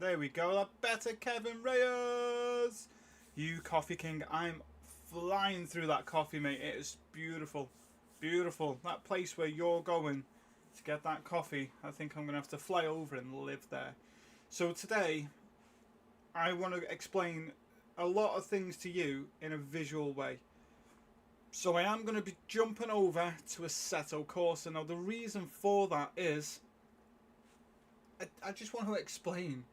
There we go. That better Kevin Reyes. You Coffee King. I'm flying through that coffee, mate. It is beautiful. Beautiful. That place where you're going to get that coffee, I think I'm going to have to fly over and live there. So today, I want to explain a lot of things to you in a visual way. So I am going to be jumping over to Assetto Corsa. Now the reason for that is I just want to explain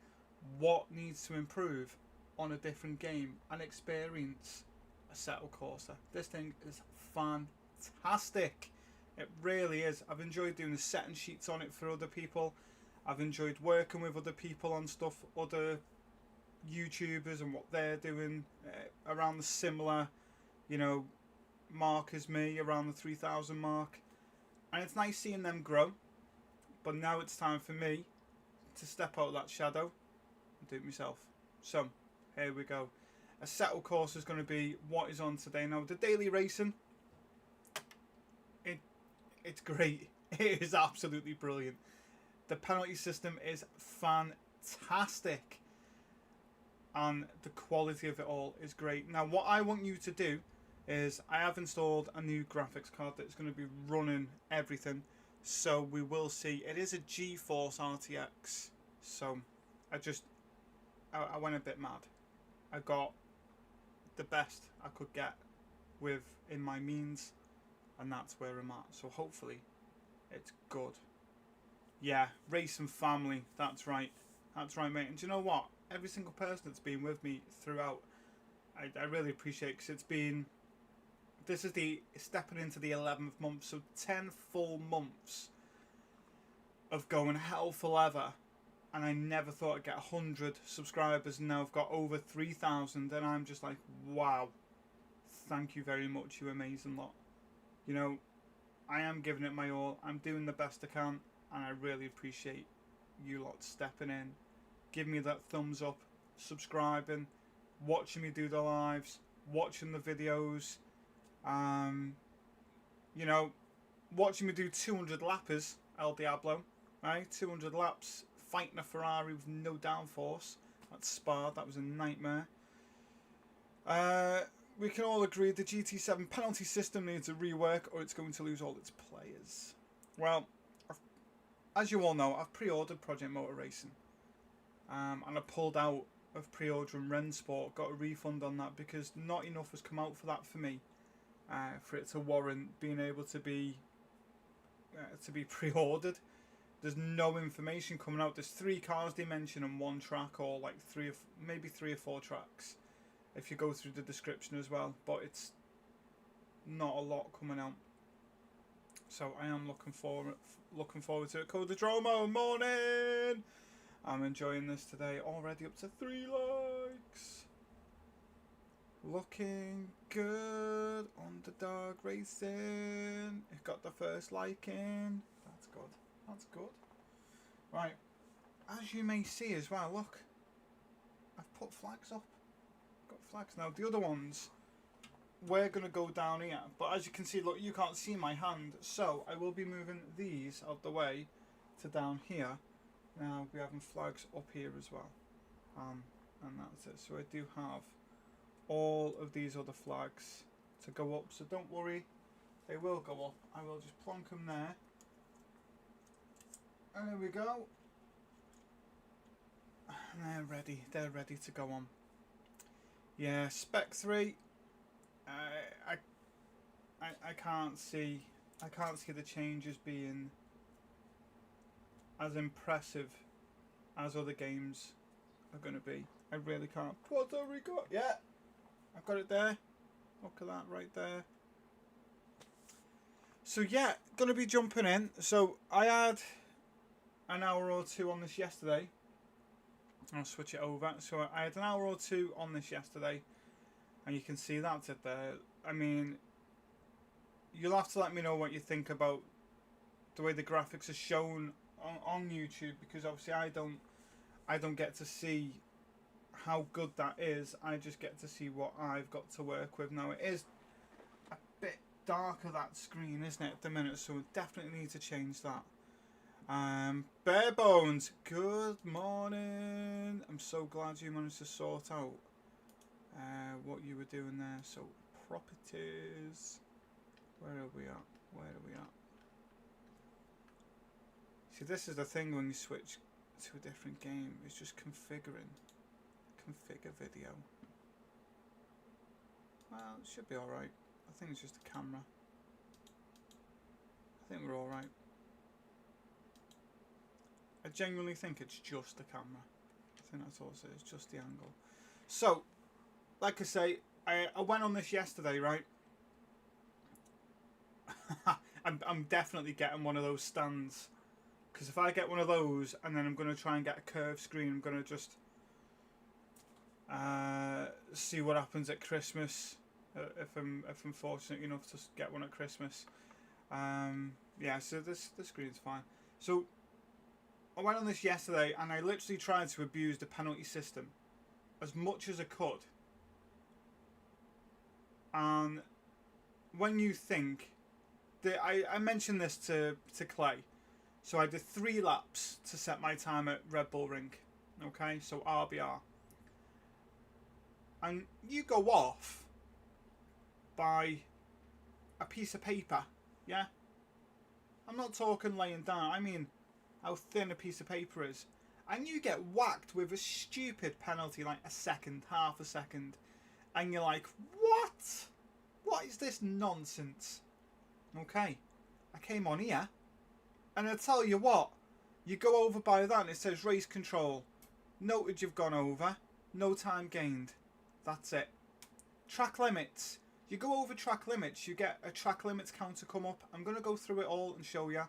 what needs to improve on a different game and experience Assetto Corsa. This thing is fantastic. It really is. I've enjoyed doing the setting sheets on it for other people. I've enjoyed working with other people on stuff, other YouTubers and what they're doing around the similar, mark as me, around the 3,000 mark. And it's nice seeing them grow. But now it's time for me to step out of that shadow and do it myself. So, here we go. Assetto Corsa is going to be what is on today. Now, the daily racing, it's great. It is absolutely brilliant. The penalty system is fantastic. And the quality of it all is great. Now, what I want you to do is I have installed a new graphics card that's going to be running everything. So we will see. It is a GeForce RTX. So I went a bit mad. I got the best I could get in my means, and that's where I'm at. So hopefully it's good. Yeah, race and family. That's right. That's right, mate. And do you know what? Every single person that's been with me throughout, I really appreciate, because this is stepping into the 11th month, so 10 full months of going hell for leather, and I never thought I'd get 100 subscribers, and now I've got over 3,000, and I'm just like, wow, thank you very much, you amazing lot. I am giving it my all, I'm doing the best I can, and I really appreciate you lot stepping in, giving me that thumbs up, subscribing, watching me do the lives, watching the videos, watching me do 200 lappers, El Diablo, right? 200 laps, fighting a Ferrari with no downforce. That's Spa, that was a nightmare. We can all agree the GT7 penalty system needs a rework, or it's going to lose all its players. Well, as you all know, I've pre-ordered Project Motor Racing, and I pulled out of pre-ordering Rensport, got a refund on that because not enough has come out for that for me. For it to warrant being able to be pre-ordered. There's no information coming out. There's 3 cars they mention on one track, or like maybe 3 or 4 tracks if you go through the description as well, but it's not a lot coming out. So I am looking forward to it. Codadromo, morning! I'm enjoying this today. Already up to 3 likes. Looking good. Underdog Racing. It got the first like in. That's good. That's good. Right. As you may see as well, look. I've put flags up. Got flags. Now the other ones, we're going to go down here. But as you can see, look, you can't see my hand. So I will be moving these out the way to down here. Now we're having flags up here as well. And that's it. So I do have all of these other flags to go up, so don't worry, they will go up. I will just plonk them there, and there we go, and they're ready to go on. Yeah, Spec 3, I can't see the changes being as impressive as other games are going to be. I really can't. Puerto Rico, yeah, I've got it there. Look at that right there. So yeah, going to be jumping in. So I had an hour or 2 on this yesterday. I'll switch it over. So I had an hour or 2 on this yesterday, and you can see that's it there. I mean, you'll have to let me know what you think about the way the graphics are shown on YouTube, because obviously I don't get to see how good that is. I just get to see what I've got to work with. Now it is a bit darker, that screen, isn't it, at the minute, so we definitely need to change that. Bare Bones, good morning. I'm so glad you managed to sort out what you were doing there. So, properties. Where are we at? Where are we at? See, this is the thing when you switch to a different game. It's just configuring. Configure video. Well, it should be alright. I think it's just a camera. I think we're alright. I genuinely think it's just the camera. I think that's all it is, just the angle. So, like I say, I went on this yesterday, right? I'm definitely getting one of those stands. Because if I get one of those and then I'm going to try and get a curved screen, I'm going to just see what happens at Christmas. If I'm fortunate enough to get one at Christmas. Yeah, so this screen's fine. So I went on this yesterday and I literally tried to abuse the penalty system as much as I could. And when you think that I mentioned this to Clay. So I did 3 laps to set my time at Red Bull Ring. Okay, so RBR. And you go off by a piece of paper, yeah? I'm not talking laying down, I mean how thin a piece of paper is. And you get whacked with a stupid penalty like a second, half a second. And you're like, what? What is this nonsense? Okay, I came on here. And I tell you what, you go over by that and it says race control. Noted you've gone over. No time gained. That's it. Track limits. You go over track limits, you get a track limits counter come up. I'm going to go through it all and show you.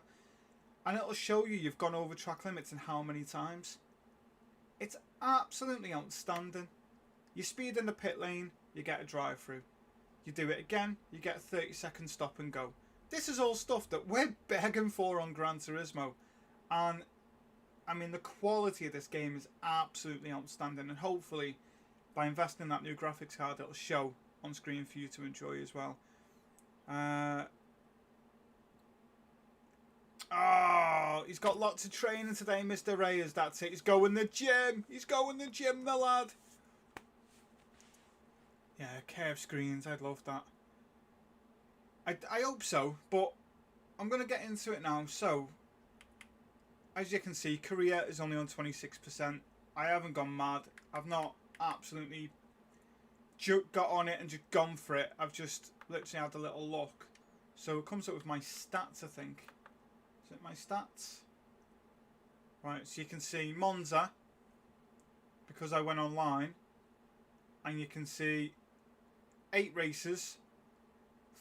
And it'll show you you've gone over track limits and how many times. It's absolutely outstanding. You speed in the pit lane, you get a drive through. You do it again, you get a 30-second stop and go. This is all stuff that we're begging for on Gran Turismo. And, I mean, the quality of this game is absolutely outstanding. And hopefully, by investing in that new graphics card, it'll show on screen for you to enjoy as well. Oh, he's got lots of training today, Mr. Reyes. That's it. He's going the gym. He's going the gym, the lad. Yeah, curved screens. I'd love that. I hope so, but I'm going to get into it now. So, as you can see, Korea is only on 26%. I haven't gone mad. I've not absolutely got on it and just gone for it. I've just literally had a little look. So it comes up with my stats, I think. Is it my stats? Right, so you can see Monza, because I went online, and you can see 8 races,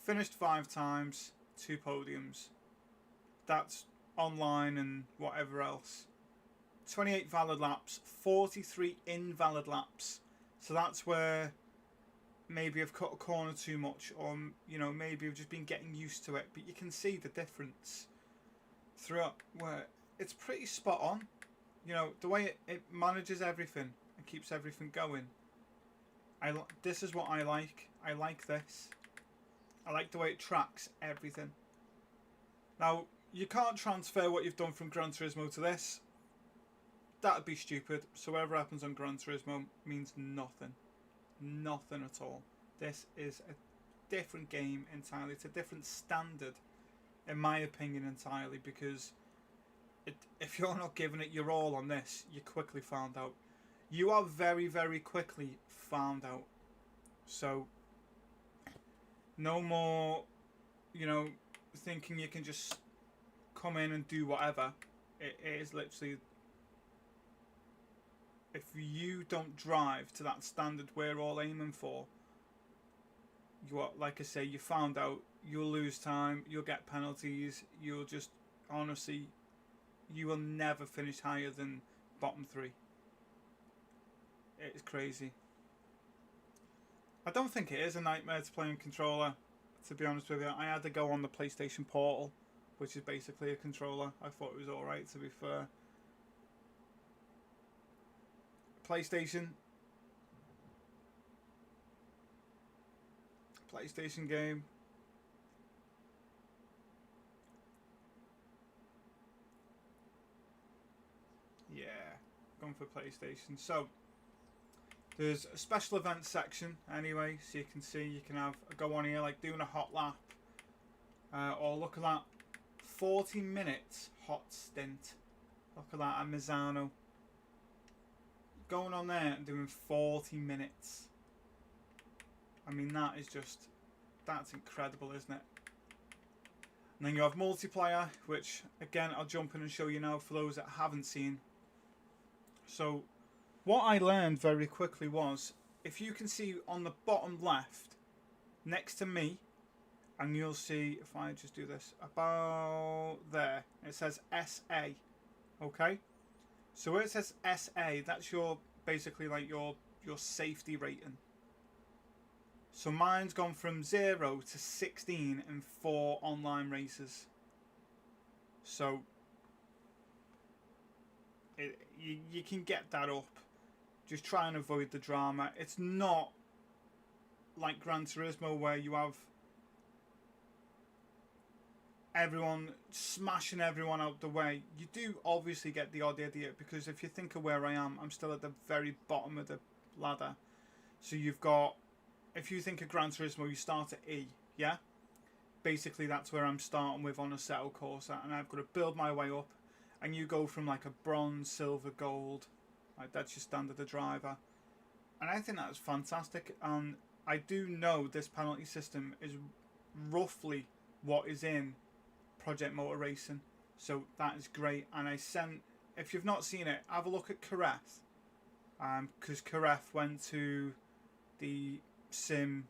finished 5 times, 2 podiums. That's online and whatever else. 28 valid laps, 43 invalid laps. So that's where maybe I've cut a corner too much, or you know, maybe I've just been getting used to it. But you can see the difference throughout, where it's pretty spot on. You know, the way it manages everything and keeps everything going. This is what I like. I like this. I like the way it tracks everything. Now, you can't transfer what you've done from Gran Turismo to this. That'd be stupid. So whatever happens on Gran Turismo means nothing. Nothing at all. This is a different game entirely. It's a different standard, in my opinion, entirely, because if you're not giving it your all on this, you're quickly found out. You are very, very quickly found out. So, no more, you know, thinking you can just come in and do whatever. It is literally, if you don't drive to that standard we're all aiming for, you are, like I say, you found out. You'll lose time, you'll get penalties, you'll just, honestly, you will never finish higher than bottom 3. It's crazy. I don't think it is a nightmare to play on controller, to be honest with you. I had to go on the PlayStation Portal, which is basically a controller. I thought it was alright, to be fair. PlayStation game. Yeah, going for PlayStation. So there's a special events section anyway, so you can see, you can have a go on here like doing a hot lap, or look at that, 40 minutes hot stint. Look at that, at Misano. Going on there and doing 40 minutes. I mean, that is just, that's incredible, isn't it? And then you have multiplayer, which again I'll jump in and show you now for those that haven't seen. So what I learned very quickly was, if you can see on the bottom left next to me, and you'll see, if I just do this, about there, it says SA. Okay, so where it says SA, that's your, basically like your safety rating. So mine's gone from 0 to 16 in 4 online races. So you can get that up. Just try and avoid the drama. It's not like Gran Turismo where you have everyone smashing everyone out the way. You do obviously get the odd idiot, because if you think of where I am, I'm still at the very bottom of the ladder. So you've got, if you think of Gran Turismo, you start at E, yeah? Basically that's where I'm starting with on Assetto Corsa, and I've got to build my way up, and you go from like a bronze, silver, gold, like that's your standard of driver. And I think that's fantastic, and I do know this penalty system is roughly what is in Project Motor Racing, so that is great. And I sent, if you've not seen it, have a look at Kareth, because Kareth went to the sim,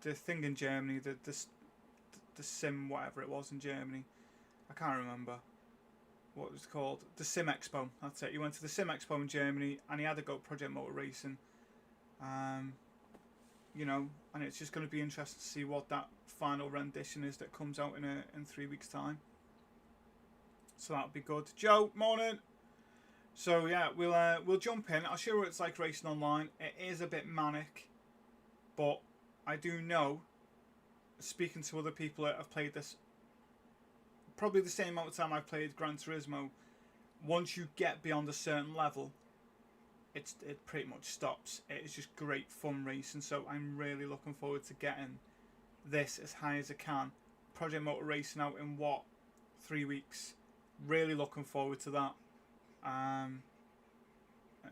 the thing in Germany, the sim whatever it was in Germany, I can't remember what it was called, the Sim Expo, that's it. He went to the Sim Expo in Germany and he had to go Project Motor Racing, you know, and it's just going to be interesting to see what that final rendition is that comes out in 3 weeks time. So that'll be good. Joe, morning. So yeah, we'll jump in. I'll show you what it's like racing online. It is a bit manic, but I do know, speaking to other people that have played this probably the same amount of time I've played Gran Turismo, once you get beyond a certain level, it pretty much stops. It is just great fun racing, so I'm really looking forward to getting this as high as I can. Project Motor Racing out in what, 3 weeks. Really looking forward to that.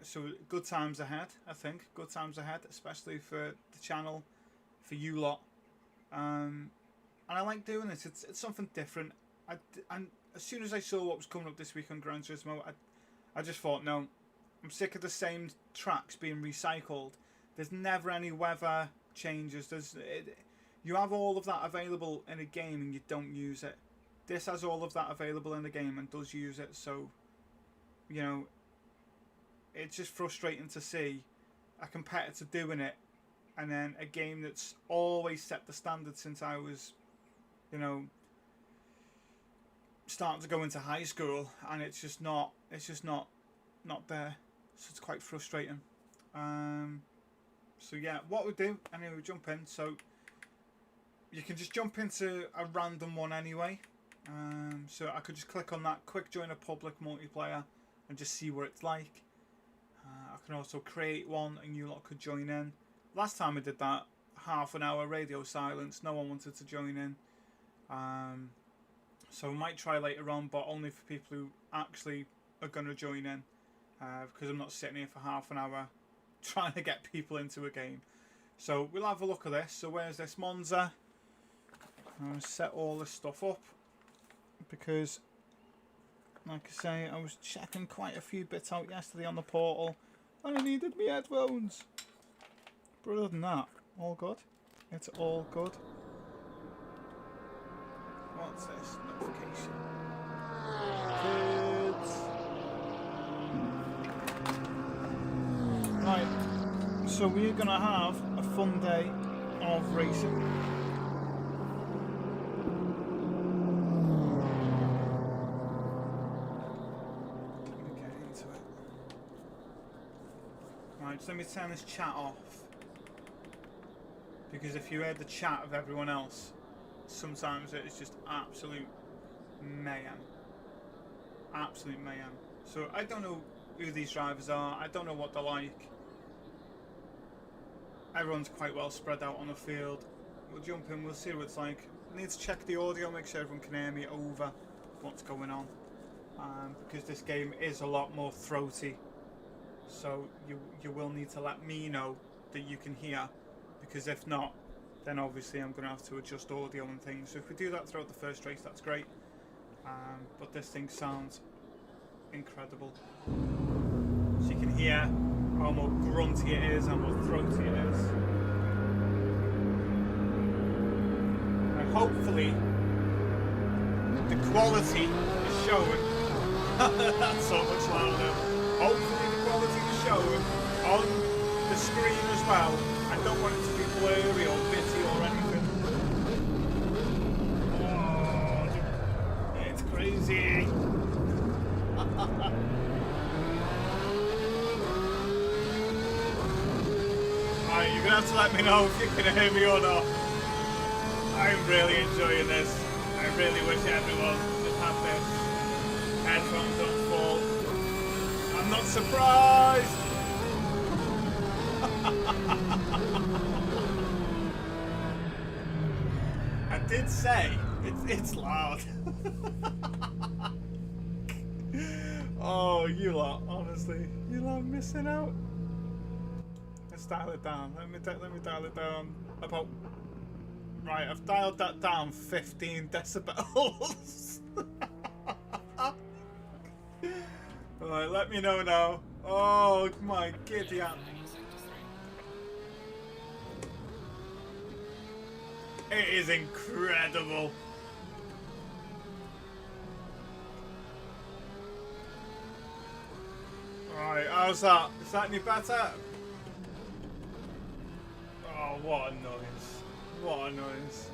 So good times ahead, I think. Good times ahead, especially for the channel, for you lot. And I like doing this. It's something different. And as soon as I saw what was coming up this week on Gran Turismo, I just thought, no, I'm sick of the same tracks being recycled. There's never any weather changes. You have all of that available in a game and you don't use it. This has all of that available in the game and does use it. So, you know, it's just frustrating to see a competitor doing it, and then a game that's always set the standard since I was, you know, starting to go into high school, and it's just not there. So it's quite frustrating. So yeah, what we do, anyway, we jump in. So you can just jump into a random one anyway. So I could just click on that, quick join a public multiplayer, and just see what it's like. I can also create one and you lot could join in. Last time I did that, half an hour radio silence, no one wanted to join in. So I might try later on, but only for people who actually are going to join in, because I'm not sitting here for half an hour trying to get people into a game. So we'll have a look at this. So where's this Monza? I'm going to set all this stuff up, because like I say, I was checking quite a few bits out yesterday on the portal and I needed my headphones. But other than that, all good. It's all good. What's this? Notification. Kids. Right, so we're going to have a fun day of racing. So let me turn this chat off, because if you heard the chat of everyone else, sometimes it's just absolute mayhem. absolute mayhem. So I don't know who these drivers are. I don't know what they're like. Everyone's quite well spread out on the field. We'll jump in, we'll see what it's like. I need to check the audio, make sure everyone can hear me over what's going on. Because this game is a lot more throaty. So you will need to let me know that you can hear. Because if not, then obviously I'm going to have to adjust audio and things. So if we do that throughout the first race, that's great. But this thing sounds incredible. So you can hear how more grunty it is, how more throaty it is. And hopefully the quality is showing. That's so much louder. Hopefully the quality is showing on the screen as well. I don't want it to be blurry or bitty or anything. Oh, it's crazy. Right, you're gonna have to let me know if you can hear me or not. I'm really enjoying this. I really wish everyone could have this. Headphones don't fall. I'm not surprised. I did say it's loud. Oh, you lot, honestly, you lot are missing out. Let's dial it down. Let me dial it down about. Right, I've dialed that down 15 decibels. Alright, let me know now. Oh my giddy aunt. It is incredible. Right, how's that? Is that any better? Oh, what a noise. What a noise.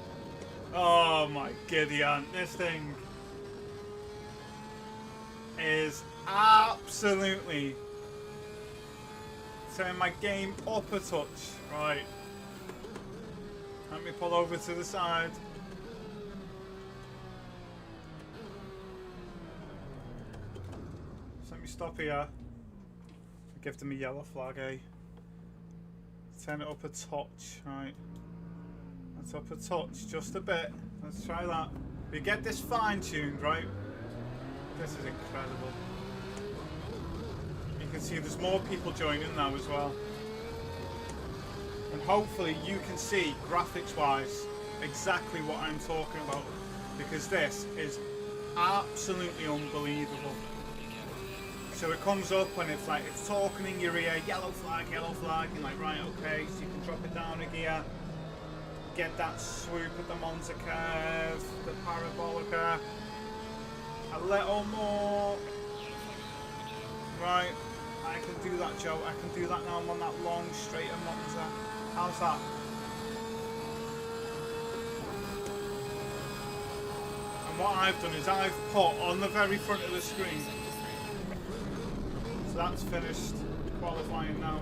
Oh my giddy aunt. This thing is absolutely turning my game up a touch. Right. Let me pull over to the side. So let me stop here. Give them a yellow flag, eh? Turn it up a touch, right? That's up a touch, just a bit. Let's try that. We get this fine-tuned, right? This is incredible. You can see there's more people joining now as well. And hopefully you can see, graphics-wise, exactly what I'm talking about. Because this is absolutely unbelievable. So it comes up and it's like, it's talking in your ear, yellow flag, and like, right, okay, so you can drop it down a gear, get that swoop at the Monza curve, the parabolica, a little more, right, I can do that, Joe, I can do that now, I'm on that long straight at Monza. How's that? And what I've done is I've put on the very front of the screen. So that's finished qualifying now.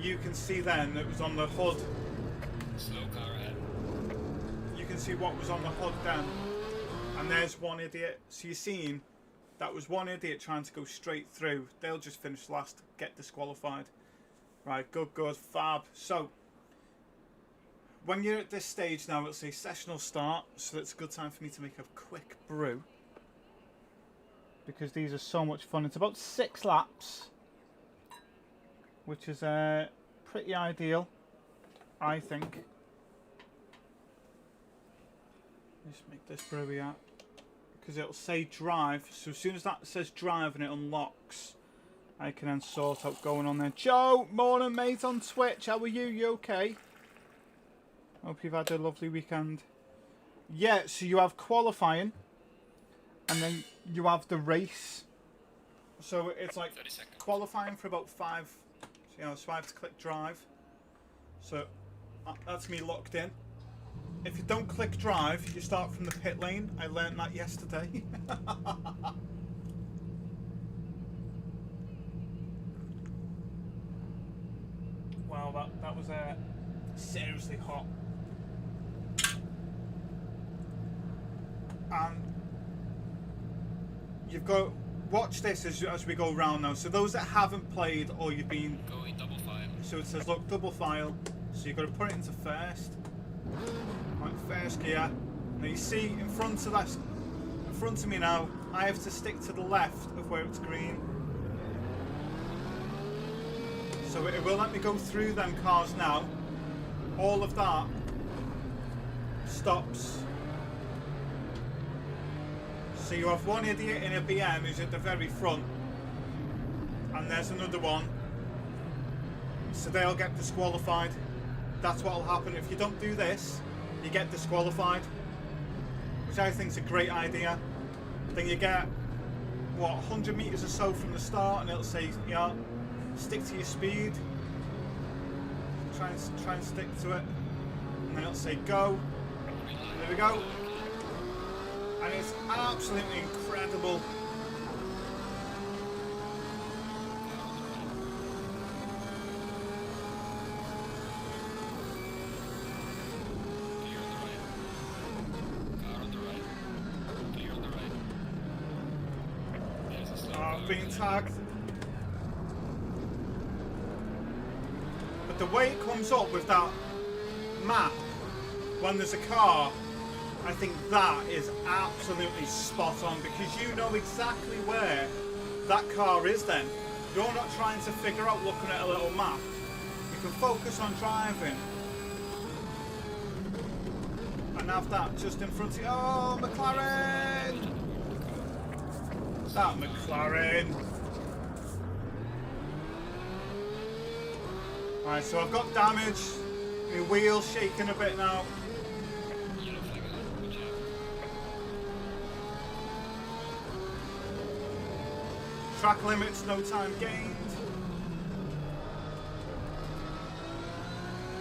You can see then that was on the HUD. Slow car ahead. You can see what was on the HUD then. And there's one idiot. So you're seeing that was one idiot trying to go straight through. They'll just finish last, get disqualified. Right, good, fab. So, when you're at this stage now, it'll say session will start, so it's a good time for me to make a quick brew. Because these are so much fun. It's about 6 laps, which is pretty ideal, I think. Let's make this brew here. Because it'll say drive, so as soon as that says drive and it unlocks, I can then sort out going on there. Joe, morning mate on Twitch. How are you? You okay? Hope you've had a lovely weekend. Yeah, so you have qualifying, and then you have the race. So it's like qualifying for about 5. So, so I have to click drive. So that's me locked in. If you don't click drive, you start from the pit lane. I learned that yesterday. Wow, that was seriously hot. And you've got, watch this as we go round now. So those that haven't played or you've been, going double file. so it says look, double file. So you've got to put it into first. Right, first gear. Now you see in front of that, in front of me now, I have to stick to the left of where it's green. So it will let me go through them cars now. All of that stops. So you have one idiot in a BM who's at the very front, and there's another one. So they'll get disqualified. That's what will happen. If you don't do this, you get disqualified, which I think is a great idea. Then you get, what, 100 meters or so from the start, and it'll say, yeah, stick to your speed. Try and stick to it, and then it'll say go. There we go. And it's absolutely incredible. Being tagged. But the way it comes up with that map when there's a car, I think that is absolutely spot on, because you know exactly where that car is then. You're not trying to figure out looking at a little map. You can focus on driving and have that just in front of you. Oh, McLaren! That McLaren. Right, so I've got damage. My wheel's shaking a bit now. Track limits, no time gained.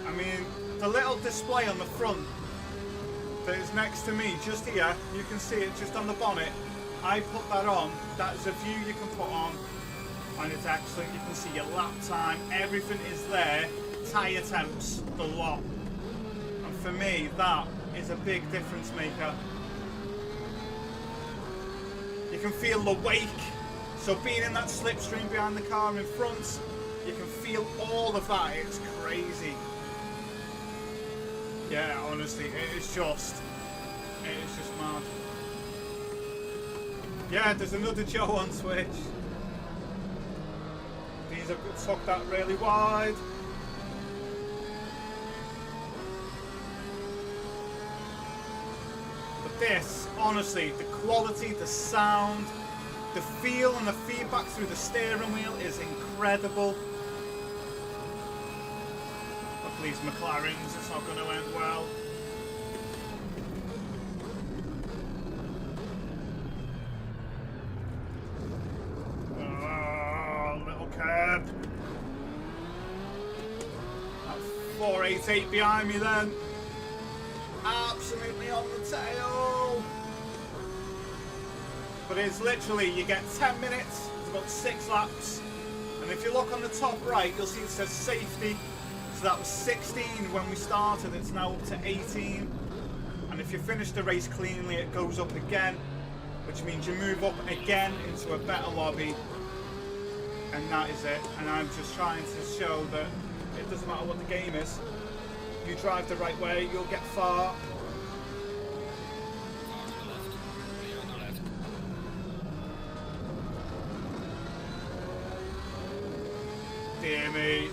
I mean, the little display on the front that is next to me, just here, you can see it just on the bonnet. I put that on. That is a view you can put on, and it's excellent. You can see your lap time, everything is there. Tyre temps, the lot. And for me, that is a big difference maker. You can feel the wake. So being in that slipstream behind the car in front, you can feel all of that. It's crazy. Yeah, honestly, it is just mad. Yeah, there's another Joe on Twitch. These have tucked that really wide. But this, honestly, the quality, the sound, the feel and the feedback through the steering wheel is incredible. Look at these McLarens, it's not going to end well. That 488 behind me then. Absolutely on the tail. But it's literally, you get 10 minutes, it's about 6 laps. And if you look on the top right, you'll see it says safety. So that was 16 when we started, it's now up to 18. And if you finish the race cleanly, it goes up again, which means you move up again into a better lobby. And that is it. And I'm just trying to show that it doesn't matter what the game is. You drive the right way, you'll get far. Dear me.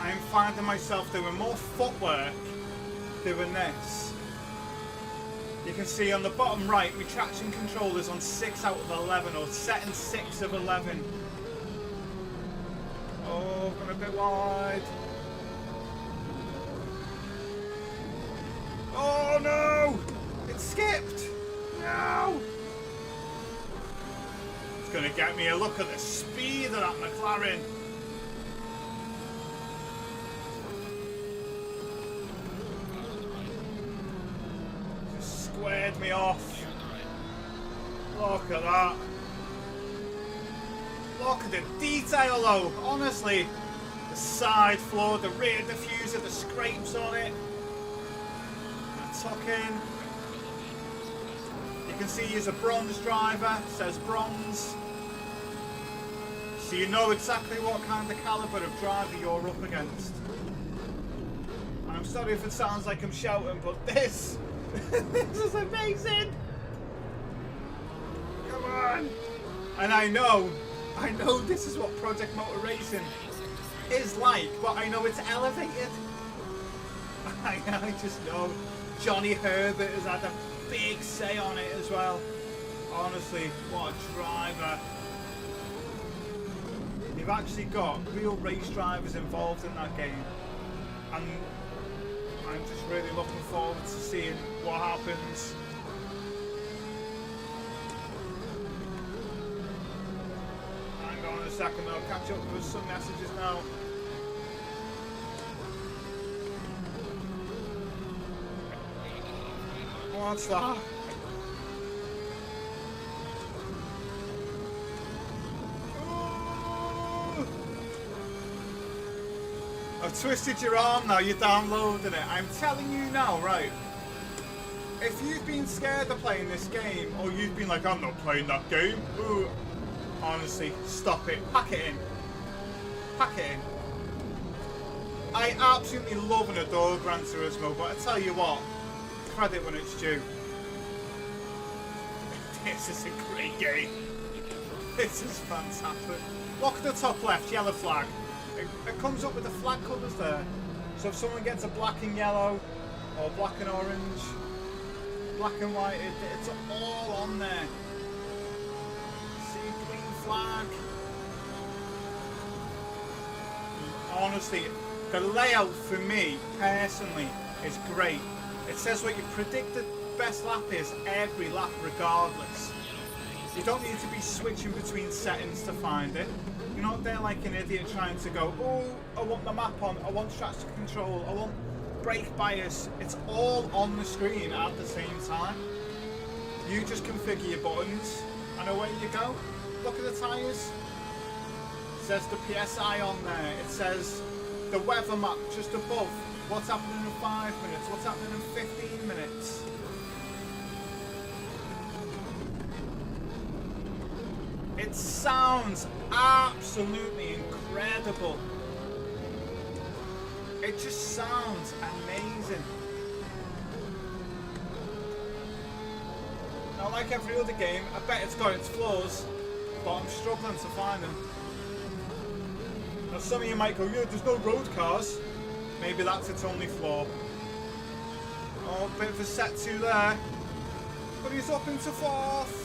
I'm finding myself doing more footwork doing this. You can see on the bottom right, my traction control is on 6 out of 11, or setting 6 of 11. Oh, gone a bit wide. Oh no! It skipped! No! It's gonna get me a look at the speed of that McLaren. Squared me off. Look at that. Look at the detail though, honestly. The side floor, the rear diffuser, the scrapes on it. The tuck in. You You can see he's a bronze driver, it says bronze. So you know exactly what kind of caliber of driver you're up against. And I'm sorry if it sounds like I'm shouting, but this is amazing. Come on. And I know this is what Project Motor Racing is like, but I know it's elevated. I just know Johnny Herbert has had a big say on it as well. Honestly, what a driver. You've actually got real race drivers involved in that game, and I'm just really looking forward to seeing what happens. Hang on a second, I'll catch up with some messages now. What's that? I've twisted your arm now, you're downloading it. I'm telling you now, right? If you've been scared of playing this game, or you've been like, I'm not playing that game, ooh, honestly, stop it. Pack it in. Pack it in. I absolutely love and adore Gran Turismo, but I tell you what, credit when it's due. This is a great game. This is fantastic. Look at the top left, yellow flag. It comes up with the flag colours there. So if someone gets a black and yellow, or black and orange, black and white, it's all on there. See, green flag. Honestly, the layout for me, personally, is great. It says what your predicted best lap is every lap regardless. You don't need to be switching between settings to find it. You're not there like an idiot trying to go, oh, I want the map on, I want traction control, I want brake bias. It's all on the screen at the same time. You just configure your buttons and away you go. Look at the tyres. It says the PSI on there. It says the weather map just above. What's happening in 5 minutes? What's happening in 15 minutes? It sounds absolutely incredible. It just sounds amazing. Now, like every other game, I bet it's got its flaws, but I'm struggling to find them. Now, some of you might go, yeah, there's no road cars. Maybe that's its only flaw. Oh, bit of a set two there. But he's up into fourth.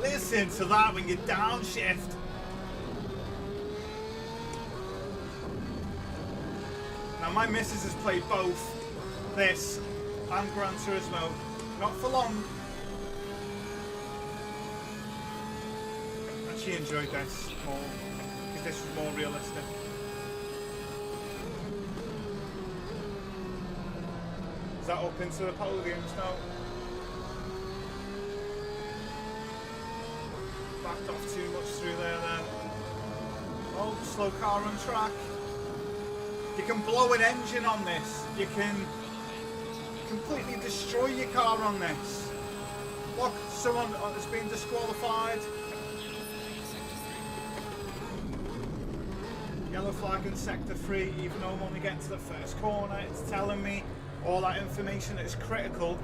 Listen to that when you downshift. Now my missus has played both this and Gran Turismo. Not for long. And she enjoyed this more, because this was more realistic. Is that up into the podiums now? Backed off too much through there then. Oh, slow car on track. You can blow an engine on this. You can completely destroy your car on this. Look, someone has been disqualified. Yellow flag in sector 3, even though I'm only getting to the first corner. It's telling me all that information that is critical.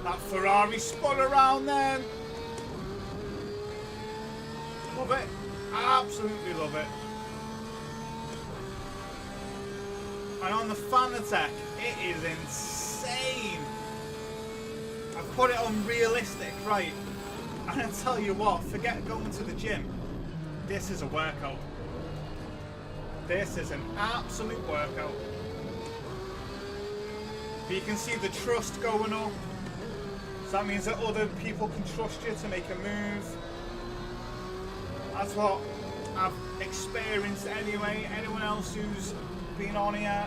That Ferrari spun around then. Love it. Absolutely love it. And on the fanatec, it is insane. I've put it on realistic, right? And I tell you what, forget going to the gym. This is a workout. This is an absolute workout. But you can see the trust going up. So that means that other people can trust you to make a move. That's what I've experienced anyway. Anyone else who's been on here,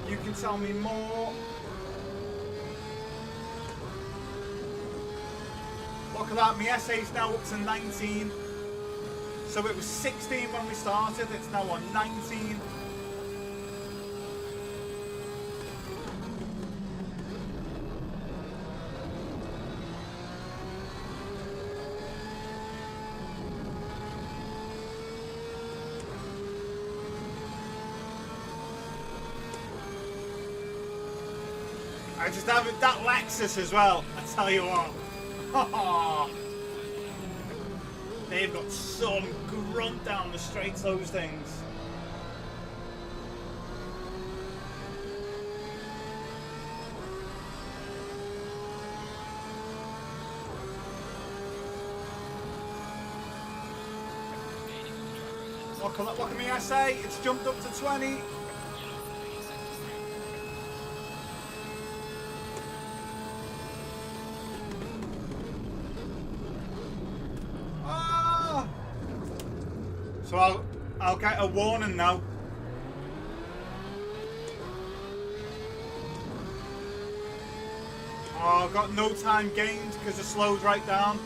you can tell me more. Look at that, my SA's now up to 19. So it was 16 when we started, it's now on 19. I just have it, that Lexus as well, I tell you what. They've got some grunt down the straights, those things. Look at me, I say, it's jumped up to 20. So I'll get a warning now. Oh, I've got no time gained because I slowed right down.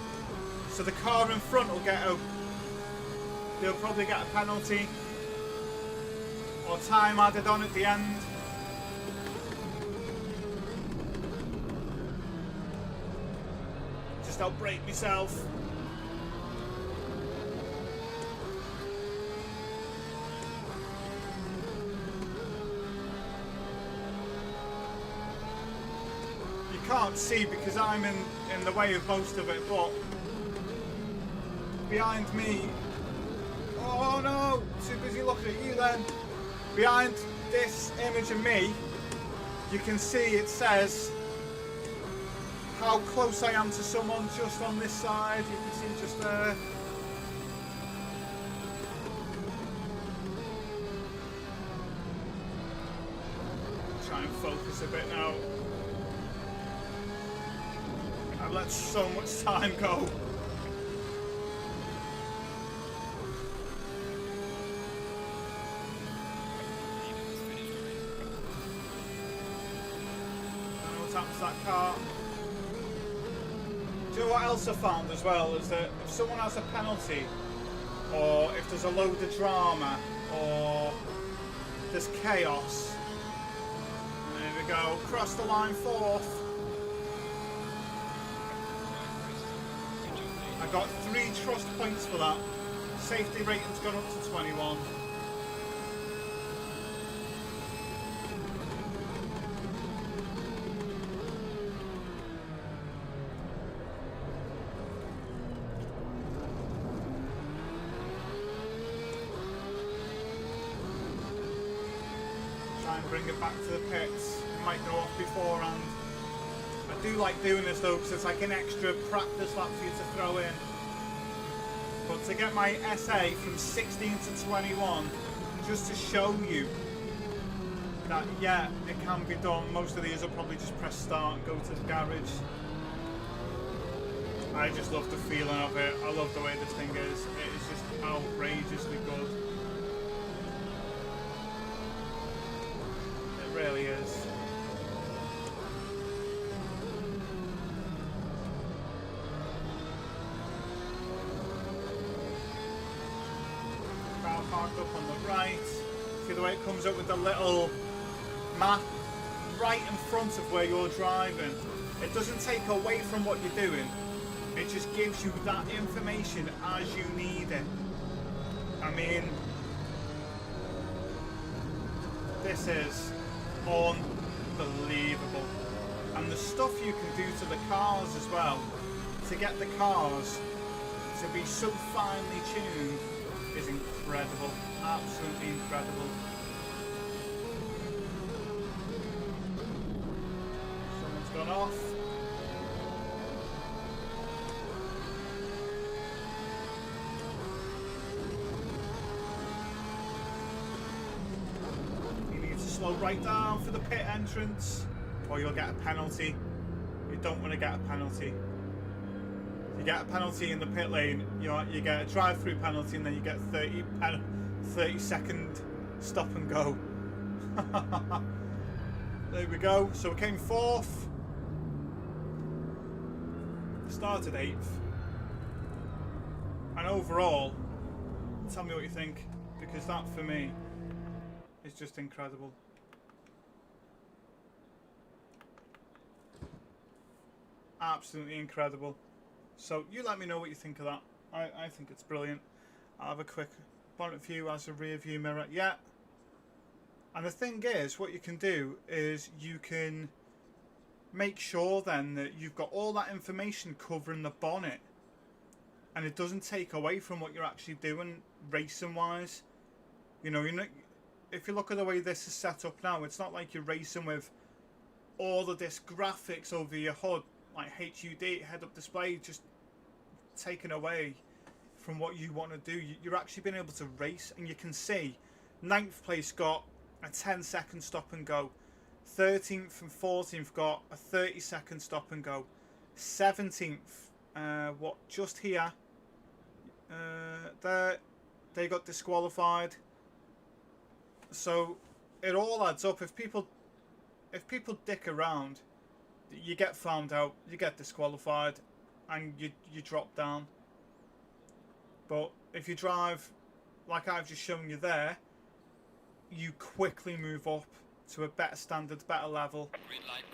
So the car in front will get a... They'll probably get a penalty. Or time added on at the end. Just outbrake myself. Can't see because I'm in the way of most of it, but behind me, oh no, too busy looking at you then. Behind this image of me, you can see it says how close I am to someone just on this side. You can see just there. Try and focus a bit now. I've let so much time go. I don't know what's happened to that car. Do you know what else I found as well? Is that if someone has a penalty, or if there's a load of drama, or there's chaos, there we go, cross the line fourth. I got 3 trust points for that. Safety rating's gone up to 21. Try and bring it back to the pits. It might go off beforehand. I do like doing this though because it's like an extra practice lap for you to throw in. But to get my SA from 16 to 21, just to show you that yeah, it can be done. Most of these will probably just press start and go to the garage. I just love the feeling of it. I love the way this thing is. It is just outrageously good. It really is. Parked up on the right. See the way it comes up with the little map right in front of where you're driving. It doesn't take away from what you're doing. It just gives you that information as you need it. I mean, this is unbelievable. And the stuff you can do to the cars as well, to get the cars to be so finely tuned, is incredible, absolutely incredible. Someone's gone off. You need to slow right down for the pit entrance, or you'll get a penalty. You don't want to get a penalty. You get a penalty in the pit lane, you get a drive-through penalty, and then you get 30 second stop and go. There we go. So we came 4th, started 8th, and overall tell me what you think, because that for me is just incredible. Absolutely incredible. So you let me know what you think of that. I think it's brilliant. I'll have a quick bonnet view as a rear view mirror. Yeah. And the thing is, what you can do is you can make sure then that you've got all that information covering the bonnet, and it doesn't take away from what you're actually doing racing wise. You know, if you look at the way this is set up now, it's not like you're racing with all of this graphics over your HUD, like HUD, head-up display, just taken away from what you want to do. You're actually being able to race, and you can see 9th place got a 10-second stop and go. 13th and 14th got a 30-second stop and go. 17th, just here, they got disqualified. So it all adds up. If people dick around, you get found out, you get disqualified, and you drop down. But if you drive like I've just shown you there, you quickly move up to a better standard, better level. Green light,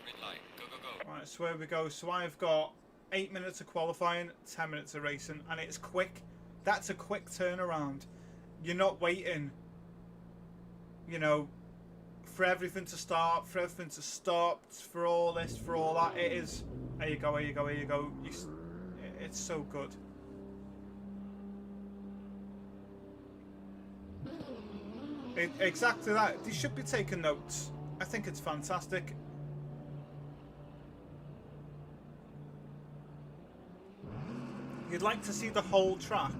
go, go, go. Right, so here we go. So I've got 8 minutes of qualifying, 10 minutes of racing, and it's quick. That's a quick turnaround. You're not waiting, you know, for everything to start, for everything to stop, for all this, for all that. It is, here you go, here you go, here you go. It's so good. Exactly that. You should be taking notes. I think it's fantastic. You'd like to see the whole track.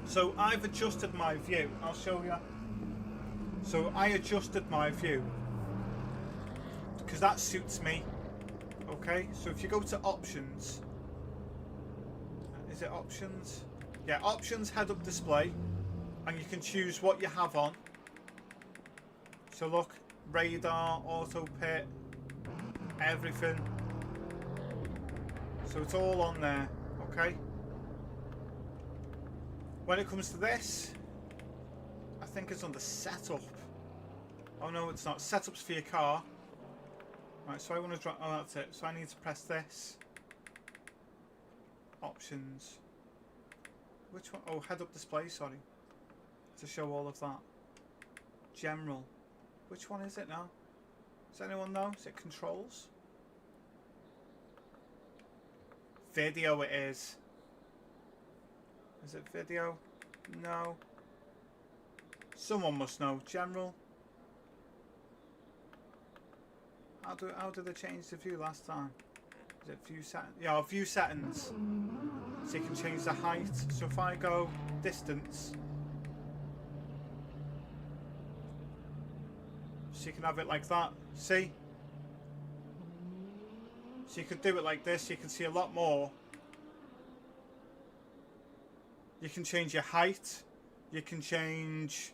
So I've adjusted my view. I'll show you. So I adjusted my view because that suits me. Okay, so if you go to options, is it options? Yeah, options, head-up display, and you can choose what you have on. So look, radar, auto pit, everything. So it's all on there, okay? When it comes to this, I think it's under setup. Oh no, it's not. Setup's for your car. Right, so I want to drive. Oh, that's it. So I need to press this. Options. Which one? Oh, head-up display, sorry. To show all of that. General. Which one is it now? Does anyone know? Is it controls? Video it is. Is it video? No. Someone must know. General. How did they change the view last time? Is it view settings? Yeah, view settings. So you can change the height. So if I go distance, so you can have it like that. See? So you could do it like this. You can see a lot more. You can change your height. You can change.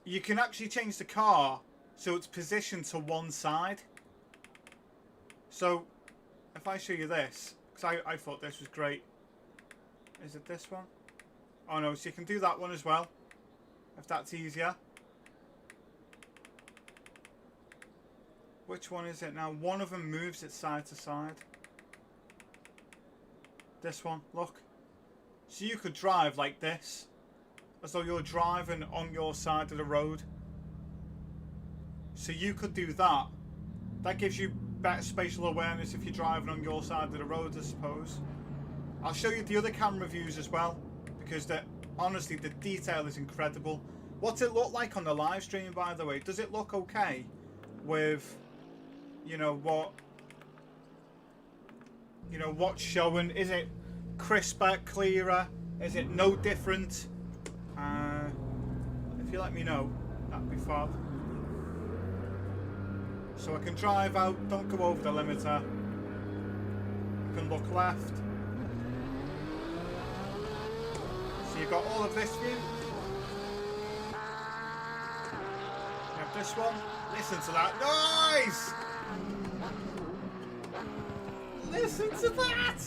You can actually change the car so it's positioned to one side. So if I show you this, because I thought this was great. Is it this one? Oh no, so you can do that one as well, if that's easier. Which one is it now? One of them moves it side to side. This one, look. So you could drive like this, as though you're driving on your side of the road. So you could do that. That gives you better spatial awareness if you're driving on your side of the road, I suppose. I'll show you the other camera views as well, because honestly, the detail is incredible. What's it look like on the live stream, by the way? Does it look okay with, you know, what's showing? Is it crisper, clearer? Is it no different? If you let me know, that'd be fab. So I can drive out, don't go over the limiter. I can look left. So you've got all of this view. You have this one. Listen to that noise! Listen to that!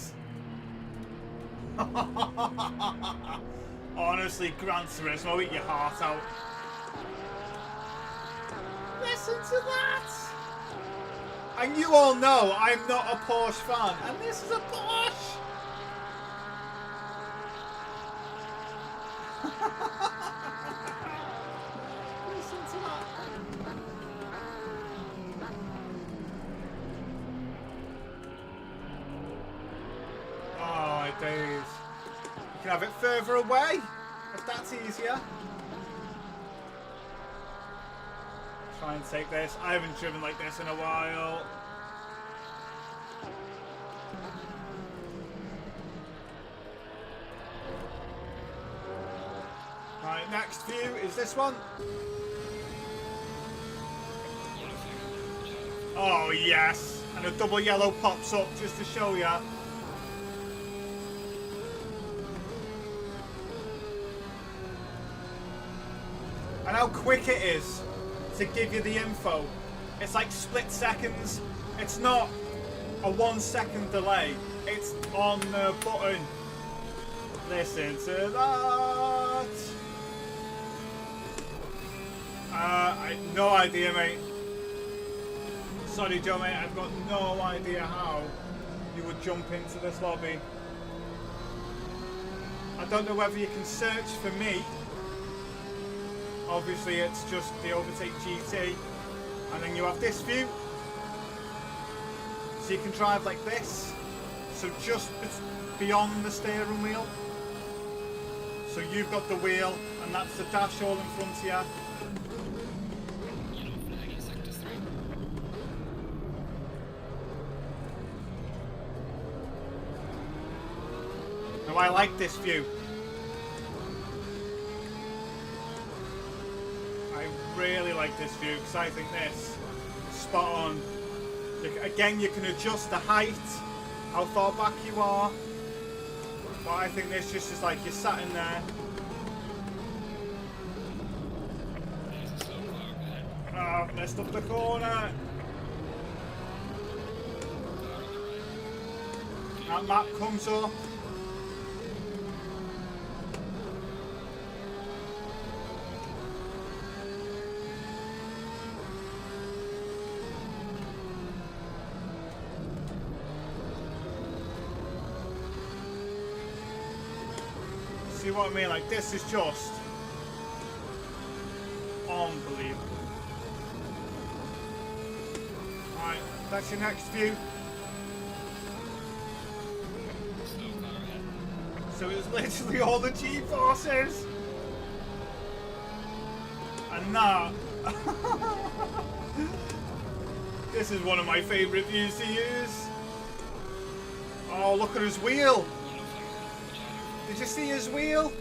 Honestly, Gran Turismo, eat your heart out. Listen to that! And you all know I'm not a Porsche fan, and this is a Porsche! Listen to that. Oh, my days. You can have it further away, if that's easier. Try and take this. I haven't driven like this in a while. Right, next view is this one. Oh, yes. And a double yellow pops up just to show you. And how quick it is to give you the info. It's like split seconds. It's not a 1 second delay. It's on the button. Listen to that. I have no idea, mate. Sorry, Joe, mate. I've got no idea how you would jump into this lobby. I don't know whether you can search for me. Obviously, it's just the TheOvertakeGT, and then you have this view. So you can drive like this. So just beyond the steering wheel. So you've got the wheel, and that's the dash all in front of you. Now I like this view. I really like this view because I think this is spot on. Again, you can adjust the height, how far back you are. But I think this just is like you're sat in there. Oh, messed up the corner. That map comes up. See what I mean? Like, this is just unbelievable. Right, that's your next view. So it's literally all the G-forces. And that. This is one of my favourite views to use. Oh, look at his wheel. Did you see his wheel?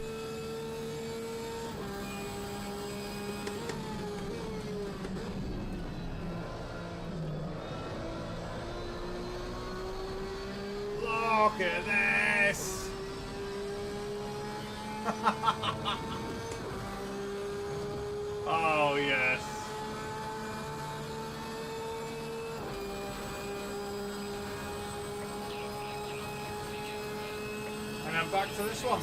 Look at this. Oh, yes. And then back to this one.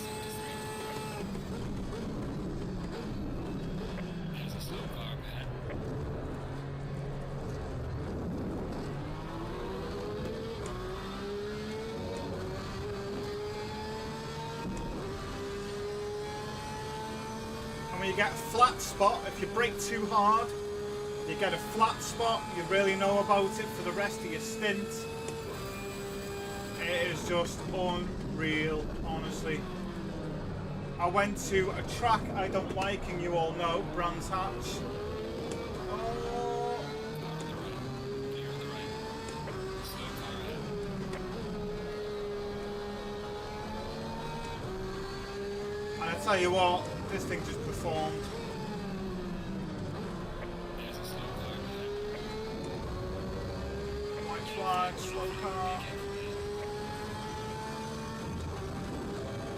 And when you get a flat spot, if you brake too hard, you get a flat spot, you really know about it for the rest of your stint. It is just unreal, honestly. I went to a track I don't like, and you all know, Brands Hatch. Oh. And I tell you what, this thing just performed. White flag, slow car.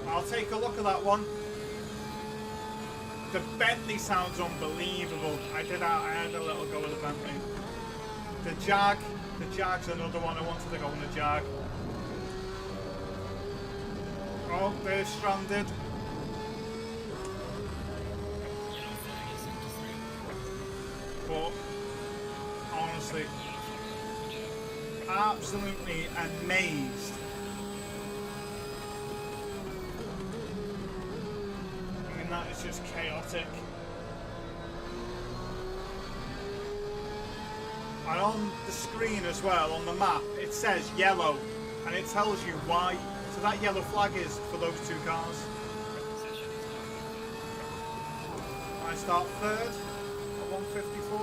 I'll take a look at that one. The Bentley sounds unbelievable. I had a little go with the Bentley. The Jag's another one. I wanted to go on the Jag. Oh, they're stranded. But honestly, absolutely amazed. I mean, that is just chaotic. And on the screen as well, on the map, it says yellow, and it tells you why. So that yellow flag is for those two cars. I start third at 154.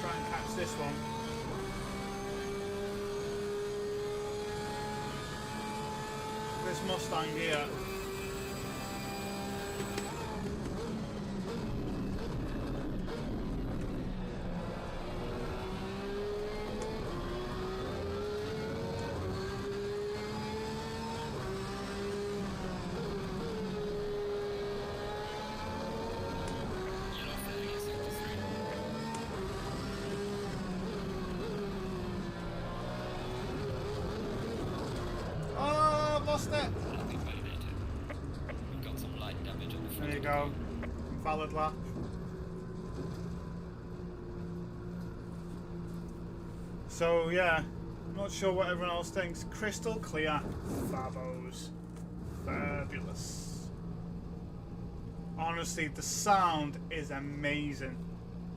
Try and catch this one. This Mustang here. Oh, lost it. Got some light damage on the front. There you go. Valid lap. So yeah, not sure what everyone else thinks. Crystal clear. Fabos. Fabulous. Honestly, the sound is amazing.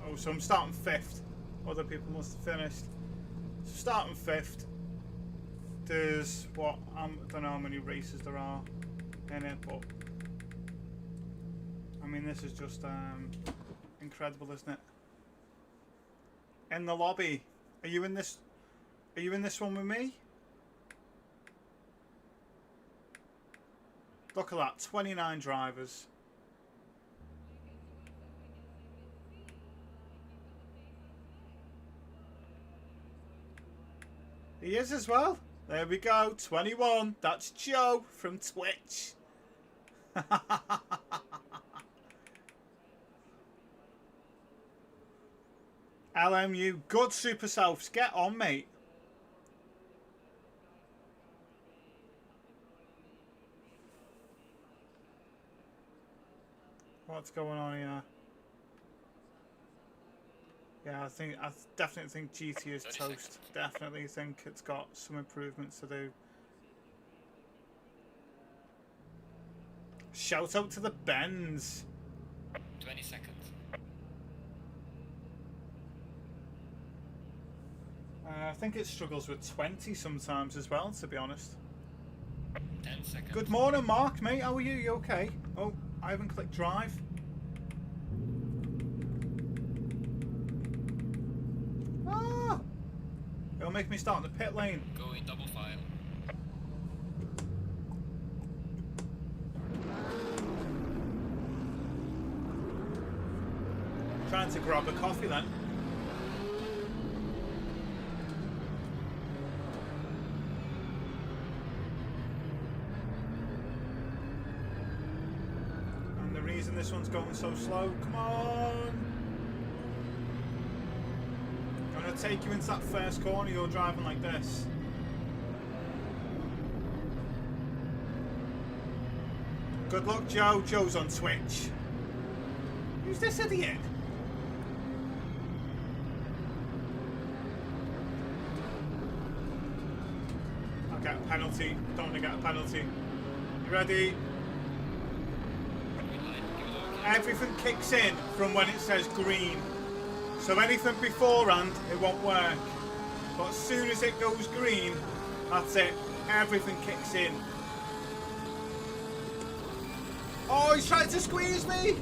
Oh, so I'm starting 5th. Other people must have finished. So starting 5th. There's what, I don't know how many races there are in it, but I mean, this is just incredible, isn't it? In the lobby. Are you in this? Are you in this one with me? Look at that, 29 drivers. He is as well. There we go, 21. That's Joe from Twitch. LMU, good super selfs. Get on, mate. What's going on here? Yeah, I definitely think GT is toast. Definitely think it's got some improvements to do. Shout out to the Benz. 20 seconds. I think it struggles with 20 sometimes as well, to be honest. 10 seconds. Good morning, Mark, mate. How are you? You okay? Oh, I haven't clicked drive. Ah! It'll make me start in the pit lane. Go in double file. Trying to grab a coffee then. And the reason this one's going so slow, come on! I'm going to take you into that first corner, you're driving like this. Good luck, Joe. Joe's on Twitch. Who's this idiot? I'll get a penalty. Don't want to get a penalty. You ready? Everything kicks in from when it says green. So anything beforehand, it won't work. But as soon as it goes green, that's it. Everything kicks in. Oh, he's trying to squeeze me!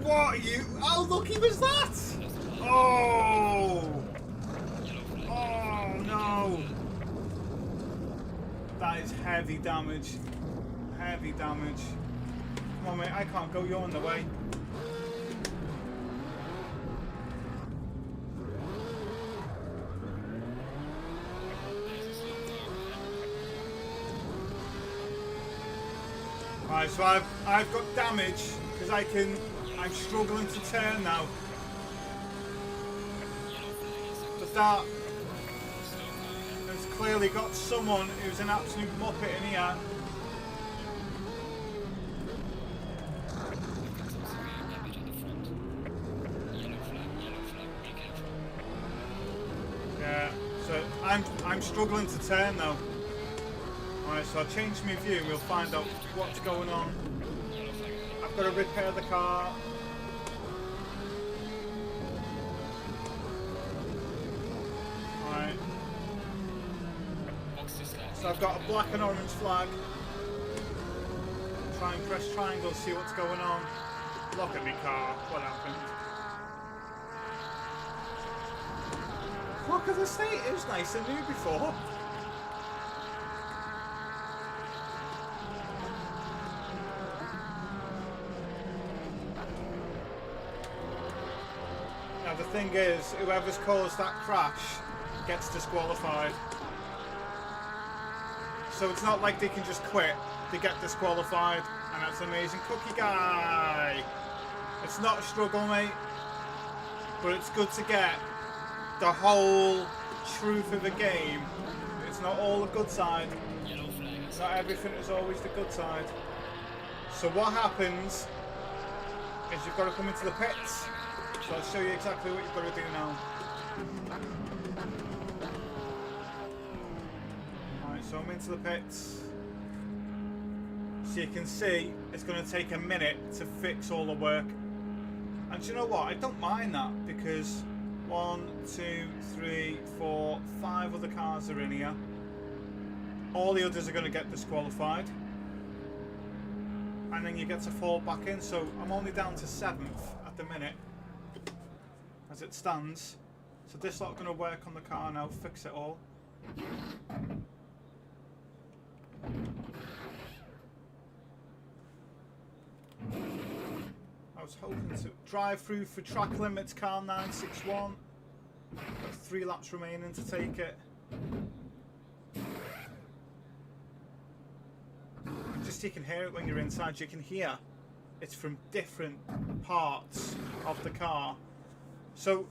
What are you? How lucky was that? Oh! Oh no! That is heavy damage. Heavy damage. Come on, mate, I can't go, you're in the way. Right, so I've got damage because I'm struggling to turn now. But that has clearly got someone who's an absolute muppet in here. Yeah, so I'm struggling to turn though. Alright, so I'll change my view and we'll find out what's going on. I've got to repair the car. Alright. So I've got a black and orange flag. Try and press triangle, see what's going on. Look at me car, what happened? Look at the state, it was nice and new before. Now the thing is, whoever's caused that crash gets disqualified. So it's not like they can just quit, they get disqualified, and that's amazing. Cookie guy! It's not a struggle, mate, but it's good to get the whole truth of the game. It's not all the good side. Not everything is always the good side. So what happens is you've got to come into the pits. So I'll show you exactly what you've got to do now. Alright, so I'm into the pits. So you can see it's going to take a minute to fix all the work. And do you know what? I don't mind that because 1, 2, 3, 4, 5 other cars are in here. All the others are going to get disqualified. And then you get to fall back in. So I'm only down to 7th at the minute as it stands. So this lot going to work on the car now, fix it all. I was hoping to drive through for track limits, car 961. Got 3 laps remaining to take it. Just you can hear it when you're inside. You can hear it's from different parts of the car. So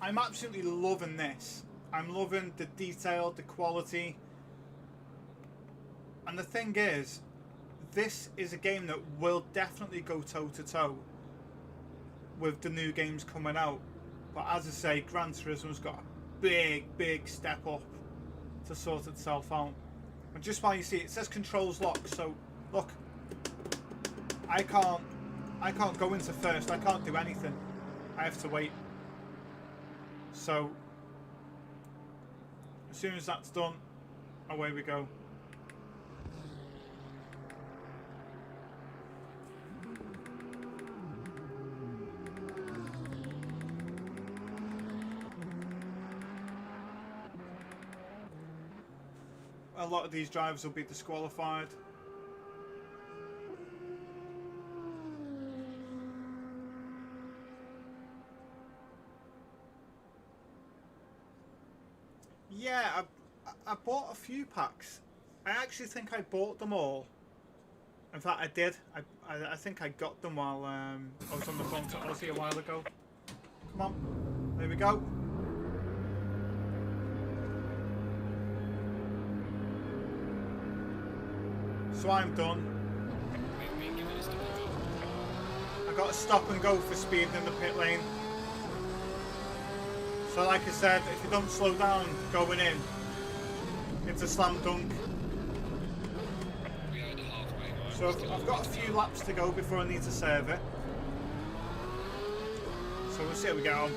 I'm absolutely loving this. I'm loving the detail, the quality. And the thing is, this is a game that will definitely go toe to toe with the new games coming out. But as I say, Gran Turismo's got a big step up to sort itself out. And just while you see it says controls lock, so look, I can't go into first, I can't do anything. I have to wait. So as soon as that's done, away we go. A lot of these drivers will be disqualified. Yeah, I bought a few packs. I actually think I bought them all. In fact, I did. I think I got them while I was on the phone to Ozzy a while ago. Come on, there we go. So I'm done. I got to stop and go for speed in the pit lane. So like I said, if you don't slow down going in, it's a slam dunk. So I've got a few laps to go before I need to serve it. So we'll see how we get on.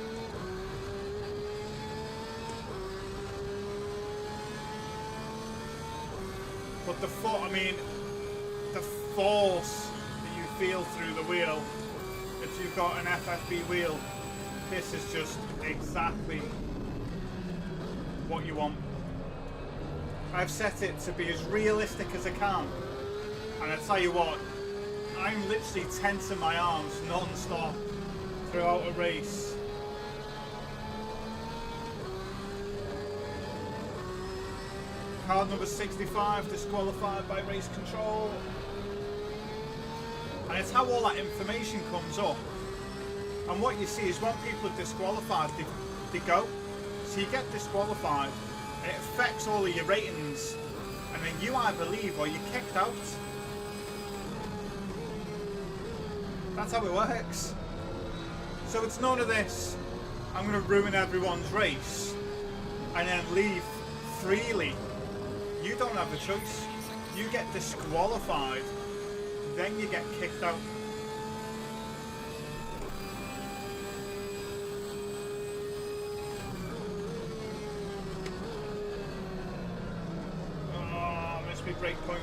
But the foot, I mean, the force that you feel through the wheel, if you've got an FFB wheel, this is just exactly what you want. I've set it to be as realistic as I can, and I tell you what, I'm literally tensing my arms non-stop throughout a race. Car number 65 disqualified by race control. And it's how all that information comes up. And what you see is when people are disqualified, they go. So you get disqualified, and it affects all of your ratings. And then you either leave or you're kicked out. That's how it works. So it's none of this, I'm going to ruin everyone's race and then leave freely. You don't have a choice. You get disqualified, then you get kicked out. Oh, missed me break point.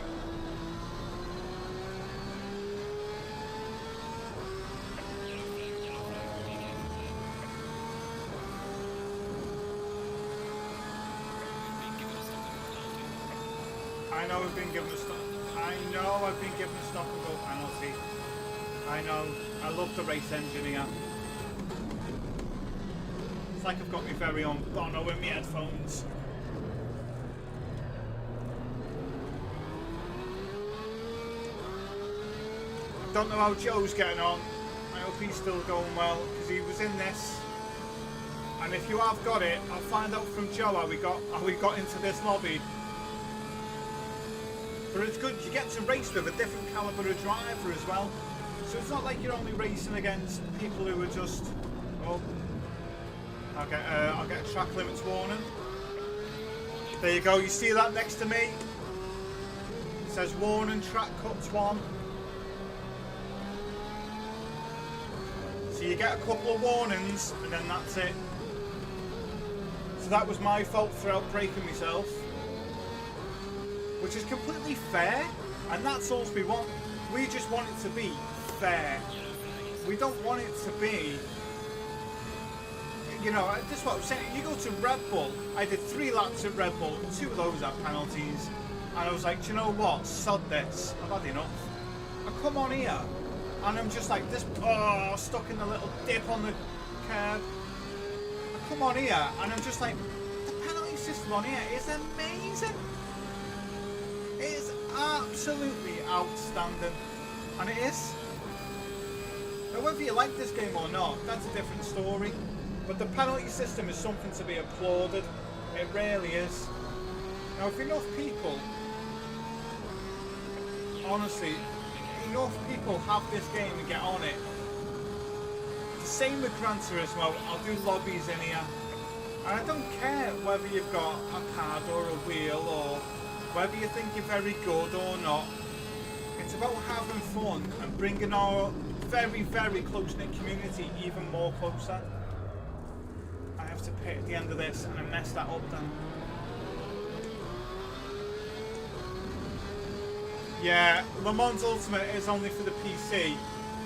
I know I've been given a stop. I know I've been given a stop and go penalty. I know. I love the race engineer. It's like I've got my very own Bono in my headphones. Don't know how Joe's getting on. I hope he's still going well because he was in this. And if you have got it, I'll find out from Joe how we got into this lobby. But it's good, you get to race with a different calibre of driver as well. So it's not like you're only racing against people who are just, oh, I'll get a track limits warning. There you go, you see that next to me? It says warning, track cuts 1. So you get a couple of warnings and then that's it. So that was my fault for outbraking myself. Which is completely fair, and that's all we want. We just want it to be fair. We don't want it to be, you know, this is what I'm saying. You go to Red Bull, I did 3 laps at Red Bull, 2 of those are penalties, and I was like, do you know what, sod this, I've had enough. I come on here, and I'm just like this, oh, stuck in the little dip on the curb. I come on here, and I'm just like, the penalty system on here is amazing. It is absolutely outstanding, and it is. Now whether you like this game or not, that's a different story, but the penalty system is something to be applauded. It really is. Now if enough people, honestly, enough people have this game and get on it, the same with Gran Turismo, I'll do lobbies in here, and I don't care whether you've got a pad or a wheel or whether you think you're very good or not. It's about having fun and bringing our very, very close-knit community even more closer. I have to pit at the end of this and I messed that up then. Yeah, Le Mans Ultimate is only for the PC.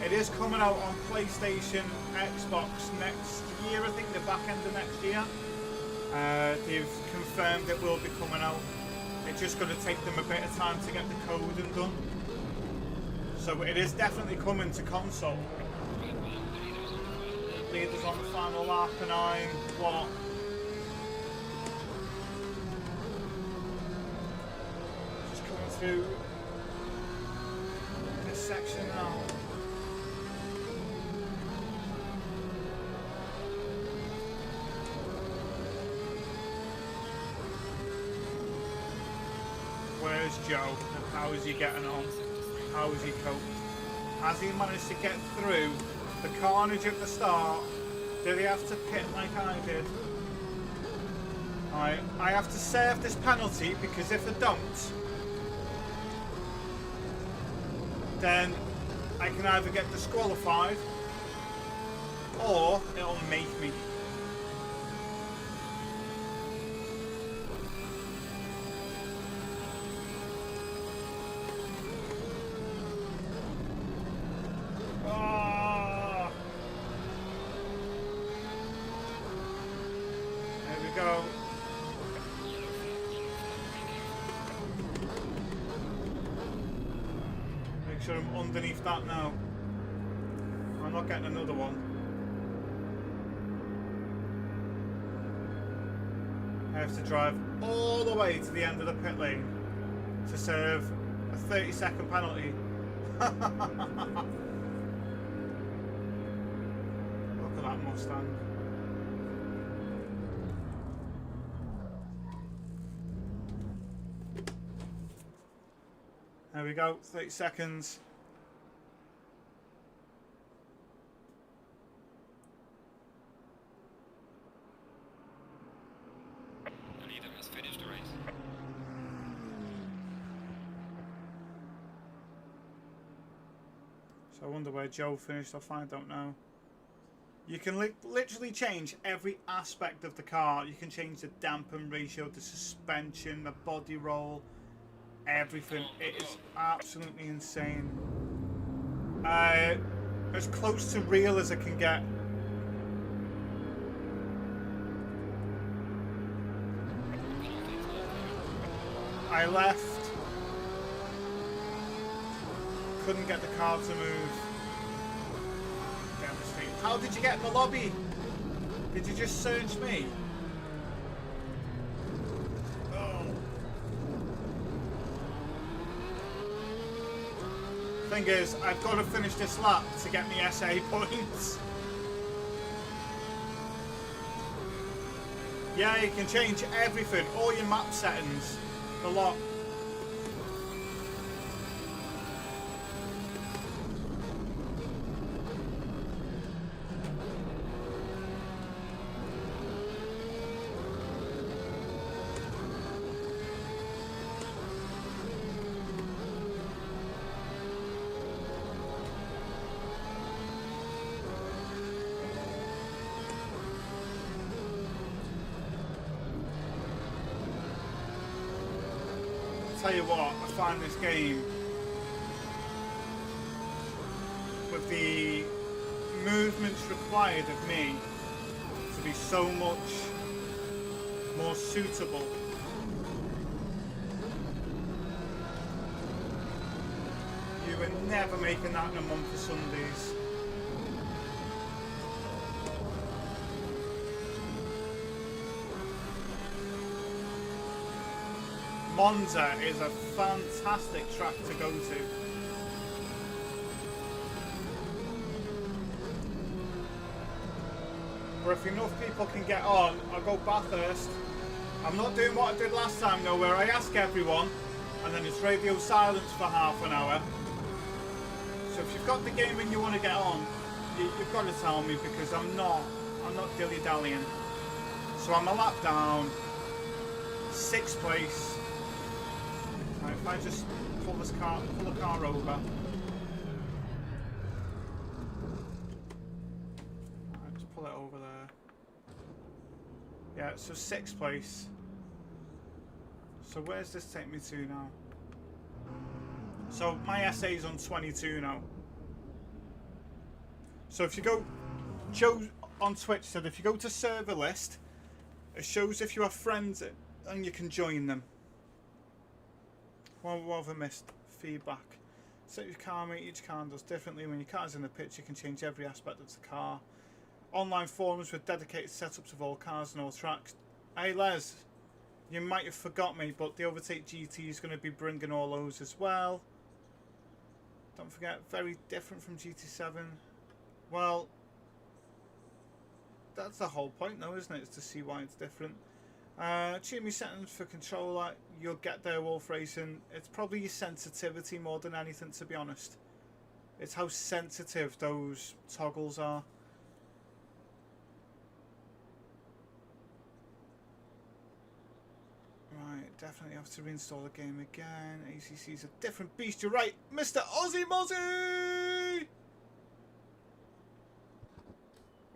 It is coming out on PlayStation, Xbox next year, I think the back end of next year. They've confirmed it will be coming out. It's just going to take them a bit of time to get the coding done. So it is definitely coming to console. Leaders on the final lap and I'm what? Just coming through this section now. Where's Joe? How is he getting on? How is he coped? Has he managed to get through the carnage at the start? Did he have to pit like I did? I have to serve this penalty because if I don't, then I can either get disqualified or it'll make me. Go. Make sure I'm underneath that now. I'm not getting another one. I have to drive all the way to the end of the pit lane to serve a 30-second penalty. Look at that Mustang. There we go, 30 seconds. The leader has finished the race. So I wonder where Joe finished. I'll find out now. You can literally change every aspect of the car. You can change the dampen ratio, the suspension, the body roll, everything. It is absolutely insane. As close to real as I can get. I left. Couldn't get the car to move. Devastating. How did you get in the lobby? Did you just search me? Oh. Thing is, I've got to finish this lap to get me SA points. Yeah, you can change everything, all your map settings, the lot. Tell you what, I find this game with the movements required of me to be so much more suitable. You were never making that in a month of Sundays. Monza is a fantastic track to go to. But if enough people can get on, I'll go Bathurst. I'm not doing what I did last time though, where I ask everyone and then it's radio silence for half an hour. So if you've got the game and you want to get on, you've got to tell me, because I'm not dilly-dallying. So I'm a lap down, 6th place. If I just pull the car over. Right, just pull it over there. Yeah, so 6th place. So where's this take me to now? So my SA is on 22 now. So if you go, Joe on Twitch said if you go to server list, it shows if you have friends and you can join them. What have I missed? Feedback. Set your car mate, each car does differently. When your car's in the pit, you can change every aspect of the car. Online forums with dedicated setups of all cars and all tracks. Hey Les, you might have forgot me, but the Overtake GT is going to be bringing all those as well. Don't forget, very different from GT7. Well, that's the whole point though, isn't it? Is to see why it's different. Tune me settings for controller, you'll get there, Wolf Racing. It's probably your sensitivity more than anything, to be honest. It's how sensitive those toggles are. Right, definitely have to reinstall the game again. ACC's a different beast, you're right, Mr. Ozzy Mozzie!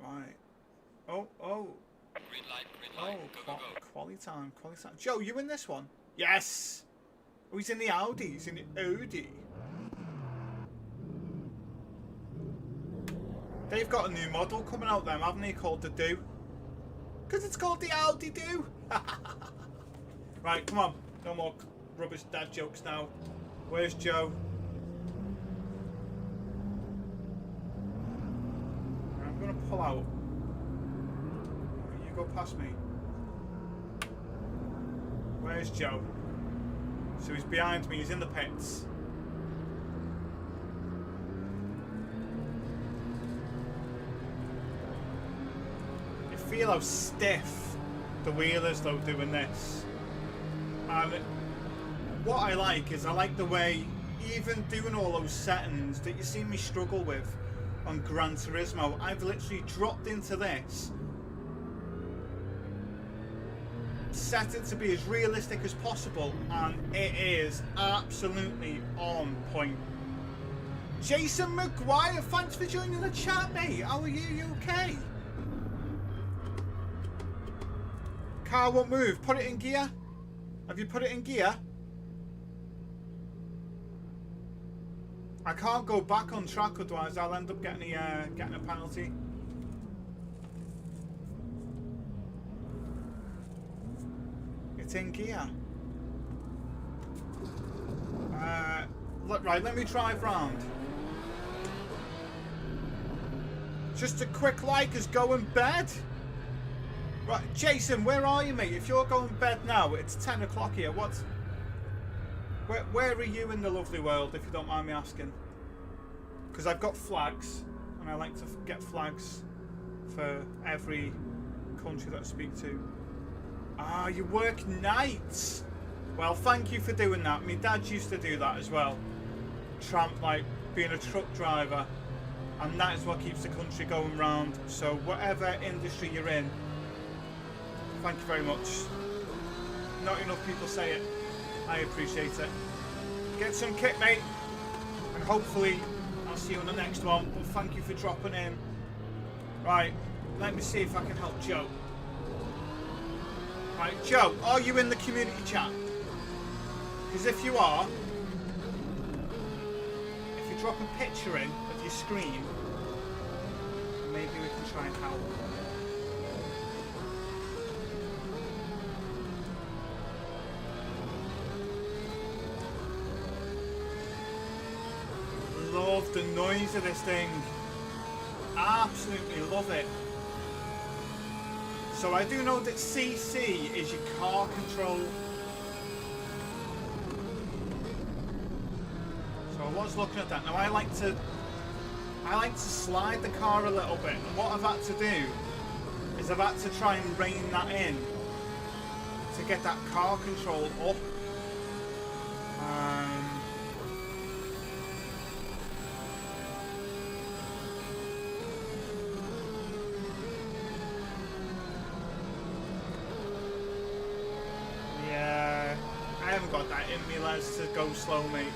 Right. Oh. Green light, go. Quality time. Joe, you in this one? Yes! Oh, he's in the Audi. He's in the Audi. They've got a new model coming out then, haven't they, called the Do? Because it's called the Audi Do. Right, come on. No more rubbish dad jokes now. Where's Joe? I'm going to pull out. You go past me. Where's Joe? So he's behind me, he's in the pits. You feel how stiff the wheel is though doing this. And what I like is I like the way, even doing all those settings that you see me struggle with on Gran Turismo, I've literally dropped into this, set it to be as realistic as possible, and it is absolutely on point. Jason McGuire, thanks for joining the chat, mate. How are you? You okay? Car won't move. Put it in gear. Have you put it in gear? I can't go back on track, otherwise I'll end up getting a penalty. It's in gear. Right, let me drive round. Just a quick like is going bed. Right, Jason, where are you, mate? If you're going bed now, it's 10 o'clock here. What? Where are you in the lovely world, if you don't mind me asking? Because I've got flags, and I like to get flags for every country that I speak to. Ah, you work nights. Well, thank you for doing that. My dad used to do that as well. Like being a truck driver, and that is what keeps the country going round. So whatever industry you're in, thank you very much. Not enough people say it. I appreciate it. Get some kit, mate, and hopefully I'll see you on the next one. But thank you for dropping in. Right, let me see if I can help Joe. Right, Joe, are you in the community chat? Because if you are, if you drop a picture in of your screen, maybe we can try and help. Love the noise of this thing. Absolutely love it. So I do know that CC is your car control. So I was looking at that. Now I like to slide the car a little bit. And what I've had to do is I've had to try and rein that in to get that car control up. Yeah, I haven't got that in me, lads, to go slow, mate.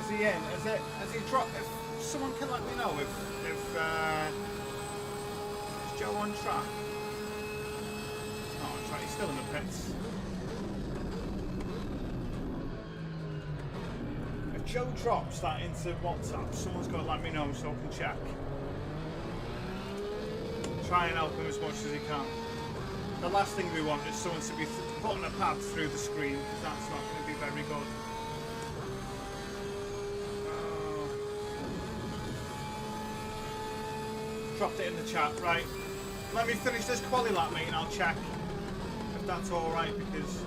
Is he in? Has he dropped? If someone can let me know if is Joe on track? Oh, that's right, he's still in the pits. If Joe drops that into WhatsApp, someone's got to let me know so I can check. Try and help him as much as he can. The last thing we want is someone to be putting a pad through the screen, because that's not going to be very good. Dropped it in the chat, right? Let me finish this quali lap, mate, and I'll check if that's alright, because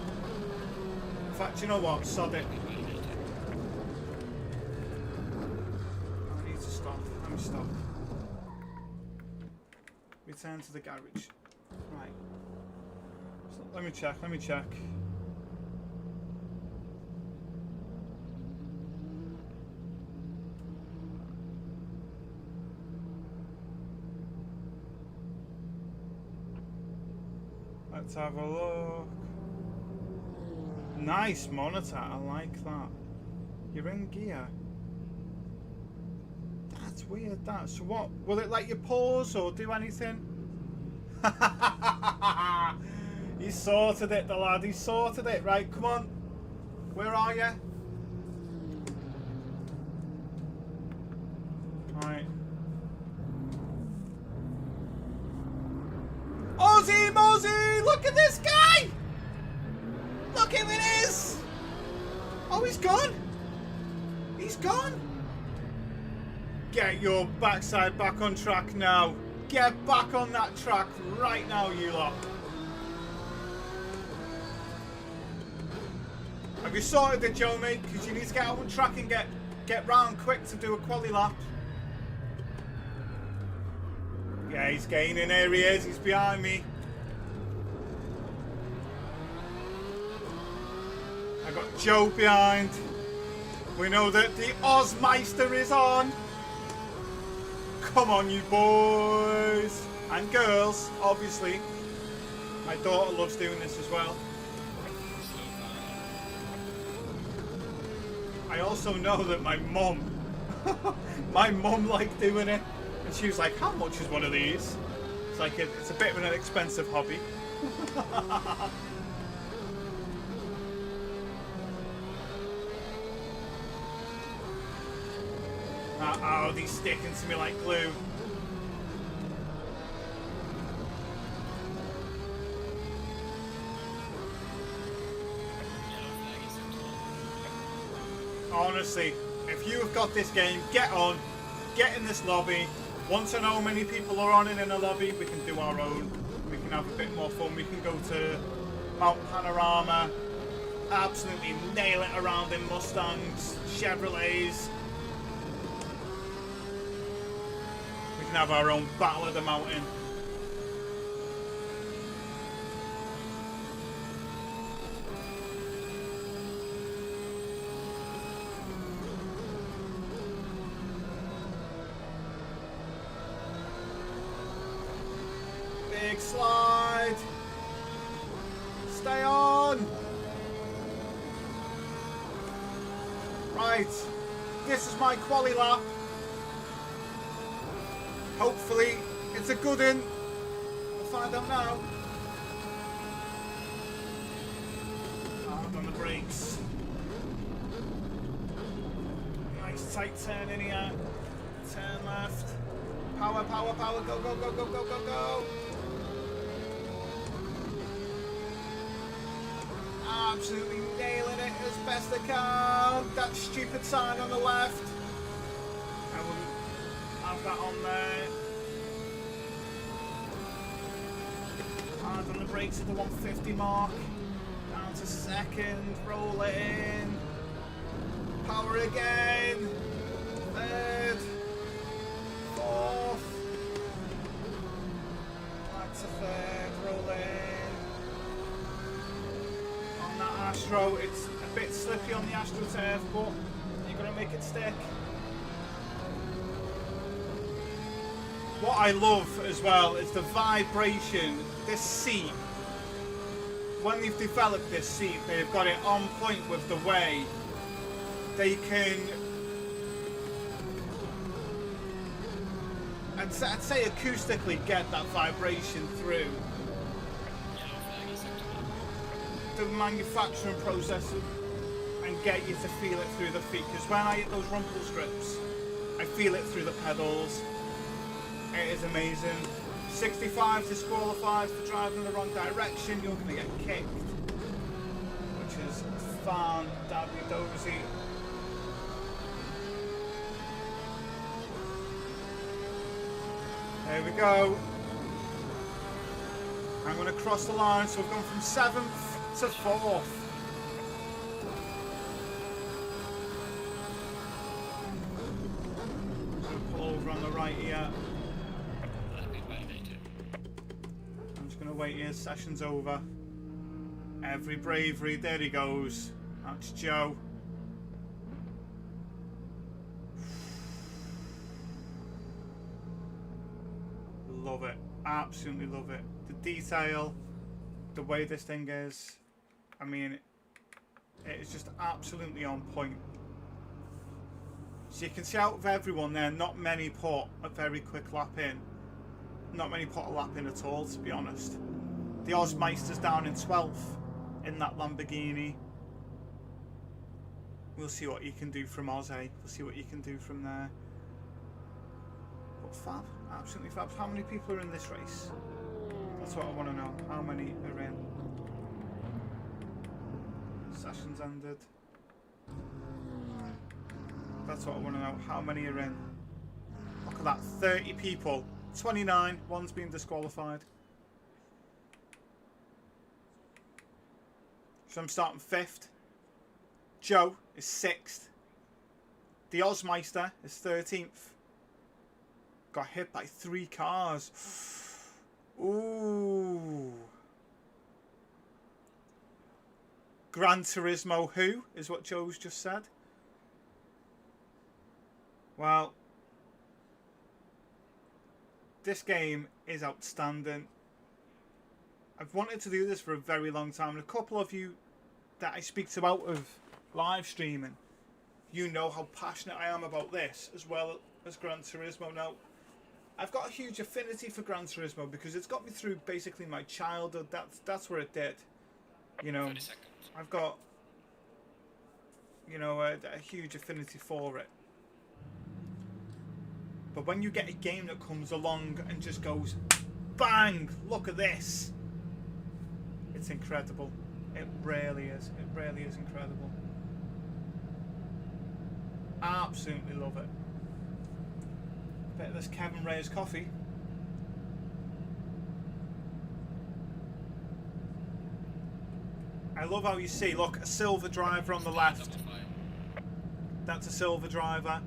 in fact, you know what? Sod it. I need to stop. Let me stop. Return to the garage. Right. So let me check. Let's have a look. Nice monitor, I like that. You're in gear. That's weird, that. So what, will it let you pause or do anything? He sorted it, the lad, he sorted it. Right, come on. Where are you? Right. Ozzy Mozzie! Look at this guy! Look who it is! Oh, he's gone! He's gone! Get your backside back on track now. Get back on that track right now, you lot. Have you sorted it, Joe, mate? Because you need to get out on track and get round quick to do a quali lap. Yeah, he's gaining. Here he is. He's behind me. I got Joe behind. We know that the Ozmeister is on. Come on, you boys. And girls, obviously. My daughter loves doing this as well. I also know that my mum liked doing it. And she was like, how much is one of these? It's like, it's a bit of an expensive hobby. Oh, these sticking to me like glue. Honestly, if you have got this game, get on, get in this lobby. Once I know how many people are on it in a lobby, we can do our own. We can have a bit more fun. We can go to Mount Panorama, absolutely nail it around in Mustangs, Chevrolets. We can have our own battle of the mountain. Big slide. Stay on. Right. This is my quali lap. Hopefully it's a good one. We'll find out now. Hard on the brakes. Nice tight turn in here. Turn left. Power, power, power. Go, go, go, go, go, go, go. Absolutely nailing it as best I can. That stupid sign on the left. I wouldn't have that on there. Hard on the brakes at the 150 mark. Down to second. Roll it in. Power again. Third. Fourth. Back to third. Roll in. Astro, it's a bit slippy on the AstroTurf, but you're going to make it stick. What I love as well is the vibration. This seat, when they've developed this seat, they've got it on point with the way they can, I'd say acoustically get that vibration through the manufacturing process and get you to feel it through the feet, because when I hit those rumble strips I feel it through the pedals. It is amazing. 65 disqualified for driving in the wrong direction. You're going to get kicked, which is fan-dabby-dozy. There we go. I'm going to cross the line, so we've gone from 7th to 4th. Pull over on the right here. I'm just going to wait here. Session's over. Every bravery. There he goes. That's Joe. Love it. Absolutely love it. The detail, the way this thing is, I mean, it is just absolutely on point. So you can see out of everyone there, not many put a very quick lap in. Not many put a lap in at all, to be honest. The Ozmeister's down in 12th in that Lamborghini. We'll see what you can do from Oz, eh? We'll see what you can do from there. But fab, absolutely fab. How many people are in this race? That's what I want to know. How many are in? Session's ended. That's what I want to know. How many are in? Look at that, 30 people. 29, one's been disqualified. So I'm starting 5th. Joe is 6th. The Ozmeister is 13th. Got hit by 3 cars. Ooh. Gran Turismo who is what Joe's just said. Well, this game is outstanding. I've wanted to do this for a very long time, and a couple of you that I speak to out of live streaming, you know how passionate I am about this as well as Gran Turismo. Now, I've got a huge affinity for Gran Turismo because it's got me through basically my childhood. That's where it did. You know, I've got, you know, a huge affinity for it. But when you get a game that comes along and just goes, bang, look at this. It's incredible. It really is. It really is incredible. Absolutely love it. Bit of this Kevin Reyes coffee. I love how you see, look, a silver driver on the left. That's a silver driver.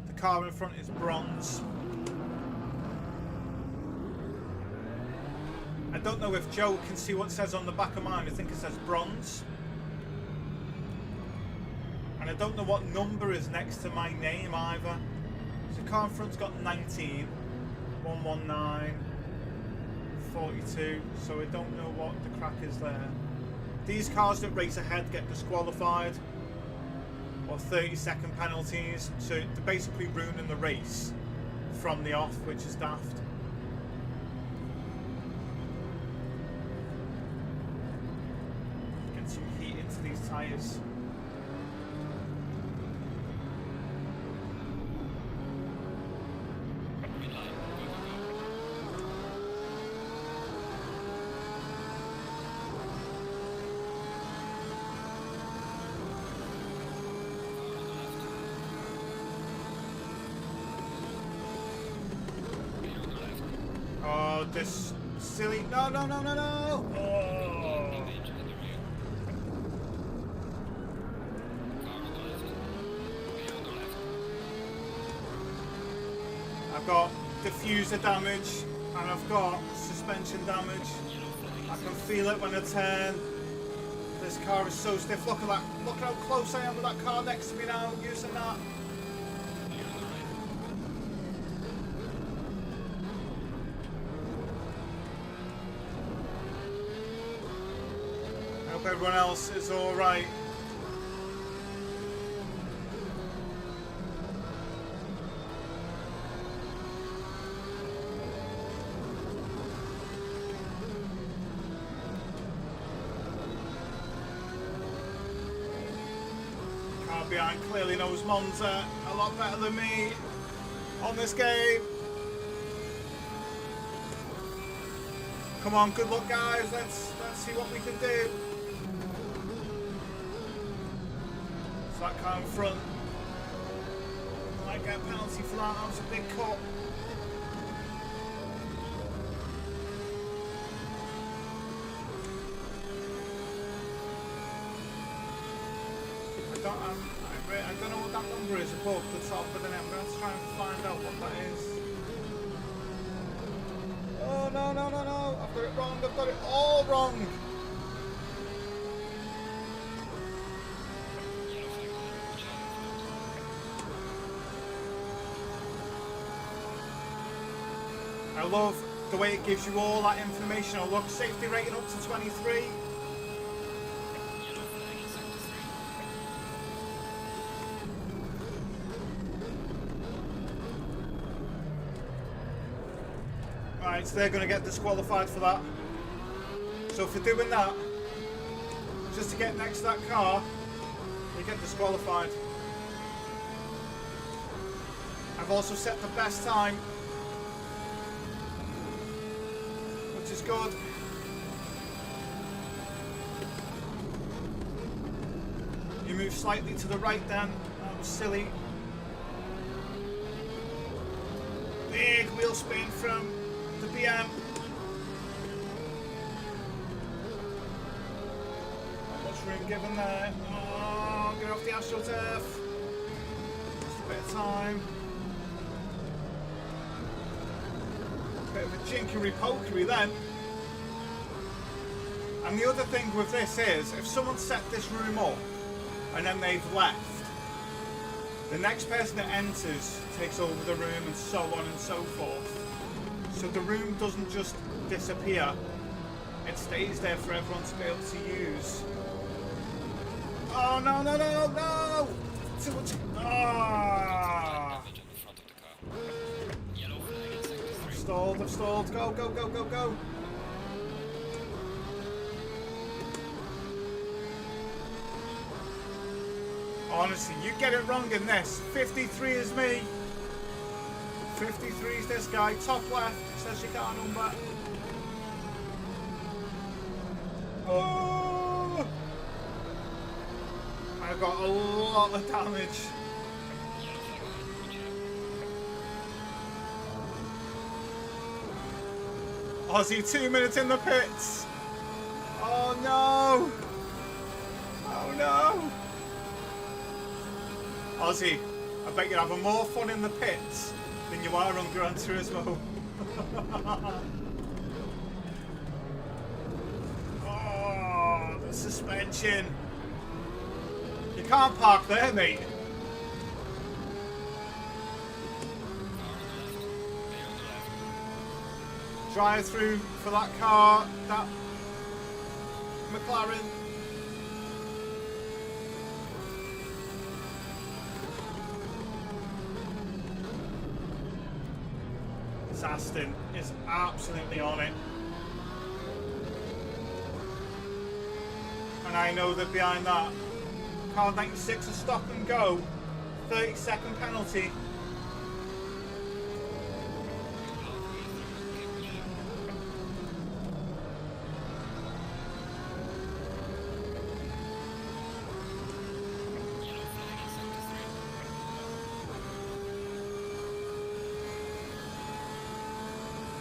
The car in front is bronze. I don't know if Joe can see what it says on the back of mine. I think it says bronze. And I don't know what number is next to my name either. So the car in front's got 19, 119, 42. So I don't know what the crack is there. These cars that race ahead get disqualified or 30-second penalties. So they're basically ruining the race from the off, which is daft. Get some heat into these tyres. Oh, this silly... No, no, no, no, no! Oh. I've got diffuser damage and I've got suspension damage. I can feel it when I turn. This car is so stiff. Look at that. Look how close I am with that car next to me now, using that. Everyone else is all right. Car behind clearly knows Monza a lot better than me on this game. Come on, good luck, guys. Let's see what we can do. That car in front might get a penalty for that. That was a big cut. I don't know what that number is above the top, but then I'm going to try and find out what that is. Oh no no no no! I've got it wrong. I've got it all wrong. I love the way it gives you all that information. Oh look, safety rating up to 23. Right, so they're going to get disqualified for that. So for doing that, just to get next to that car, they get disqualified. I've also set the best time, which is good. You move slightly to the right then. That was silly. wheel spin from the BM. Not much room given there. Oh, get off the AstroTurf. Just a bit of time. Bit of a jinkery-pokery then. And the other thing with this is, if someone set this room up and then they've left, the next person that enters takes over the room and so on and so forth. So the room doesn't just disappear, it stays there for everyone to be able to use. Oh no, no, no, no! Too much. Ah! I've stalled, I've stalled. Go, go, go, go, go. Honestly, you get it wrong in this. 53 is me. 53 is this guy. Top left. Says you got a number. Oh! I got a lot of damage. Aussie, 2 minutes in the pits. Oh no! Oh no! Aussie, I bet you're having more fun in the pits than you are on Gran Turismo. Oh, the suspension. You can't park there, mate. Drive through for that car, that McLaren. Aston is absolutely on it, and I know that behind that car 96 a stop and go, 30-second penalty.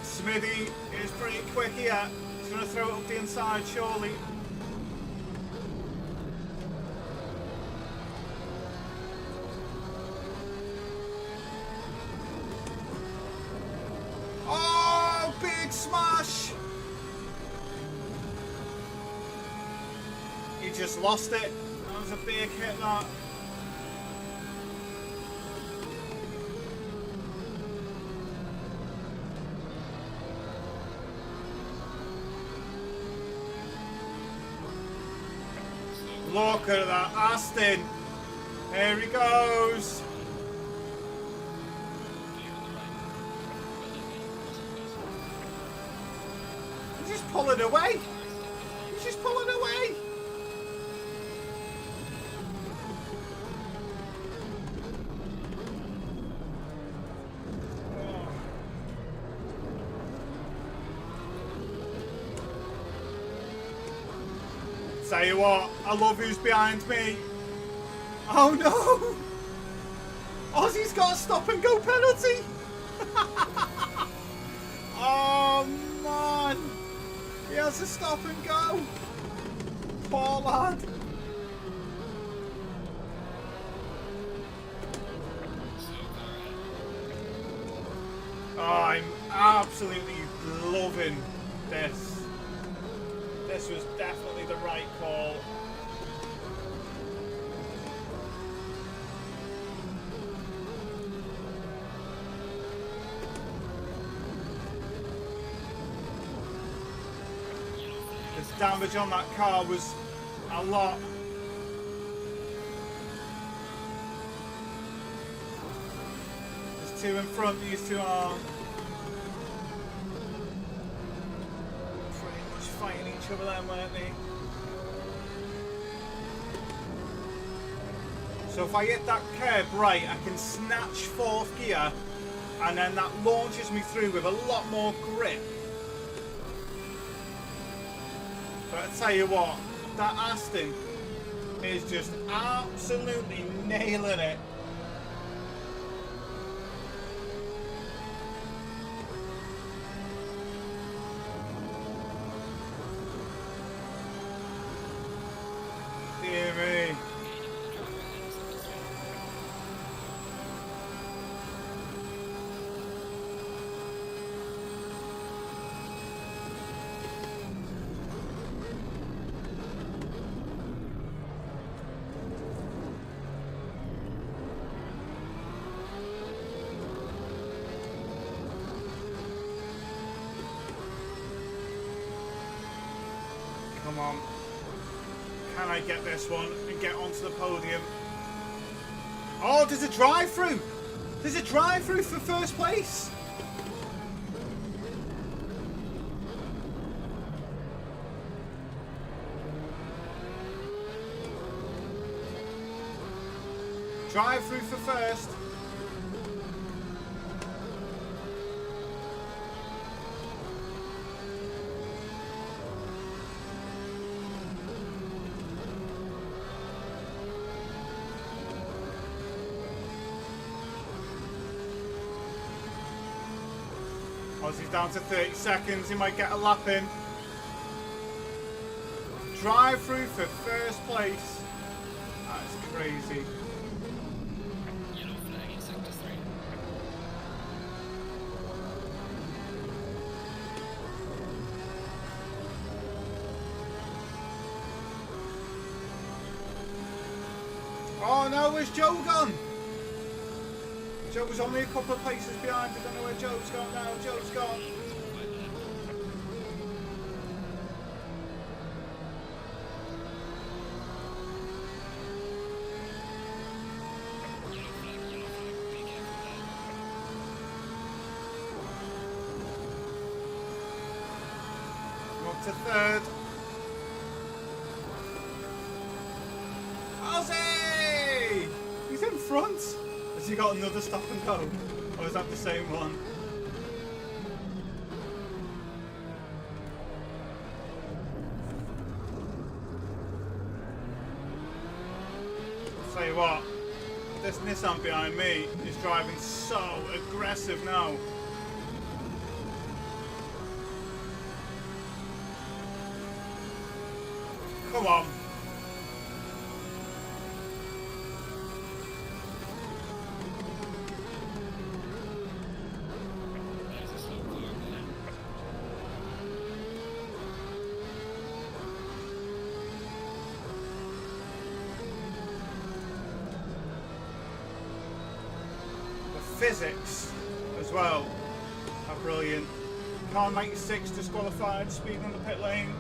Smithy is pretty quick here. He's going to throw it up the inside, surely. Oh, big smash! He just lost it. That was a big hit, that. Look at that, Aston. Here he goes. He's just pulling away. He's just pulling away. Tell you what, I love who's behind me. Oh no! Aussie's got a stop and go penalty! Oh man! He has a stop and go! Poor lad! Oh, I'm absolutely loving this. This was definitely the right call. The damage on that car was a lot. There's two in front, these two are fighting each other then, weren't they? So if I hit that curb right, I can snatch fourth gear, and then that launches me through with a lot more grip. But I tell you what, that Aston is just absolutely nailing it. Come on. Can I get this one and get onto the podium? Oh, there's a drive-through! There's a drive-through for first place! Drive-through for first. Ozzy's down to 30 seconds. He might get a lap in. Drive-through for first place. That's crazy. Yellow flag in sector 3. Oh no, where's Joe gone? Joe was only a couple of places behind. I don't know where Joe's gone now. Joe's gone. I'm up to third. Ozzy! He's in front. Has he got another stop and go? Or is that the same one? I'll tell you what, this Nissan behind me is driving so aggressive now. Come on. There's a slow car there. The physics as well are brilliant. Car 96 disqualified, speeding on the pit lane.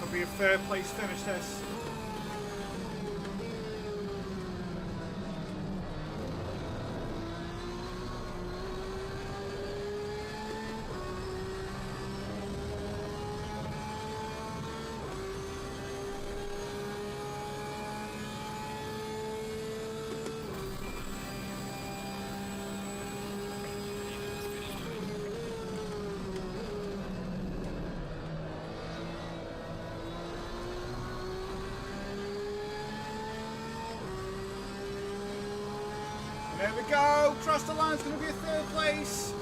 Could be a third place finish this. There we go. Cross the line's going to be a third place.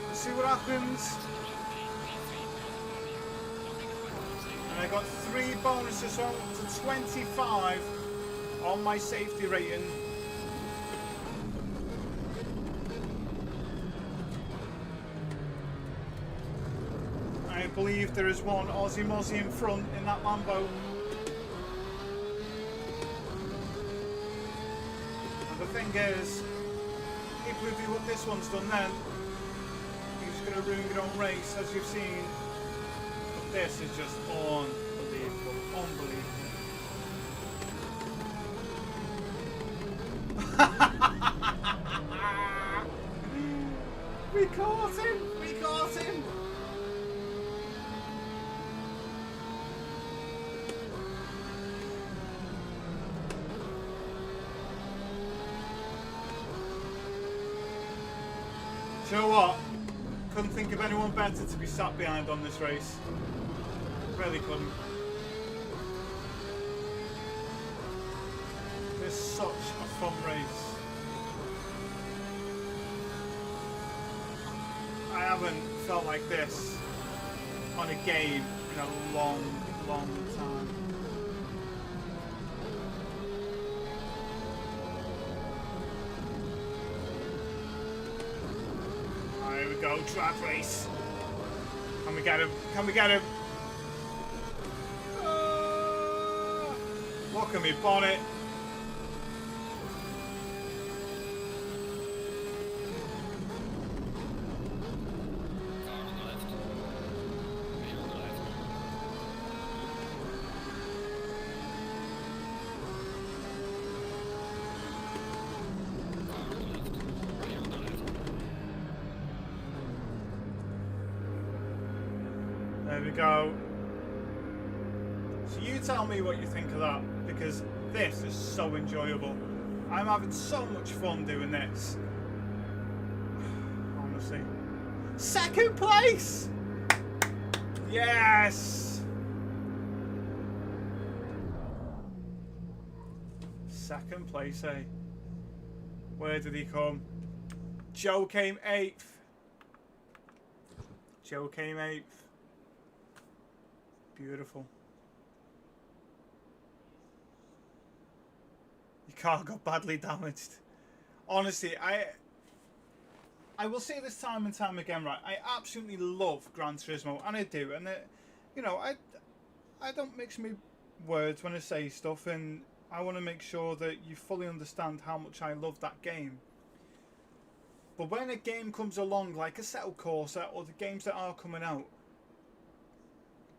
Let's see what happens. And I got 3 bonuses, so I'm up to 25 on my safety rating. I believe there is one Aussie Mozzie in front in that Lambo. The thing is, people who do what this one's done then, you're just going to ruin your own race, as you've seen. But this is just unbelievable, unbelievable. We caught him! We caught him! Do you know what? Couldn't think of anyone better to be sat behind on this race. Really couldn't. It's such a fun race. I haven't felt like this on a game in a long, long time. Here we go, drag race. Can we get him? Can we get him? Look at me bonnet. Car on the left. Me on the left. Car on the left. Me on the left. There we go. So you tell me what you think of that, because this is so enjoyable. I'm having so much fun doing this. Honestly. Second place! Yes! Second place, eh? Where did he come? Joe came 8th. Joe came 8th. Beautiful. Your car got badly damaged. Honestly, I will say this time and time again, right? I absolutely love Gran Turismo, and I do. And you know, I don't mix my words when I say stuff, and I want to make sure that you fully understand how much I love that game. But when a game comes along like Assetto Corsa or the games that are coming out,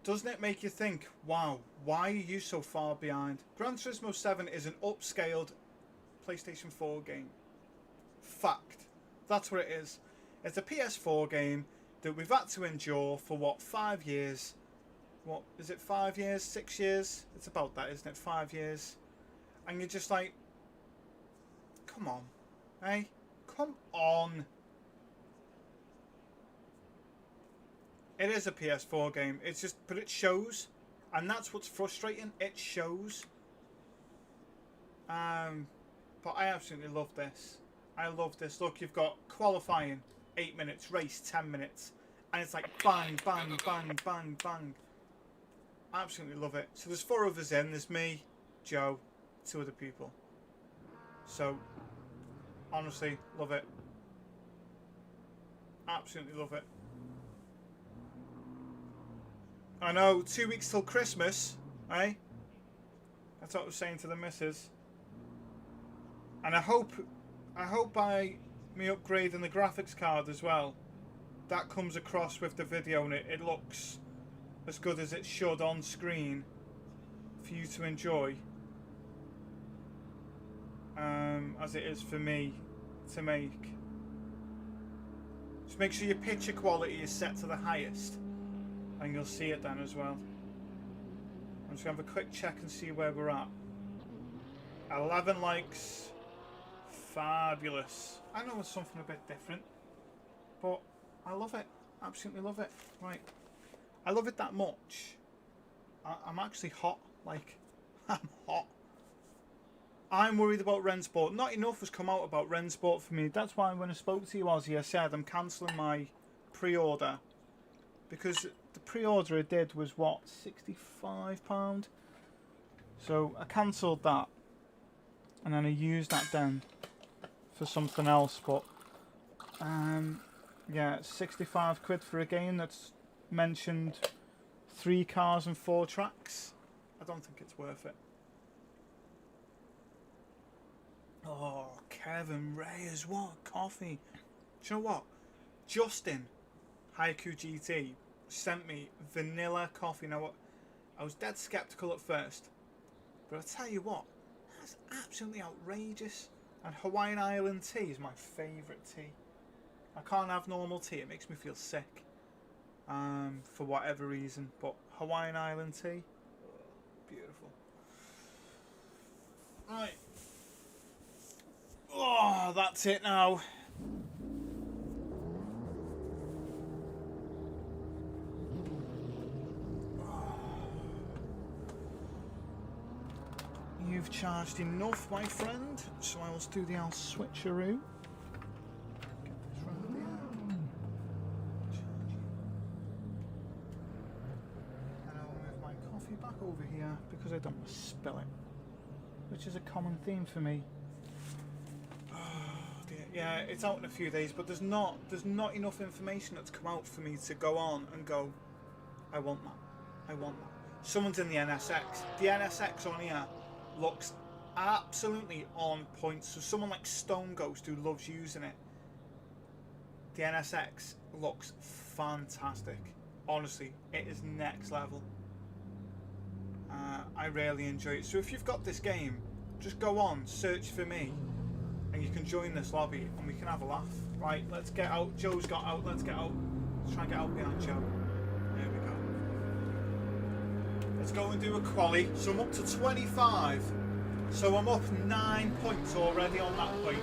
doesn't it make you think, wow, why are you so far behind? Gran Turismo 7 is an upscaled PlayStation 4 game. Fact. That's what it is. It's a PS4 game that we've had to endure for, what, 5 years? What, is it 5 years? 6 years? It's about that, isn't it? 5 years. And you're just like, come on. Eh? Come on. It is a PS4 game. It's just, but it shows, and that's what's frustrating. It shows. But I absolutely love this. I love this. Look, you've got qualifying 8 minutes, race 10 minutes, and it's like bang, bang, bang, bang, bang. I absolutely love it. So there's 4 of us in. There's me, Joe, 2 other people. So honestly, love it. Absolutely love it. I know, 2 weeks till Christmas, eh? That's what I was saying to the missus. And I hope by me upgrading the graphics card as well, that comes across with the video and it looks as good as it should on screen for you to enjoy, as it is for me to make. Just make sure your picture quality is set to the highest, and you'll see it then as well. I'm just going to have a quick check and see where we're at. 11 likes. Fabulous. I know it's something a bit different, but I love it. Absolutely love it. Right. I love it that much. I'm actually hot. Like, I'm hot. I'm worried about Rensport. Not enough has come out about Rensport for me. That's why when I spoke to you, Ozzy, I said I'm cancelling my pre-order. Because the pre-order I did was, what, £65? So I cancelled that. And then I used that then for something else. But, yeah, 65 quid for a game that's mentioned 3 cars and 4 tracks. I don't think it's worth it. Oh, Kevin Reyes, what coffee. Do you know what? Justin, Haiku GT, sent me vanilla coffee. Now, I was dead sceptical at first, but I'll tell you what, that's absolutely outrageous. And Hawaiian Island tea is my favourite tea. I can't have normal tea, it makes me feel sick, for whatever reason, but Hawaiian Island tea, beautiful. Right. Oh, that's it now. You've charged enough, my friend, so I will do the old switcheroo. Get this round here. And I will move my coffee back over here because I don't want to spill it, which is a common theme for me. Yeah, it's out in a few days, but there's not enough information that's come out for me to go on and go, I want that. I want that. Someone's in the NSX. The NSX on here looks absolutely on point. So someone like Stone Ghost, who loves using it, the NSX looks fantastic. Honestly, it is next level. I really enjoy it. So if you've got this game, just go on, search for me, and you can join this lobby and we can have a laugh. Right, let's get out. Joe's got out. Let's get out. Let's try and get out behind Joe. There we go. Let's go and do a quali. So I'm up to 25. So I'm up 9 points already on that point.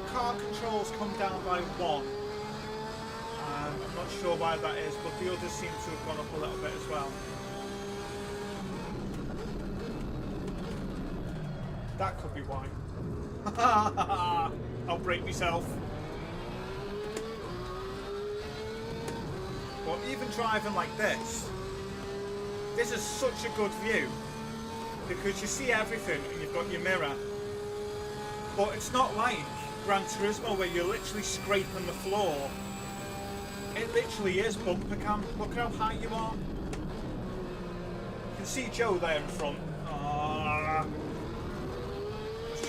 Car controls come down by 1. I'm not sure why that is, but the others seem to have gone up a little bit as well. That could be why. I'll break myself. But even driving like this is such a good view because you see everything and you've got your mirror. But it's not like Gran Turismo where you're literally scraping the floor. It literally is bumper cam. Look how high you are. You can see Joe there in front.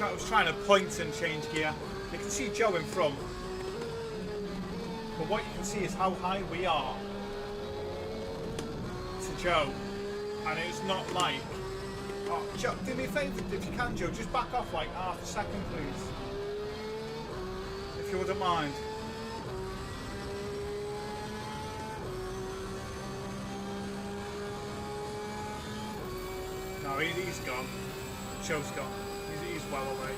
I was trying to point and change gear. You can see Joe in front. But what you can see is how high we are to Joe. And it's not like... Oh, Joe, do me a favour if you can, Joe. Just back off like half a second, please. If you wouldn't mind. No, he's gone. Joe's gone. He's well away.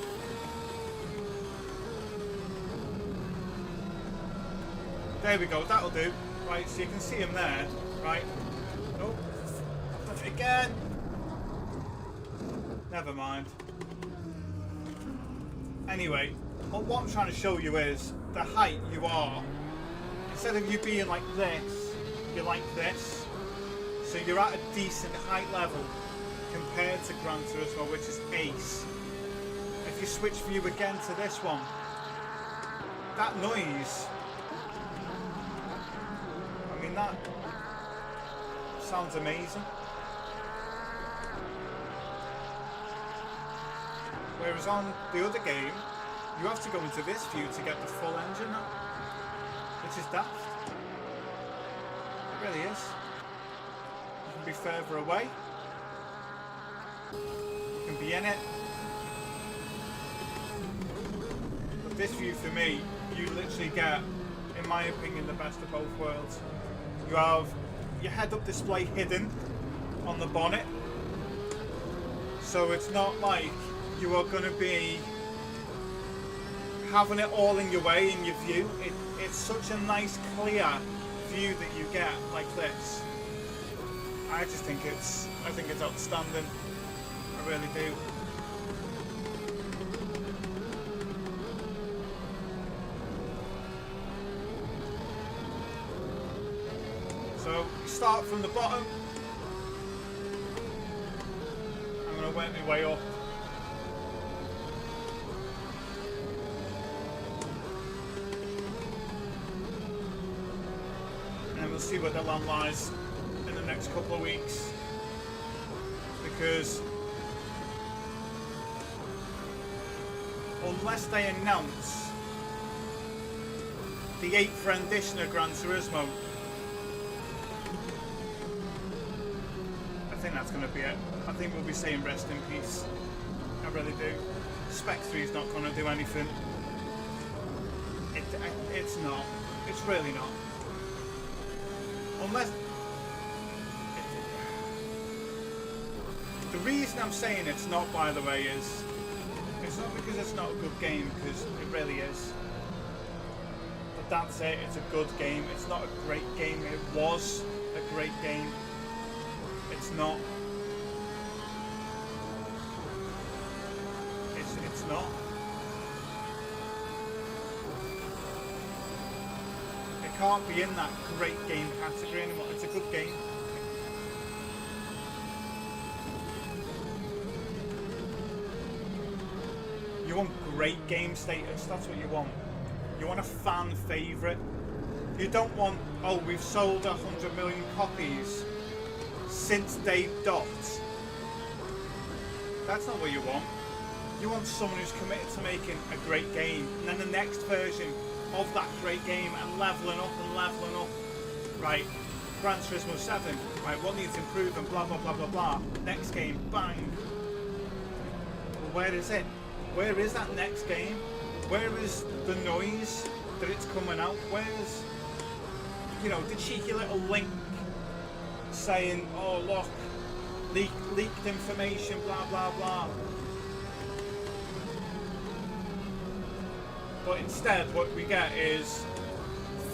There we go, that'll do. Right, so you can see him there. Right. Oh, I've done it again. Never mind. Anyway, what I'm trying to show you is the height you are. Instead of you being like this, you're like this. So you're at a decent height level compared to Gran Turismo, which is ace. If you switch view again to this one, that noise, I mean, that sounds amazing. Whereas on the other game, you have to go into this view to get the full engine, which is daft. It really is. You can be further away. You can be in it. But this view for me, you literally get, in my opinion, the best of both worlds. You have your head-up display hidden on the bonnet. So it's not like you are going to be having it all in your way in your view. It's such a nice, clear view that you get like this. I think it's outstanding. I really do. So you start from the bottom. I'm going to work my way up. And we'll see where the land lies in the next couple of weeks. Because unless they announce the 8th rendition of Gran Turismo, I think that's going to be it. I think we'll be saying rest in peace. I really do. Spec 3 is not going to do anything. It's not. It's really not. Unless... The reason I'm saying it's not, by the way, is it's not because it's not a good game, because it really is. But that's it, it's a good game. It's not a great game. It was a great game. It's not. It's not. It can't be in that great game category anymore. It's a good game. You want great game status, that's what you want. You want a fan favourite. You don't want, oh, we've sold 100 million copies since day dot. That's not what you want. You want someone who's committed to making a great game, and then the next version of that great game, and leveling up and leveling up. Right, Gran Turismo 7. Right, what needs improving? Blah blah blah blah blah. Next game, bang. Well, where is it? Where is that next game? Where is the noise that it's coming out? Where's, you know, the cheeky little link saying, "Oh look, leaked information, blah blah blah." But instead, what we get is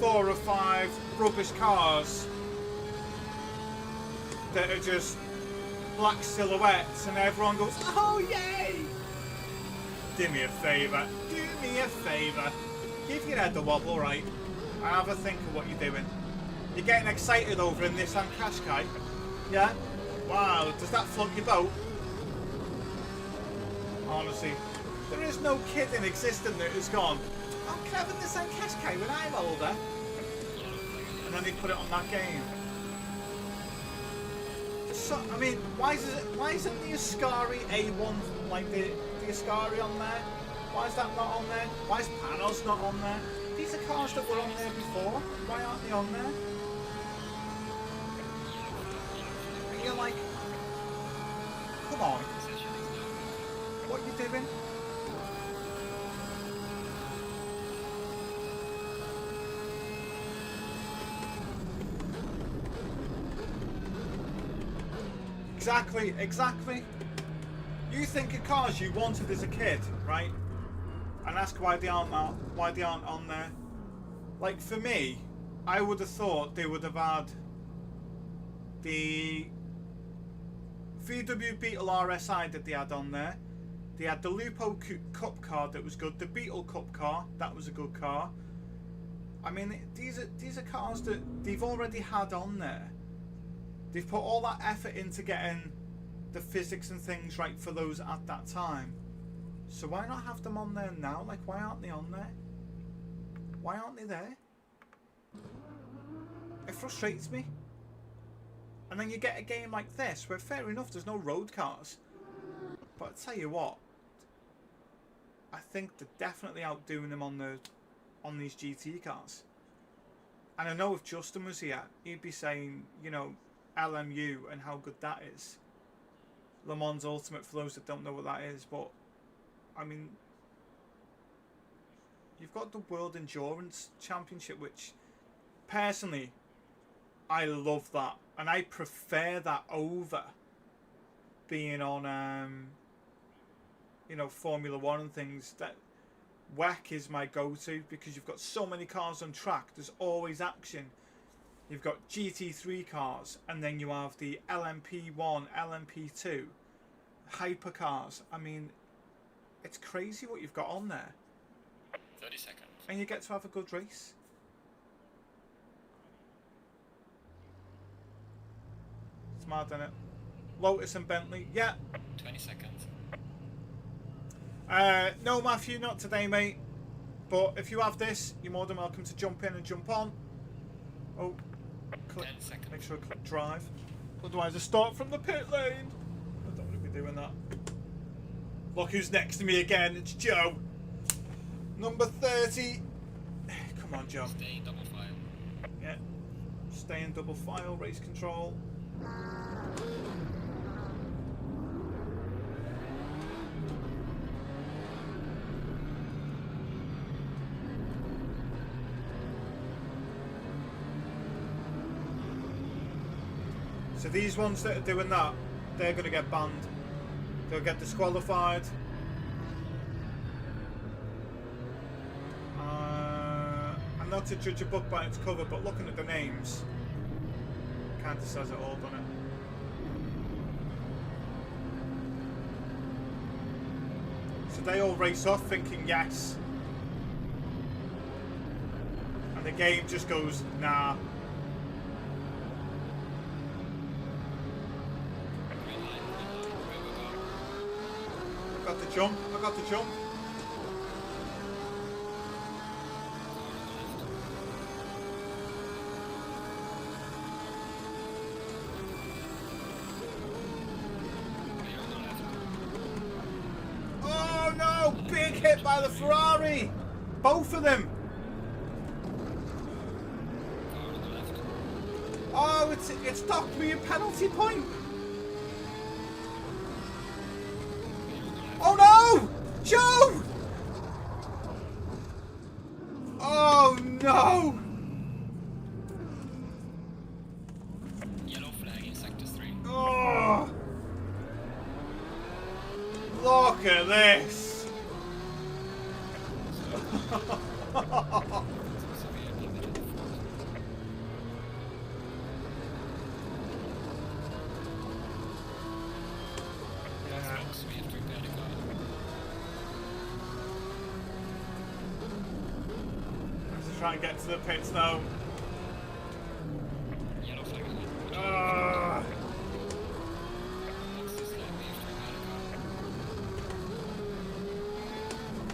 4 or 5 rubbish cars that are just black silhouettes, and everyone goes, "Oh yay!" Do me a favour. Do me a favour. Give your head a wobble, right? And have a think of what you're doing. You're getting excited over a Nissan Qashqai, yeah? Wow, does that float your boat? Honestly, there is no kid in existence that has gone, "Oh, can I have a Nissan Qashqai when I'm older?" And then they put it on that game. So, I mean, why isn't the Ascari A1, like the Ascari on there? Why is that not on there? Why is Panos not on there? These are cars that were on there before. Why aren't they on there? And you're like, come on. What are you doing? Exactly. You think of cars you wanted as a kid, right? And ask why they aren't on there. Like for me, I would have thought they would have had the VW Beetle RSI that they had on there. They had the Lupo Cup car that was good. The Beetle Cup car, that was a good car. I mean, these are cars that they've already had on there. They've put all that effort into getting the physics and things right for those at that time. So why not have them on there now? Like, why aren't they on there? Why aren't they there? It frustrates me. And then you get a game like this, where fair enough, there's no road cars. But I tell you what, I think they're definitely outdoing them on these GT cars. And I know if Justin was here, he'd be saying, you know, LMU and how good that is. Le Mans Ultimate, for those that don't know what that is. But I mean, you've got the World Endurance Championship, which personally I love that, and I prefer that over being on you know, Formula 1 and things. That WEC is my go-to because you've got so many cars on track, there's always action. You've got GT3 cars, and then you have the LMP1, LMP2, hypercars. I mean, it's crazy what you've got on there. 30 seconds. And you get to have a good race. It's mad, isn't it? Lotus and Bentley, yeah. 20 seconds. No, Matthew, not today, mate. But if you have this, you're more than welcome to jump in and jump on. Oh. 10 seconds. Make sure I click drive. Otherwise I start from the pit lane. I don't want to be doing that. Look who's next to me again. It's Joe. Number 30. Come on, Joe. Stay in double file. Yeah. Stay in double file. Race control. So these ones that are doing that, they're going to get banned. They'll get disqualified. And not to judge a book by its cover, but looking at the names, kind of says it all, doesn't it? So they all race off thinking yes. And the game just goes, nah. I got the jump, I got the jump. big hit by the Ferrari. Both of them. Car on the left. Oh, it's docked me a penalty point. Oh no! Joe! Oh no! Yellow flag in sector 3. Oh! Look at this! So we have limited the fourth. Yeah. So we have to repair the car. Let's try and get to the pits now. Yellow flag ahead. That's the slab. We have to repair the car.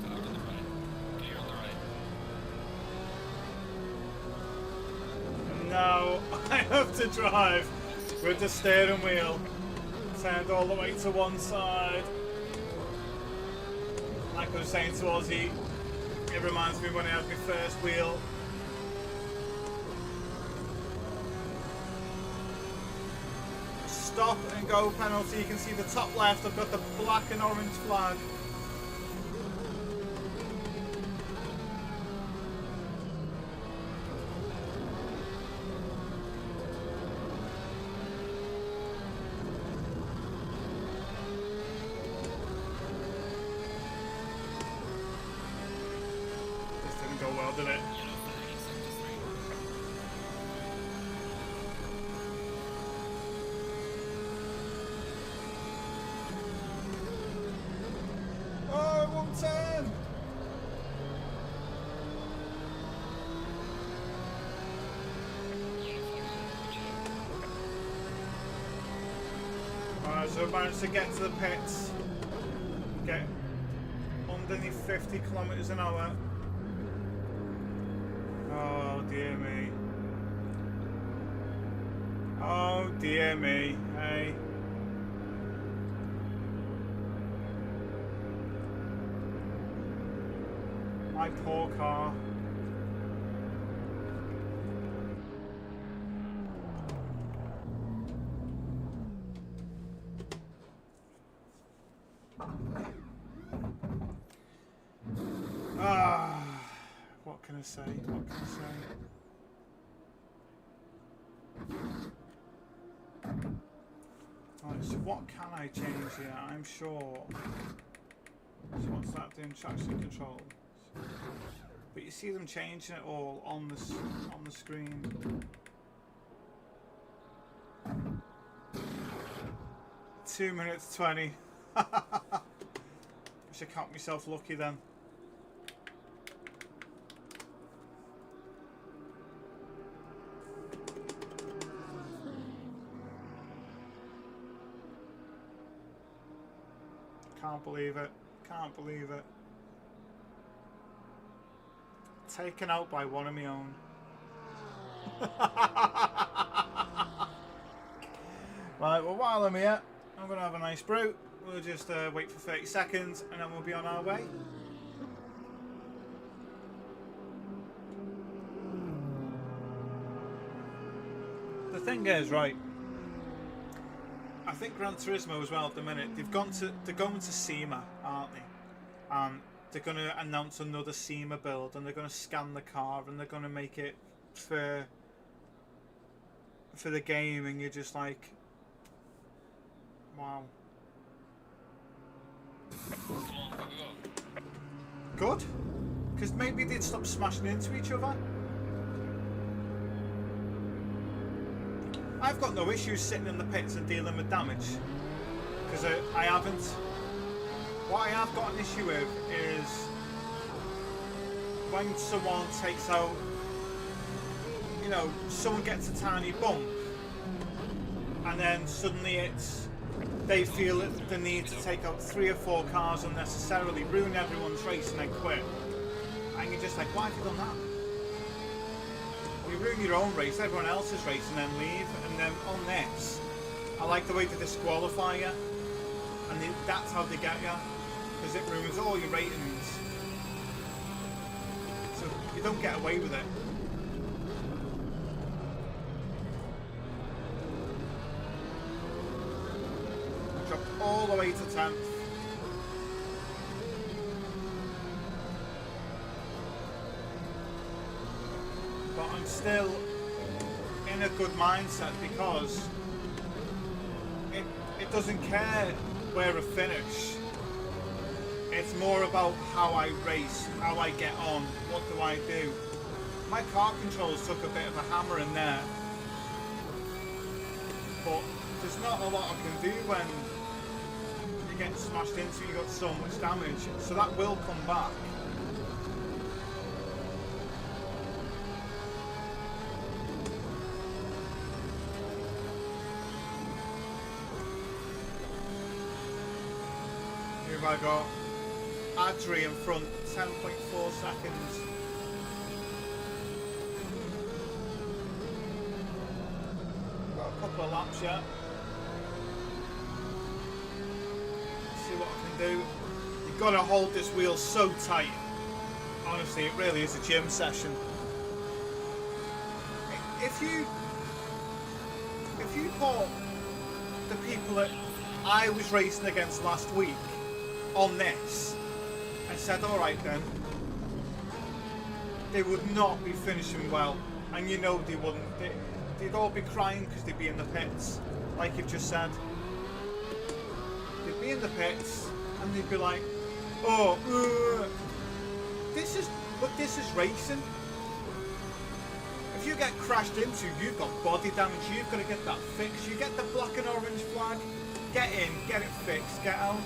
Car on the right. Clear on the right. Now I have to drive with the steering wheel turned all the way to one side. Like I was saying to Ozzy, it reminds me when I had my first wheel. Stop and go penalty. You can see the top left. I've got the black and orange flag. This didn't go well, did it? Yellow flag in sector 3. Oh, it won't turn. Yellow flag ahead. Watch out. Alright, so I managed to get to the pits. Get underneath 50 kilometers an hour. Oh dear me. Oh dear me. Hey. My poor car. What can I say? What can I say? Right, so what can I change here? I'm sure. So what's that doing? Traction control. But you see them changing it all on the screen. 2 minutes 20. I should count myself lucky then. Can't believe it. Can't believe it. Taken out by one of my own. Right, well while I'm here, I'm going to have a nice brew. We'll just wait for 30 seconds and then we'll be on our way. The thing is, right, I think Gran Turismo as well at the minute, they're going to SEMA, aren't they? And they're going to announce another SEMA build and they're going to scan the car and they're going to make it for the game, and you're just like, wow. Come on, go, go, go. Good, because maybe they'd stop smashing into each other. I've got no issues sitting in the pits and dealing with damage, because I haven't. What I have got an issue with is when someone takes out, you know, someone gets a tiny bump and then suddenly they feel the need to take out 3 or 4 cars unnecessarily, ruin everyone's race and then quit. And you're just like, why have you done that? You ruin your own race, everyone else's race, and then leave. And then on this, I like the way they disqualify you, and that's how they get you. because it ruins all your ratings. So you don't get away with it. I dropped all the way to 10th. But I'm still in a good mindset because it doesn't care where I finish. It's more about how I race, how I get on, what do I do. My car controls took a bit of a hammering there, but there's not a lot I can do when you get smashed into, you got so much damage, so that will come back. Here I got Adri in front, 10.4 seconds. Got a couple of laps yet. See what I can do. You've got to hold this wheel so tight. Honestly, it really is a gym session. If you put the people that I was racing against last week on this and said, alright then, they would not be finishing well, and you know they wouldn't. They'd all be crying because they'd be in the pits, like you've just said. They'd be in the pits and they'd be like, oh, this is racing. If you get crashed into, you've got body damage, you've got to get that fixed. You get the black and orange flag, get in, get it fixed, get out.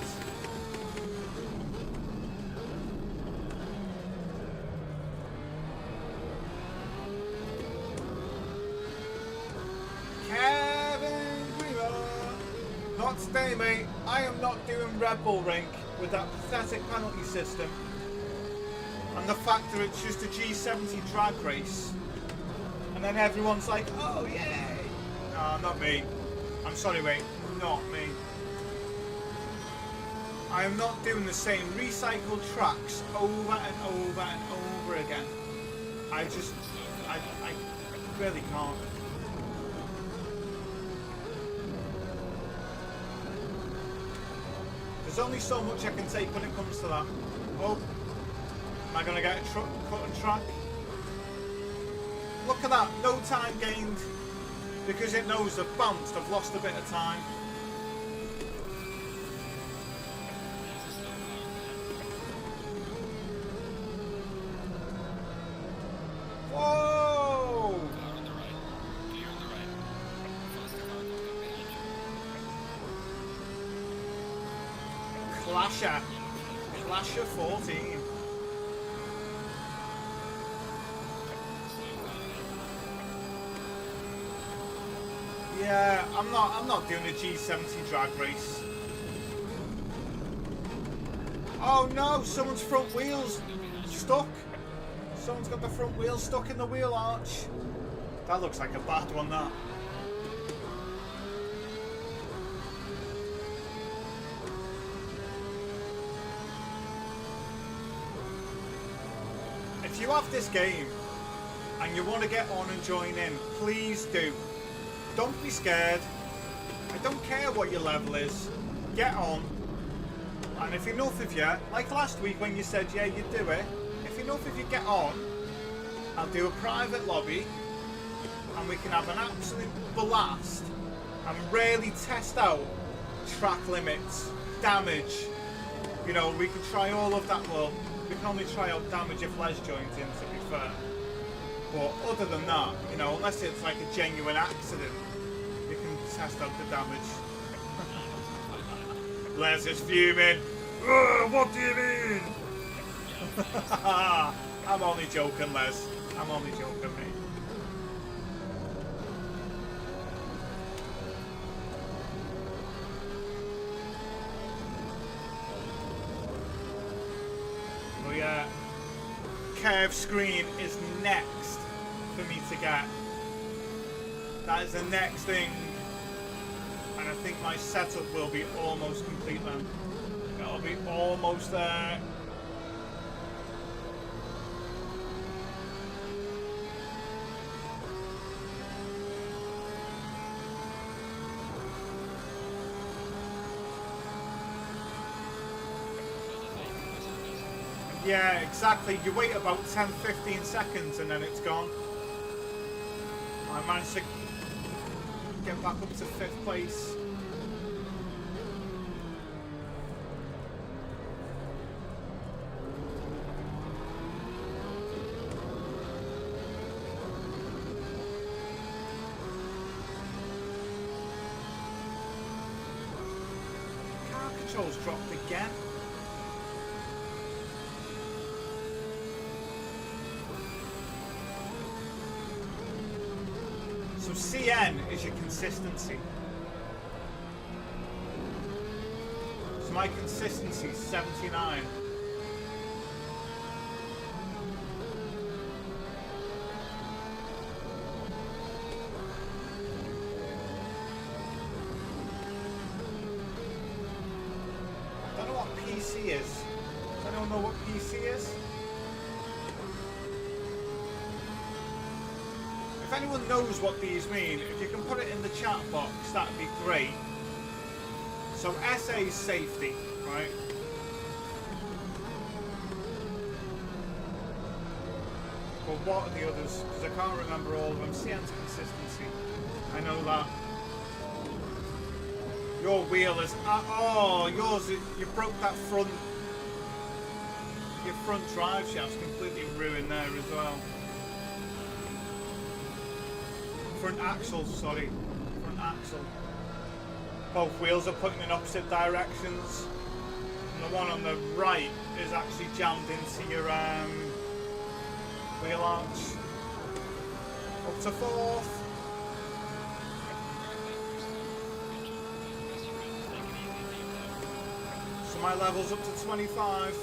Not today, mate. I am not doing Red Bull Rink with that pathetic penalty system. And the fact that it's just a G70 drag race. And then everyone's like, oh, yay! No, not me. I'm sorry, mate. Not me. I am not doing the same recycled tracks over and over and over again. I really can't. There's only so much I can take when it comes to that. Oh, am I going to get a cut and track? Look at that, no time gained, because it knows I've bounced, I've lost a bit of time. Whoa! Clasher 14. Yeah, I'm not doing a G70 drag race. Oh no, someone's front wheel's stuck. Someone's got the front wheel stuck in the wheel arch. That looks like a bad one, that. If you have this game and you want to get on and join in, please do. Don't be scared. I don't care what your level is. Get on. And if enough of you, like last week when you said, yeah, you'd do it, if enough of you get on, I'll do a private lobby and we can have an absolute blast and really test out track limits, damage. You know, we can try all of that. Well, we can only try out damage if Les joins in, to be fair. But other than that, you know, unless it's like a genuine accident, you can test out the damage. Les is fuming. What do you mean? I'm only joking, Les. I'm only joking, mate. Oh yeah. Curve screen is next for me to get. That is the next thing. And I think my setup will be almost complete then. It'll be almost there. Yeah, exactly. You wait about 10-15 seconds and then it's gone. I managed to get back up to 5th place. Car controls dropped again. So CN is your consistency. So my consistency is 79. I don't know what PC is. Does anyone know what PC is? If anyone knows what these mean, if you can put it in the chat box, that'd be great. So SA is safety, right? But what are the others? Because I can't remember all of them. CN's consistency. I know that. Your wheel is... oh, yours, you broke that front... Your front drive shaft's completely ruined there as well. Front axle, sorry. Front axle. Both wheels are pointing in opposite directions. And the one on the right is actually jammed into your wheel arch. Up to 4th. So my level's up to 25.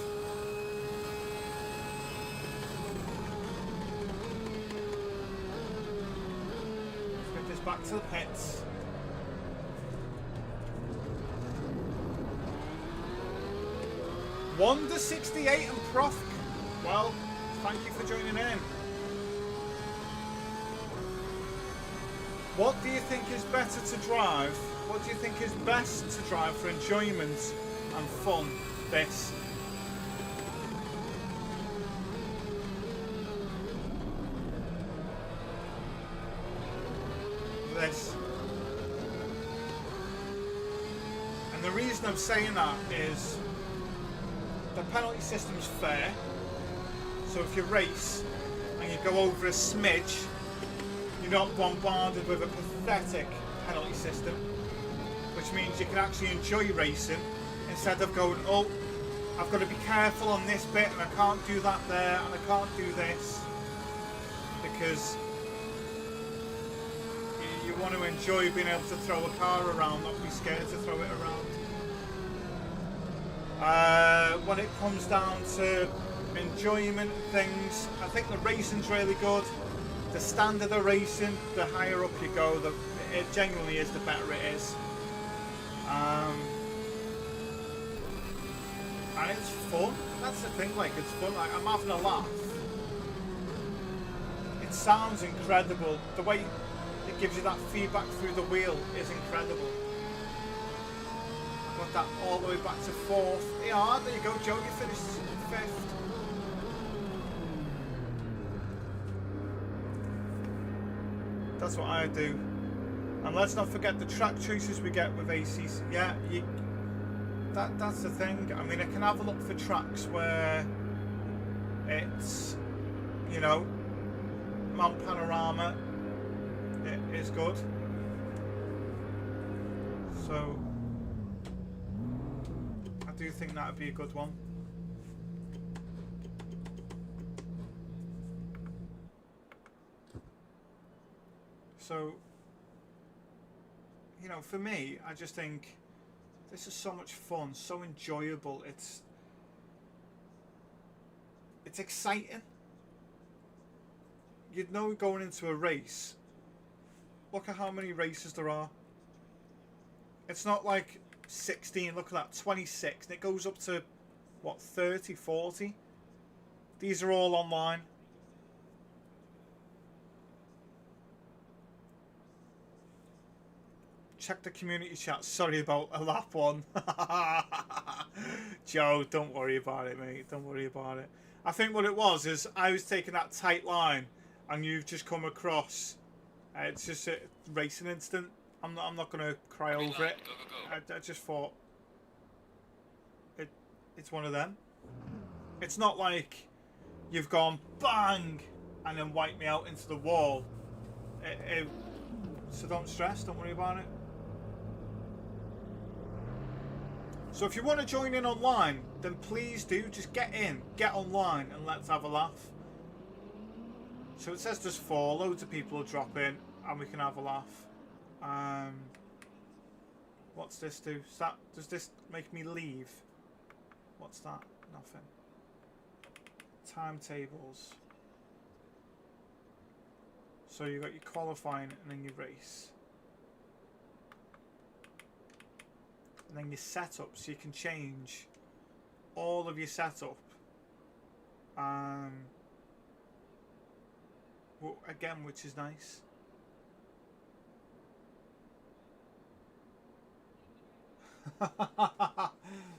Back to the pits. Wonder 68 and Prof. Well, thank you for joining in. What do you think is better to drive? What do you think is best to drive for enjoyment and fun? This. This. And the reason I'm saying that is the penalty system's fair. So if you race and you go over a smidge, you're not bombarded with a pathetic penalty system, which means you can actually enjoy racing instead of going, oh, I've got to be careful on this bit and I can't do that there and I can't do this, because you want to enjoy being able to throw a car around, not be scared to throw it around. When it comes down to enjoyment things, I think the racing's really good. The standard of racing, the higher up you go, it genuinely is, the better it is. And it's fun. That's the thing, like, it's fun. Like, I'm having a laugh. It sounds incredible. The way it gives you that feedback through the wheel is incredible. Got that all the way back to 4th. Yeah, there you go, Joe, you finished 5th. That's what I do. And let's not forget the track choices we get with ACC. Yeah, that's the thing. I mean, I can have a look for tracks where it's, you know, Mount Panorama is good. So I do think that would be a good one. So, you know, for me, I just think this is so much fun, so enjoyable. It's exciting. You'd know going into a race, look at how many races there are. It's not like 16, look at that, 26, and it goes up to, what, 30, 40? These are all online. Check the community chat. Sorry about a lap one. Joe, don't worry about it, mate. Don't worry about it. I think what it was is I was taking that tight line and you've just come across. It's just a racing instant. I'm not going to cry over it. Go, go, go. I just thought it's one of them. It's not like you've gone bang and then wiped me out into the wall. So don't stress. Don't worry about it. So if you want to join in online, then please do. Just get in, get online, and let's have a laugh. So it says there's 4. Loads of people will drop in, and we can have a laugh. What's this do? Does this make me leave? What's that? Nothing. Timetables. So you've got your qualifying and then your race. And then your setup, so you can change all of your setup. Well, again, which is nice.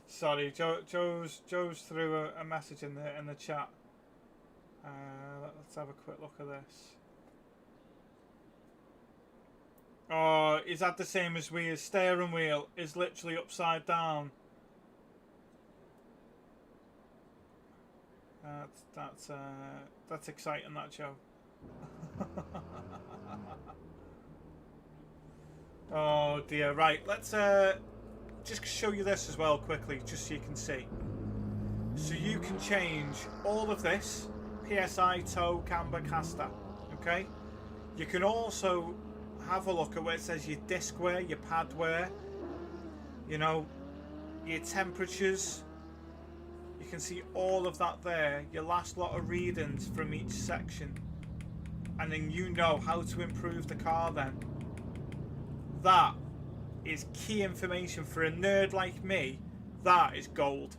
Sorry, Joe's threw a message in the chat. Let's have a quick look at this. Oh, is that the same as we? His steering wheel is literally upside down. That's exciting, that, Joe. Oh dear. Right, let's just show you this as well quickly, just so you can see. So you can change all of this: PSI, toe, camber, caster. Okay. You can also have a look at where it says your disc wear, your pad wear, you know, your temperatures. You can see all of that there, your last lot of readings from each section, and then you know how to improve the car then. That is key information for a nerd like me. That is gold.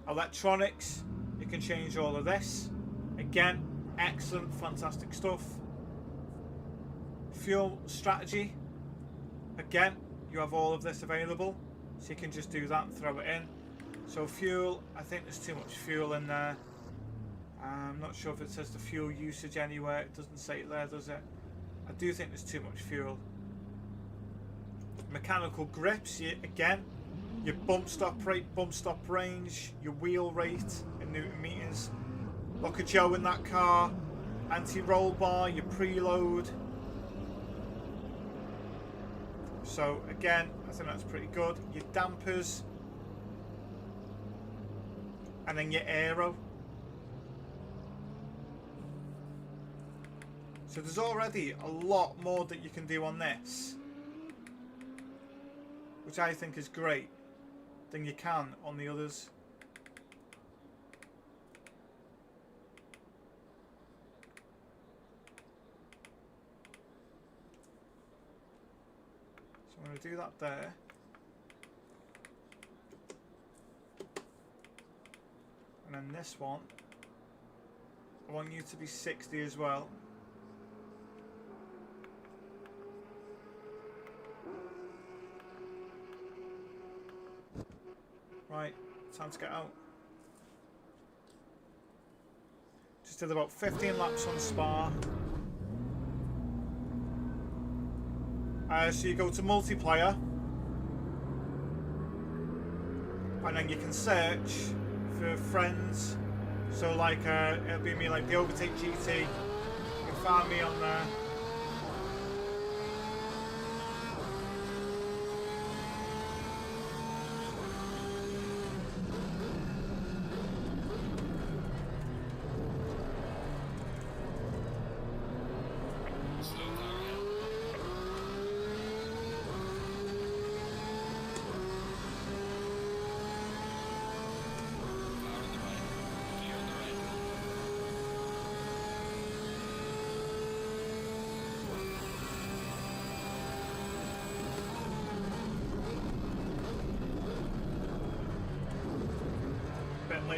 Electronics, you can change all of this. Again, excellent, fantastic stuff. Fuel strategy, again, you have all of this available, so you can just do that and throw it in. So fuel, I think there's too much fuel in there. I'm not sure if it says the fuel usage anywhere. It doesn't say it there, does it? I do think there's too much fuel. Mechanical grips, again, your bump stop rate, bump stop range, your wheel rate in Newton meters. Look at Joe in that car. Anti-roll bar, your preload. So again, I think that's pretty good. Your dampers, and then your aero. So there's already a lot more that you can do on this, which I think is great, than you can on the others. I'm going to do that there. And then this one, I want you to be 60 as well. Right, time to get out. Just did about 15 laps on Spa. So you go to multiplayer, and then you can search for friends. So like it'll be me, like TheOvertakeGT. You can find me on there.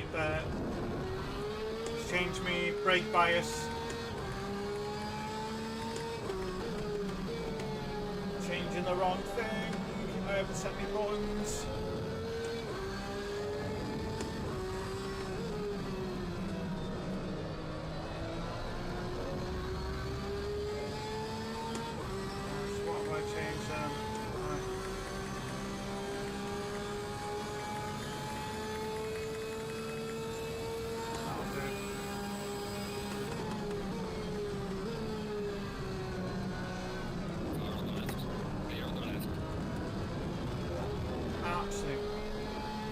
right there. Change me brake bias. Changing the wrong thing. I haven't set my buttons. So what have I changed then? That'll do. Car on the left. Clear on the left. Absolute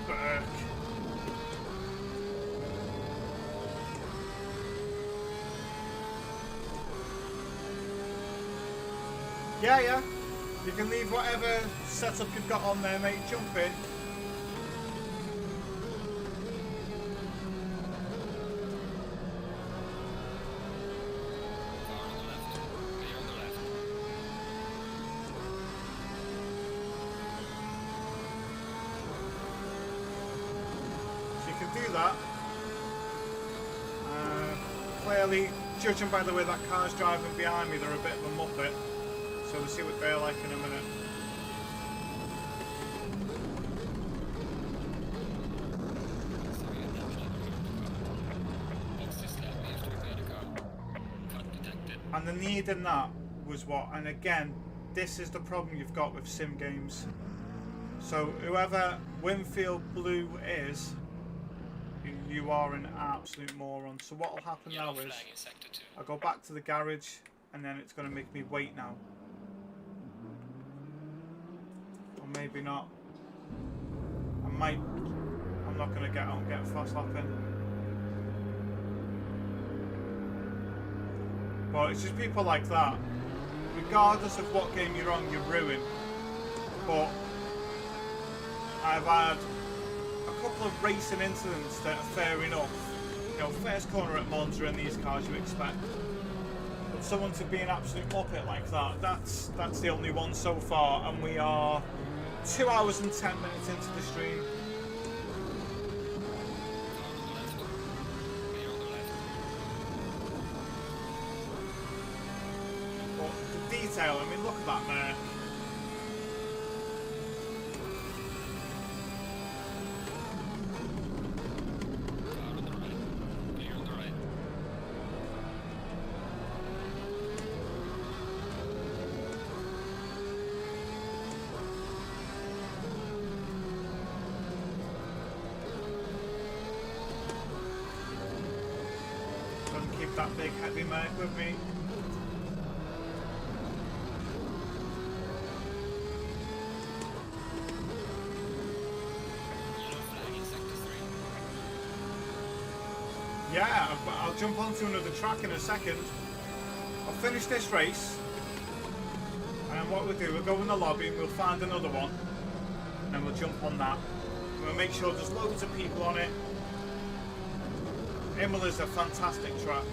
burk. Yeah. You can leave whatever setup you've got on there, mate. Jump in. Car on the left. Clear on the left. So you can do that. Clearly, judging by the way that car's driving behind me, they're a bit of a muppet. So we'll see what they're like in a minute. So you now have a What's this step? We have to repair the car. Cut detected. And the need in that was what? And again, this is the problem you've got with sim games. So whoever Winfield Blue is, you are an absolute moron. So what will happen Yellow now is, flag in sector 2. I'll go back to the garage and then it's going to make me wait now. Or maybe not. I'm not going to get out and get fast lapping. Well, it's just people like that. Regardless of what game you're on, you're ruined. But I've had a couple of racing incidents that are fair enough. You know, first corner at Monza in these cars you expect. But someone to be an absolute muppet like that, that's the only one so far, and we are 2 hours and 10 minutes into the stream. Car on the left. Clear on the left. But the detail, I mean, look at that there. Car on the right. Clear on the right. Don't keep that big heavy Merc with me. Yellow flag in sector 3. Yeah, I'll jump onto another track in a second. I'll finish this race, and then what we'll do, we'll go in the lobby and we'll find another one, and then we'll jump on that. We'll make sure there's loads of people on it. Imola's a fantastic track.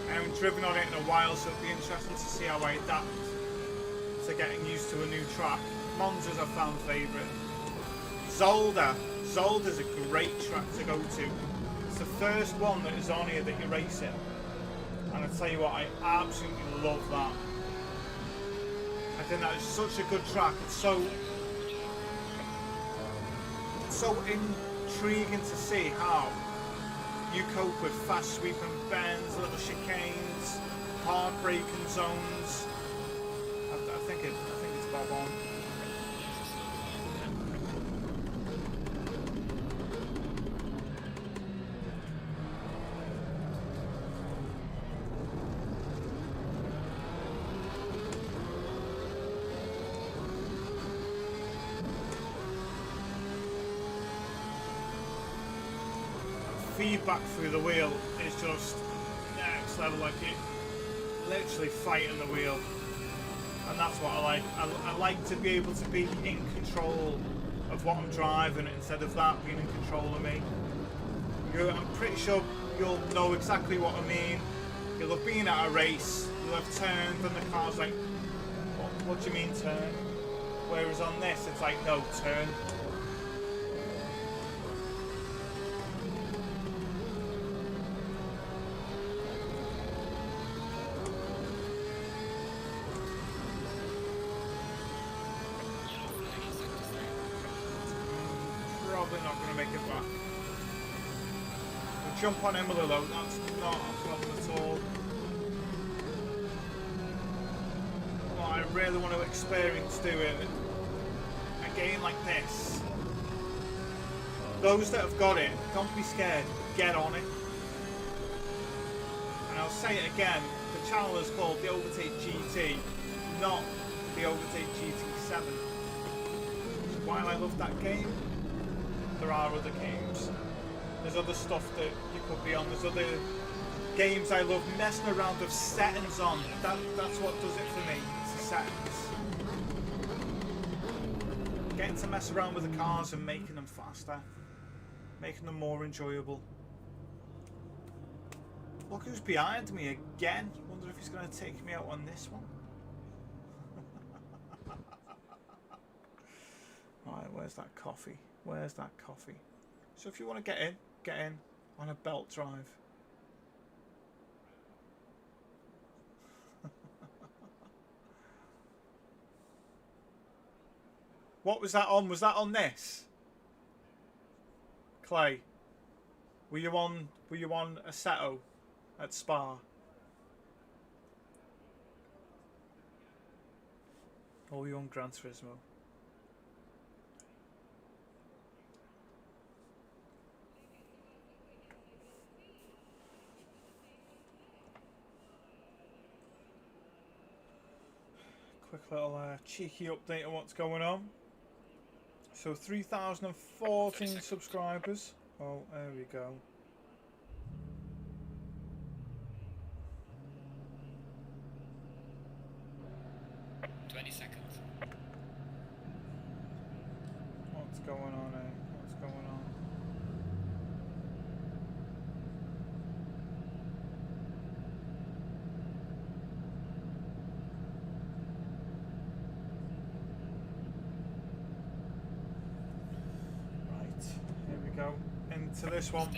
I haven't driven on it in a while, so it'll be interesting to see how I adapt to getting used to a new track. Monza's a fan favourite. Zolder's a great track to go to. It's the first one that is on here that you're racing. And I tell you what, I absolutely love that. I think that is such a good track. It's so intriguing to see how you cope with fast sweeping bends, little chicanes, hard braking zones. I think it's about one. Feedback through the wheel is just next level, like it literally fighting the wheel, and that's what I like. I like to be able to be in control of what I'm driving instead of that being in control of me. I'm pretty sure you'll know exactly what I mean. You'll have been at a race, you'll have turned and the car's like, what do you mean turn? Whereas on this it's like, no, turn. probably not going to make it back. We'll jump on Imola though, that's not a problem at all. What I really want to experience doing a game like this. Those that have got it, don't be scared, get on it. And I'll say it again, the channel is called TheOvertakeGT, not TheOvertakeGT7. While I love that game, there are other games. There's other stuff that you could be on. There's other games I love messing around with settings on. That's what does it for me. It's the settings. Getting to mess around with the cars and making them faster. Making them more enjoyable. Look who's behind me again. Wonder if he's going to take me out on this one. Right, where's that coffee? Where's that coffee? So if you want to get in on a belt drive. What was that on? Was that on this? Clay, were you on Assetto at Spa? Or were you on Gran Turismo? Quick little cheeky update on what's going on. So 3,014 subscribers. Oh, there we go. Seconds. What's going on here? What's going on? Right, here we go. Into this one.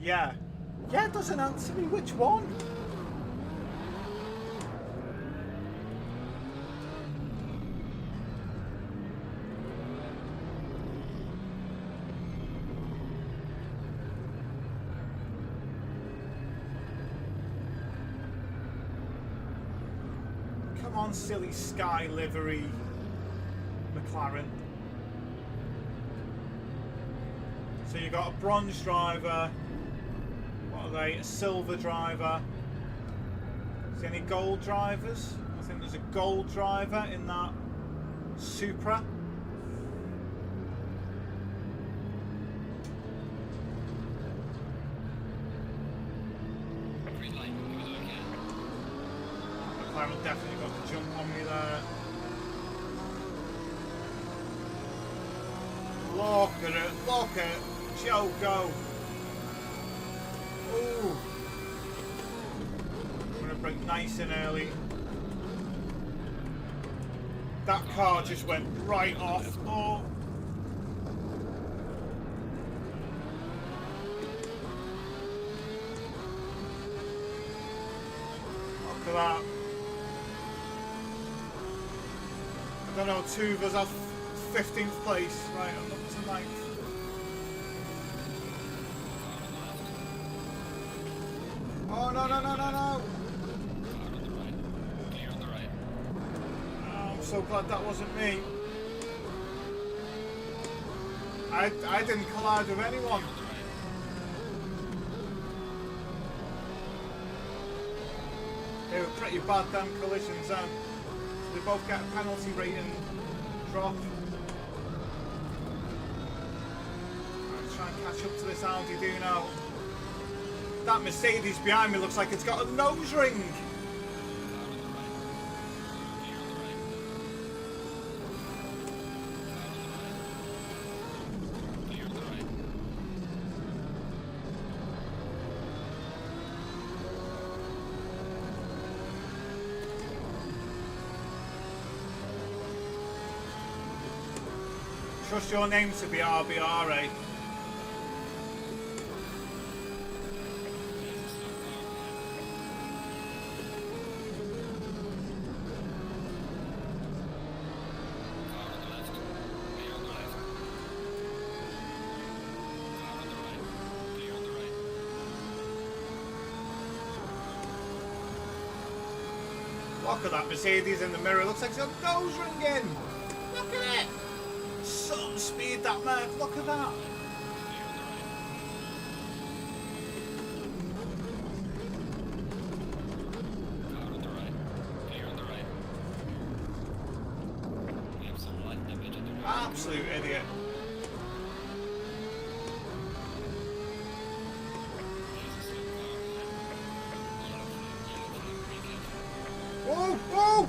Yeah. Yeah, it doesn't answer me which one. Come on, silly sky livery McLaren. So you got a bronze driver. What are they? A silver driver. Is there any gold drivers? I think there's a gold driver in that Supra. McLaren definitely got the jump on me there. Look at it, look at it. Joe go. Ooh. I'm going to break nice and early. That car just went right off. Oh. Look at that. I don't know, two of us have 15th place. Right, I'm up to 9th. Oh, no, no, no, no, no! Oh, I'm so glad that wasn't me. I didn't collide with anyone. They were pretty bad damn collisions, so they both get a penalty rating drop. I'll try and catch up to this Audi do now. That Mercedes behind me looks like it's got a nose ring. Trust your name to be RBR, eh? Look at that Mercedes in the mirror. Looks like it's got nose ringing. Look at it. Some speed that Merc. Look at that. Car on the right. Clear on the right. We have some light damage on the right. Absolute idiot. There's a slow car. Yellow flag, be careful. Whoa, whoa.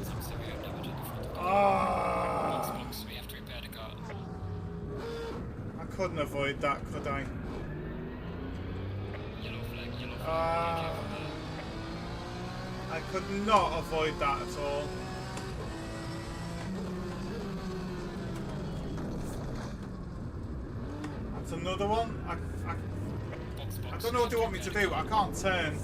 Some severe damage on the front of the car. Ah. Box, we have to repair the car. I couldn't avoid that, could I? Yellow flag, be careful there. I could not avoid that at all. That's another one. Box, I don't know what they want me to do. I can't turn.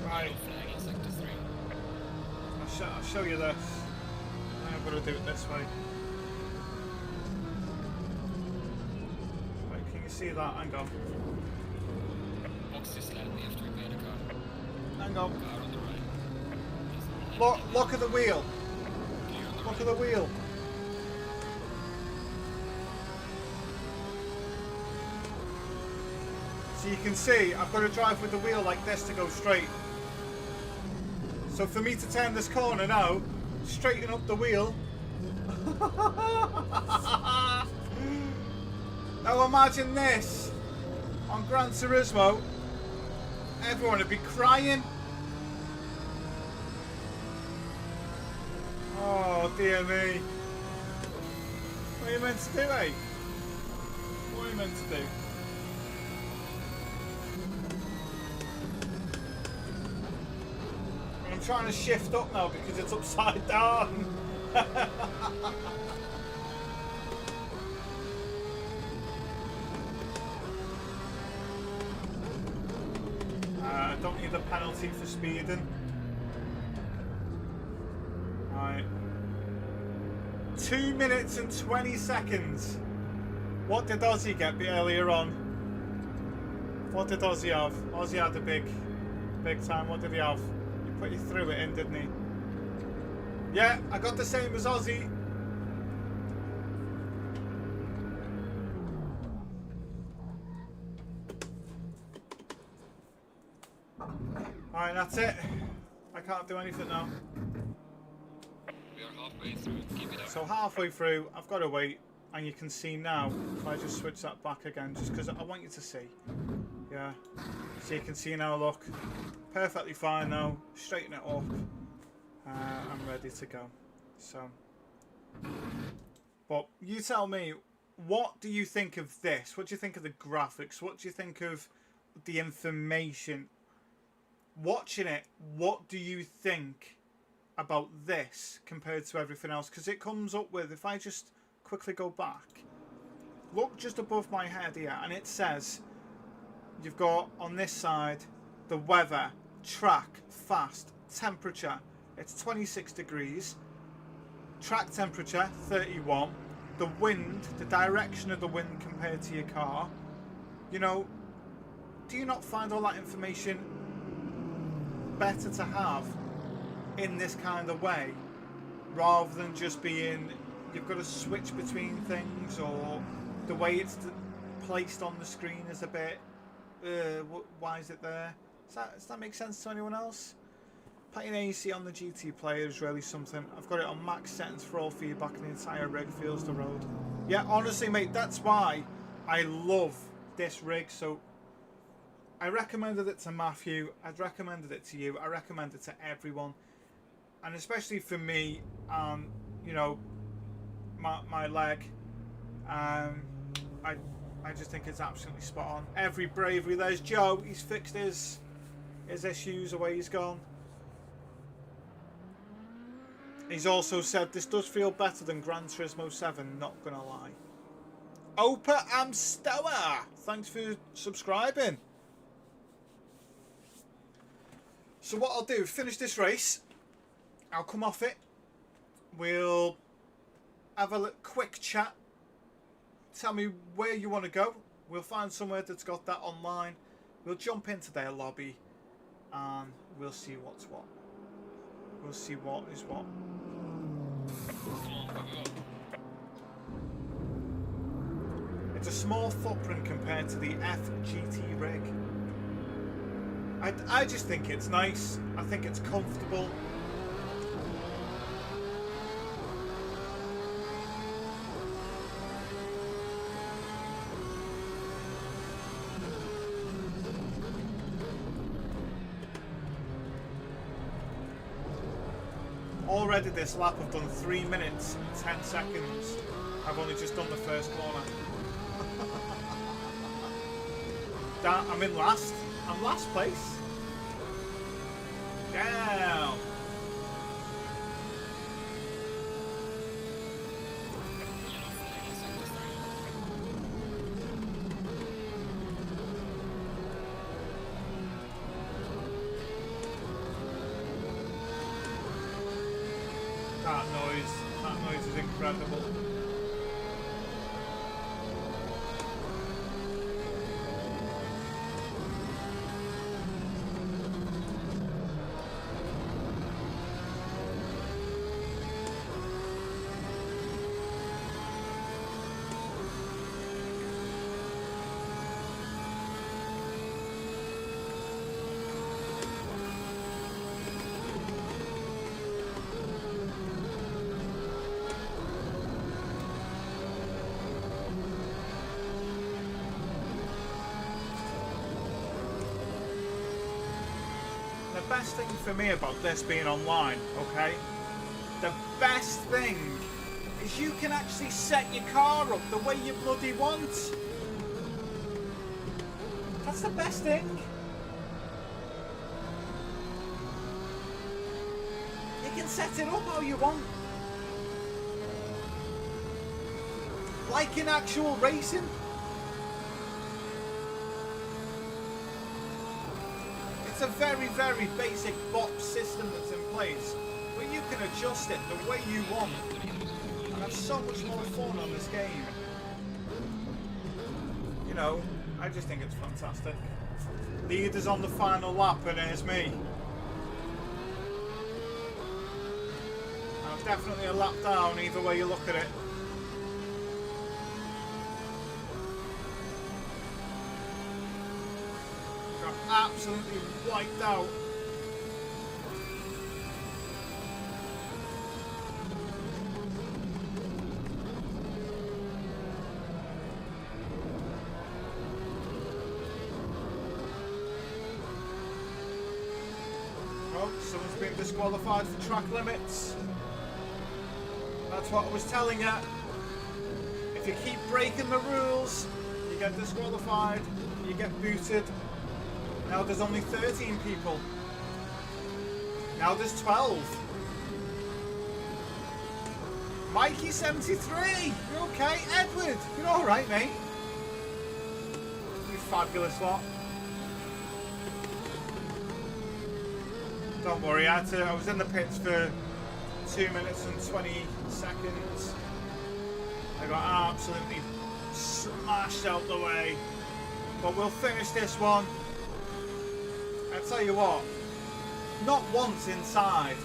Right, I'll show you this. I'm going to do it this way. Right, can you see that? Hang on. Hang on. Look at the wheel. Look at the wheel. So you can see I've got to drive with the wheel like this to go straight. So for me to turn this corner now, straighten up the wheel. Now imagine this on Gran Turismo. Everyone would be crying. Oh dear me. What are you meant to do, eh? What are you meant to do? I'm trying to shift up now because it's upside down. I don't need a penalty for speeding. Right. 2 minutes and 20 seconds. What did Aussie get earlier on? What did Aussie have? Aussie had a big time. What did he have? He put you through it in, didn't he? Yeah, I got the same as Aussie. Alright, that's it. I can't do anything now. We are halfway through. Keep it up. So halfway through, I've got to wait, and you can see now, if I just switch that back again, just because I want you to see. Yeah. So you can see now, look. Perfectly fine now. Straighten it up. I'm ready to go. So. But you tell me, what do you think of this? What do you think of the graphics? What do you think of the information? Watching it, what do you think about this compared to everything else? Because it comes up with, if I just quickly go back, look just above my head here, and it says you've got on this side the weather, track, fast, temperature. It's 26 degrees. Track temperature 31. The wind, the direction of the wind compared to your car. You know, do you not find all that information better to have in this kind of way, rather than just being you've got to switch between things, or the way it's placed on the screen is a bit why is it there? Does that make sense to anyone else? Putting AC on the GT player is really something. I've got it on max settings for all feedback, and the entire rig feels the road. Yeah, honestly mate, that's why I love this rig. So I recommended it to Matthew, I'd recommended it to you, I recommend it to everyone, and especially for me, you know, my leg, I just think it's absolutely spot on. Every bravery. There's Joe, he's fixed his issues away, he's gone. He's also said this does feel better than Gran Turismo 7, not gonna lie. Opa Amstoa, thanks for subscribing. So what I'll do, finish this race, I'll come off it, we'll have a quick chat. Tell me where you want to go. We'll find somewhere that's got that online. We'll jump into their lobby and we'll see what's what. We'll see what is what. It's a small footprint compared to the FGT rig. I just think it's nice. I think it's comfortable. Already this lap I've done 3 minutes and 10 seconds. I've only just done the first corner. I'm in last. I'm last place. Damn. That noise is incredible. The best thing for me about this being online, okay? The best thing is you can actually set your car up the way you bloody want. That's the best thing. You can set it up how you want. Like in actual racing. It's a very, very basic box system that's in place, but you can adjust it the way you want and have so much more fun on this game. You know, I just think it's fantastic. Leaders on the final lap, and here's me. I'm definitely a lap down either way you look at it. Absolutely wiped out. Oh, someone's been disqualified for track limits. That's what I was telling you. If you keep breaking the rules, you get disqualified, you get booted. Now there's only 13 people. Now there's 12. Mikey 73, you're okay. Edward, you're all right, mate. You fabulous lot. Don't worry, I was in the pits for 2 minutes and 20 seconds. I got absolutely smashed out the way. But we'll finish this one. I tell you what, not once inside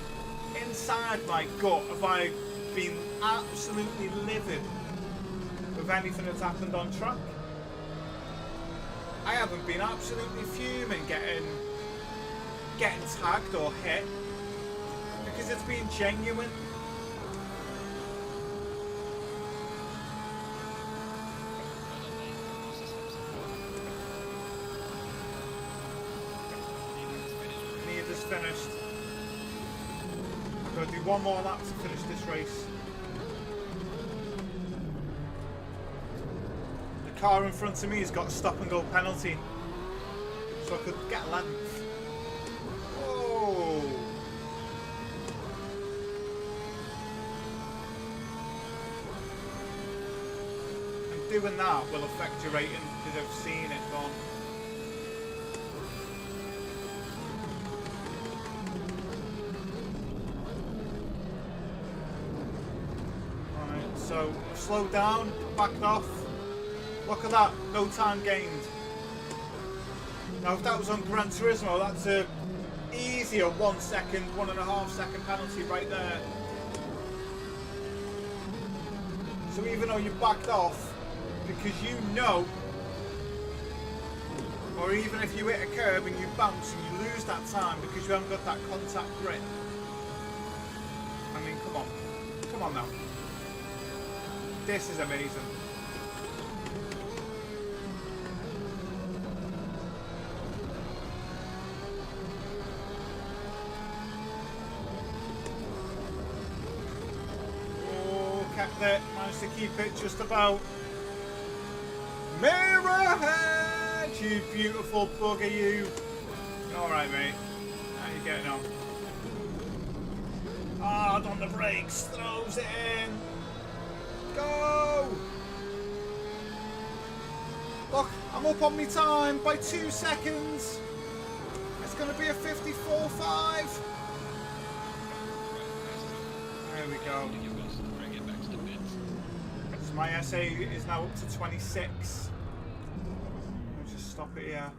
my gut have I been absolutely livid with anything that's happened on track. I haven't been absolutely fuming getting tagged or hit because it's been genuine. Finished. I've got to do one more lap to finish this race. The car in front of me has got a stop and go penalty, so I could get 11th. Whoa! And doing that will affect your rating because I've seen it gone. So slow down, backed off. Look at that, no time gained. Now if that was on Gran Turismo, that's a easier 1 second, 1.5 second penalty right there. So even though you backed off, because you know, or even if you hit a curb and you bounce and you lose that time because you haven't got that contact grip. I mean, come on. Come on now. This is amazing. Oh, kept it. Managed to keep it just about. Mirrorhead, you beautiful bugger, you. Alright, mate. How you getting on? Hard on the brakes, throws it in. Go! Look, I'm up on my time by 2 seconds. It's going to be a 54.5. There we go. So my SA is now up to 26. I'll just stop it here.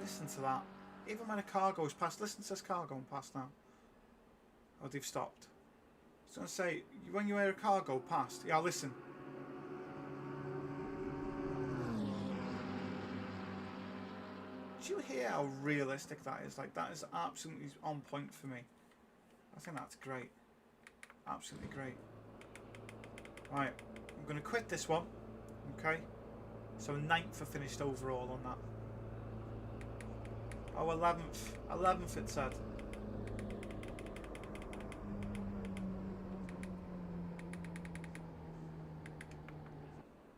Listen to that. Even when a car goes past, listen to this car going past now. Oh, they've stopped. I was going to say, when you hear a car go past, yeah, listen. Do you hear how realistic that is? Like, that is absolutely on point for me. I think that's great. Absolutely great. Right, I'm going to quit this one. Okay. So 9th I finished overall on that. Oh, 11th. 11th it said.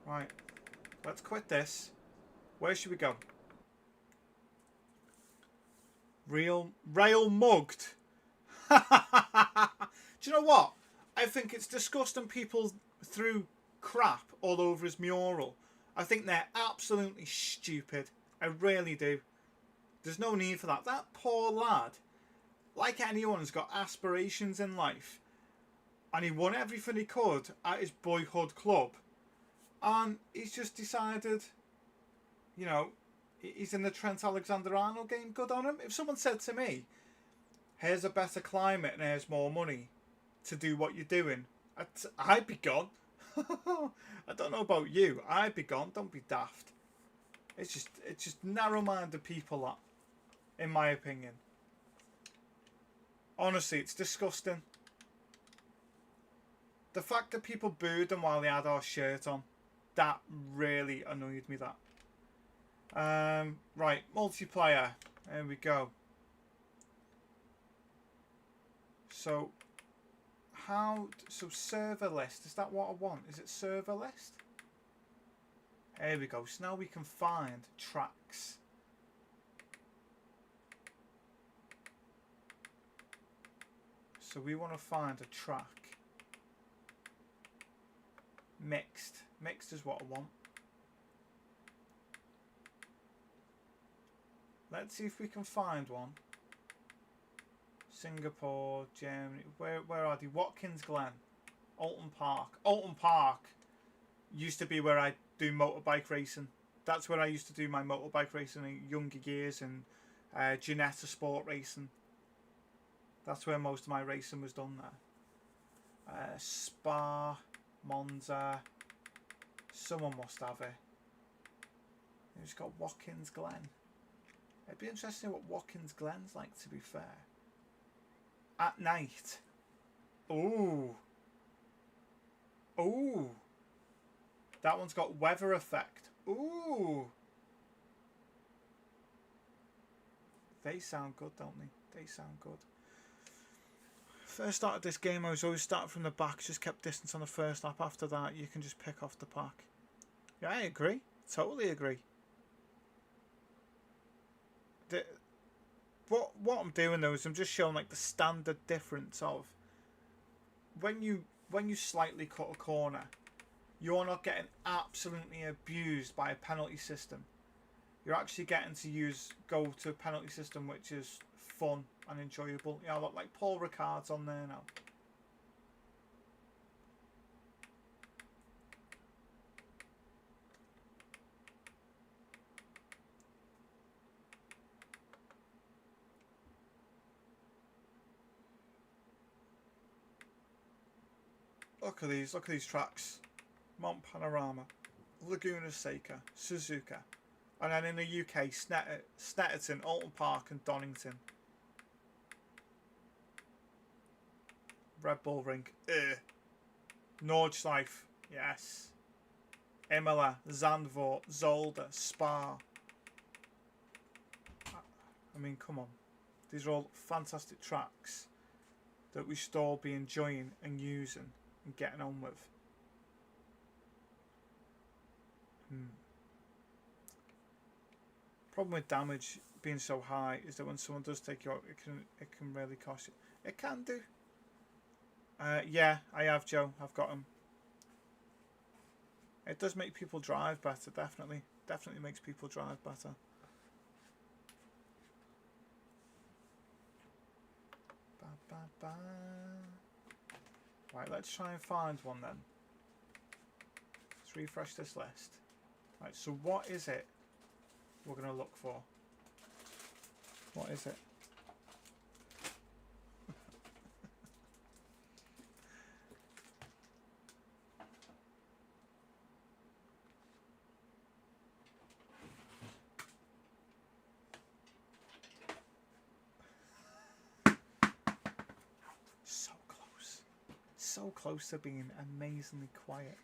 Right. Let's quit this. Where should we go? Rail mugged. Do you know what? I think it's disgusting people threw crap all over his mural. I think they're absolutely stupid. I really do. There's no need for that. That poor lad, like anyone, has got aspirations in life. And he won everything he could at his boyhood club. And he's just decided, you know, he's in the Trent Alexander-Arnold game. Good on him. If someone said to me, here's a better climate and here's more money to do what you're doing, I'd be gone. I don't know about you. I'd be gone. Don't be daft. It's just narrow-minded people, that, in my opinion. Honestly, it's disgusting. The fact that people booed him while he had our shirt on, that really annoyed me, that. Right, multiplayer. There we go. So, so server list, is that what I want? Is it server list? There we go. So now we can find tracks. So we want to find a track. Mixed. Mixed is what I want. Let's see if we can find one. Singapore, Germany. Where are they? Watkins Glen. Alton Park. Alton Park used to be where I do motorbike racing. That's where I used to do my motorbike racing in younger years, and Ginetta sport racing. That's where most of my racing was done there. Spa, Monza. Someone must have it. It's got Watkins Glen. It'd be interesting what Watkins Glen's like, to be fair. At night. Ooh. Ooh. That one's got weather effect. Ooh. They sound good, don't they? They sound good. First started this game, I was always starting from the back, just kept distance on the first lap. After that, you can just pick off the pack. Yeah, I agree. Totally agree. What I'm doing though is I'm just showing like the standard difference of when you slightly cut a corner, you're not getting absolutely abused by a penalty system. You're actually getting to go to a penalty system which is fun and enjoyable. Yeah, look, like Paul Ricard's on there now. Look at these tracks. Mont Panorama, Laguna Seca, Suzuka, and then in the UK, Snetterton, Alton Park and Donington. Red Bull Ring, Nordschleife, yes. Imola, Zandvoort, Zolder, Spa. I mean, come on. These are all fantastic tracks that we should all be enjoying and using and getting on with. Problem with damage being so high is that when someone does take you out, it can really cost you. It can do. Yeah, I have, Joe. I've got him. It does make people drive better, definitely. Definitely makes people drive better. Ba, ba, ba. Right, let's try and find one then. Let's refresh this list. Right, so what is it we're going to look for? What is it? So close. So close to being amazingly quiet.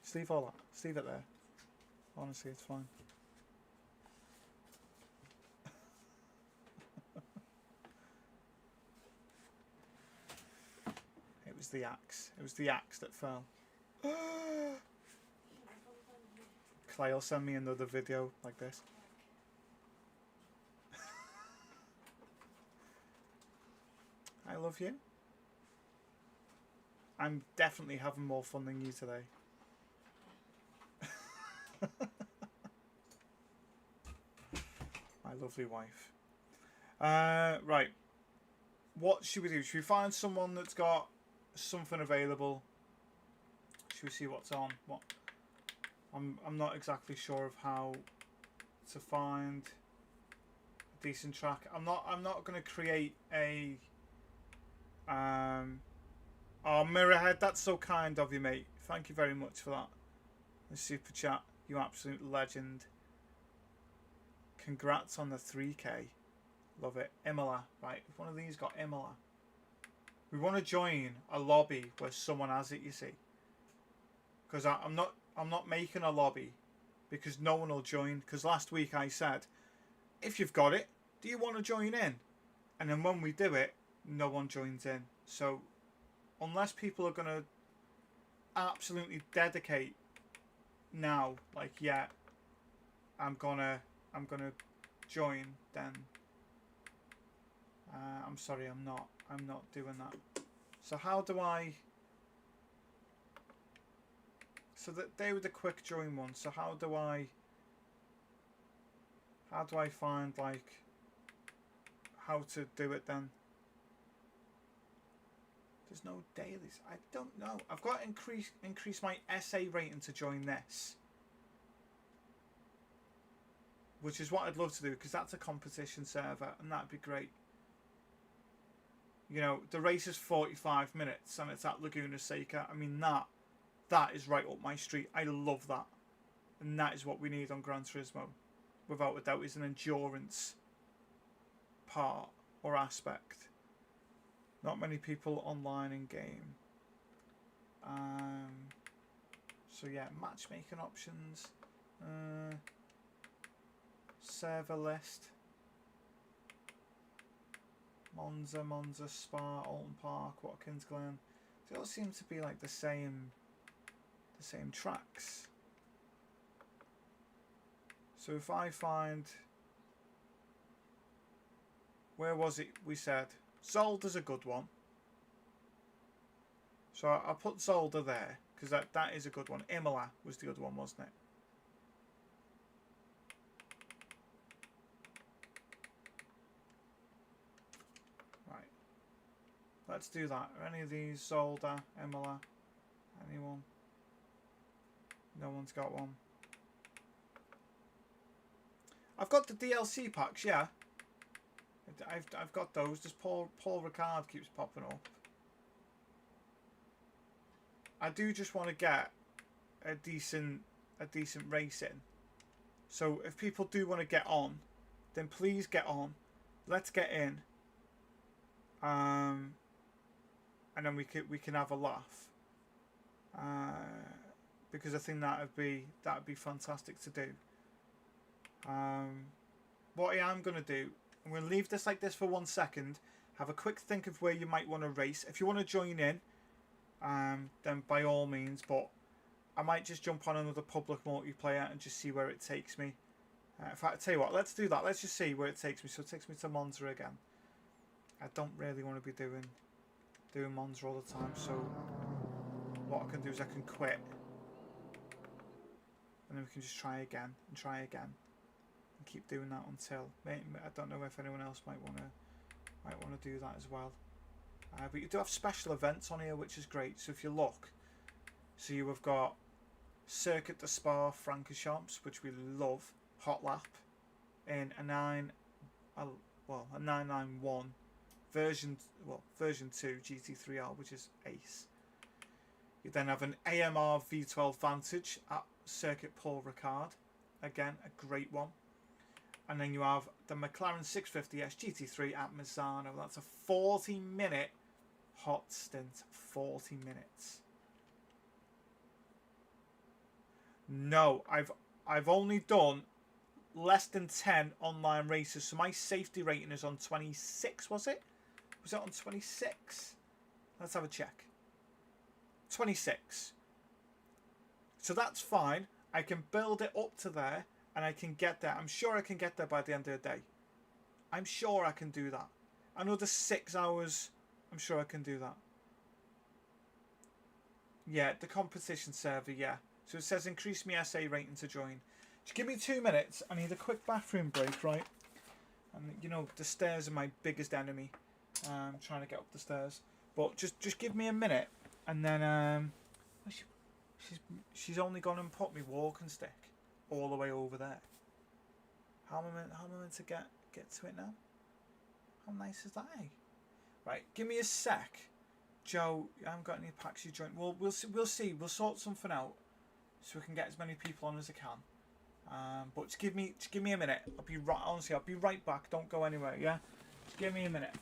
Just leave all that. Just leave it there. Honestly, it's fine. It was the axe. It was the axe that fell. Clay will send me another video like this. I love you. I'm definitely having more fun than you today. My lovely wife. Right. What should we do? Should we find someone that's got something available? Should we see what's on? What? I'm not exactly sure of how to find a decent track. I'm not going to create a oh, Mirrorhead, that's so kind of you, mate. Thank you very much for that. The super chat, you absolute legend. Congrats on the 3K. Love it. Imola, right? If one of these got Imola, we want to join a lobby where someone has it. You see, because I'm not making a lobby because no one will join. Because last week I said, if you've got it, do you want to join in? And then when we do it, no one joins in. So unless people are gonna absolutely dedicate now, like, yeah, I'm gonna join, then I'm sorry, I'm not doing that. So how do I? So that they were the quick join ones. So how do I find, like, how to do it then? There's no dailies. I don't know. I've got to increase my SA rating to join this, which is what I'd love to do, because that's a competition server and that'd be great. You know, the race is 45 minutes and it's at Laguna Seca. I mean, that is right up my street. I love that. And that is what we need on Gran Turismo, without a doubt, is an endurance part or aspect. Not many people online in game. So yeah, matchmaking options. Server list. Monza, Spa, Alton Park, Watkins Glen. They all seem to be like the same tracks. So if I find, where was it we said? Zolder's a good one. So I'll put Zolder there, because that is a good one. Imola was the other one, wasn't it? Let's do that. Are any of these Zolda, Imola? Anyone? No one's got one. I've got the DLC packs, yeah. I've got those. Just Paul Ricard keeps popping up. I do just want to get a decent race in. So if people do want to get on, then please get on. Let's get in. And then we can have a laugh. Because I think that'd be fantastic to do. What I am gonna do, I'm gonna leave this like this for 1 second. Have a quick think of where you might want to race. If you want to join in, then by all means. But I might just jump on another public multiplayer and just see where it takes me. In fact, I tell you what, let's do that. Let's just see where it takes me. So it takes me to Monza again. I don't really want to be doing Monza all the time. So what I can do is I can quit, and then we can just try again and try again, and keep doing that until. I don't know if anyone else might want to do that as well. But you do have special events on here, which is great. So if you look, so you have got Circuit de Spa Francorchamps, which we love, hot lap in a 991 version 2 GT3R, which is ace. You then have an AMR V12 Vantage at Circuit Paul Ricard, again a great one. And then you have the McLaren 650S GT3 at Misano. That's a 40-minute hot stint. 40 minutes. No, I've only done less than 10 online races, so my safety rating is on 26. Was it on 26? Let's have a check. 26. So that's fine. I can build it up to there, and I can get there. I'm sure I can get there by the end of the day. I'm sure I can do that. Another 6 hours. I'm sure I can do that. Yeah, the competition server, yeah. So it says increase me SA rating to join. Just give me 2 minutes. I need a quick bathroom break, right? And you know, the stairs are my biggest enemy. I'm trying to get up the stairs. But just give me a minute, and then she's only gone and put me walking stick all the way over there. How am I meant to get to it now? How nice is that, eh? Right, give me a sec. Joe, I haven't got any packs you joined. Well, we'll see. We'll sort something out so we can get as many people on as I can. But just give me a minute. I'll be right back. Don't go anywhere, yeah? Just give me a minute.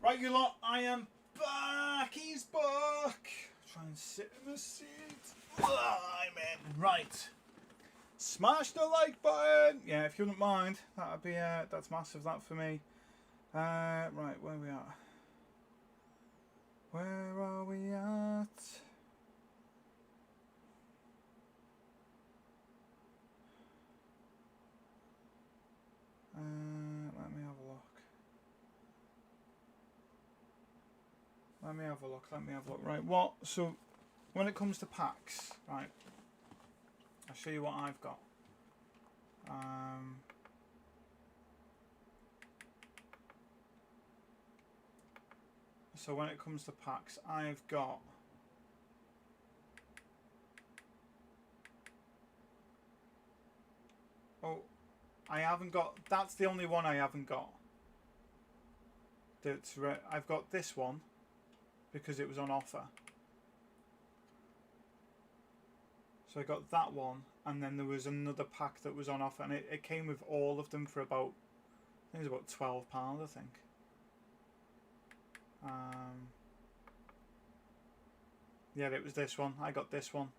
Right, you lot, I am back. He's back. Try and sit in the seat. I'm in. Right. Smash the like button. Yeah, if you wouldn't mind, that'd be that's massive. That for me. Right, where we at? Where are we at? Let me have a look. Let me have a look. Right, what? So, when it comes to packs, right, I'll show you what I've got. So when it comes to packs, I've got I haven't got. That's the only one I haven't got. I've got this one because it was on offer. So I got that one, and then there was another pack that was on offer, and it came with all of them for about, I think it was about £12, I think. Yeah, it was this one. I got this one.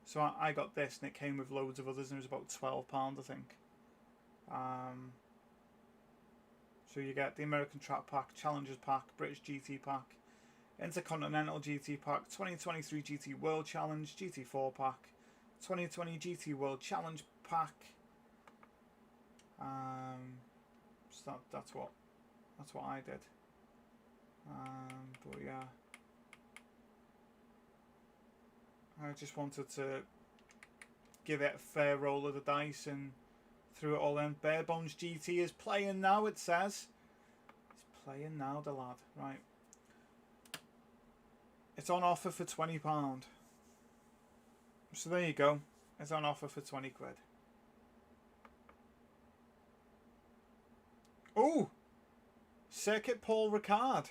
So I got this, and it came with loads of others, and it was about £12, I think. So you get the American Track Pack, Challengers Pack, British GT Pack, Intercontinental GT Pack, 2023 GT World Challenge, GT4 Pack, 2020 GT World Challenge Pack. So that's what I did. But yeah, I just wanted to give it a fair roll of the dice and threw it all in. Barebones GT is playing now, it says. He's playing now, the lad. Right. It's on offer for £20. So there you go. It's on offer for 20 quid. Oh! Circuit Paul Ricard.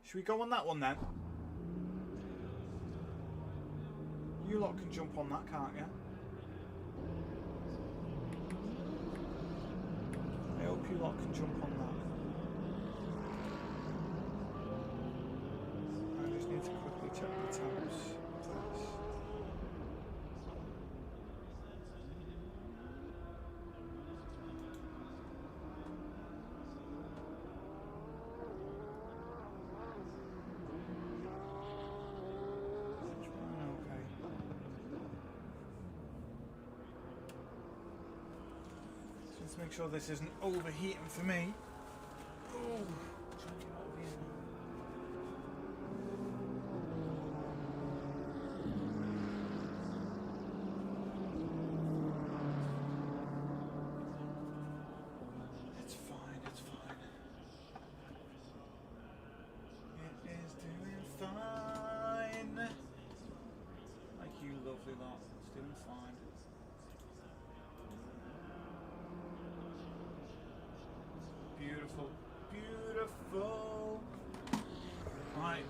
Should we go on that one then? You lot can jump on that, can't you? I hope you lot can jump on that. I just need to quickly check the temps. Let's make sure this isn't overheating for me. Oh, trying to get out of here now. It's fine, it's fine. It is doing fine. Like you lovely lot, it's doing fine. Beautiful, beautiful. Right.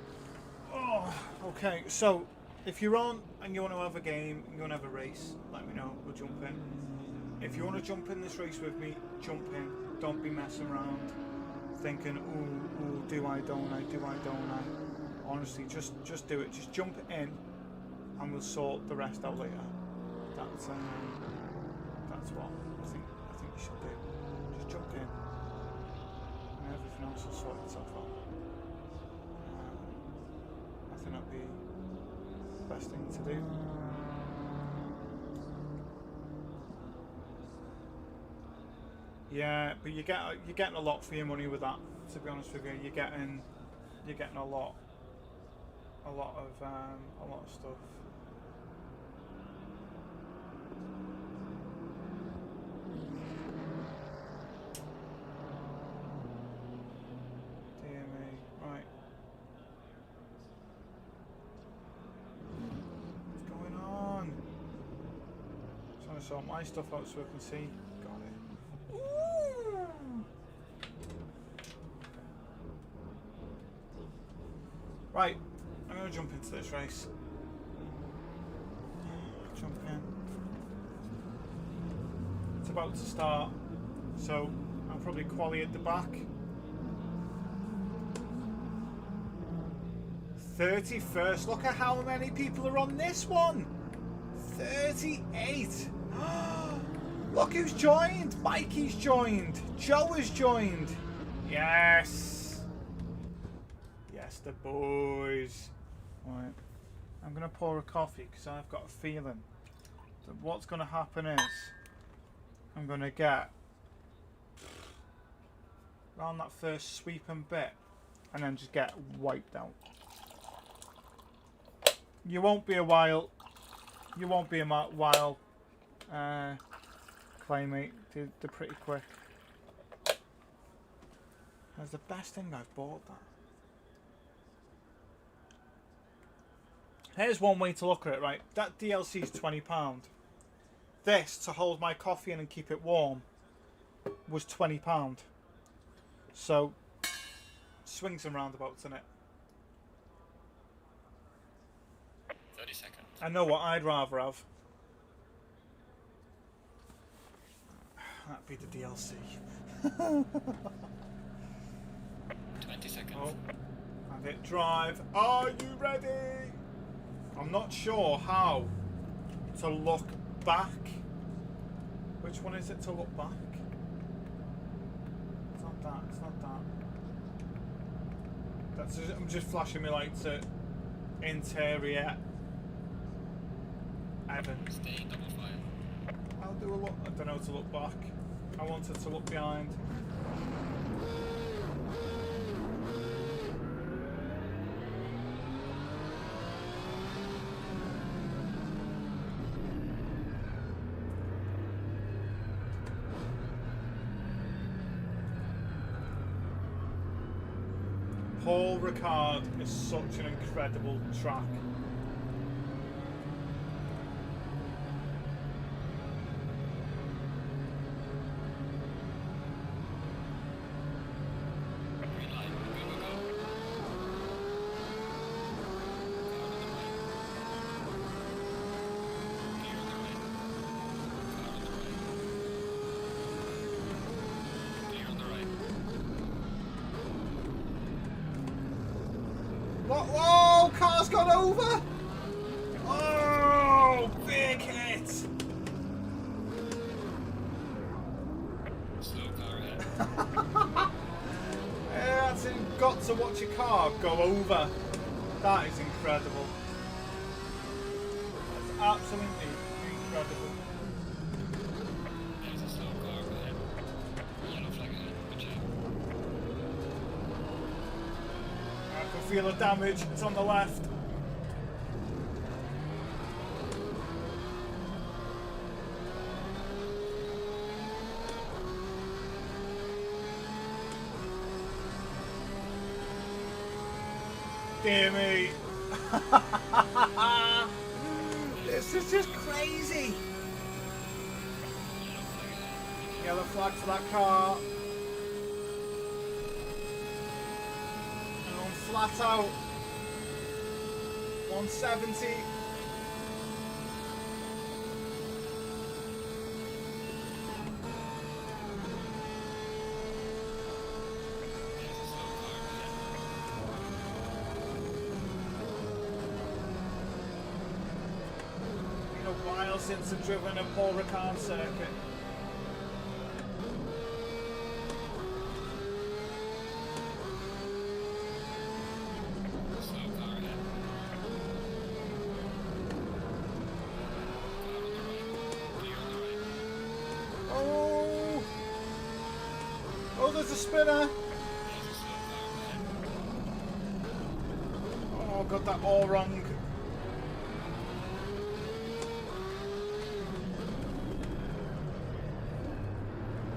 Oh, okay. So, if you're on and you want to have a game, you want to have a race, let me know. We'll jump in. If you want to jump in this race with me, jump in. Don't be messing around, thinking, "Ooh, do I? Don't I? Do I? Don't I?" Honestly, just do it. Just jump in, and we'll sort the rest out later. That's what I think you should do. Just jump in. Everything else will sort itself out. I think that'd be the best thing to do. Yeah, but you're getting a lot for your money with that. To be honest with you, you're getting a lot of stuff. Sort my stuff out so I can see. Got it. Ooh. Right, I'm going to jump into this race. Jump in. It's about to start, so I'll probably quali at the back 31st. Look at how many people are on this one. 38. Look who's joined. Mikey's joined. Joe has joined. Yes. Yes, the boys. Right. I'm going to pour a coffee because I've got a feeling that what's going to happen is I'm going to get around that first sweeping bit and then just get wiped out. You won't be a while. You won't be a while. Claymate, they're pretty quick. That's the best thing I've bought. That. Here's one way to look at it, right? That DLC is £20. This, to hold my coffee in and keep it warm, was £20. So, swings and roundabouts in it. 30 seconds. I know what I'd rather have. That'd be the DLC. 20 seconds. Oh, and it drive. Are you ready? I'm not sure how to look back. Which one is it to look back? It's not that. It's not that. That's just, I'm just flashing my lights at interior. Evan. Stay double fire. I'll do a look. I don't know to look back. I wanted to look behind. Paul Ricard is such an incredible track. Green light. Go, go, go. Car on the right. Clear on the right. Car on the right. Clear on the right. Whoa! Car's gone over! Oh! Big hit! Slow car ahead. That's got to watch a car go over. That is incredible. That's absolutely incredible. There's a slow car ahead. Yellow flag ahead. Good job. I can feel the damage. It's on the left. Dear me. This is just crazy. Yellow flag for that car. And on flat out. 170. There's a slow car ahead. Been a while since I've driven a Paul Ricard circuit. Slow car ahead. Car on the right. Clear on the right. Oh! Oh, there's a spinner! There's a slow car ahead. Oh, got that all wrong.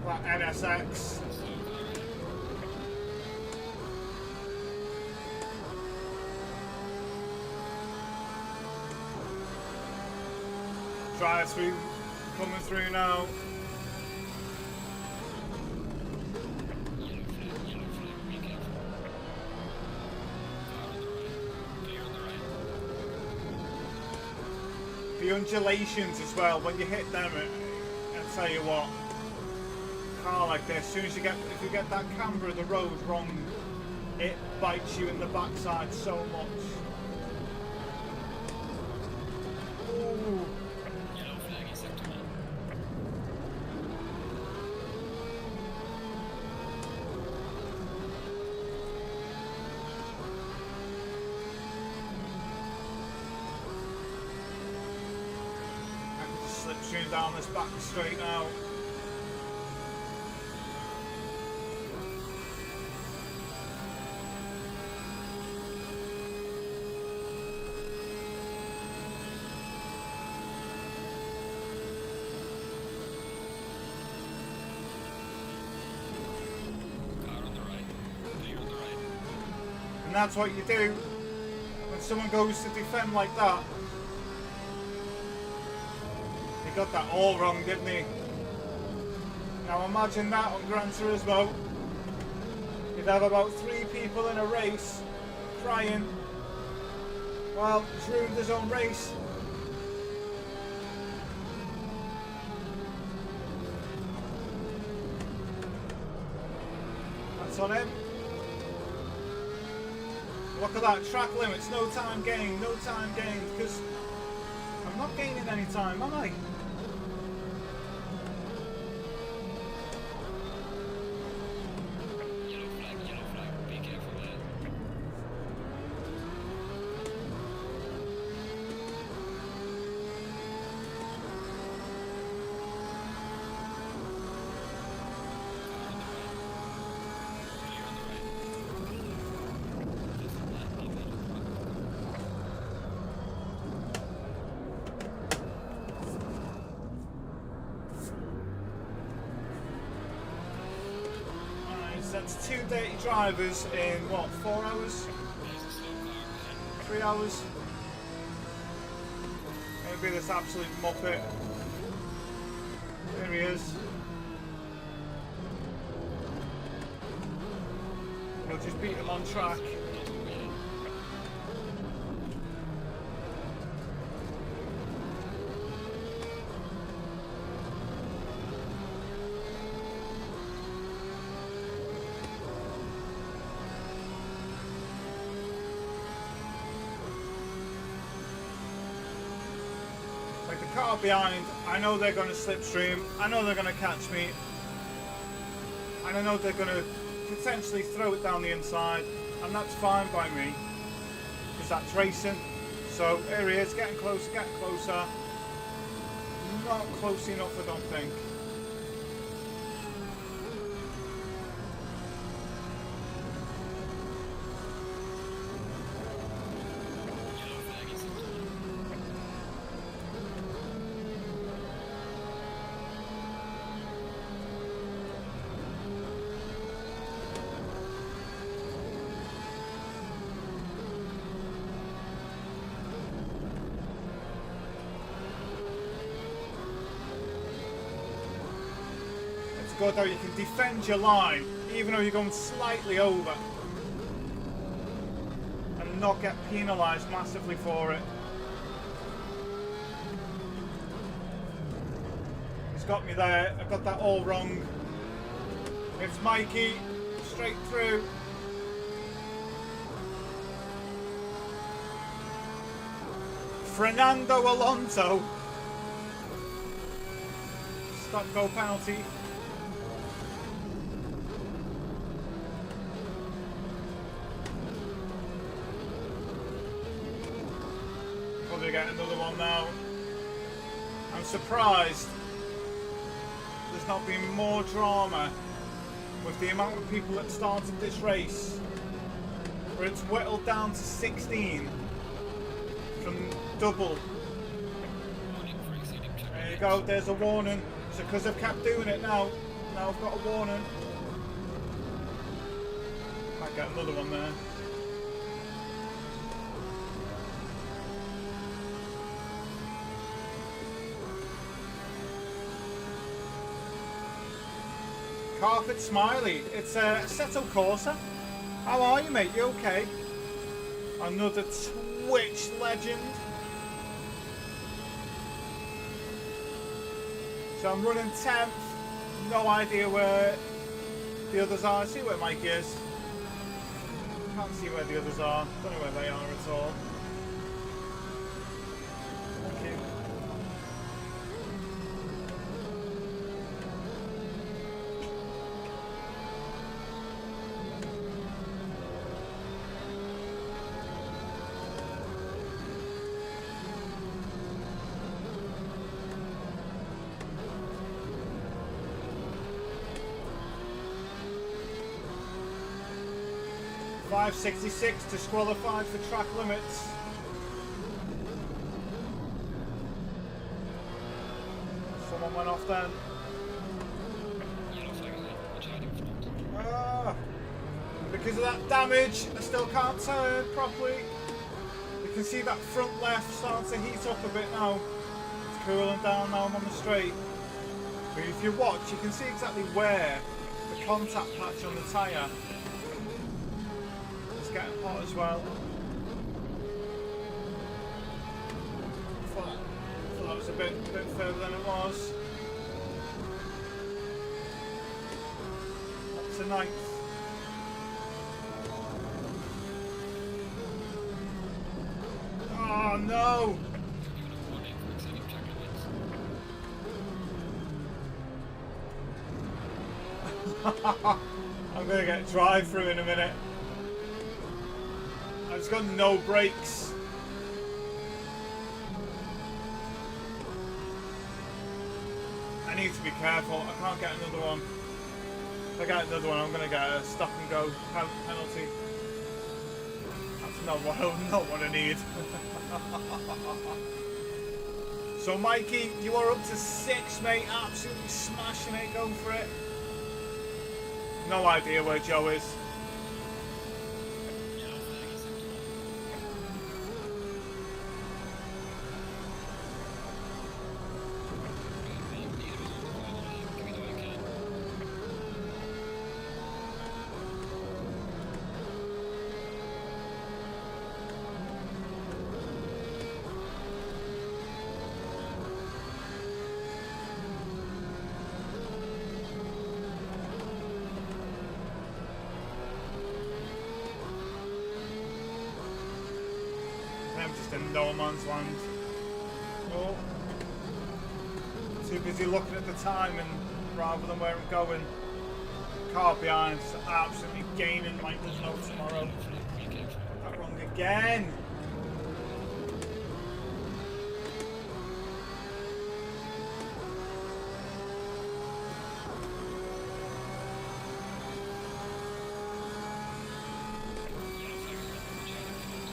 That NSX. Slow car ahead. Drive through, coming through now. Yellow flag, be careful. Car on the right. Clear on the right. The undulations as well, when you hit them, I tell you what, car like this, as soon as you get, if you get that camber of the road wrong, it bites you in the backside so much. Ooh. Yellow flag in sector 1. I can just slipstream down this back straight now. Car on the right. Clear on the right. And that's what you do when someone goes to defend like that. He got that all wrong, didn't he? Now imagine that on Gran Turismo. You'd have about 3 people in a race crying, well, he's ruined his own race. That's on him. Look at that, track limits, no time gained, no time gained, because I'm not gaining any time, am I? Yellow flag, be careful there. Car on the right. Clear on the right. Does not need that on the right. Alright, so that's 2 dirty drivers in what, 4 hours? There's a slow car ahead. 3 hours? Maybe this absolute muppet. There he is. We'll just beat him on track. Not overheated. Like the car behind, I know they're going to slipstream, I know they're going to catch me, and I know they're going to potentially throw it down the inside, and that's fine by me, because that's racing. So here he is, getting closer, not close enough I don't think. Yellow flag in sector 1. It's good how you can defend your line, even though you're going slightly over, and not get penalised massively for it. He's got me there, I got that all wrong. It's Mikey, straight through. Fernando Alonso. Stop go penalty. Probably get another one now. I'm surprised there's not been more drama with the amount of people that started this race, where it's whittled down to 16 from double. Warning for exceeding check There you limits. go, there's a warning. So because I've kept doing it now I've got a warning. Might get another one there. Carpet Smiley, it's Assetto Corsa. How are you, mate? You okay? Another Twitch legend. So I'm running 10th. No idea where the others are. See where Mike is. Can't see where the others are. Don't know where they are at all. Thank you. 566 disqualified for track limits. Someone went off then. Yellow flag ahead. Watch out in front. Ah, because of that damage, I still can't turn properly. You can see that front left starting to heat up a bit now. It's cooling down now I'm on the straight. But if you watch, you can see exactly where the contact patch on the tyre is getting hot as well. I thought that was a bit further than it was. Up to 9th. Oh no! Given a warning for exceeding track limits. I'm gonna get drive through in a minute. I've just got no brakes. I need to be careful. I can't get another one. If I get another one, I'm gonna get a stop and go penalty. That's not what I need. So Mikey, you are up to 6, mate. Absolutely smashing it. Go for it. No idea where Joe is. Yellow flag is set to on. Neither is on the final lap. Give it all you can. I'm just in no man's land. Oh. Too busy looking at the time and rather than where I'm going. Car behind is absolutely gaining. Michael's no tomorrow. Be careful. Got that wrong again. Yellow flag ahead. Watch out in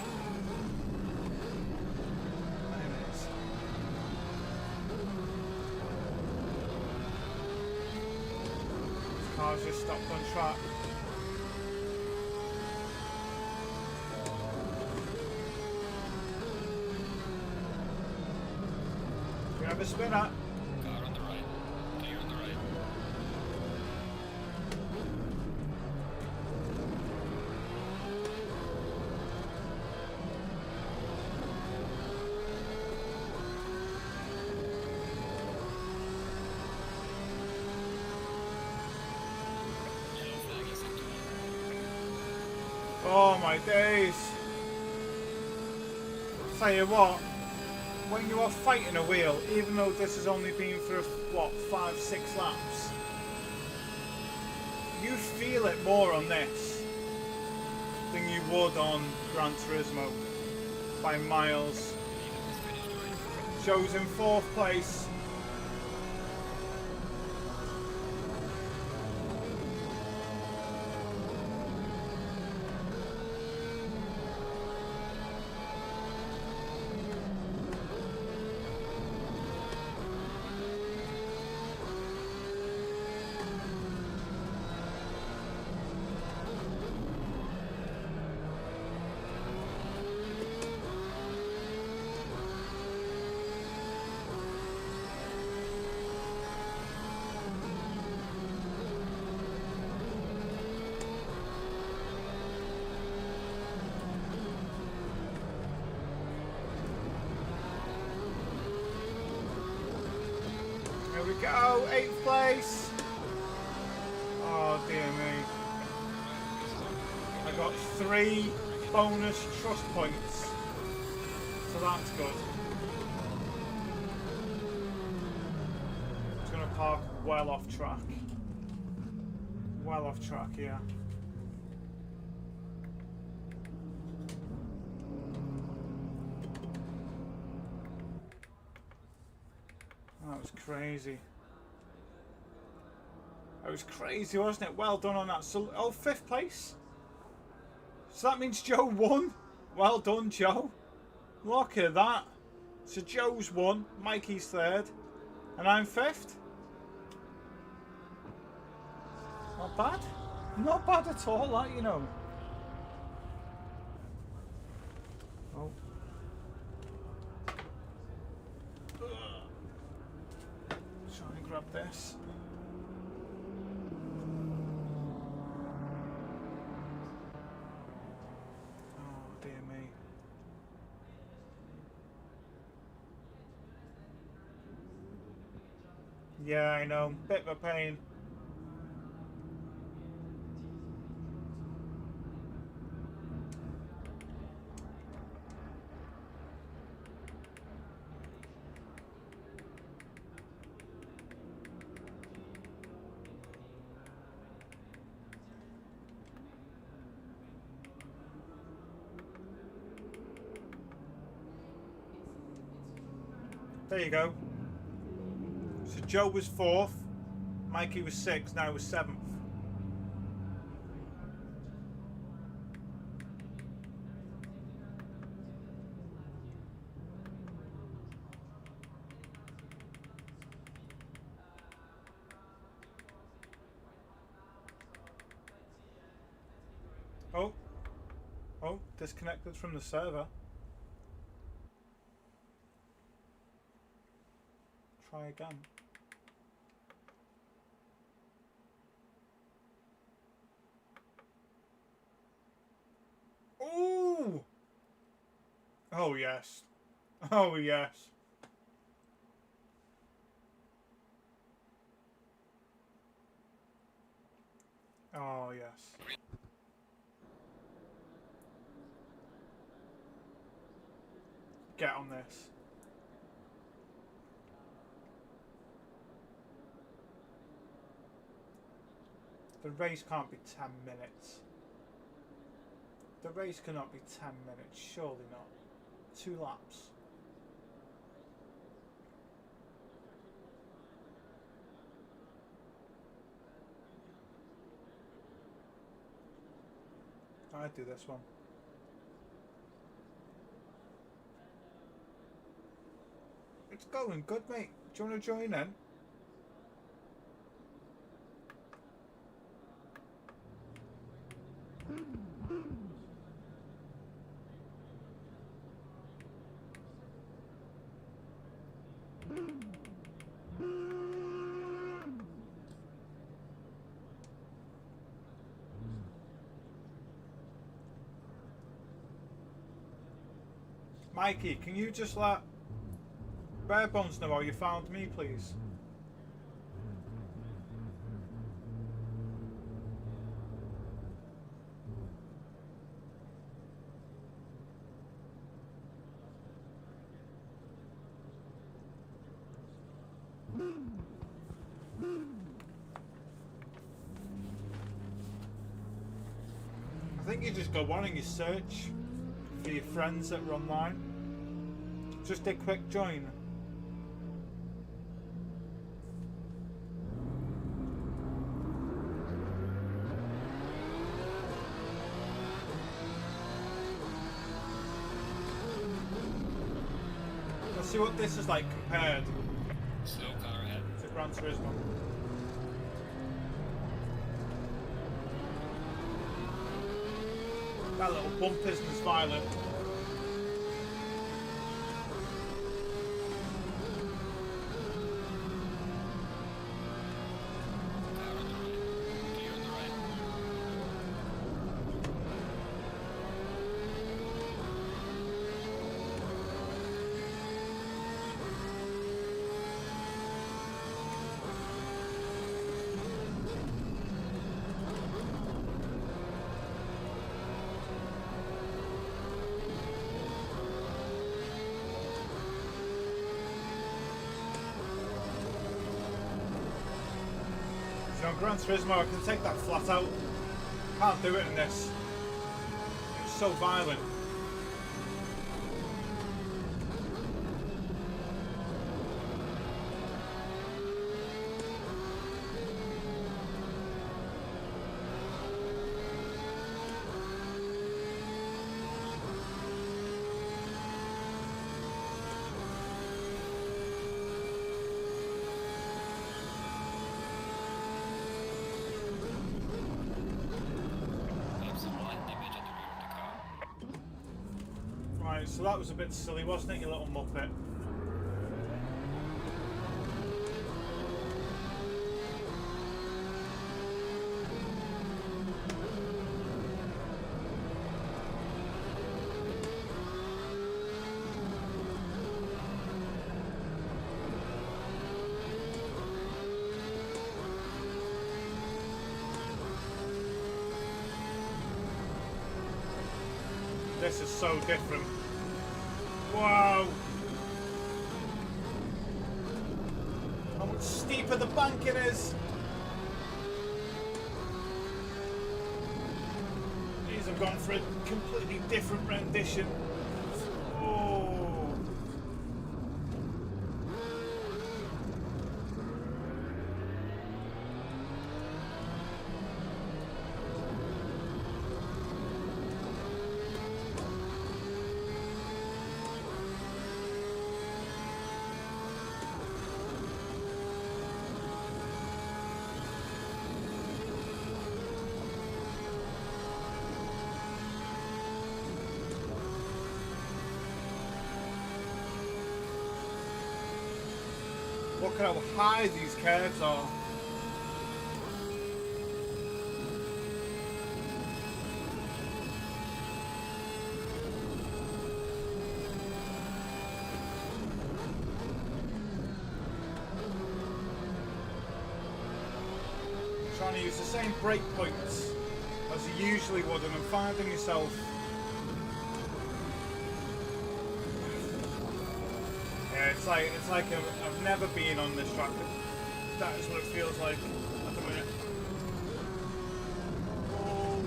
front. Anyways. This car's just stopped on track. We have a spinner. Car on the right. Clear on the right. Yellow flag is set to on. Oh my days. Tell you what, when you are fighting a wheel, even though this has only been for what, 5-6 laps, you feel it more on this than you would on Gran Turismo by miles. Leader has finished right. Joe's in 4th place. Here we go, 8th place. Oh dear me. I got 3 bonus trust points. So that's good. It's going to park well off track. Well off track here. That was crazy. That was crazy, wasn't it? Well done on that. So, oh, 5th place. So that means Joe won. Well done, Joe. Look at that. So Joe's won, Mikey's third, and I'm fifth. Not bad. Not bad at all, that, you know. Oh. Try and grab this. Oh, dear me. Yeah, I know. Bit of a pain. There you go. So Joe was fourth, Mikey was sixth, now was seventh. Oh. Oh, disconnected from the server. Try again. Ooh! Oh yes. Oh yes. Oh yes. Get on this. The race can't be 10 minutes. The race cannot be 10 minutes, surely not. 2 laps. I'd do this one. It's going good, mate. Do you want to join in? Mikey, can you just let Barebones know how you found me, please? I think you just go on and you search for your friends that are online. Just a quick join. Let's see what this is like compared Slow car ahead. to Gran Turismo. That little bump isn't as violent. Car on the right. Gear on the right. So on Gran Turismo I can take that flat out. Can't do it in this. It's so violent. Right, so that was a bit silly, wasn't it, you little muppet? This is so different. Wow! How much steeper the bank it is! These have gone for a completely different rendition. Oh! Look at how high these curves are. Trying to use the same brake points as you usually would, and I'm finding yourself. Yeah, it's like I've never been on this track. That is what it feels like at the minute. Oh.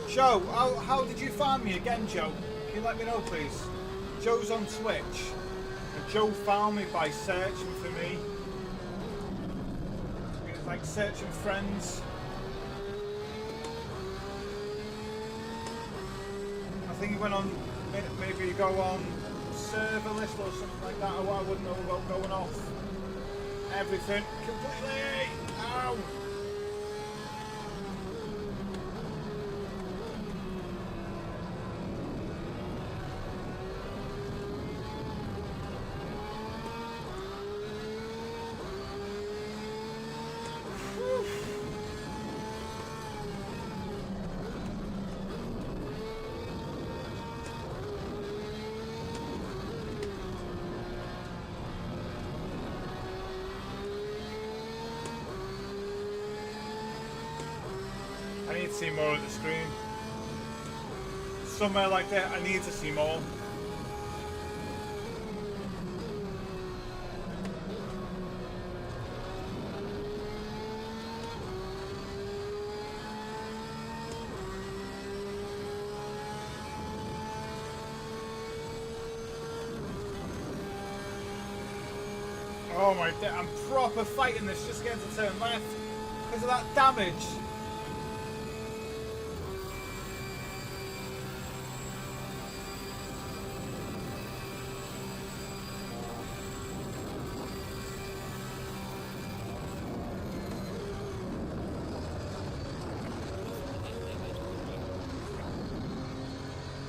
Joe, how did you find me again, Joe? Can you let me know, please? Joe's on Twitch. And Joe found me by searching for me. It's like searching friends. I think he went on, maybe you go on server list or something like that. I wouldn't know about going off everything completely. Ow! I need to see more of the screen. Somewhere like that, I need to see more. Oh my god, I'm proper fighting this just getting to turn left because of that damage.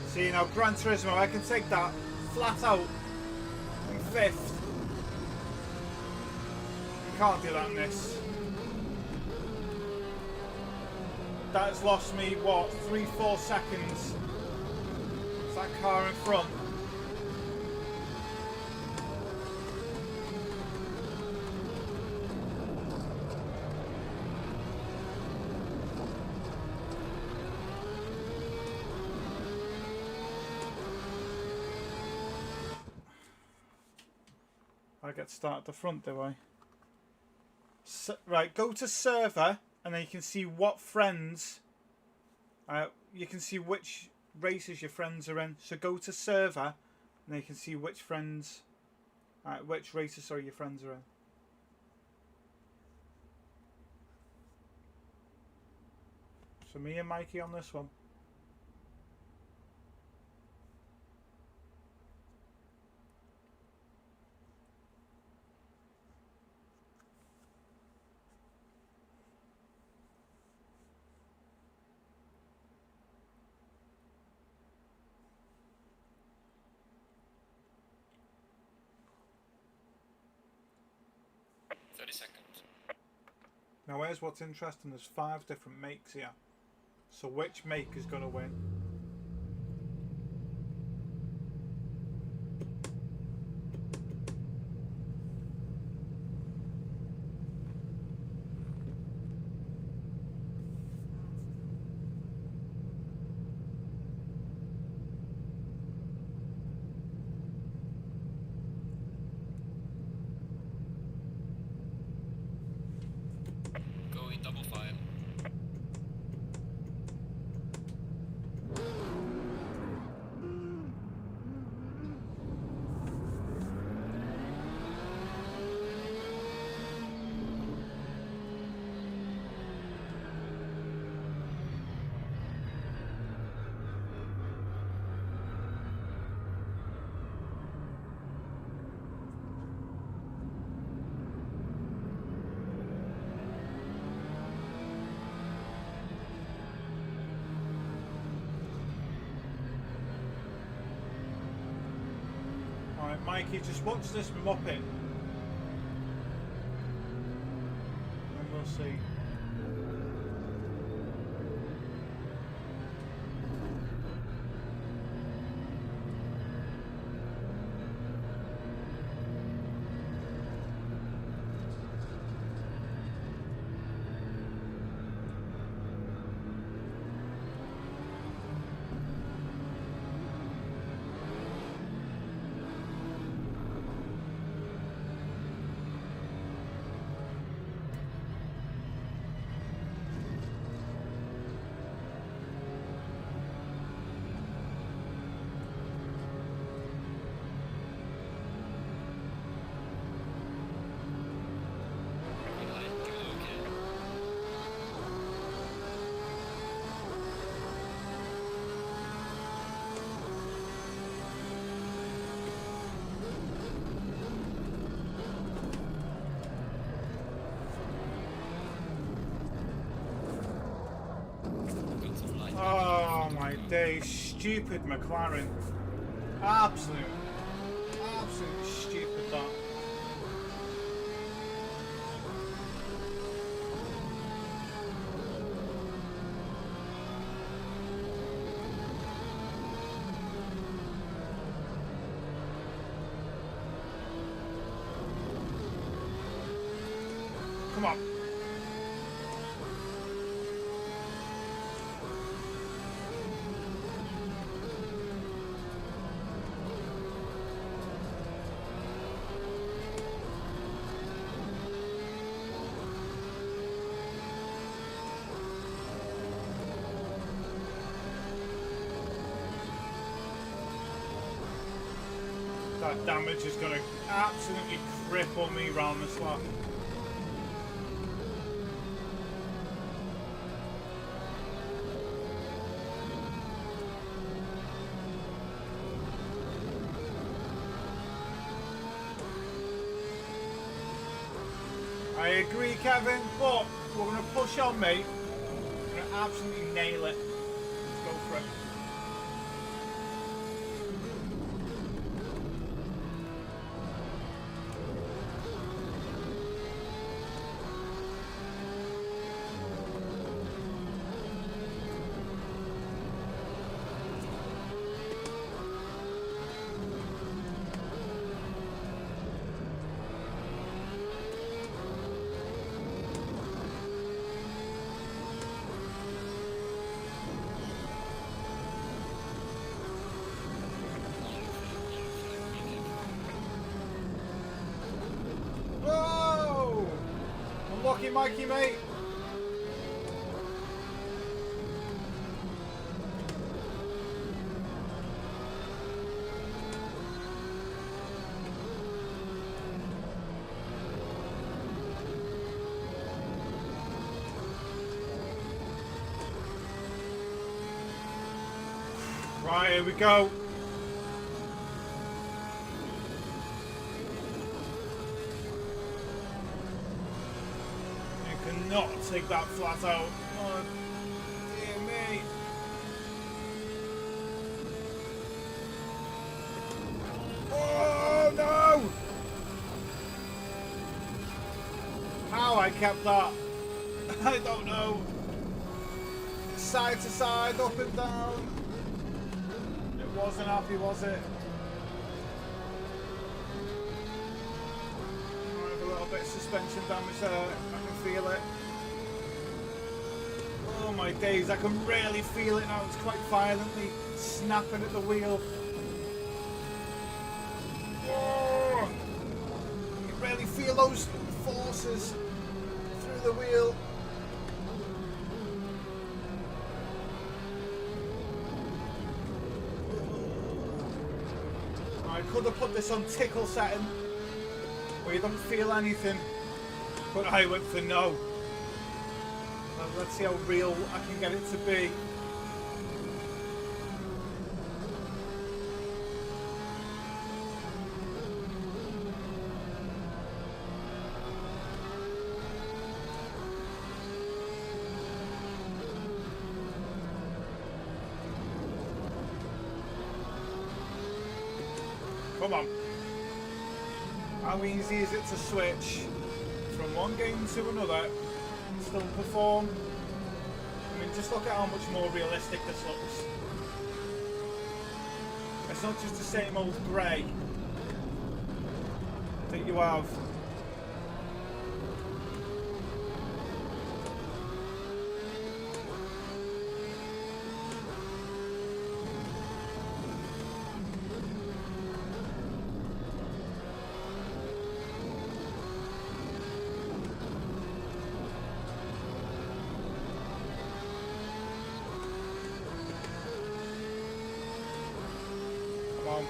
See now, Gran Turismo, I can take that flat out in fifth. You can't do that in this. That has lost me, what, 3-4 seconds. It's that car in front. I get to start at the front, do I? Right, go to server, and then you can see what friends. You can see which races your friends are in. So go to server, and then you can see which friends, which races, sorry, your friends are in. for me and Mikey on this one. Now here's what's interesting, there's 5 different makes here. So which make is going to win? Double file. Alright, Mikey, just watch this Muppet. And we'll see. Oh my days, stupid McLaren. Absolutely stupid that. Come on. That damage is going to absolutely cripple me round this lap. I agree, Kevin, but we're going to push on, mate. We're going to absolutely nail it. Let's go for it. Whoa! Unlucky Mikey, mate. Alright, here we go. You cannot take that flat out. Oh, dear me. Oh, no! How I kept that, I don't know. Side to side, up and down. It wasn't happy, was it? I have a little bit of suspension damage there. I can feel it. Oh my days, I can really feel it now. It's quite violently snapping at the wheel. Oh, you can really feel those forces through the wheel. I could have put this on tickle setting where you don't feel anything, but I went for no. Well, let's see how real I can get it to be. Come on. How easy is it to switch from one game to another and still perform? I mean, just look at how much more realistic this looks. It's not just the same old grey that you have. Come on.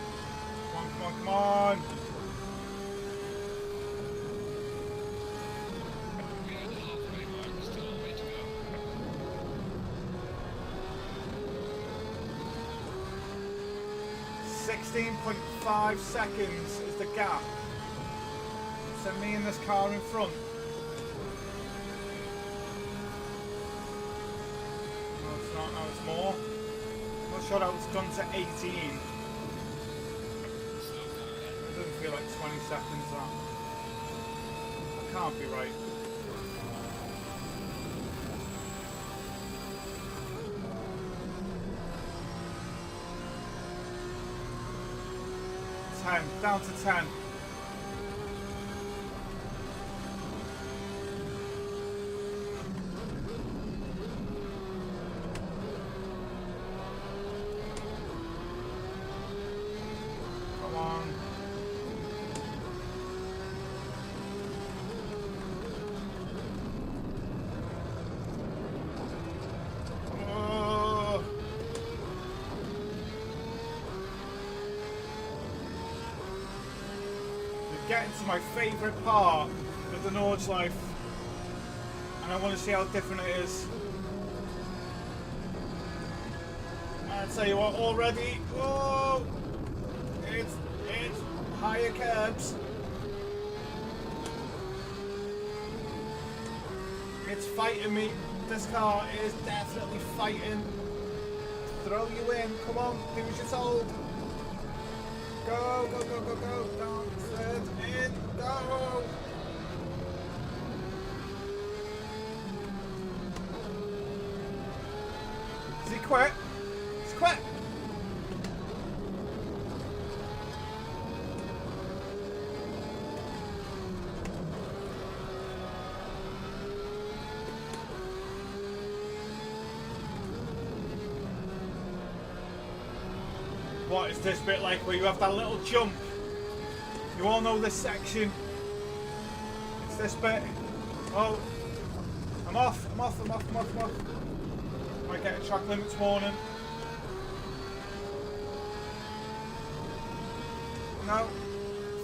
Come on, come on, come on. We're at the halfway mark, still a way to go. 16.5 seconds is the gap. So me and this car in front. No, it's not. Now it's more. I'm not sure how it's done to 18. It doesn't feel like 20 seconds that. That can't be right. Down to 10. Come on. Oh. Getting to my favourite part of the Nord's life, and I want to see how different it is. I tell you what, already, oh, it's higher curbs. It's fighting me. This car is definitely fighting. Throw you in. Come on, do as you're told. Go, go, go, go, go. Down, third, in, go. Has he quit? He's quit. What is this bit like where you have that little jump? You all know this section. It's this bit. Oh, I'm off. Might get a track limits warning. No.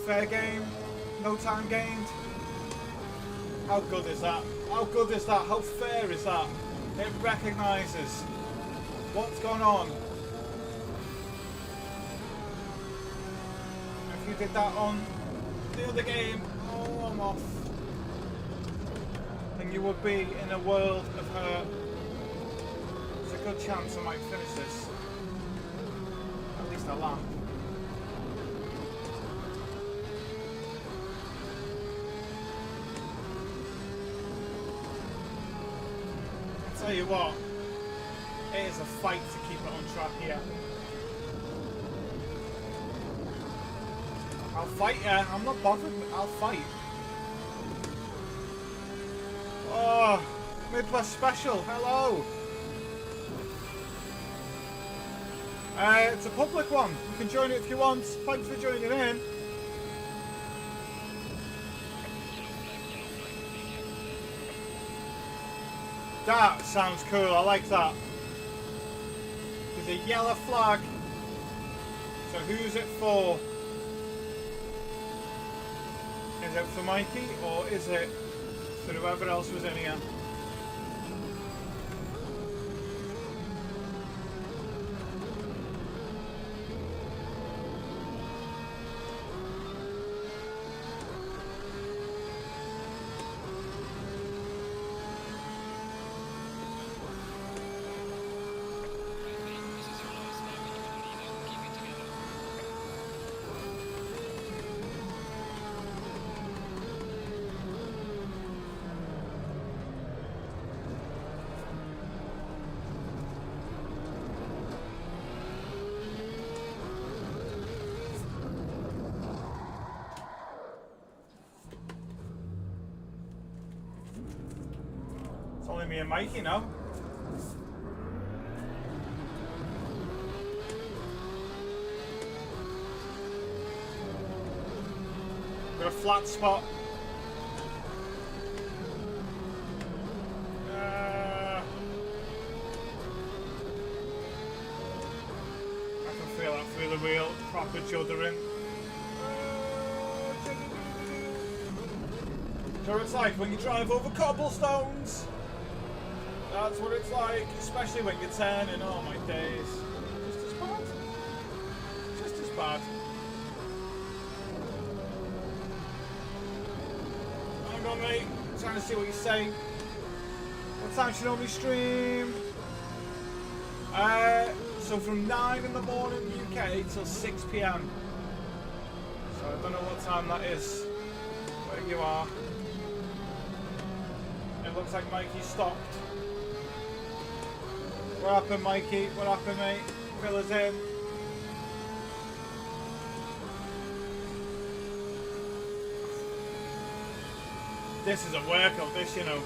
Fair game. No time gained. How good is that? How good is that? How fair is that? It recognises what's gone on. you did that on the other game, oh, I'm off. Then you would be in a world of hurt. There's a good chance I might finish this. At least a lap. I'll tell you what, it is a fight to keep it on track here. I'll fight, yeah, I'm not bothered, I'll fight. Oh, Midwest Special, hello. It's a public one, you can join it if you want. Thanks for joining in. That sounds cool, I like that. There's a yellow flag. So who's it for? Is it for Mikey or is it for whoever else was in here? Only me and Mikey now. Got a flat spot. I can feel that through the wheel. Proper juddering. So it's like when you drive over cobblestones. That's what it's like, especially when you're turning. Oh my days. Just as bad. Just as bad. Hang on, mate. I'm trying to see what you're saying. What time should you normally stream? So from 9 in the morning UK till 6 PM. So I don't know what time that is where you are. It looks like Mikey stopped. What happened, Mikey? What happened, mate? Fill us in. This is a workout, this, you know.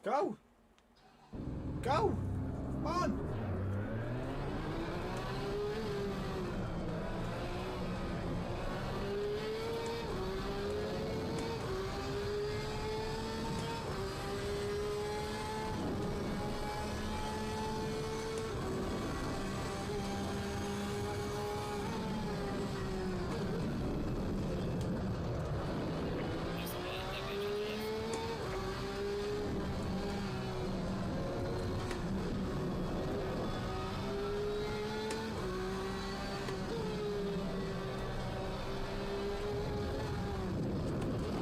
Go! Go! On!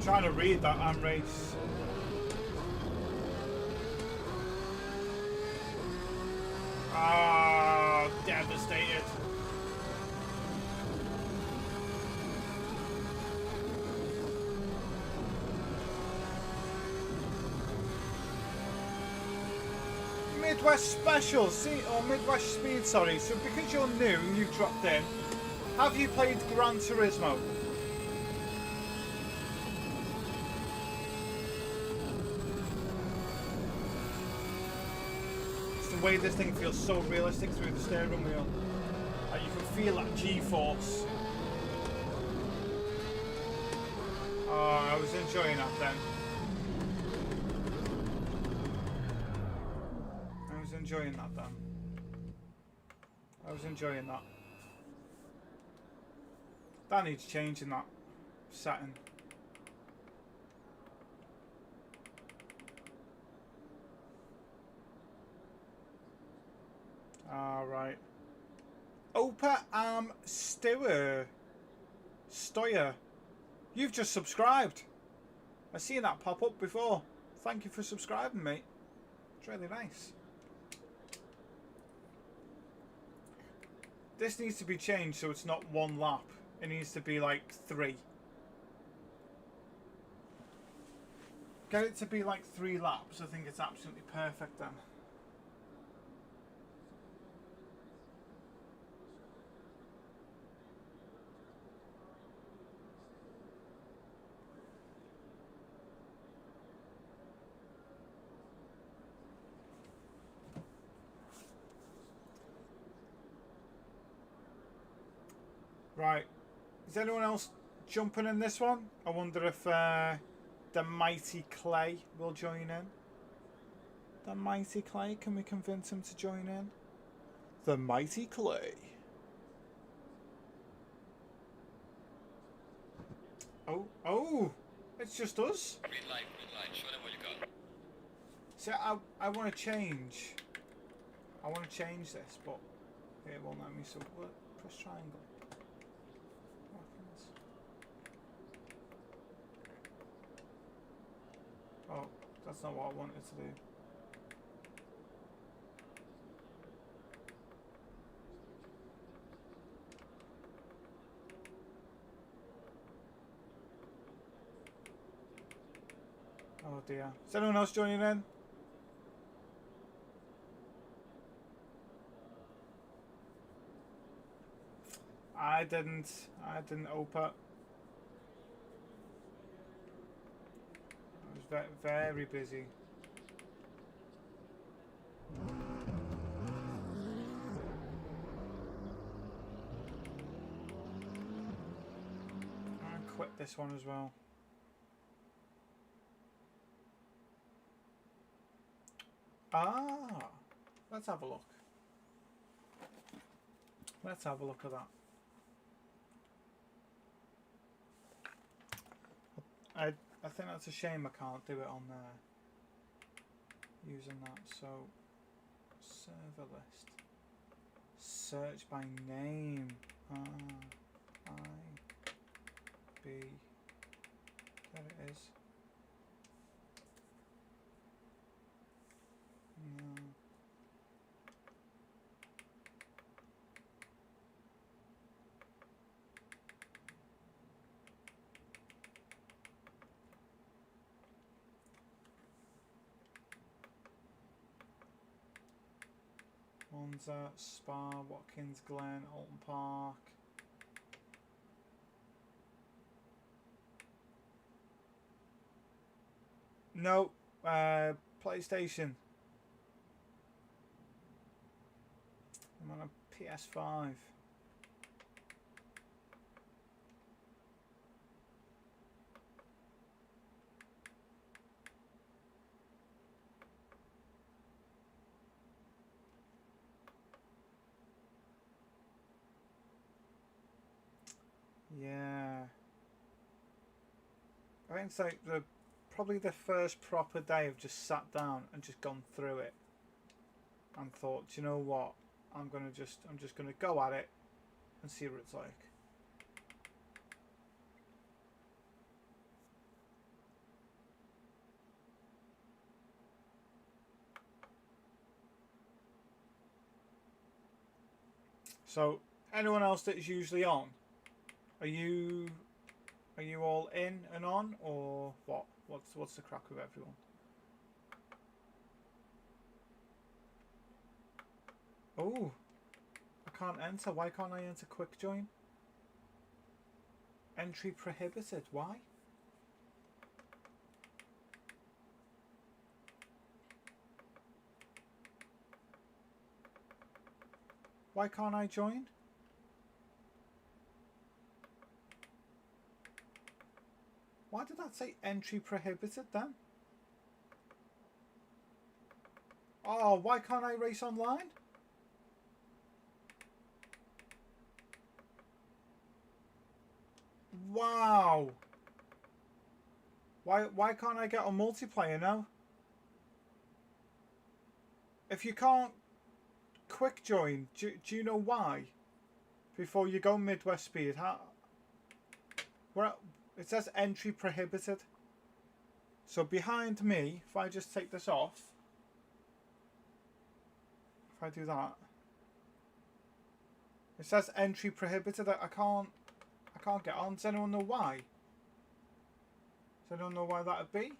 Trying to read that AM race. Ah, devastated. Midwest Special, see, or Midwest Speed, sorry. So because you're new and you've dropped in, have you played Gran Turismo? The way this thing feels so realistic through the steering wheel. Like you can feel that G-force. Oh, I was enjoying that then. I was enjoying that then. was enjoying that. That needs changing, that setting. Alright. Opa Stoyer. You've just subscribed. I've seen that pop up before. Thank you for subscribing, mate. It's really nice. This needs to be changed so it's not 1 lap. It needs to be like 3. Get it to be like 3 laps. I think it's absolutely perfect then. Right. Is anyone else jumping in this one? I wonder if the mighty Clay will join in. The mighty Clay, can we convince him to join in? The mighty Clay. Oh, it's just us. Green light, show them what you got. See, I want to change. I want to change this, but it won't let me, so press triangle. Oh, that's not what I wanted to do. Oh dear. Is anyone else joining in? I didn't open. I was very busy. I'll quit this one as well. Ah, let's have a look. Let's have a look at that. I think that's a shame I can't do it on there using that. So server list, search by name. R-I-B. There it is. No. Monza, Spa, Watkins Glen, Alton Park. No, PlayStation. I'm on a PS5. Yeah. I think it's like probably the first proper day I've just sat down and just gone through it and thought, you know what, I'm just gonna go at it and see what it's like. So anyone else that is usually on, are you all in and on, or what? What's the crack with everyone? Oh, I can't enter. Why can't I enter quick join? Entry prohibited. Why? Why can't I join? Why did that say entry prohibited then? Oh, why can't I race online? Wow. Why can't I get on multiplayer now? If you can't quick join, do you know why? Before you go Midwest speed, where it says entry prohibited. So behind me, if I just take this off, if I do that, it says entry prohibited. I can't get on. Does anyone know why? Does anyone know why that would be?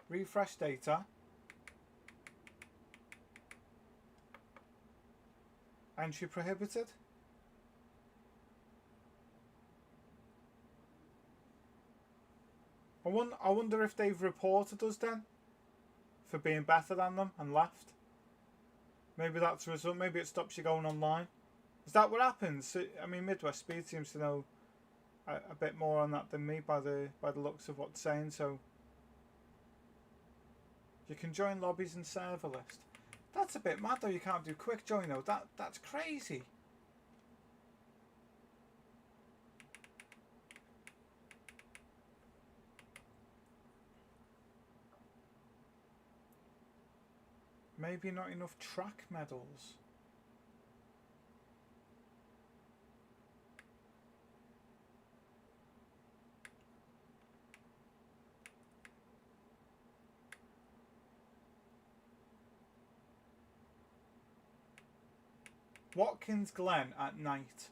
Refresh data. Entry prohibited. I wonder if they've reported us then for being better than them and left. Maybe that's the result. Maybe it stops you going online. Is that what happens? I mean, Midwest Speed seems to know a bit more on that than me by the looks of what's saying. So you can join lobbies and server list. That's a bit mad though. You can't do quick join though. That's crazy. Maybe not enough track medals. Watkins Glen at night.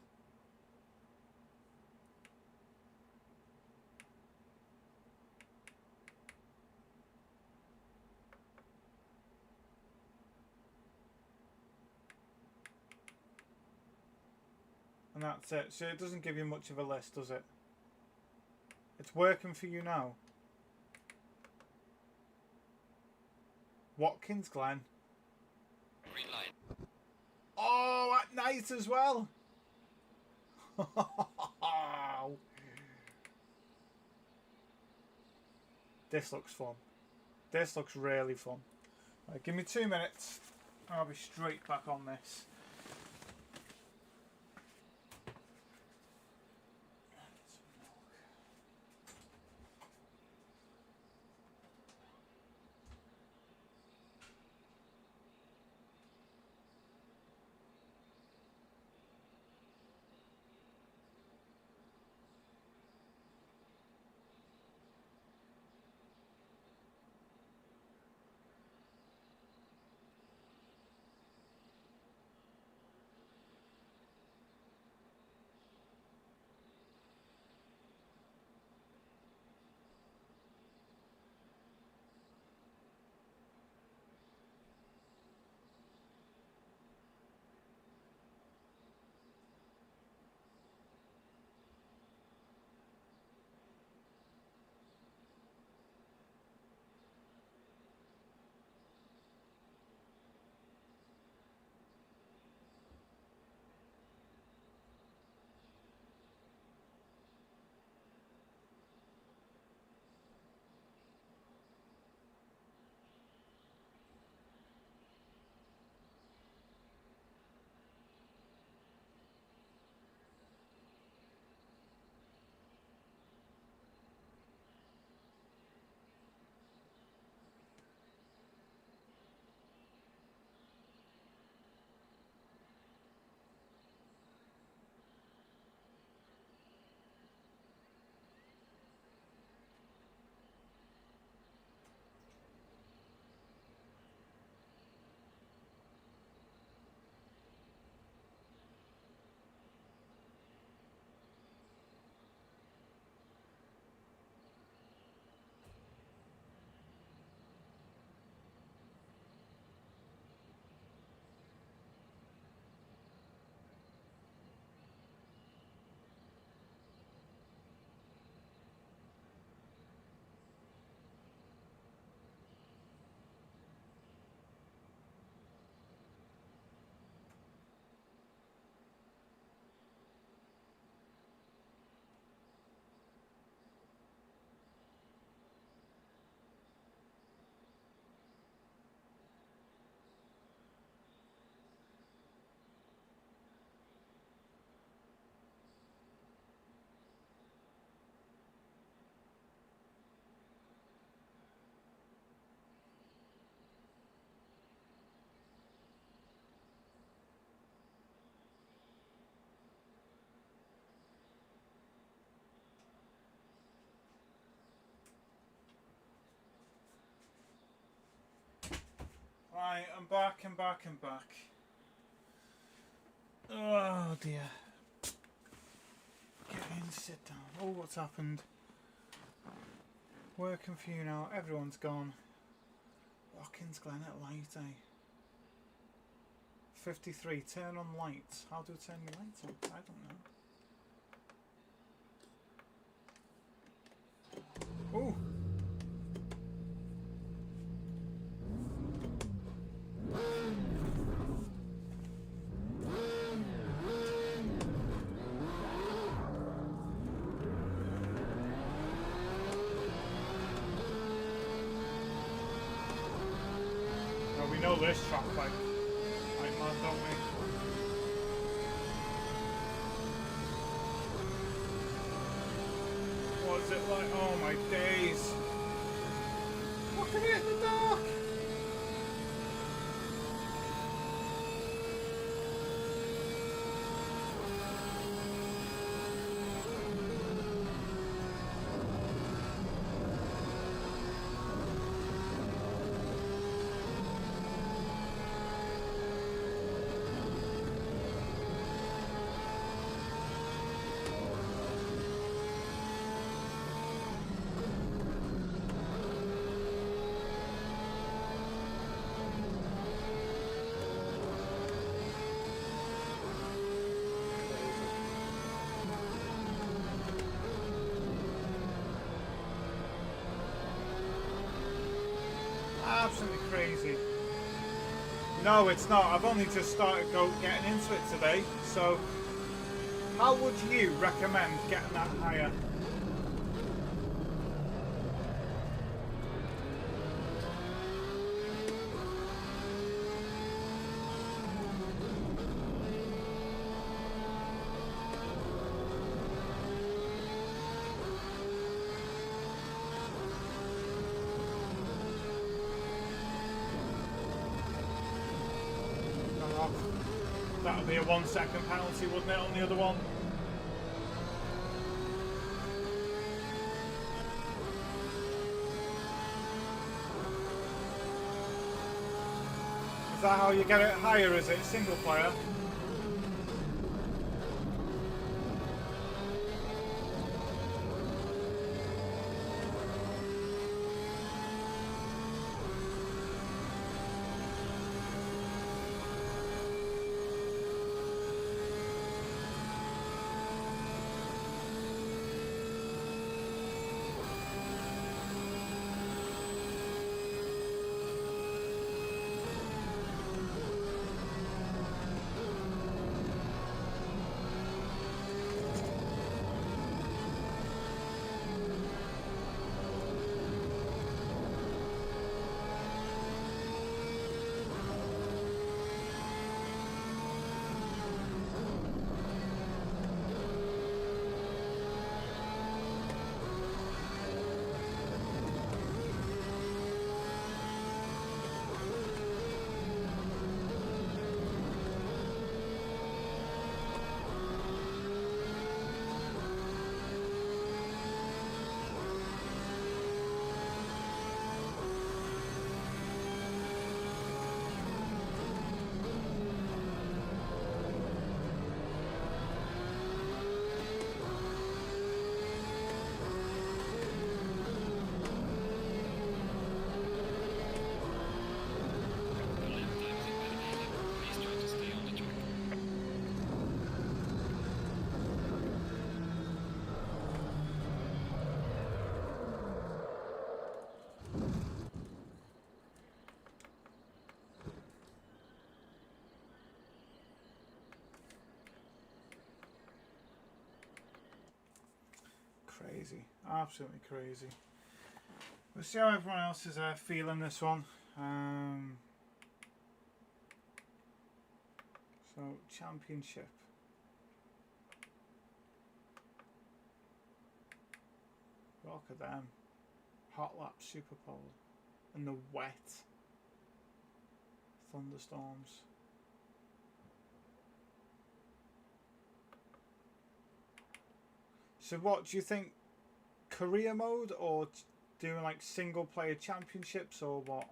And that's it. So it doesn't give you much of a list, does it? It's working for you now. Watkins Glen. Green light. Oh, at night as well. This looks fun. This looks really fun. Right, give me 2 minutes. I'll be straight back on this. Right, I'm back, I'm back, I'm back. Oh dear. Get in, sit down. Oh, what's happened? Working for you now, everyone's gone. Watkins Glen at light, eh? 53, turn on lights. How do I turn the lights on? I don't know. Oh! Now we know this track like mad, don't we? What's it like? Oh my days! Look at it in the dark! Absolutely crazy. No, it's not. I've only just started getting into it today. So, how would you recommend getting that higher? That would be a 1 second penalty, wouldn't it, on the other one? Is that how you get it higher, is it? Single player? Crazy, absolutely crazy. We'll see how everyone else is feeling this one. So, championship. Look at them. Hot lap Super Pole. And the wet thunderstorms. So what do you think? Career mode or doing like single player championships or what?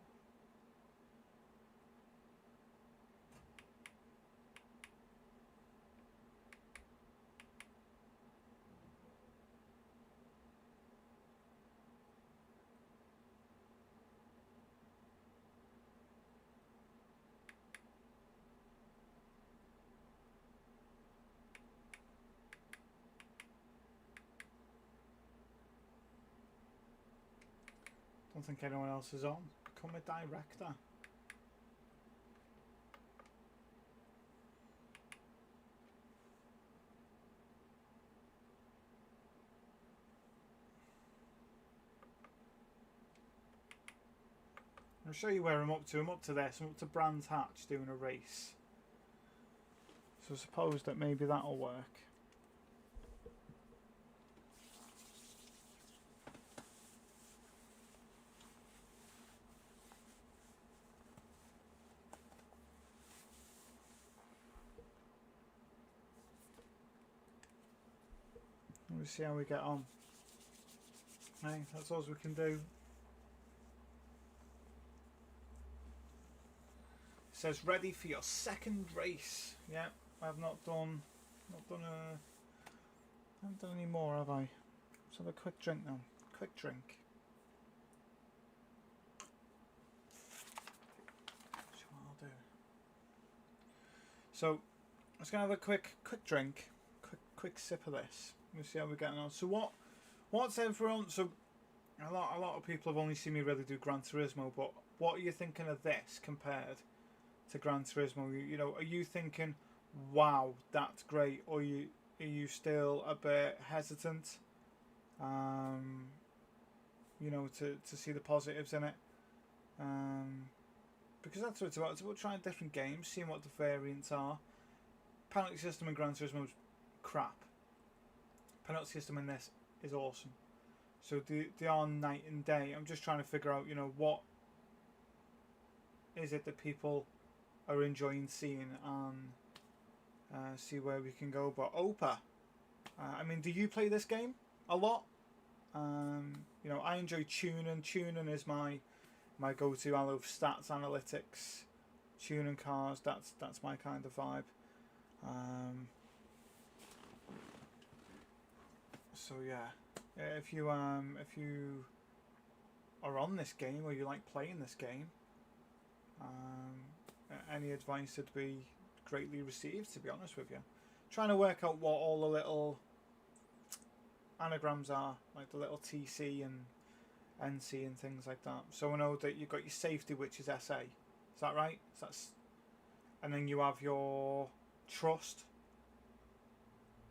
don't think anyone else is on. Become a director. I'll show you where I'm up to. I'm up to this. I'm up to Brands Hatch doing a race. So I suppose that maybe that'll work. We'll see how we get on. Hey, that's all we can do. It says ready for your second race. Yeah, I've not done I haven't done any more, have I? Let's have a quick drink now. Quick drink. That's what I'll do. So let's gonna have a quick drink. Quick sip of this. We'll see how we're getting on. So what's everyone? So a lot of people have only seen me really do Gran Turismo, but what are you thinking of this compared to Gran Turismo? You know, are you thinking, wow, that's great, or are you still a bit hesitant? You know, to see the positives in it. Because that's what it's about. It's about trying different games, seeing what the variants are. Penalty system in Gran Turismo is crap. Penalty system in this is awesome. So they are night and day. I'm just trying to figure out, you know, what is it that people are enjoying seeing, and see where we can go. But Opa, I mean, do you play this game a lot? You know, I enjoy tuning. Tuning is my go-to. I love stats, analytics, tuning cars. That's my kind of vibe. So yeah, if you are on this game or you like playing this game, any advice would be greatly received, to be honest with you. Trying to work out what all the little anagrams are, like the little TC and NC and things like that. So I know that you've got your safety, which is SA. Is that right? And then you have your trust.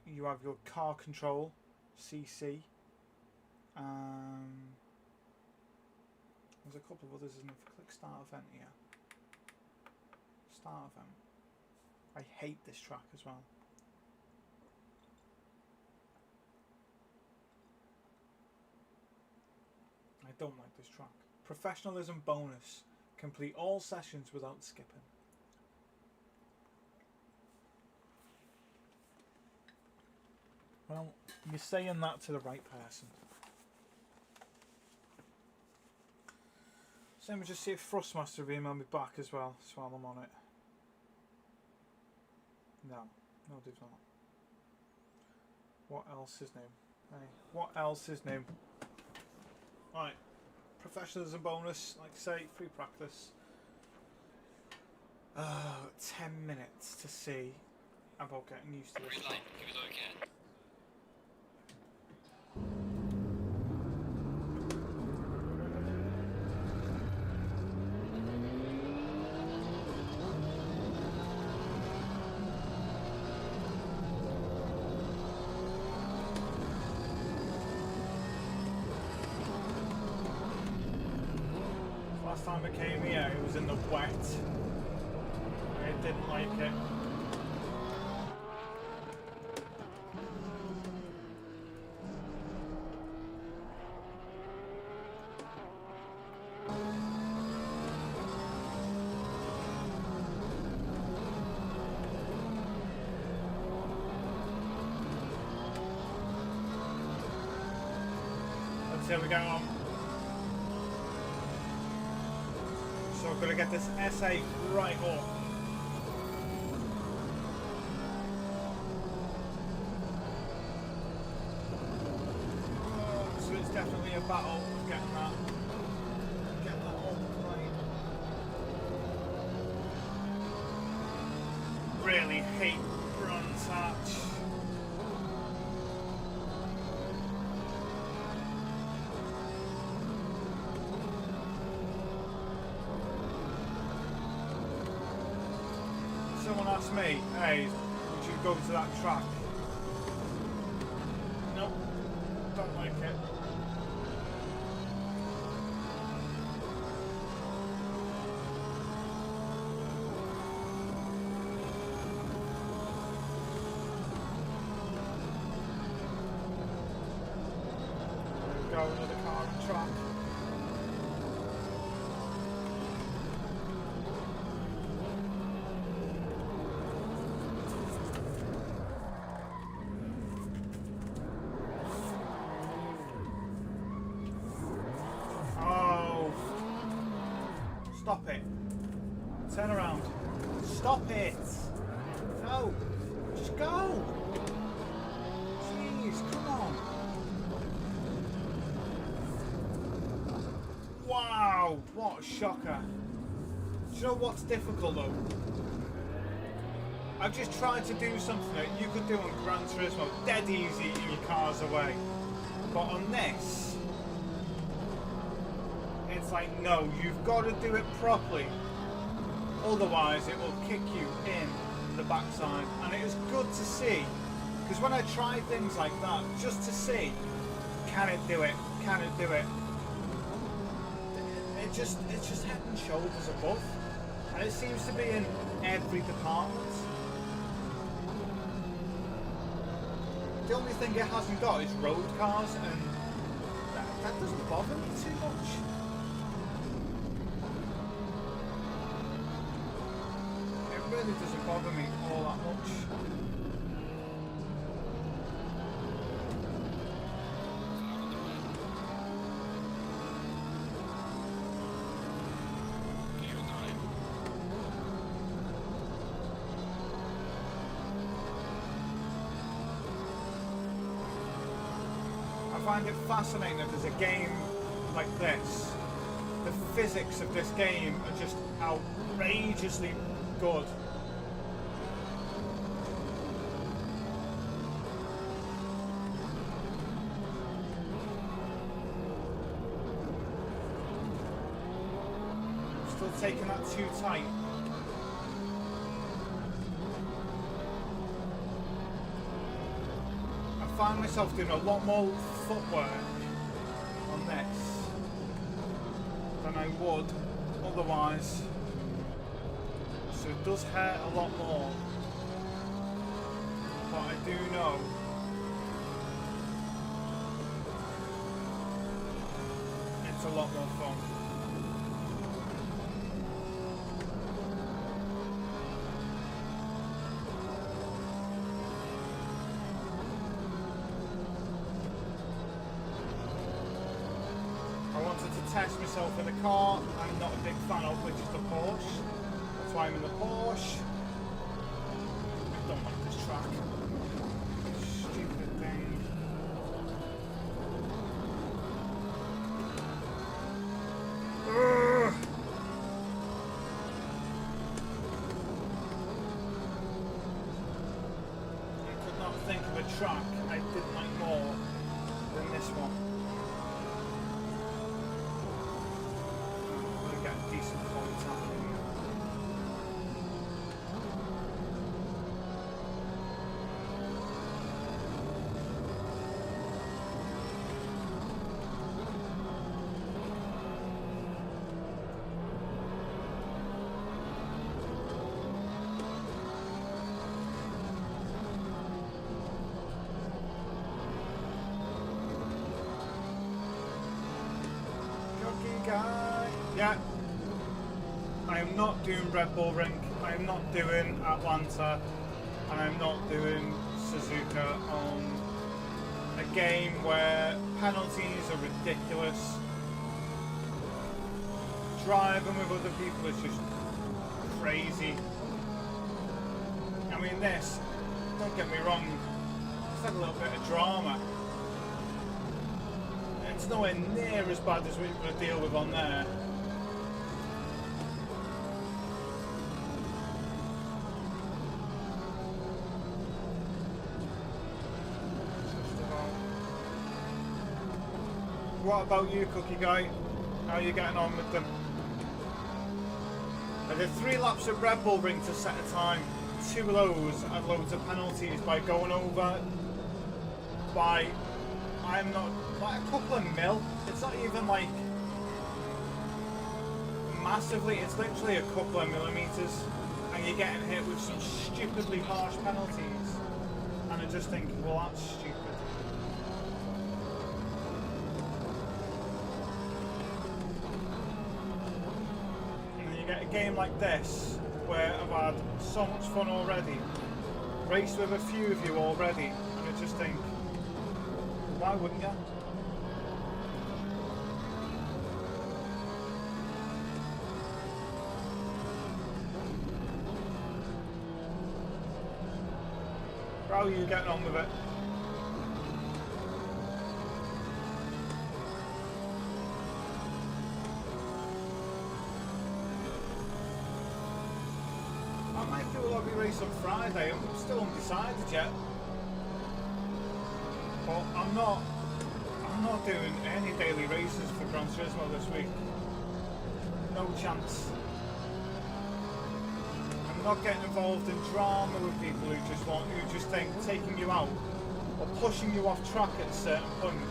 You have your car control, CC. There's a couple of others, isn't there? If I click start event here. Start event. I hate this track as well. I don't like this track. Professionalism bonus. Complete all sessions without skipping. Well, you're saying that to the right person. So let me just see if Thrustmaster will email me back as well, so while I'm on it. No, they've not. What else is new? Hey, what else is new? Right, professionalism bonus, like I say, free practice. 10 minutes to see about getting used to this. Green light, give it all you can. Last time I came here, it was in the wet. I didn't like it. Let's see how we go on. So we're going to get this SA right up. So it's definitely a battle of getting that up right. Really hate Brands Hatch. someone asked me, hey, would you go to that track? Nope, don't like it. There we go, another car on track. Stop it. Turn around. Stop it. No. Just go. Jeez, come on. Wow, what a shocker. Do you know what's difficult though? I've just tried to do something that you could do on Gran Turismo. Dead easy, your car's away. But on this, it's like, no, you've got to do it properly. Otherwise, it will kick you in the backside. And it was good to see, because when I tried things like that, just to see, can it do it? Can it do it? It's just head and shoulders above. And it seems to be in every department. The only thing it hasn't got is road cars, and that doesn't bother me too much. It really doesn't bother me all that much. I find it fascinating that there's a game like this. The physics of this game are just outrageously good. Still taking that too tight. I find myself doing a lot more footwork on this than I would otherwise, so it does hurt a lot more, but I do know it's a lot more fun. Test myself in a car I'm not a big fan of, which is the Porsche. That's why I'm in the Porsche. I don't like this track. Stupid thing. Ugh. I could not think of a track I didn't like more than this one. Decent points happening. Jockey guy. Yeah. I am not doing Red Bull Ring, I am not doing Atlanta, and I'm not doing Suzuka on a game where penalties are ridiculous. Driving with other people is just crazy. I mean this, don't get me wrong, it's had a little bit of drama. It's nowhere near as bad as we're going to deal with on there. What about you, Cookie Guy? How are you getting on with them? I did 3 laps at Red Bull Ring to set a time. 2 of those had loads of penalties by going over by, I'm not, like a couple of mil. It's not even like massively, it's literally a couple of millimeters, and you're getting hit with some stupidly harsh penalties. And I just think, well, that's stupid. And then you get a game like this, where I've had so much fun already, raced with a few of you already, and I just think, why wouldn't you? How are you getting on with it? I might do a lobby race on Friday. I'm still undecided yet. But I'm not doing any daily races for Gran Turismo this week. No chance. I'm not getting involved in drama with people who just think taking you out or pushing you off track at a certain point.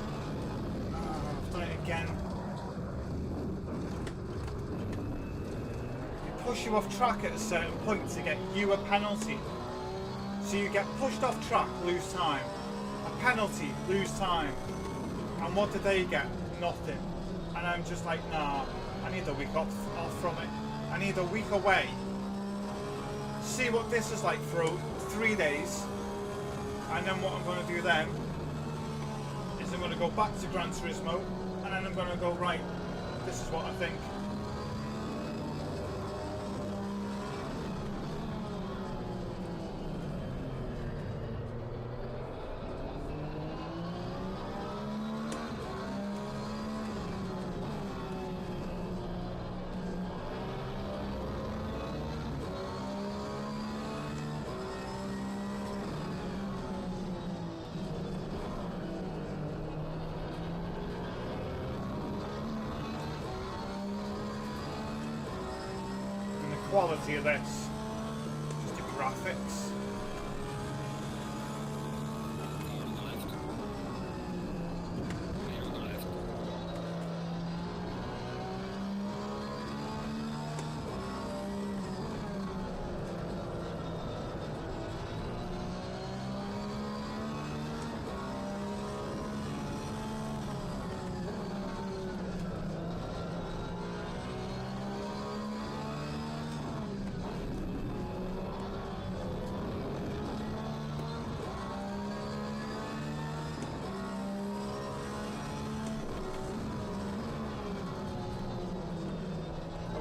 I've done it again. They push you off track at a certain point to get you a penalty. So you get pushed off track, lose time. A penalty, lose time. And what do they get? Nothing. And I'm just like, nah, I need a week off from it. I need a week away. See what this is like for 3 days, and then what I'm going to do then is I'm going to go back to Gran Turismo, and then I'm going to go, right, this is what I think. Quality of this, just the graphics.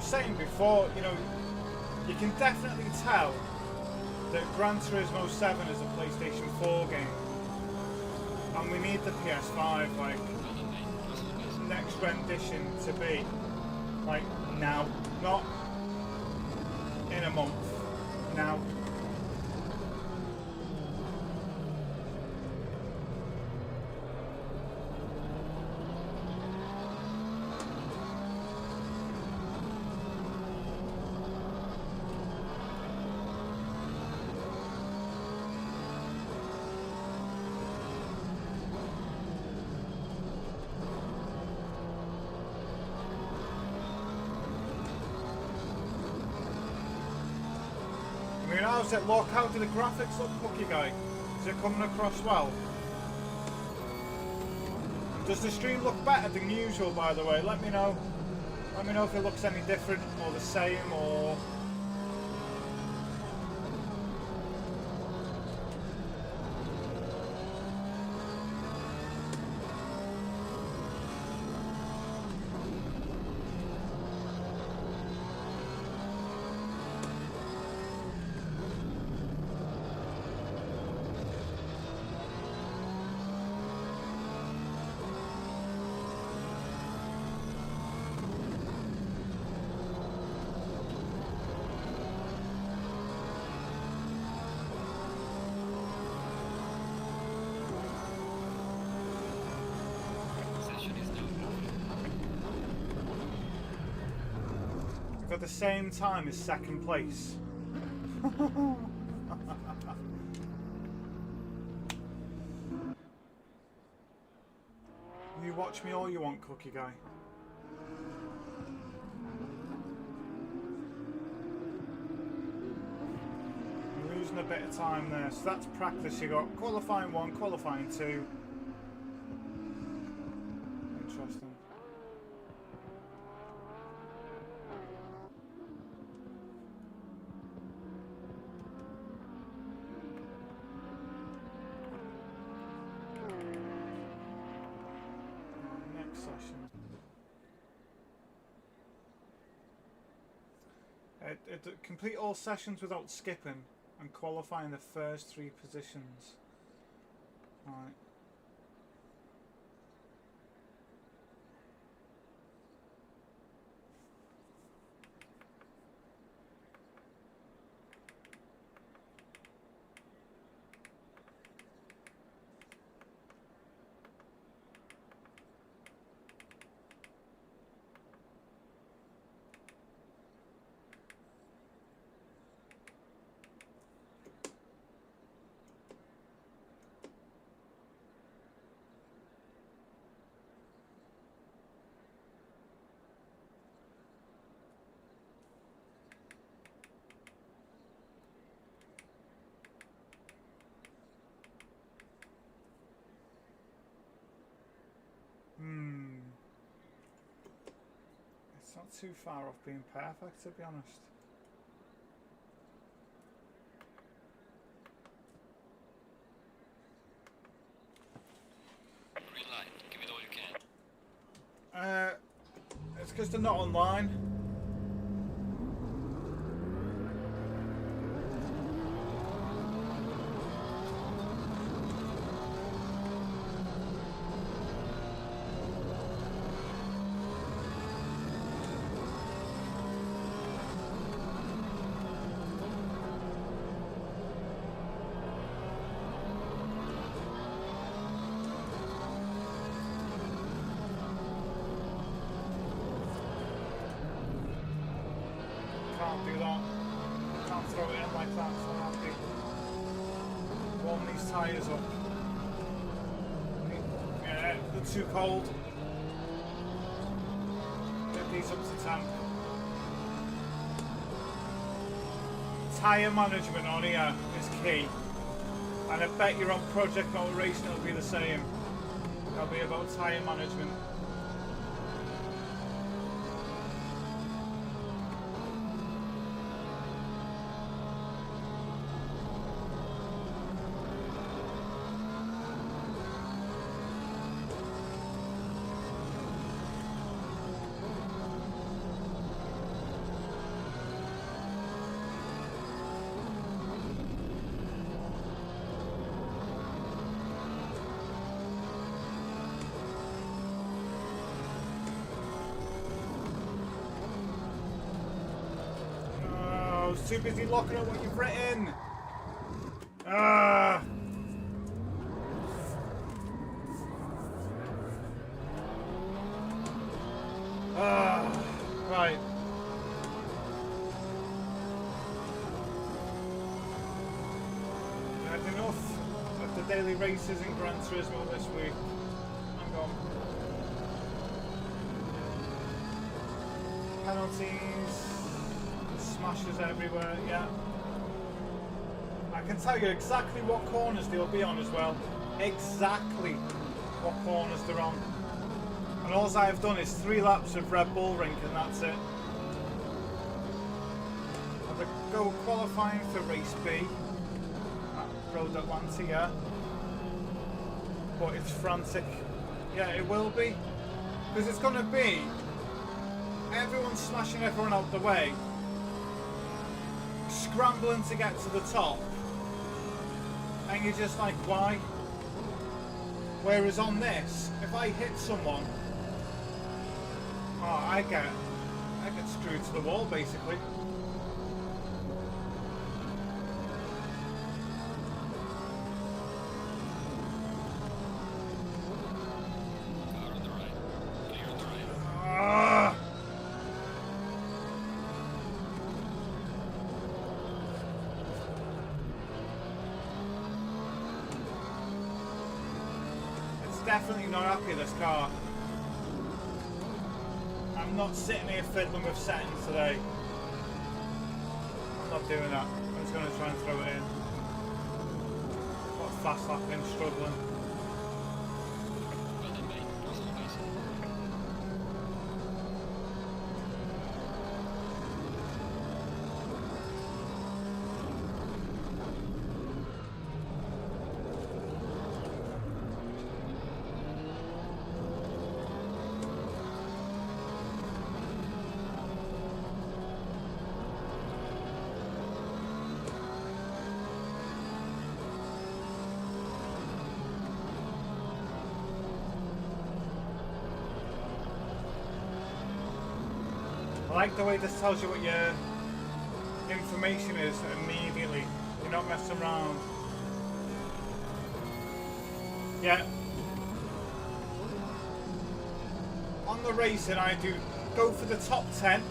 Saying before, you know, you can definitely tell that Gran Turismo 7 is a PlayStation 4 game, and we need the PS5, like, next rendition to be, like, now, not in a month, now. I mean, how's it look? How do the graphics look, Cookie Guy? Is it coming across well? Does the stream look better than usual, by the way? Let me know. Let me know if it looks any different or the same or... got the same time as second place. You watch me all you want, Cookie Guy. I'm losing a bit of time there, so that's practice. You got qualifying 1, qualifying 2. Interesting. Next session. Complete all sessions without skipping and qualifying the first 3 positions. Right. It's not too far off being perfect, to be honest. Green light. Give it all you can. It's because they're not online. Can't do that. Can't throw it in like that, so I have to warm these tyres up. Yeah, they're too cold. Get these up to temp. Tyre management on here is key. And I bet you're on Project Motor Racing, it'll be the same. It'll be about tyre management. Too busy looking at what you've written. Right. I had enough of the daily races in Gran Turismo this week. Hang on. Penalties. Smashes everywhere, yeah. I can tell you exactly what corners they'll be on as well. Exactly what corners they're on. And all I've done is 3 laps of Red Bull Ring and that's it. I'm going to go qualifying for race B at Road Atlanta, yeah. But it's frantic. Yeah, it will be. Because it's going to be everyone smashing everyone out the way, scrambling to get to the top, and you're just like, why? Whereas on this, if I hit someone, I get screwed to the wall basically. Car on the right. Clear on the right. definitely not happy with this car. I'm not sitting here fiddling with settings today. I'm not doing that. I'm just going to try and throw it in. Got fast lapping, struggling. Well done, mate. As always. I like the way this tells you what your information is immediately. You're not messing around. Yeah. On the racing, I do go for the top 10.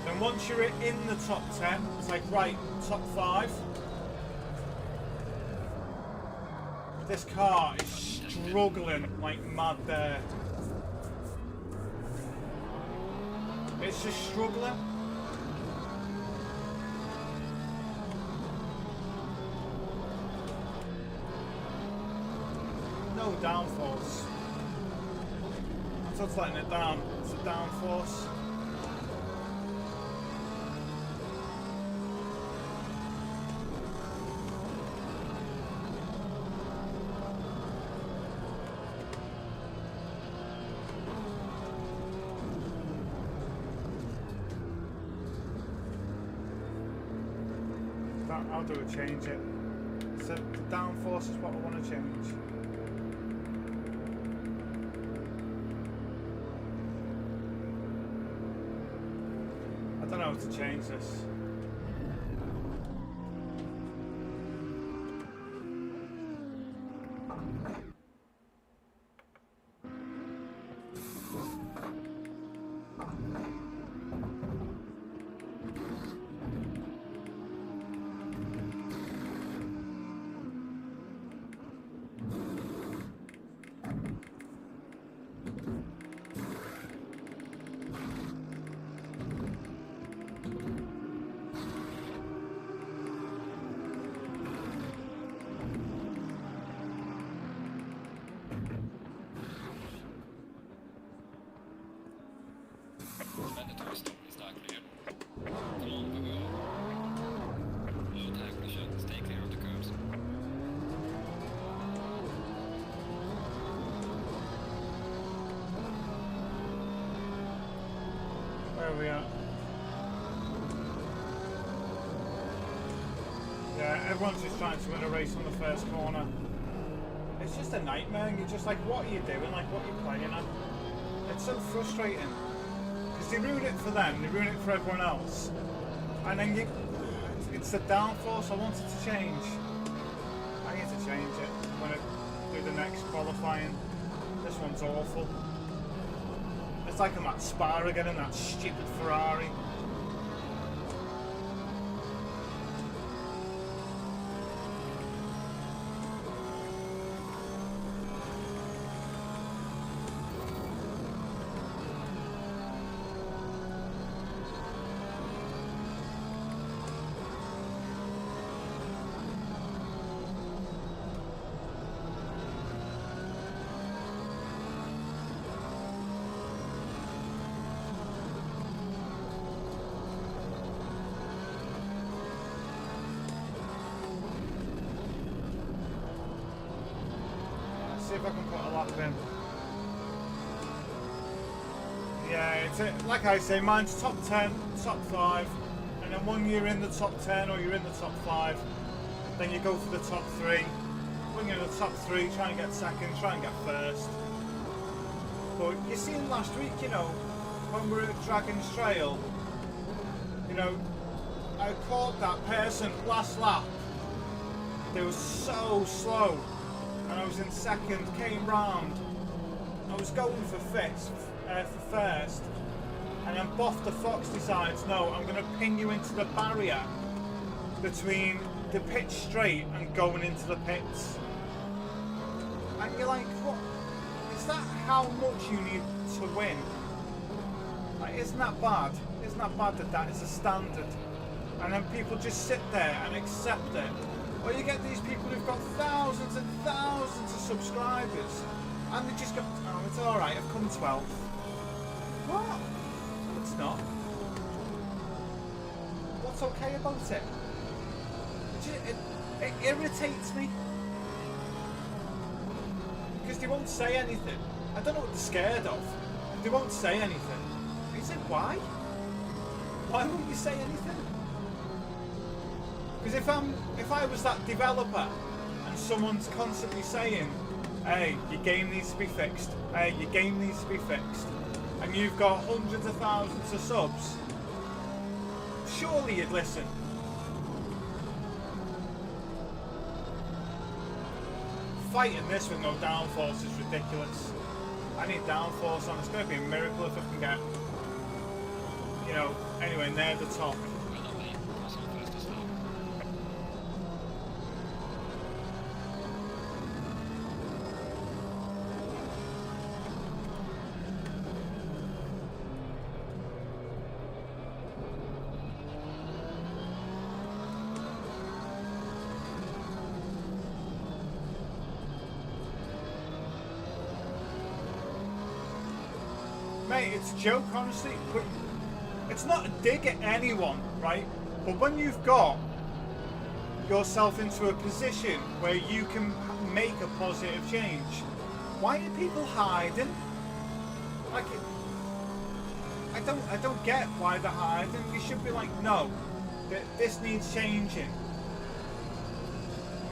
Then once you're in the top 10, it's like, right, top 5. This car is struggling like mad there. It's just struggling. No downforce. So it's letting it down. It's a downforce. I'll do it, change it. So the downforce is what I want to change. I don't know how to change this. Mandatory stop is not clear. Come on, we go. Low tire pressure, stay clear of the curves. Where are we at? Yeah, everyone's just trying to win a race on the first corner. It's just a nightmare, and you're just like, what are you doing? Like, what are you playing at? It's so frustrating. Because they ruin it for them, they ruin it for everyone else. And then it's the downforce I wanted to change. I need to change it when I do the next qualifying. This one's awful. It's like I'm at Spa again in that stupid Ferrari. See if I can put a lap in. Yeah, it's like I say, mine's top 10, top 5, and then when you're in the top 10 or you're in the top 5, then you go for the top 3. When you're in the top 3, try and get second, try and get first. But you seen last week, you know, when we were at Dragon's Trail, you know, I caught that person last lap. They were so slow. And I was in second, came round, I was going for first, and then Boff the Fox decides, no, I'm going to ping you into the barrier between the pit straight and going into the pits. And you're like, what? Is that how much you need to win? Like, isn't that bad? Isn't that bad that that is a standard? And then people just sit there and accept it. Or you get these people who've got thousands and thousands of subscribers, and they just go, oh, it's alright, I've come 12th. What? It's not. What's okay about it? It irritates me. Because they won't say anything. I don't know what they're scared of. They won't say anything. I said, why? Why won't you say anything? Because if I was that developer and someone's constantly saying, hey, your game needs to be fixed, hey, your game needs to be fixed, and you've got hundreds of thousands of subs, surely you'd listen. Fighting this with no downforce is ridiculous. I need downforce on. It's going to be a miracle if I can get, you know, anywhere near the top. Mate, it's a joke, honestly. But it's not a dig at anyone, right? But when you've got yourself into a position where you can make a positive change, why are people hiding? Like, I don't get why they're hiding. You should be like, no, this needs changing.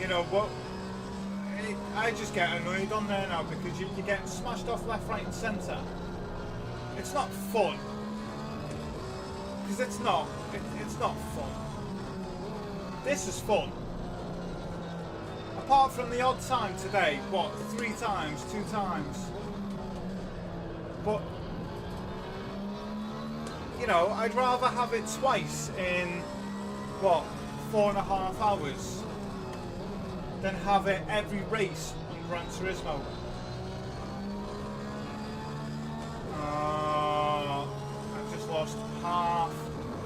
You know what? I just get annoyed on there now because you're getting smashed off left, right, and centre. It's not fun. Because it's not. It's not fun. This is fun. Apart from the odd time today, what, 3 times, 2 times. But, you know, I'd rather have it twice in, what, 4.5 hours than have it every race on Gran Turismo. I've just lost half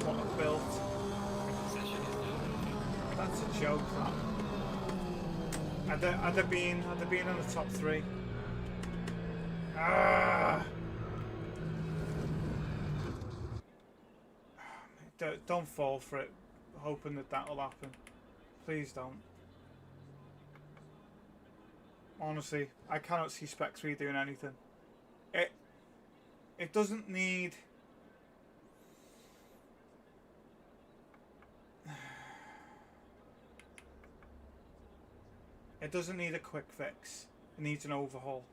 what I built. That's a joke, that. Had they been in the top 3? Don't fall for it, hoping that will happen. Please don't. Honestly, I cannot see Spec 3 doing anything. It doesn't need... It doesn't need a quick fix. It needs an overhaul.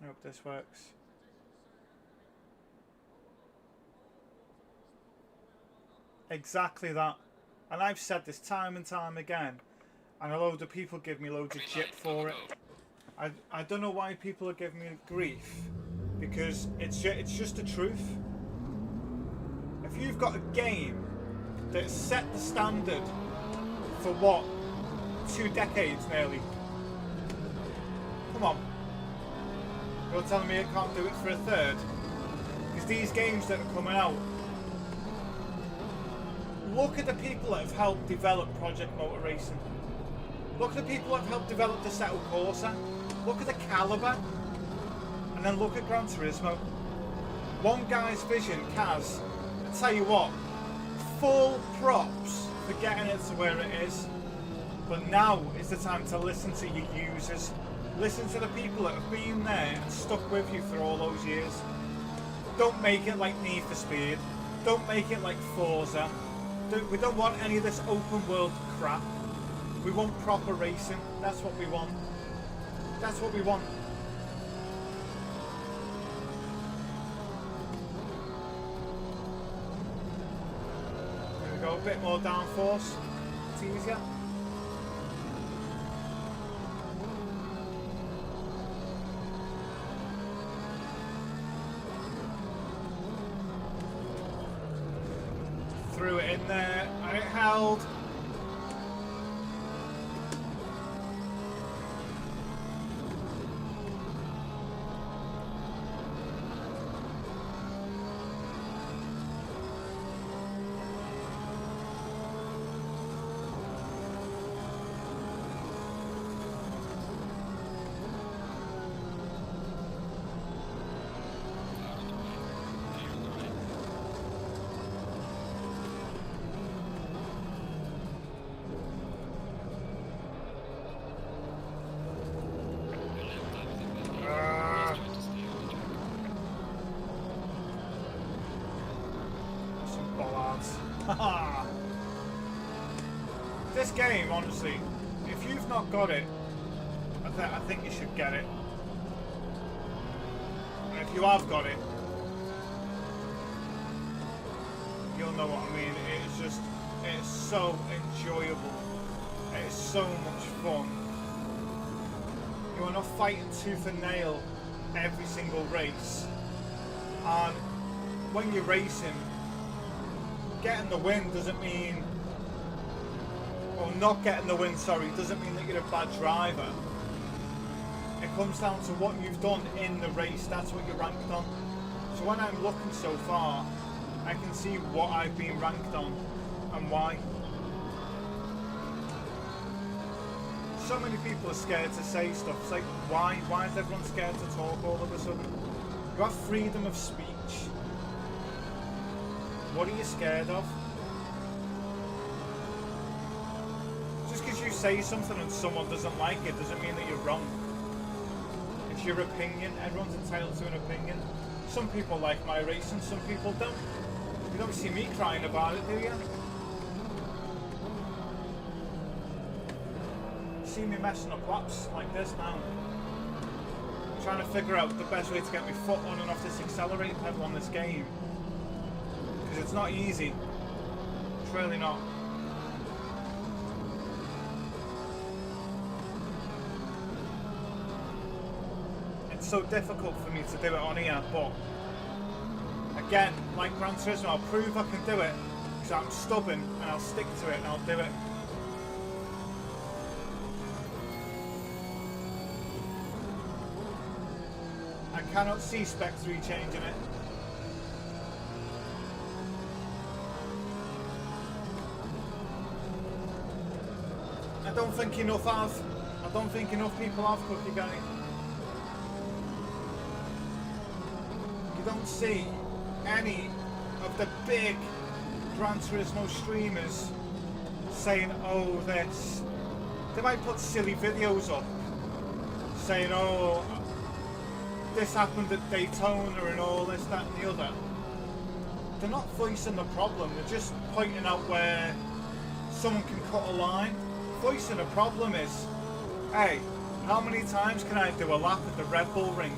I hope this works. Exactly that. And I've said this time and time again, and a load of people give me loads of jip for it. I don't know why people are giving me grief, because it's just the truth. If you've got a game that set the standard for what, 2 decades nearly, come on. You're telling me I can't do it for a third? Because these games that are coming out, look at the people that have helped develop Project Motor Racing. Look at the people that have helped develop the Assetto Corsa. Look at the calibre. And then look at Gran Turismo. One guy's vision, Kaz, I tell you what, full props for getting it to where it is. But now is the time to listen to your users. Listen to the people that have been there and stuck with you for all those years. Don't make it like Need for Speed. Don't make it like Forza. We don't want any of this open world crap. We want proper racing. That's what we want. That's what we want. go, a bit more downforce. It's easier. Threw it in there and it held. This game, honestly, if you've not got it, I think you should get it. And if you have got it, you'll know what I mean. It's so enjoyable. It's so much fun. You are not fighting tooth and nail every single race. And when you're racing, getting the win doesn't mean, or not getting the win, sorry, doesn't mean that you're a bad driver. It comes down to what you've done in the race. That's what you're ranked on. So when I'm looking so far, I can see what I've been ranked on and why. So many people are scared to say stuff. It's like, why? Why is everyone scared to talk all of a sudden? You have freedom of speech. What are you scared of? Just because you say something and someone doesn't like it doesn't mean that you're wrong. It's your opinion. Everyone's entitled to an opinion. Some people like my racing, some people don't. You don't see me crying about it, do you? You see me messing up laps like this now. I'm trying to figure out the best way to get my foot on and off this accelerator pedal on this game. Because it's not easy. It's really not. It's so difficult for me to do it on here, but again, like Gran Turismo, I'll prove I can do it because I'm stubborn and I'll stick to it and I'll do it. I cannot see Spec 3 changing it. I don't think enough have. I don't think enough people have, Cookie Guy. You don't see any of the big Gran Turismo streamers saying, oh, this. They might put silly videos up saying, oh, this happened at Daytona and all this, that and the other. They're not voicing the problem, they're just pointing out where someone can cut a line. Voicing a problem is, hey, how many times can I do a lap at the Red Bull rink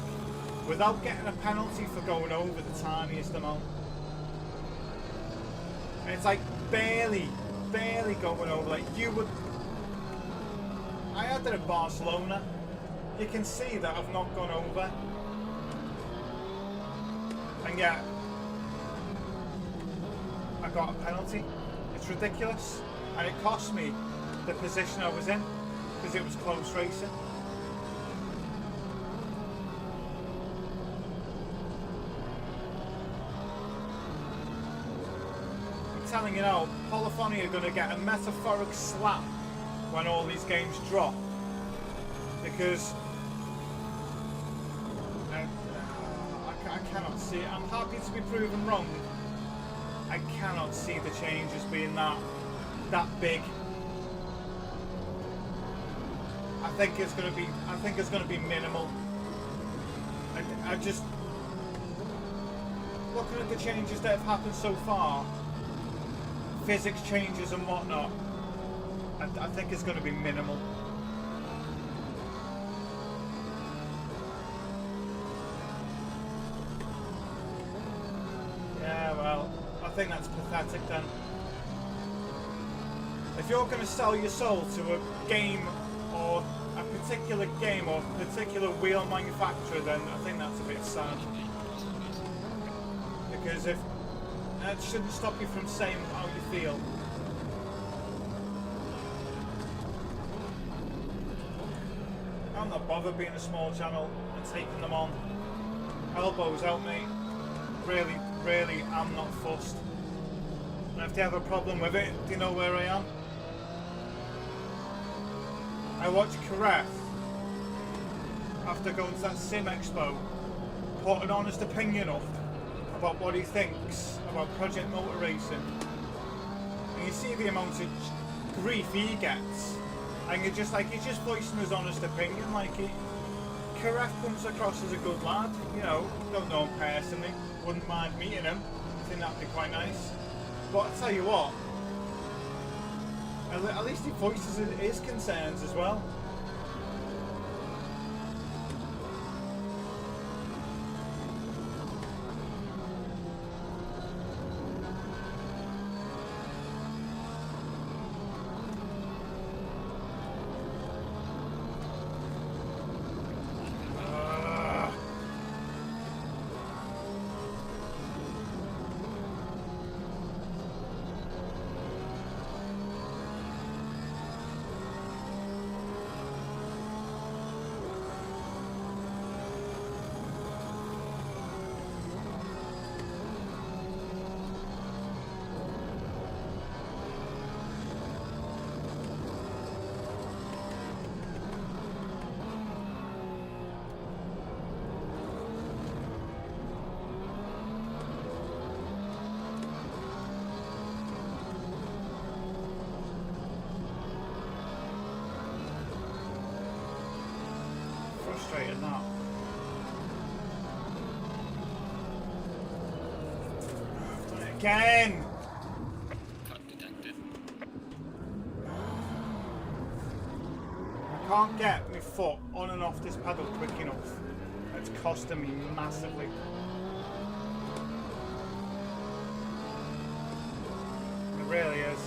without getting a penalty for going over the tiniest amount? And it's like barely going over. Like you would. I had it at Barcelona. You can see that I've not gone over. And yet, I got a penalty. It's ridiculous. And it cost me the position I was in because it was close racing. I'm telling you now, Polyphony are going to get a metaphoric slap when all these games drop because I cannot see it. I'm happy to be proven wrong. I cannot see the changes being that big. I think it's going to be minimal. I just looking at the changes that have happened so far, physics changes and whatnot. I think it's going to be minimal. Yeah, well, I think that's pathetic then. if you're going to sell your soul to a game or a particular game or particular wheel manufacturer, then I think that's a bit sad. Because if that shouldn't stop you from saying how you feel. I'm not bothered being a small channel and taking them on. Elbows out, mate. Really, really, I'm not fussed. And if they have a problem with it, do you know where I am? I watched Kareth after going to that Sim Expo put an honest opinion up about what he thinks about Project Motor Racing. And you see the amount of grief he gets. And you're just like, he's just voicing his honest opinion. Like, Kareth comes across as a good lad, you know, don't know him personally, wouldn't mind meeting him, I think that'd be quite nice. But I'll tell you what, at least he voices his concerns as well. Frustrating that. I've done it again! Cut detected. I can't get my foot on and off this pedal quick enough. It's costing me massively. It really is.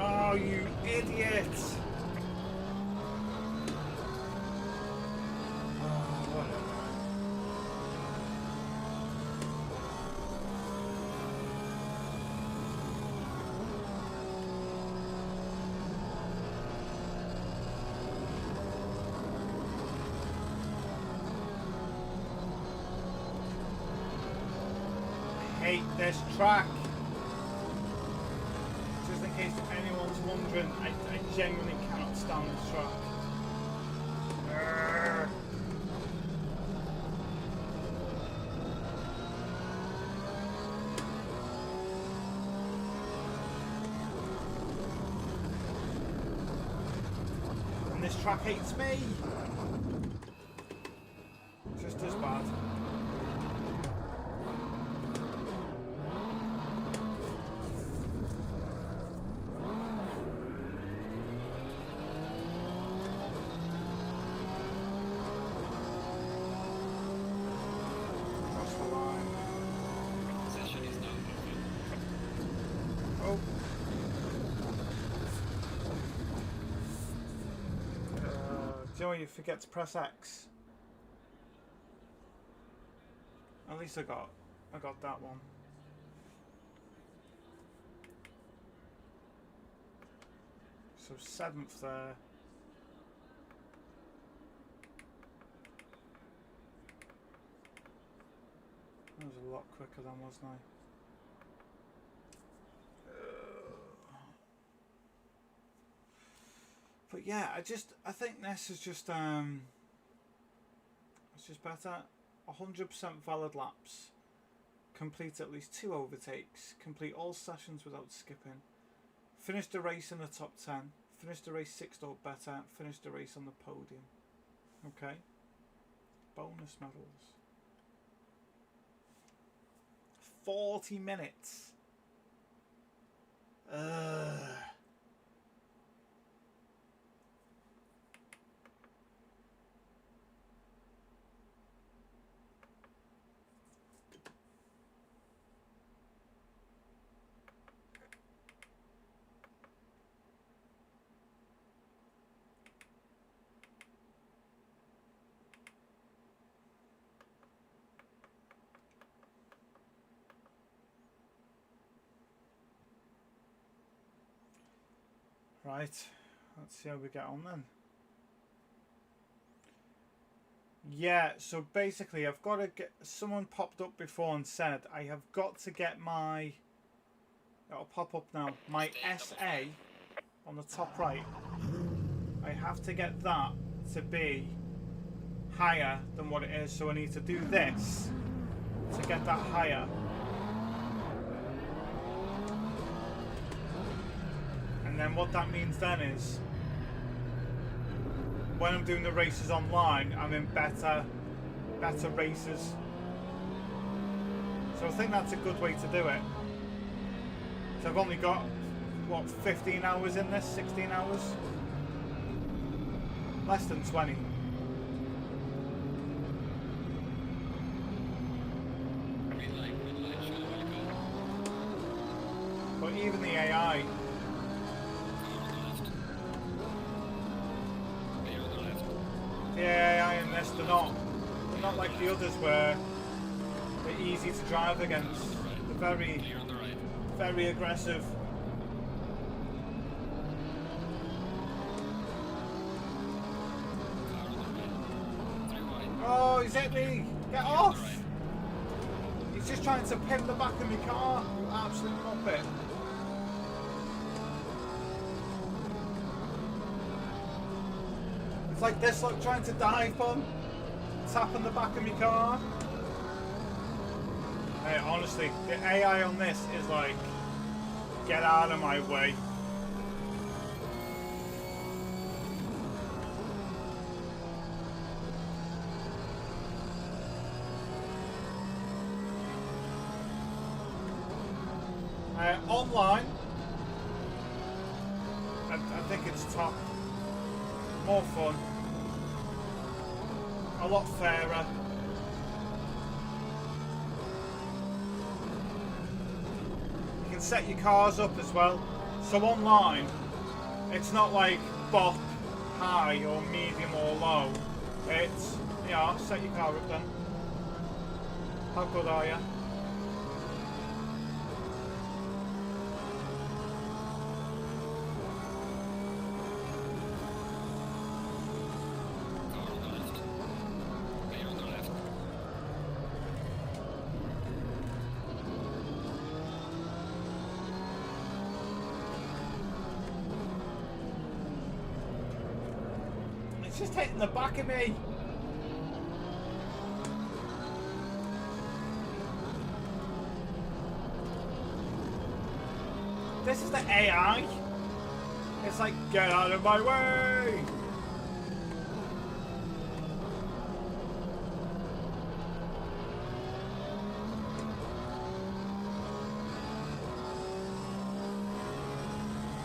Oh, you idiot! Oh, whatever. I hate this track. Just in case anyone's wondering, I genuinely cannot stand this track. Urgh. And this track hates me. Just as bad. Oh. Do you know when you forget to press X? At least I got that one. So 7th there. That was a lot quicker than, wasn't I? But yeah, I think this is just it's just better. 100% valid laps. Complete at least 2 overtakes. Complete all sessions without skipping. Finish the race in the top 10. Finish the race 6th or better. Finish the race on the podium. Okay. Bonus medals. 40 minutes. Right, let's see how we get on then. Yeah, so basically I've got to get, someone popped up before and said I have got to get my, it'll pop up now, my SA on the top right. I have to get that to be higher than what it is, so I need to do this to get that higher. And then what that means then is when I'm doing the races online, I'm in better races. So I think that's a good way to do it. So I've only got, what, 15 hours in this? 16 hours? Less than 20. But even the AI, the AI in this, they're not like the others where they're easy to drive against. They're very aggressive. Oh, he's hit me! Get off! He's just trying to pin the back of my car. You absolute muppet. It's like this, like trying to dive bomb, tapping the back of my car. Hey, honestly, the AI on this is like, get out of my way. Online, I think it's top. More fun. A lot fairer. You can set your cars up as well. So online, it's not like bop, high or medium or low. It's, yeah, set your car up then. How good are you? It's just hitting the back of me. This is the AI. It's like, get out of my way.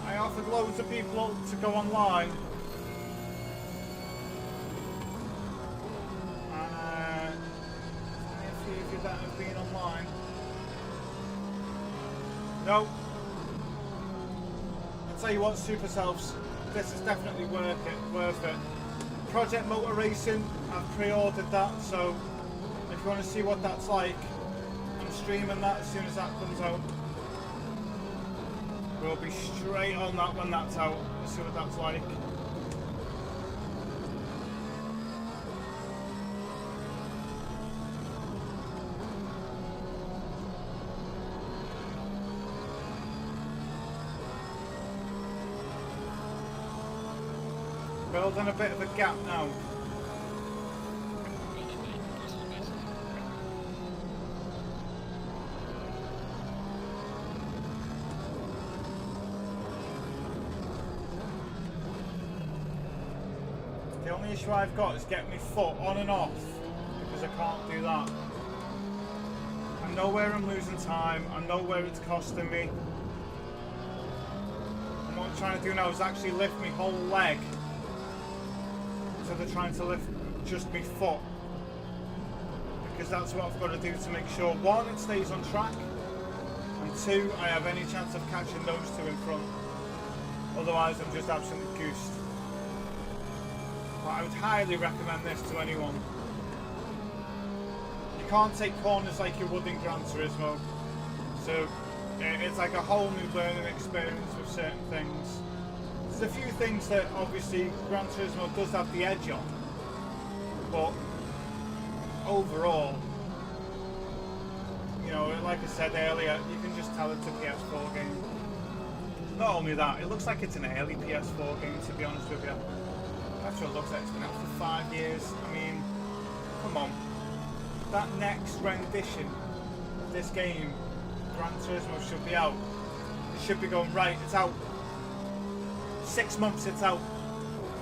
I offered loads of people to go online. That have been online. No. tell you what, Supercells, this is definitely worth it. Project Motor Racing, I've pre-ordered that, so if you want to see what that's like, I'm streaming that as soon as that comes out. We'll be straight on that when that's out, and see what that's like. Building a bit of a gap now. The only issue I've got is getting my foot on and off, because I can't do that. I know where I'm losing time, I know where it's costing me. And what I'm trying to do now is actually lift my whole leg. So they're trying to lift just my foot, because that's what I've got to do to make sure, one, it stays on track, and two, I have any chance of catching those two in front. Otherwise I'm just absolutely goosed. But I would highly recommend this to anyone. You can't take corners like you would in Gran Turismo, so it's like a whole new learning experience with certain things. There's a few things that obviously Gran Turismo does have the edge on, but overall, you know, like I said earlier, you can just tell it's a PS4 game. Not only that, it looks like it's an early PS4 game, to be honest with you. That's what it looks like. It's been out for 5 years. I mean, come on. That next rendition of this game, Gran Turismo, should be out. It should be going, right, it's out. 6 months it's out.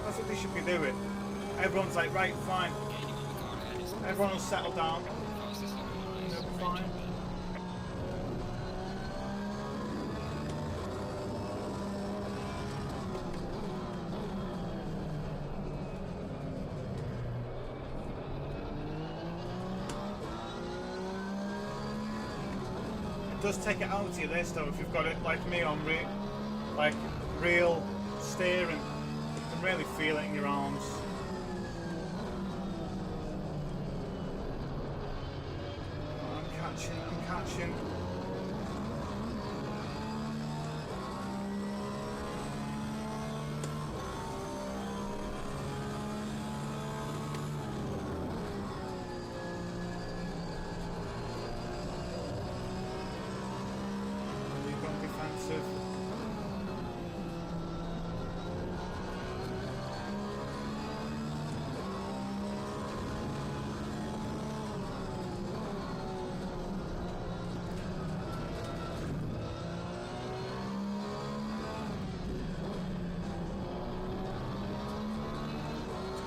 That's what they should be doing. Everyone's like, right, fine. Everyone will settle down. It'll be fine. It does take it out of you this though, if you've got it like me on real steering. You can really feel it in your arms. I'm catching. You've gone defensive.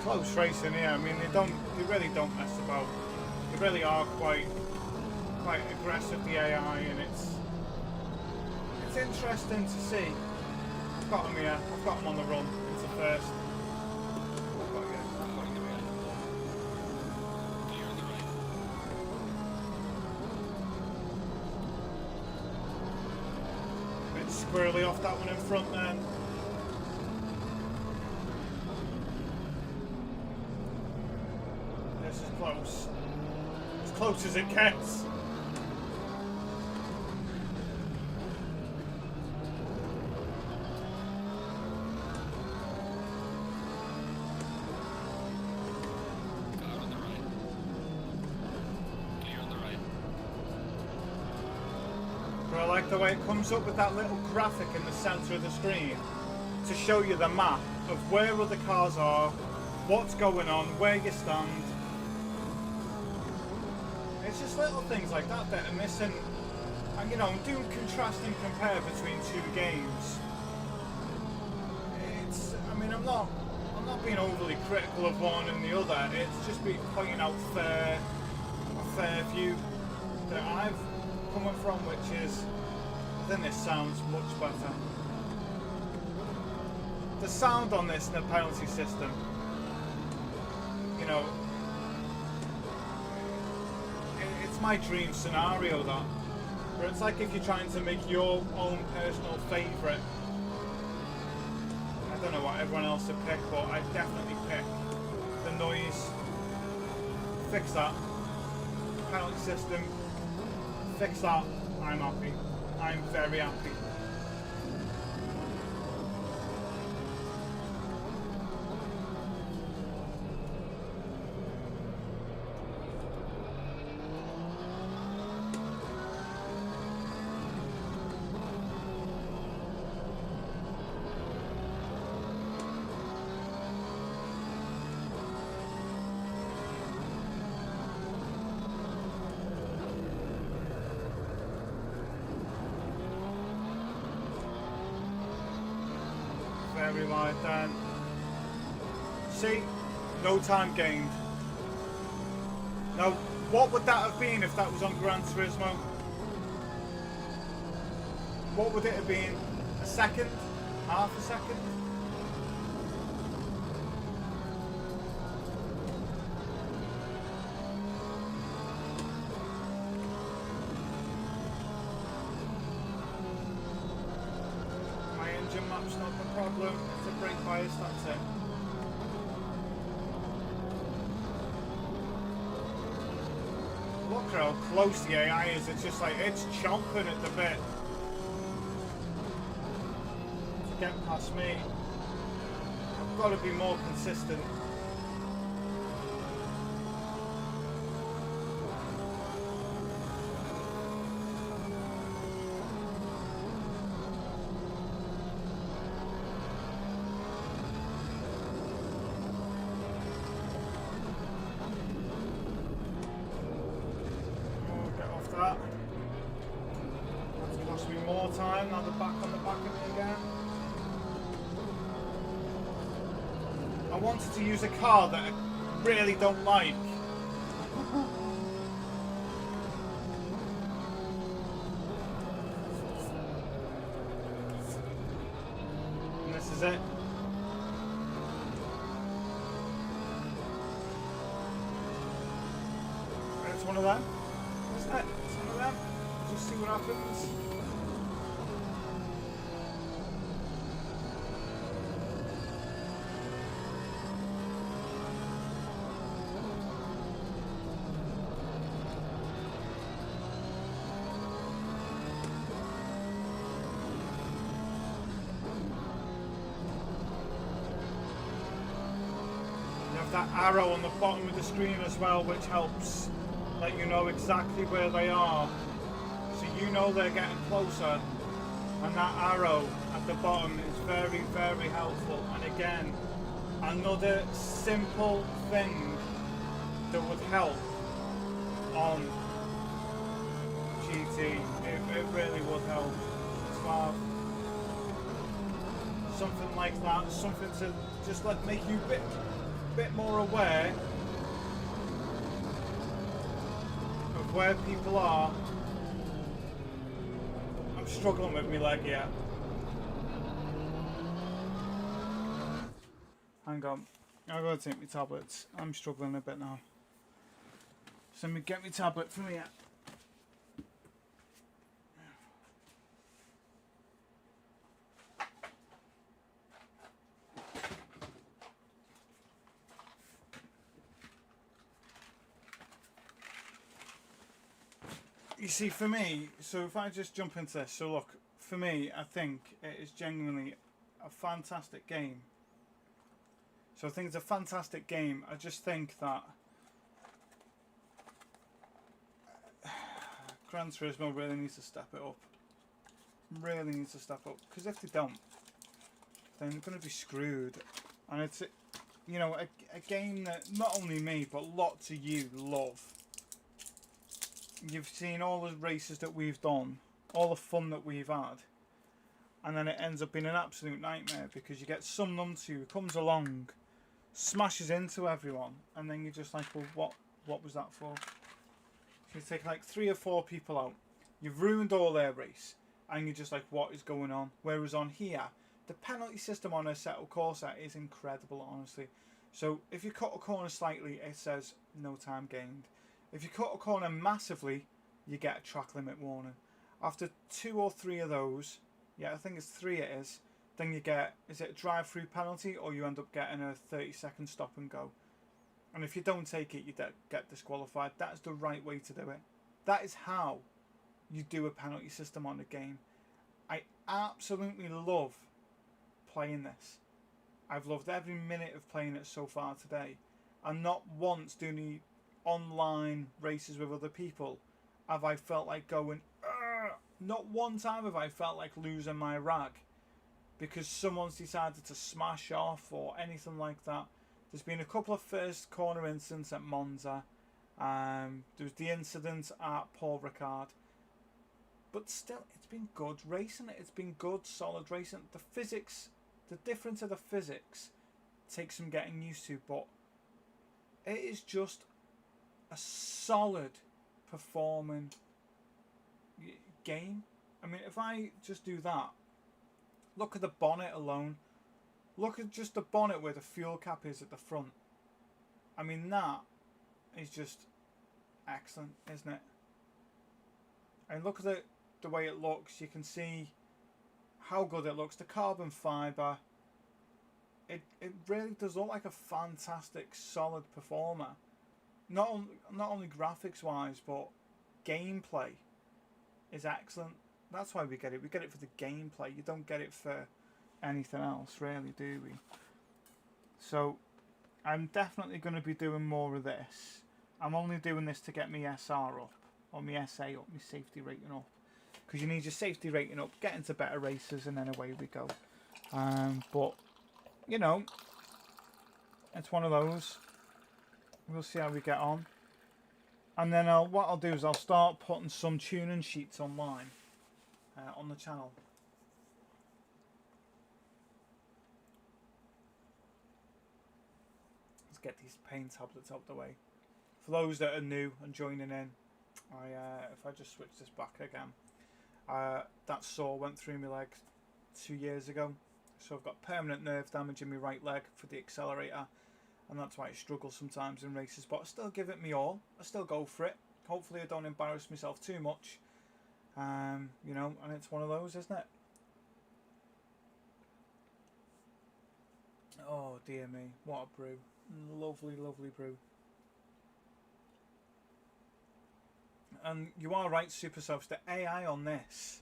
Close racing here. I mean, they really don't mess about. They really are quite aggressive, the AI, and it's interesting to see. I've got them here. I've got them on the run into first. I've got you. A bit squirrely off that one in front then. This is close. As close as it gets. But I like the way it comes up with that little graphic in the centre of the screen to show you the map of where other cars are, what's going on, where you stand. It's just little things like that that are missing. And you know, doing contrast and compare between two games. I mean, I'm not being overly critical of one and the other. It's just been pointing out a fair view that I've coming from, which is, then this sounds much better. The sound on this in the penalty system, you know, it's my dream scenario, that where it's like if you're trying to make your own personal favourite don't know what everyone else would pick, but I'd definitely pick the noise. Fix that. Penalty system. Fix that. I'm happy. I'm very happy. Very wide then. See? No time gained. Now, what would that have been if that was on Gran Turismo? What would it have been? A second? Half a second? Engine map's not the problem, it's a brake bias, that's it. Look at how close the AI is, it's just like, it's chomping at the bit to get past me. I've got to be more consistent. Time, now they're back on the back of me again. I wanted to use a car that I really don't like. And this is it. It's one of them, isn't it? It's one of them. Just see what happens. That arrow on the bottom of the screen as well, which helps let you know exactly where they are, so you know they're getting closer, and that arrow at the bottom is very, very helpful. And again, another simple thing that would help on GT. It really would help to have something like that, something to just like make you bit more aware of where people are. I'm struggling with my leg yet. Hang on, I've got to take my tablets. I'm struggling a bit now. So let me get my tablet from here. You see, for me, so if I just jump into this, so look, for me, I think it is genuinely a fantastic game. So I think it's a fantastic game. I just think that Gran Turismo really needs to step it up. Really needs to step up, because if they don't, then they're going to be screwed. And it's, you know, a game that not only me, but lots of you love. You've seen all the races that we've done, all the fun that we've had, and then it ends up being an absolute nightmare because you get some numpty who comes along, smashes into everyone, and then you're just like, well, what was that for? So you take like 3 or 4 people out, you've ruined all their race, and you're just like, what is going on? Whereas on here, the penalty system on Assetto Corsa is incredible, honestly. So if you cut a corner slightly, it says no time gained. If you cut a corner massively, you get a track limit warning. After 2 or 3 of those, yeah, I think it's 3 it is, then you get, is it a drive-through penalty, or you end up getting a 30-second stop and go. And if you don't take it, you get disqualified. That's the right way to do it. That is how you do a penalty system on the game. I absolutely love playing this. I've loved every minute of playing it so far today. And not once doing the online races with other people have I felt like going, Argh! Not one time have I felt like losing my rag because someone's decided to smash off or anything like that. There's been a couple of first corner incidents at Monza. There was the incident at Paul Ricard. But still, it's been good racing. It's been good, solid racing. The physics, the difference of the physics takes some getting used to, but it is just a solid performing game. I mean, if I just do that, look at the bonnet alone. Look at just the bonnet where the fuel cap is at the front. I mean, that is just excellent, isn't it? And look at the way it looks. You can see how good it looks. The carbon fibre. It really does look like a fantastic, solid performer. Not only graphics wise, but gameplay is excellent. That's why we get it. We get it for the gameplay. You don't get it for anything else, really, do we? So I'm definitely going to be doing more of this. I'm only doing this to get my SR up, or my SA up, my safety rating up, because you need your safety rating up, get into better races, and then away we go. But you know, it's one of those. We'll see how we get on, and then what I'll do is I'll start putting some tuning sheets online on the channel. Let's get these pain tablets out the way. For those that are new and joining in, if I just switch this back again, that saw went through my leg 2 years ago, so I've got permanent nerve damage in my right leg for the accelerator, and that's why I struggle sometimes in races, but I still give it me all. I still go for it. Hopefully I don't embarrass myself too much, you know, and it's one of those, isn't it? Oh dear me, what a brew. Lovely, lovely brew. And you are right, Super Subs, the AI on this,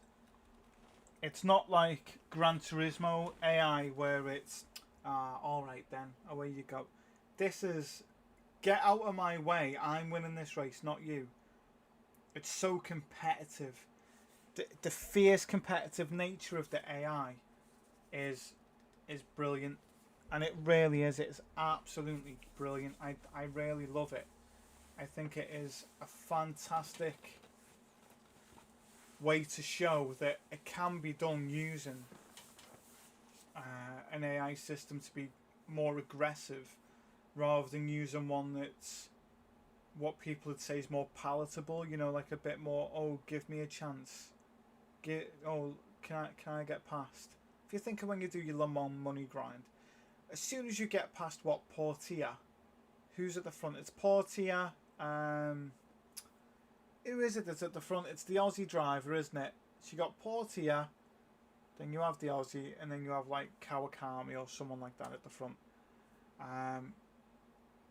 it's not like Gran Turismo AI where it's alright then, away you go. This is, get out of my way, I'm winning this race, not you. It's so competitive. The fierce competitive nature of the AI is brilliant, and it really is. It's absolutely brilliant. I really love it. I think it is a fantastic way to show that it can be done using an AI system to be more aggressive, rather than using one that's what people would say is more palatable, you know, like a bit more, oh, give me a chance. Can I get past? If you think of when you do your Le Mans money grind, as soon as you get past what, Portia, who's at the front? It's Portia. Who is it that's at the front? It's the Aussie driver, isn't it? So you got Portia, then you have the Aussie, and then you have like Kawakami or someone like that at the front.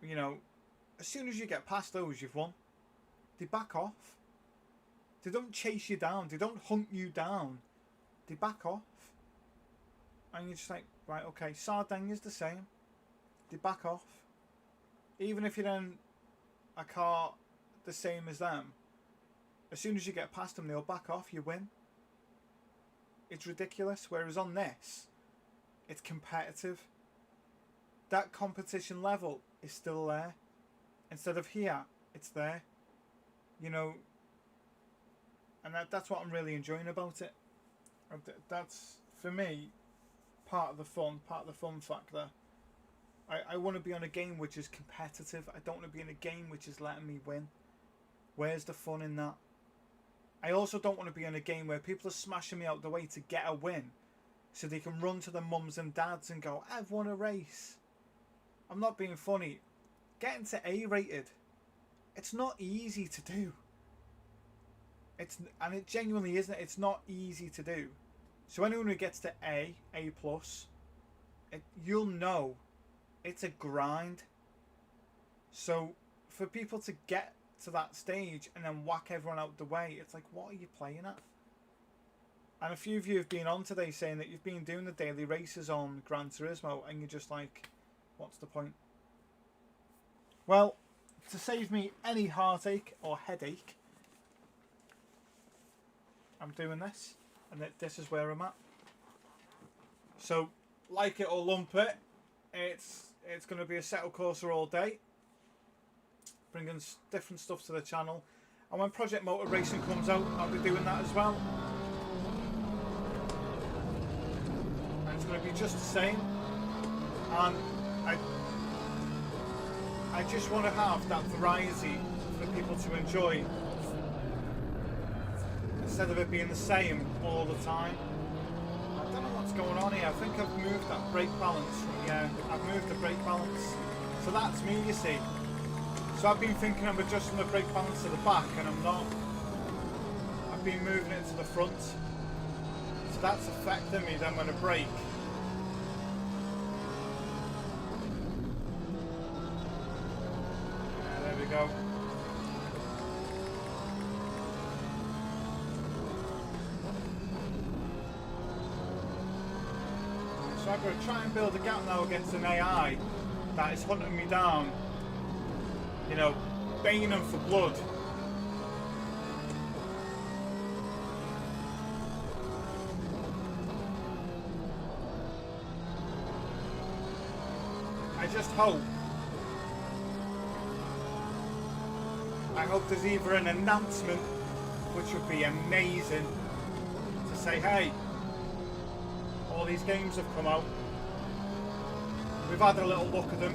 You know, as soon as you get past those, you've won. They back off. They don't chase you down. They don't hunt you down. They back off. And you're just like, right, okay. Sardiania's the same. They back off. Even if you're in a car the same as them, as soon as you get past them, they'll back off. You win. It's ridiculous. Whereas on this, it's competitive. That competition level is still there. Instead of here, it's there. You know, and that's what I'm really enjoying about it. That's, for me, part of the fun factor. I want to be on a game which is competitive. I don't want to be in a game which is letting me win. Where's the fun in that? I also don't want to be in a game where people are smashing me out the way to get a win, so they can run to their mums and dads and go, I've won a race. I'm not being funny. Getting to A-rated, it's not easy to do. And it genuinely isn't. It's not easy to do. So anyone who gets to A plus, you'll know it's a grind. So for people to get to that stage and then whack everyone out the way, it's like, what are you playing at? And a few of you have been on today saying that you've been doing the daily races on Gran Turismo and you're just like, what's the point? Well, to save me any heartache or headache, I'm doing this, and this is where I'm at. So, like it or lump it, it's going to be Assetto Corsa all day, bringing different stuff to the channel. And when Project Motor Racing comes out, I'll be doing that as well. And it's going to be just the same. And I just want to have that variety for people to enjoy, instead of it being the same all the time. I don't know what's going on here. I think I've moved that brake balance. Yeah, I've moved the brake balance. So that's me, you see. So I've been thinking I'm adjusting the brake balance to the back, and I'm not. I've been moving it to the front. So that's affecting me then when I brake. Yeah, there we go. So I'm going to try and build a gap now against an AI that is hunting me down, you know, baying them for blood. I just hope, there's either an announcement, which would be amazing, to say, hey, all these games have come out, we've had a little look at them,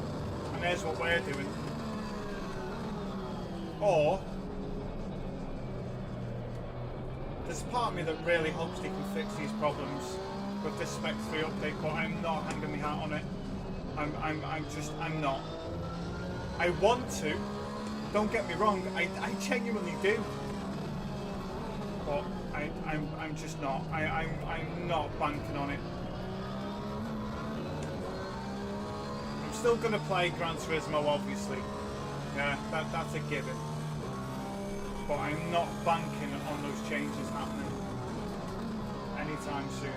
and there's what we're doing. Or there's part of me that really hopes they can fix these problems with this Spec 3 update, but I'm not hanging my hat on it. I'm not. I want to, don't get me wrong, I genuinely do, but I'm just not. I'm not banking on it. I'm still going to play Gran Turismo, obviously. Yeah, that's a given. But I'm not banking on those changes happening anytime soon.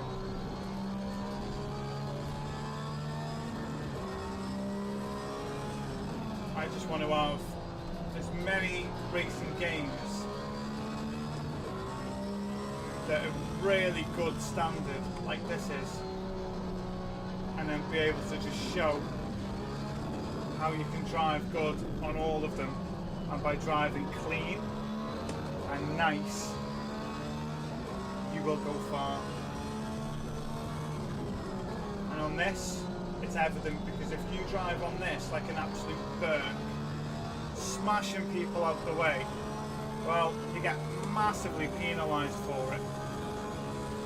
I just want to have as many racing games that are really good standard, like this is, and then be able to just show how you can drive good on all of them, and by driving clean and nice, you will go far. And on this, it's evident, because if you drive on this like an absolute berg, smashing people out the way, well, you get massively penalised for it.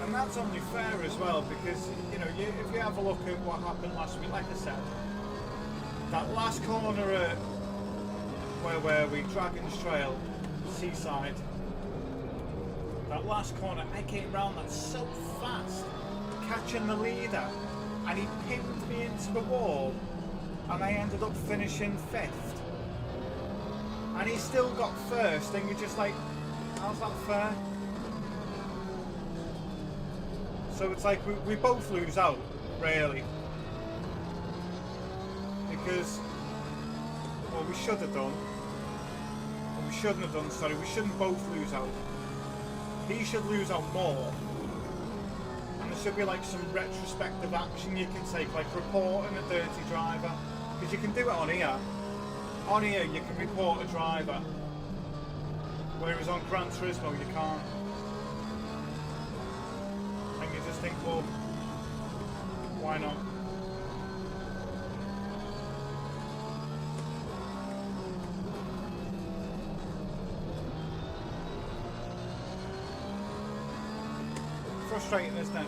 And that's only fair as well, because, you know, if you have a look at what happened last week, like I said, that last corner at, where were we, Dragon's Trail, Seaside, that last corner, I came round that so fast, catching the leader, and he pinned me into the wall, and I ended up finishing 5th. And he still got first, and you're just like, how's that fair? So it's like we both lose out, really. Because, well, we should have done, or we shouldn't have done, sorry, we shouldn't both lose out. He should lose out more. And there should be like some retrospective action you can take, like reporting a dirty driver. Because you can do it on here. On here you can report a driver, whereas on Gran Turismo you can't. And you just think, well, why not? Frustrating, isn't it?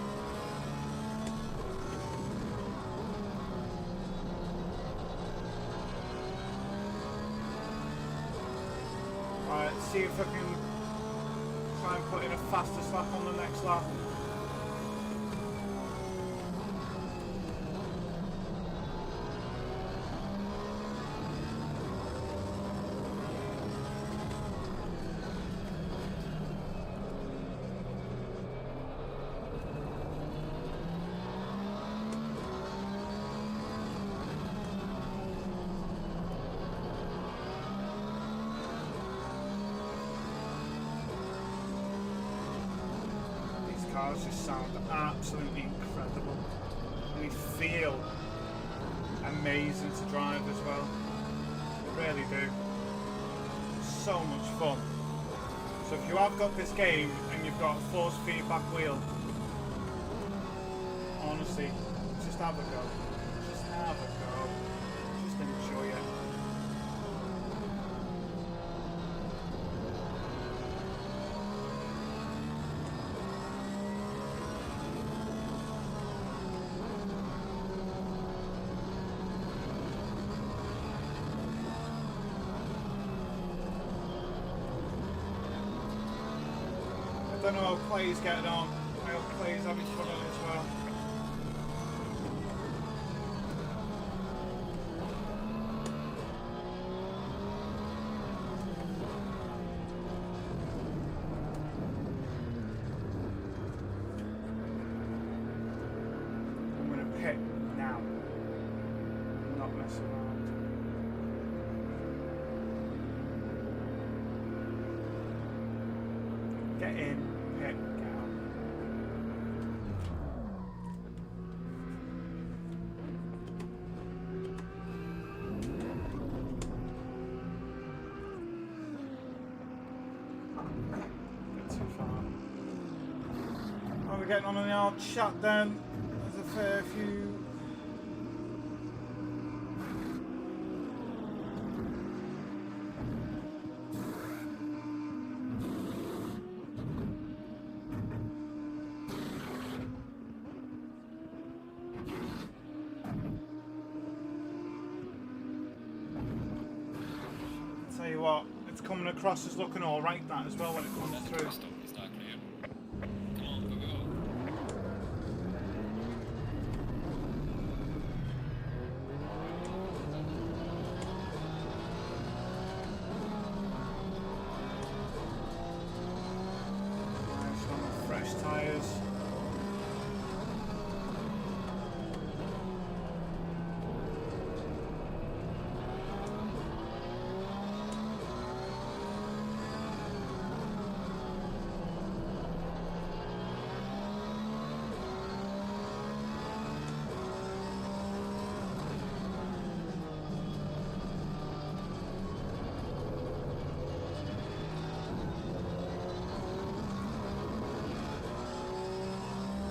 Right, let's see if I can try and put in a fastest lap on the next lap. cars just sound absolutely incredible. And they feel amazing to drive as well. They really do. So much fun. So if you have got this game and you've got a force feedback wheel, honestly, just have a go. Just have a go. Just enjoy it. I don't know how Clay's getting on. I hope Clay's having fun on it as well. I'm going to pit now. Not mess around. Get in, pit, get out. Bit too far. Oh, we're getting on in the old chat then. There's a fair few. Tell you what, it's coming across as looking all right that as well when it comes That's a through. crystal. It's not clear. Come on, go, go. Nice one with fresh tyres.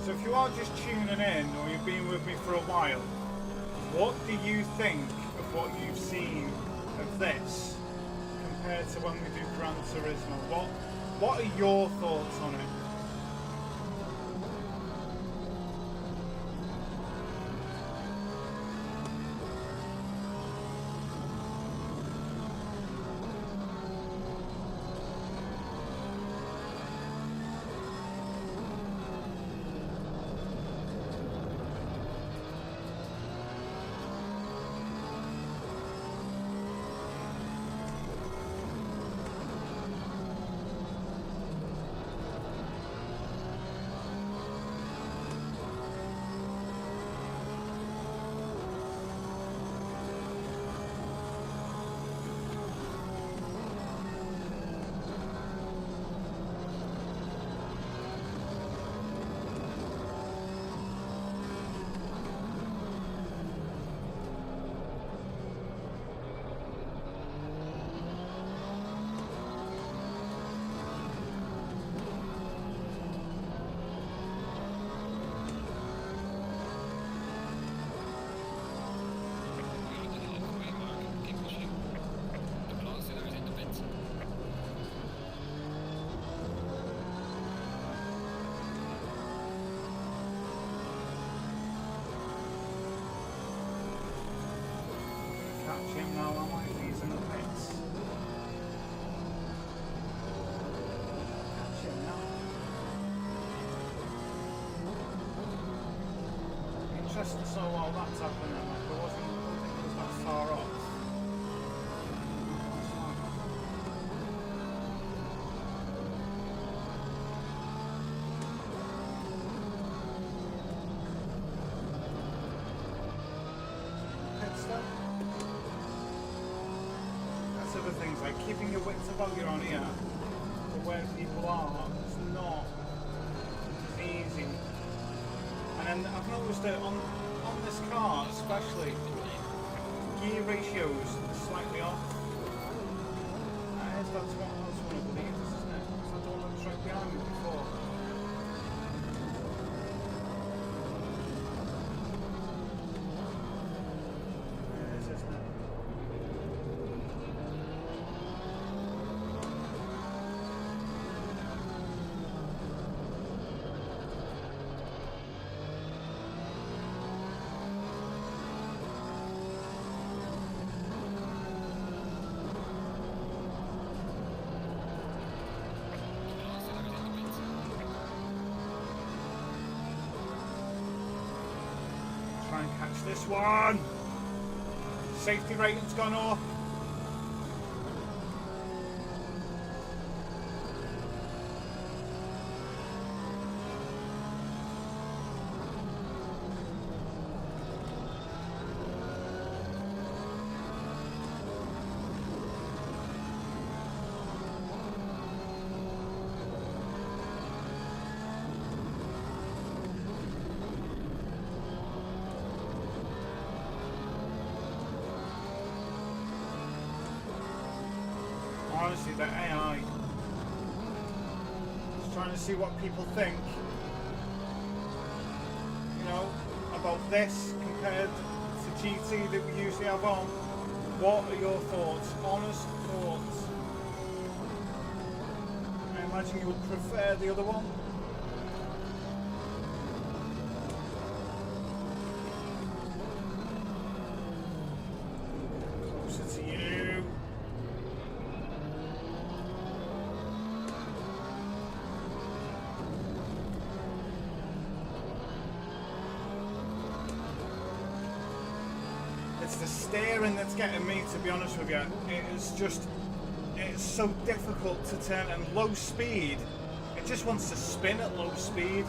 So if you are just tuning in or you've been with me for a while, what do you think of what you've seen of this compared to when we do Gran Turismo? What are your thoughts on it? Catch him now, am I? He's in the pits. Catch him now. Interesting to know while that's happening, like I don't think it was that far off. Pit stop. That's other things, like keeping your wits about you on here for where people are is not as easy. And then I've noticed that on this car especially, gear ratios slightly off. That's one of the leaders, isn't it? Is that the one that was right behind me before? It is, isn't it? Try and catch this one. Safety rating's gone up. Honestly, the AI. Just trying to see what people think, you know, about this compared to GT that we usually have on. What are your thoughts? Honest thoughts. I imagine you would prefer the other one. Closer to you. It's the steering that's getting me, to be honest with you. It's so difficult to turn at low speed. It just wants to spin at low speed.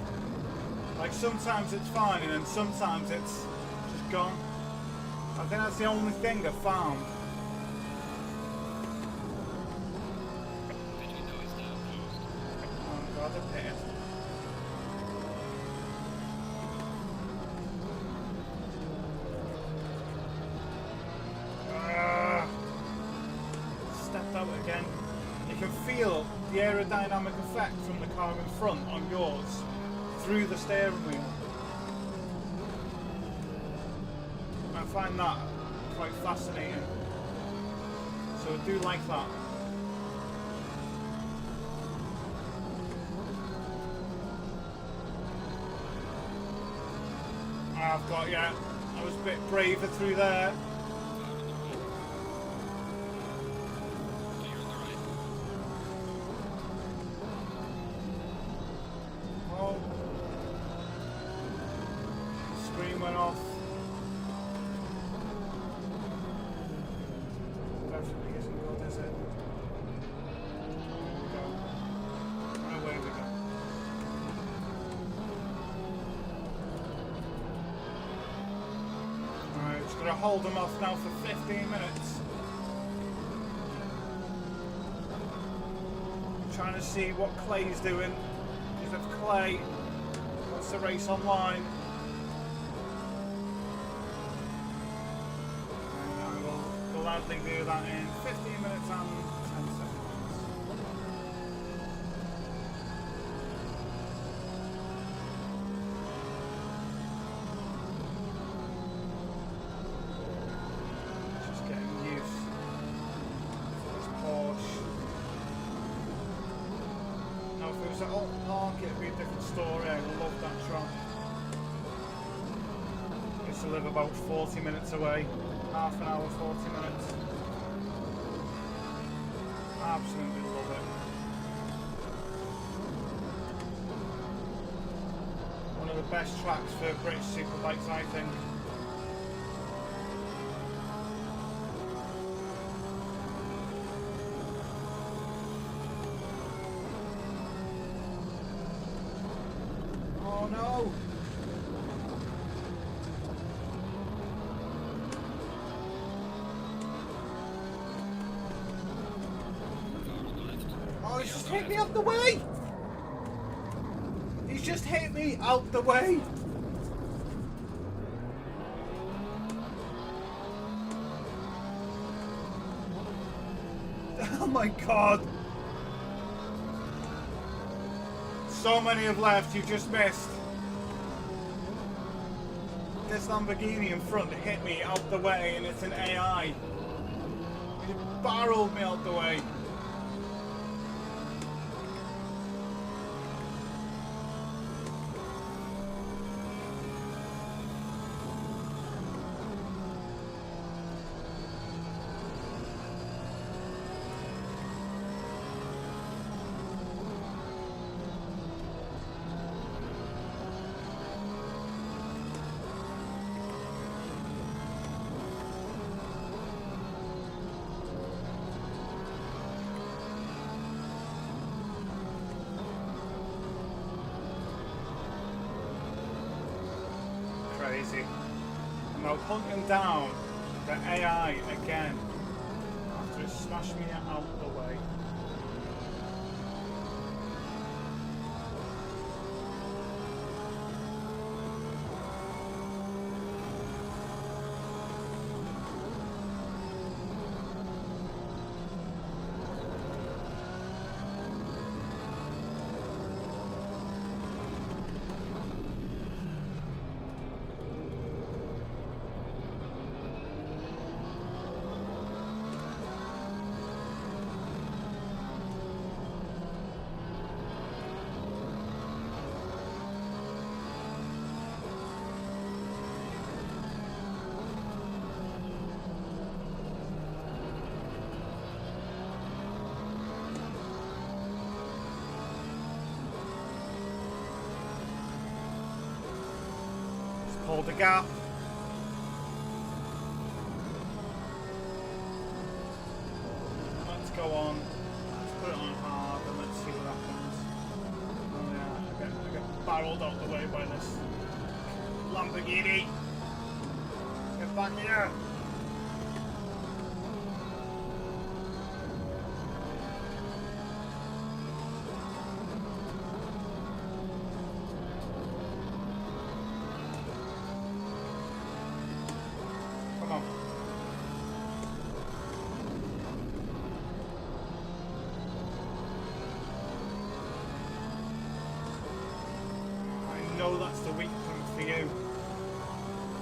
Like sometimes it's fine and then sometimes it's just gone. I think that's the only thing I've found. Oh god, I hit it. Again, you can feel the aerodynamic effect from the car in front on yours through the steering wheel. I find that quite fascinating, so I do like that. I've got, yeah, I was a bit braver through there. Went off. Definitely isn't good, is it? Go. And away we go. Alright, just gonna hold them off now for 15 minutes. I'm trying to see what Clay's doing. If Clay wants to race online. Gladly do that in 15 minutes and 10 seconds. Just getting used to this Porsche. Now if it was at Old Park it'd be a different story. I love that track. I used to live about 40 minutes away. Half an hour, 40 minutes. Absolutely love it. One of the best tracks for British superbikes, I think. Oh no! Oh, he's just hit me off the way! He's just hit me! Out the way! Oh my god! So many have left, you just missed. This Lamborghini in front hit me out the way and it's an AI. It barreled me out the way. Crazy. I'm now hunting down the AI again after it smashed me out the way. Hold the gap. Let's go on. Let's put it on hard and let's see what happens. Oh yeah, I get barreled out the way by this Lamborghini. Get back here. I know that's the weak point for you.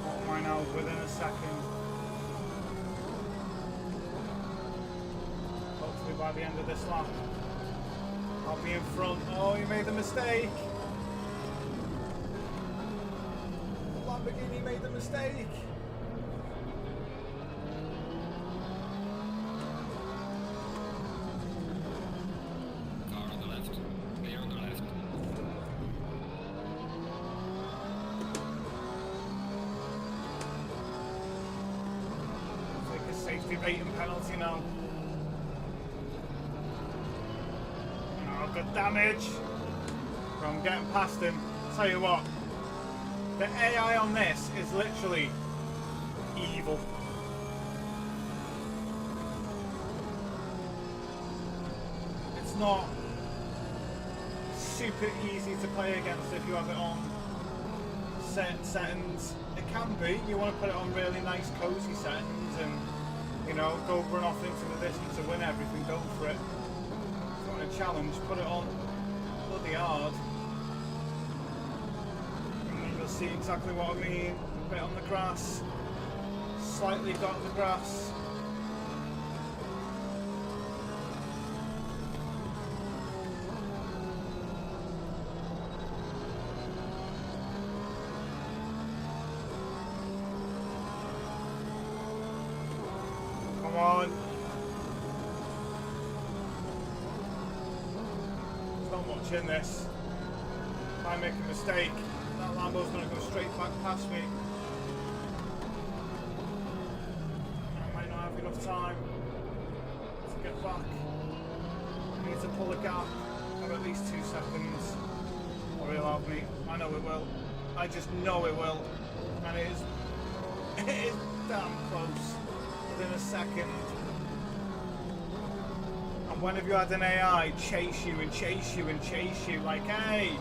What am I now? Within a second. Hopefully by the end of this lap, I'll be in front. Oh, you made a mistake. Lamborghini made a mistake. Car on the left. Clear on the left. Take a safety rating penalty now. Oh, good damage. I'm getting past him. Tell you what, the AI on this is literally evil. It's not super easy to play against if you have it on certain settings. It can be. You want to put it on really nice cozy settings and, you know, go run off into the distance and win everything. Go for it. If you want a challenge, put it on bloody hard. And you'll see exactly what I mean. A bit on the grass. Slightly got the grass. Come on. Not much in this. If I make a mistake, that Lambo's going to go straight back past me. I might not have enough time to get back. I need to pull a gap of at least 2 seconds, or he'll have me. I know it will. I just know it will. And it is damn close. Within a second. And when have you had an AI chase you and chase you and chase you like, hey,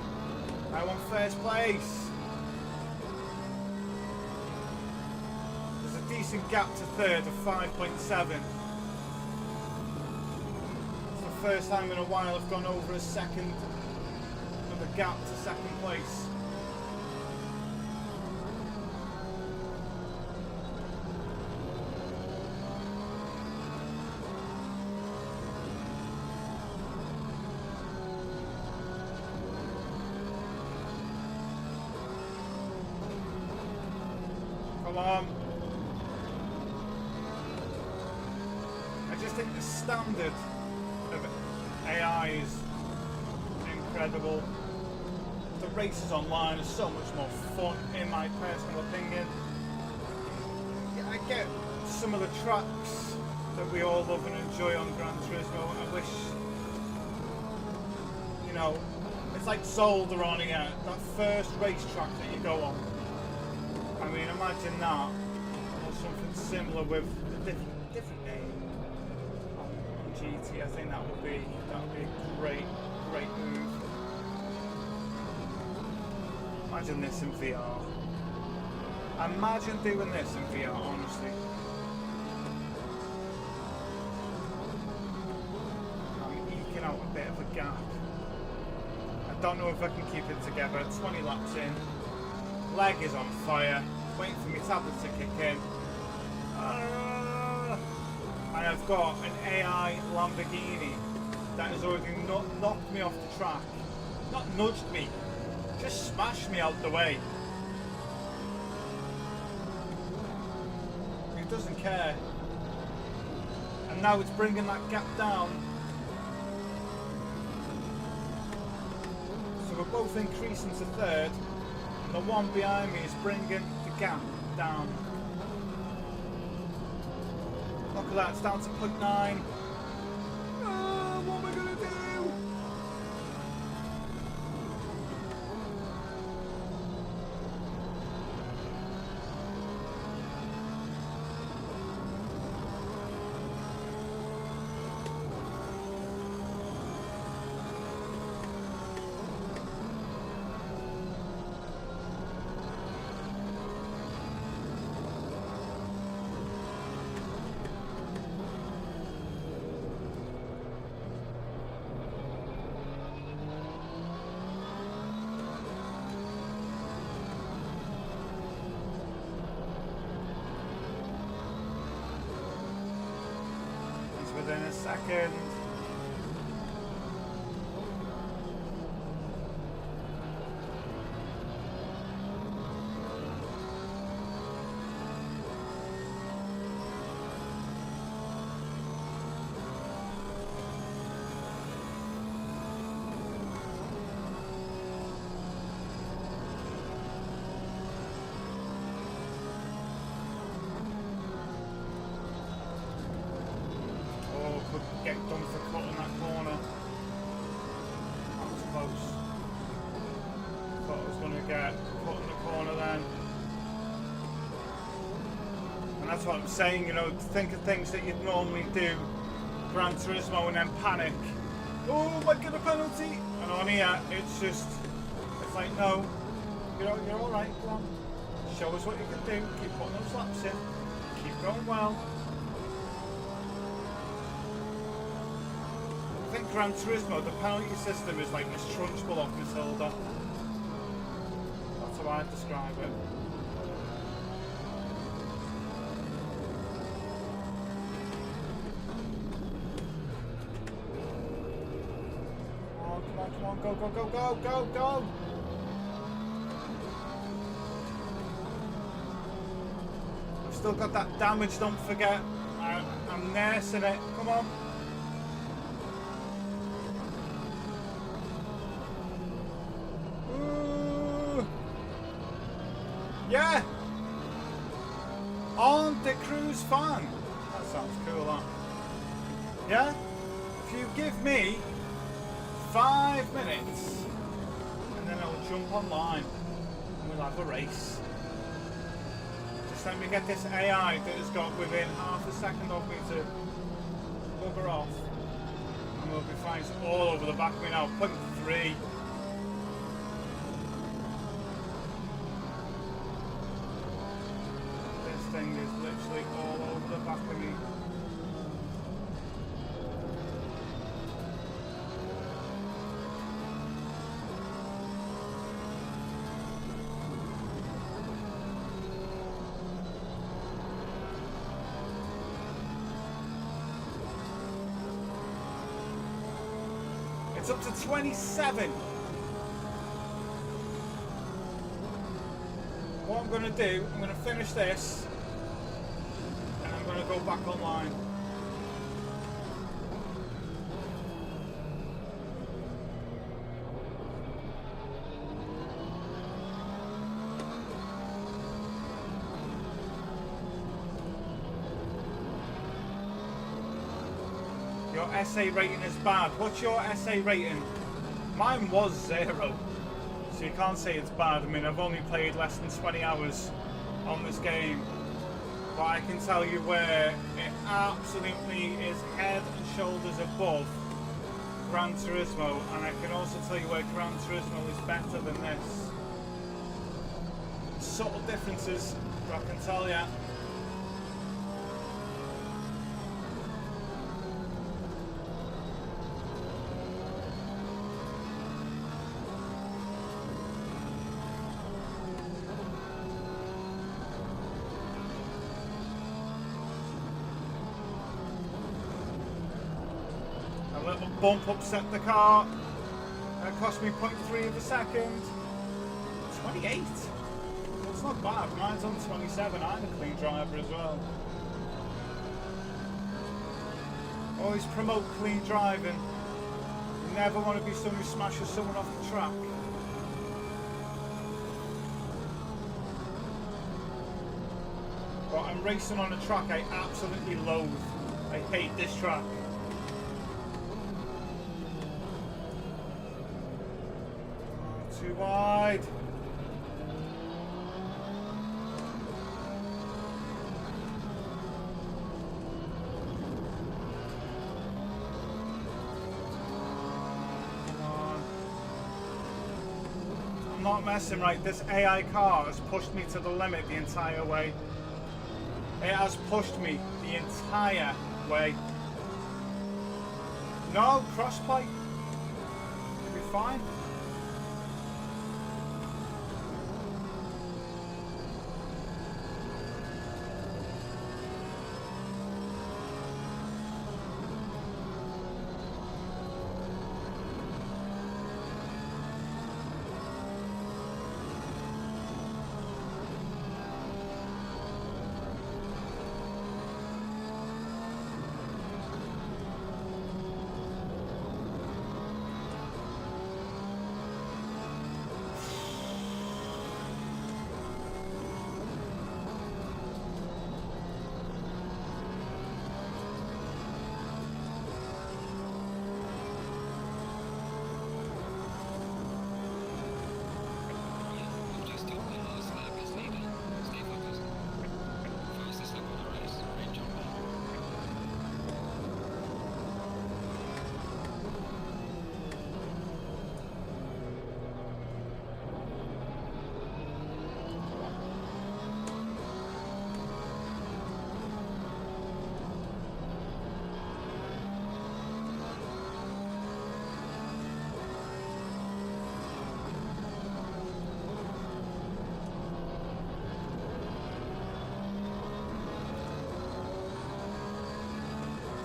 I want first place. There's a decent gap to third of 5.7. It's the first time in a while I've gone over a second of a gap to second place. Come on. I just think the standard of AI is incredible. The races online are so much more fun, in my personal opinion. Yeah, I get some of the tracks that we all love and enjoy on Gran Turismo. I wish, you know, it's like Zolderania, that first racetrack that you go on. I mean, imagine that, or something similar with a different name on GT. I think that would be a great move. Imagine this in VR. Imagine doing this in VR, honestly. I'm eking out a bit of a gap. I don't know if I can keep it together. 20 laps in. Leg is on fire. Waiting for my tablet to kick in. And I've got an AI Lamborghini that has already knocked me off the track. Not nudged me, just smashed me out the way. He doesn't care. And now it's bringing that gap down. So we're both increasing to third. The one behind me is bringing the gap down. Look at that, it's down to 0.9. What am I going to do? Within a second. Get done for cutting that corner. That was close. Thought I was going to get caught in the corner then. And that's what I'm saying, you know, think of things that you'd normally do. Gran Turismo and then panic. Oh, I get a penalty! And on here, it's just, it's like, no, you're alright, come on. Show us what you can do, keep putting those laps in, keep going well. I think Gran Turismo, the penalty system is like Miss Trunchbull off Matilda. That's how I'd describe it. Come on, go! I've still got that damage, don't forget. I'm nursing it, come on. Yeah! On the cruise fan! That sounds cool, huh? Yeah? If you give me 5 minutes, and then I'll jump online, and we'll have a race. Just let me get this AI that has got within half a second of me to bugger off, and we'll be flying all over the back of me now. 0.3. literally all over the back of me. It's up to 27. What I'm going to do, I'm going to finish this and I'm going to go back online. Your SA rating is bad. What's your SA rating? Mine was 0. So you can't say it's bad. I mean, I've only played less than 20 hours on this game. But I can tell you where it absolutely is head and shoulders above Gran Turismo. And I can also tell you where Gran Turismo is better than this. Subtle differences, I can tell you. Bump upset the car. That cost me 0.3 of a second. 28. That's not bad. Mine's on 27. I'm a clean driver as well. Always promote clean driving. You never want to be someone who smashes someone off the track. But I'm racing on a track I absolutely loathe. I hate this track. Too wide. Come on. I'm not messing, right? This AI car has pushed me to the limit the entire way. It has pushed me the entire way. No, crossplay. You'll be fine.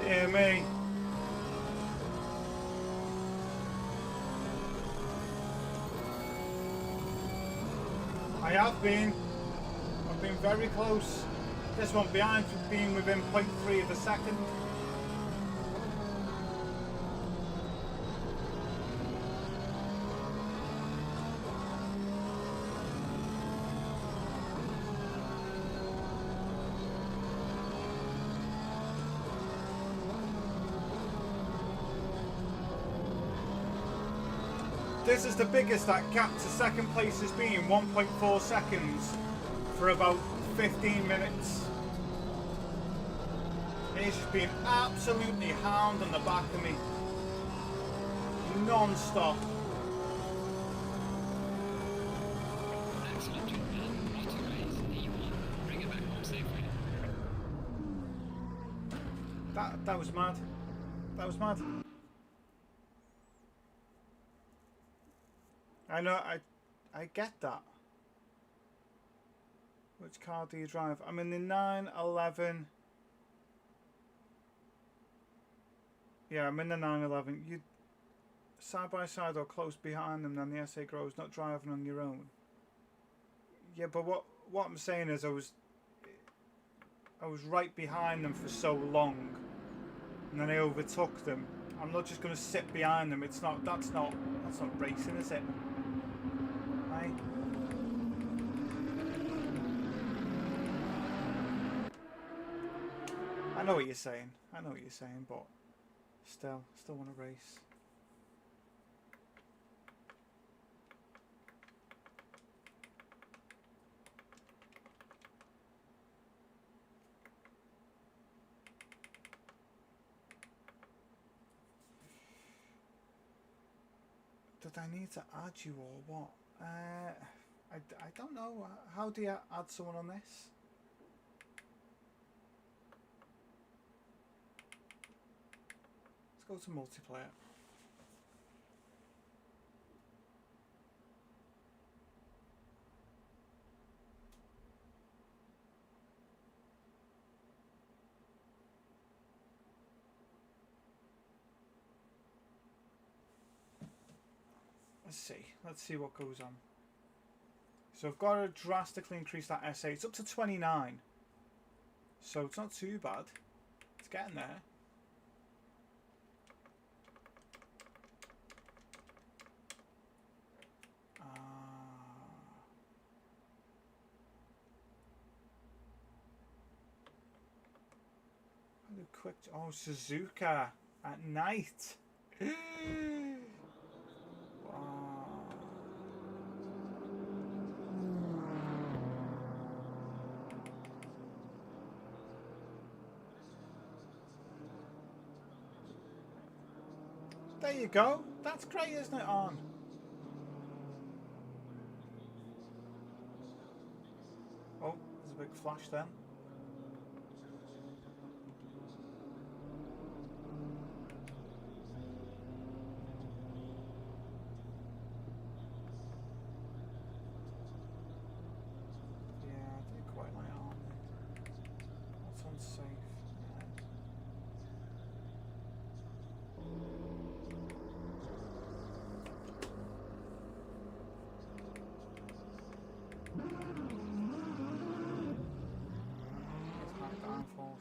Dear me. I've been very close. This one behind being within 0.3 of a second. This is the biggest that gap to second place has been, 1.4 seconds for about 15 minutes. It's just been absolutely hound on the back of me, non-stop. Excellent job, man. What a race. He won. Bring it back home safely. That was mad. That was mad. I know. I get that. Which car do you drive? I'm in the 911. Yeah, I'm in the 911. You side by side or close behind them, then the SA grows, not driving on your own. Yeah, but what I'm saying is I was right behind them for so long, and then I overtook them. I'm not just going to sit behind them. It's not. That's not racing, is it? Right? I know what you're saying. I know what you're saying, but still want to race. Did I need to add you or what? I don't know. How do you add someone on this? Let's go to multiplayer. Let's see what goes on. So I've got to drastically increase that SA. It's up to 29. So it's not too bad. It's getting there. Quick. Oh, Suzuka at night. There you go. That's great, isn't it, on? Oh, there's a big flash then.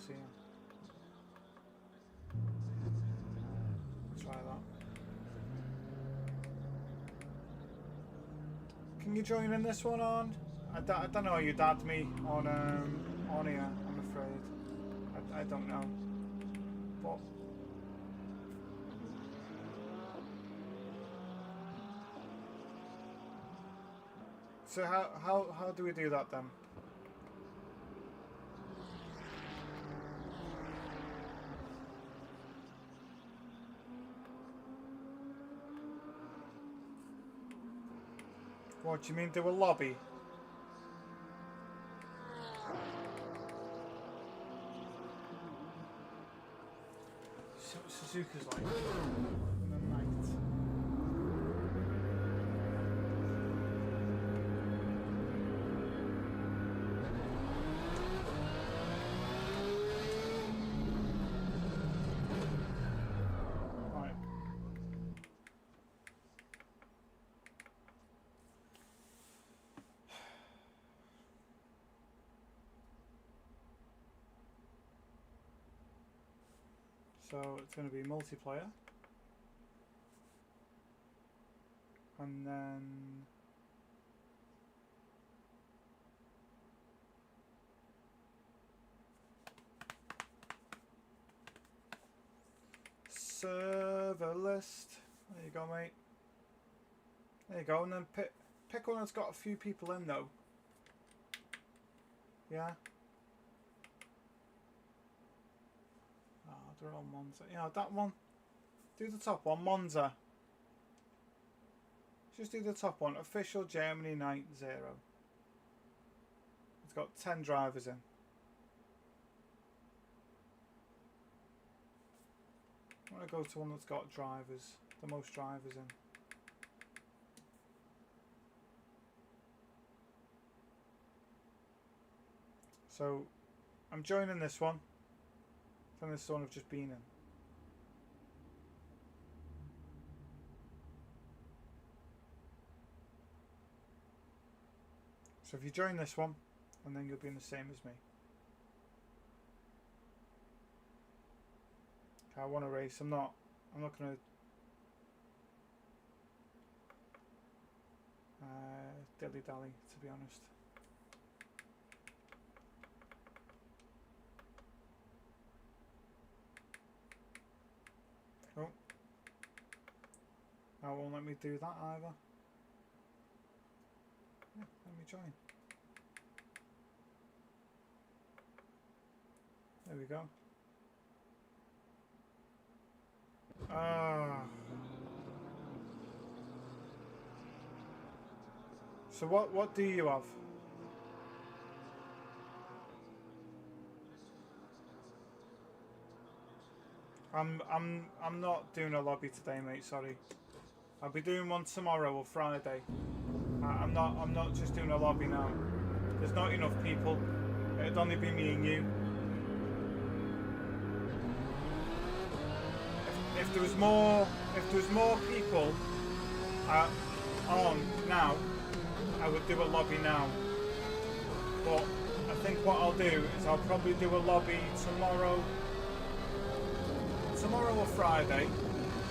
See him. Try that. Can you join in this one on? I don't know. You'd add me on here. I'm afraid. I don't know. But so how do we do that then? What do you mean do a lobby? Suzuka's like in the night. Right. So it's going to be multiplayer, and then server list. There you go, mate. There you go, and then pick one that's got a few people in though. Yeah. They're all Monza. Yeah, that one. Do the top one, Monza. Just do the top one. Official Germany night 0. It's got 10 drivers in. I want to go to one that's got drivers, the most drivers in. So I'm joining this one. I think this is the one I've just been in. So if you join this one, and then you'll be in the same as me. I want to race. I'm not going to dilly dally, to be honest. Oh, that won't let me do that either. Yeah, let me join. There we go. So what do you have? I'm not doing a lobby today, mate, sorry. I'll be doing one tomorrow or Friday. I'm not just doing a lobby now. There's not enough people. It'd only be me and you. If there was more people on now, I would do a lobby now. But I think what I'll do is I'll probably do a lobby tomorrow or Friday.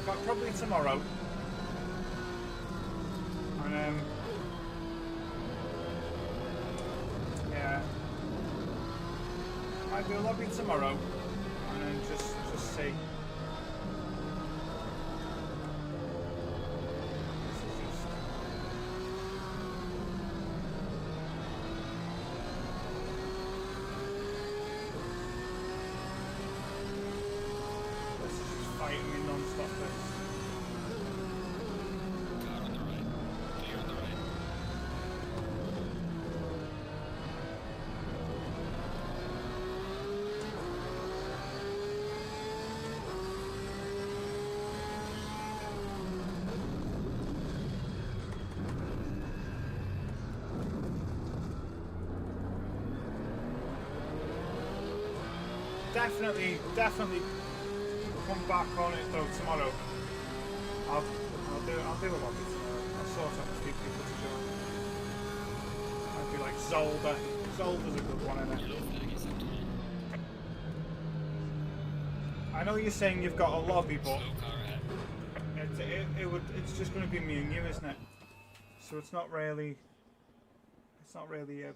But probably tomorrow. And yeah, I might do a lobby tomorrow, and then just see. Definitely come back on it though tomorrow. I'll do a lobby tomorrow. I'll sort out a few people to join. I'd be like Zolder. Zolder's a good one, isn't it? I know you're saying you've got a lobby, but it's just going to be me and you, isn't it? So it's not really a.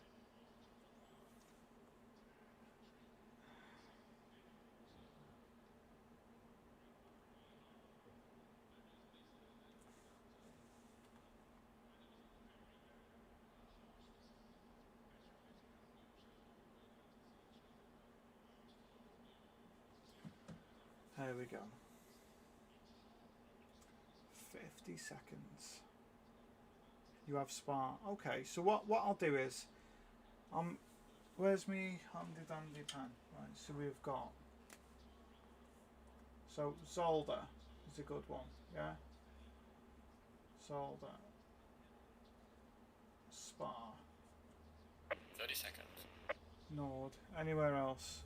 There we go. 50 seconds. You have Spa. Okay, so what I'll do is, where's me handy dandy pen? Right, so we've got. So Zolder is a good one, yeah. Zolder. Spa. 30 seconds. Nord. Anywhere else?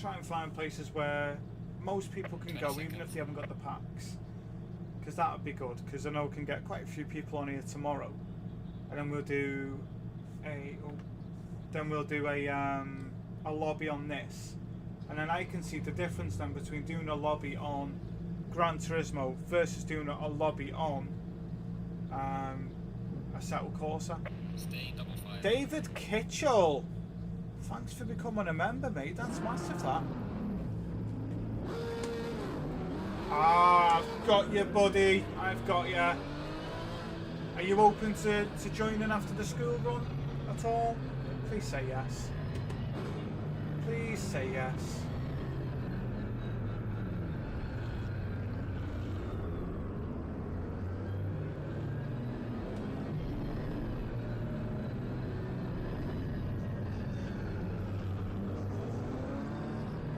Try and find places where most people can go, even if they haven't got the packs, because that would be good. Because I know we can get quite a few people on here tomorrow, and then we'll do a lobby on this, and then I can see the difference then between doing a lobby on Gran Turismo versus doing a lobby on Assetto Corsa. David Kitchell. Thanks for becoming a member, mate. That's massive, that. I've got you, buddy. I've got you. Are you open to joining after the school run at all? Please say yes. Please say yes.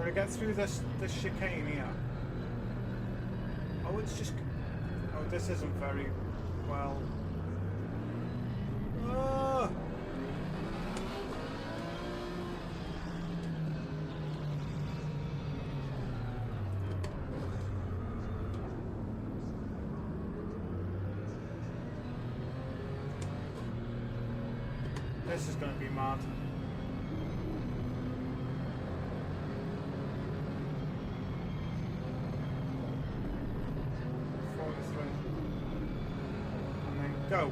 I get through this chicane here? Oh, it's just... Oh, this isn't very well. Ah! This is going to be mad. Go.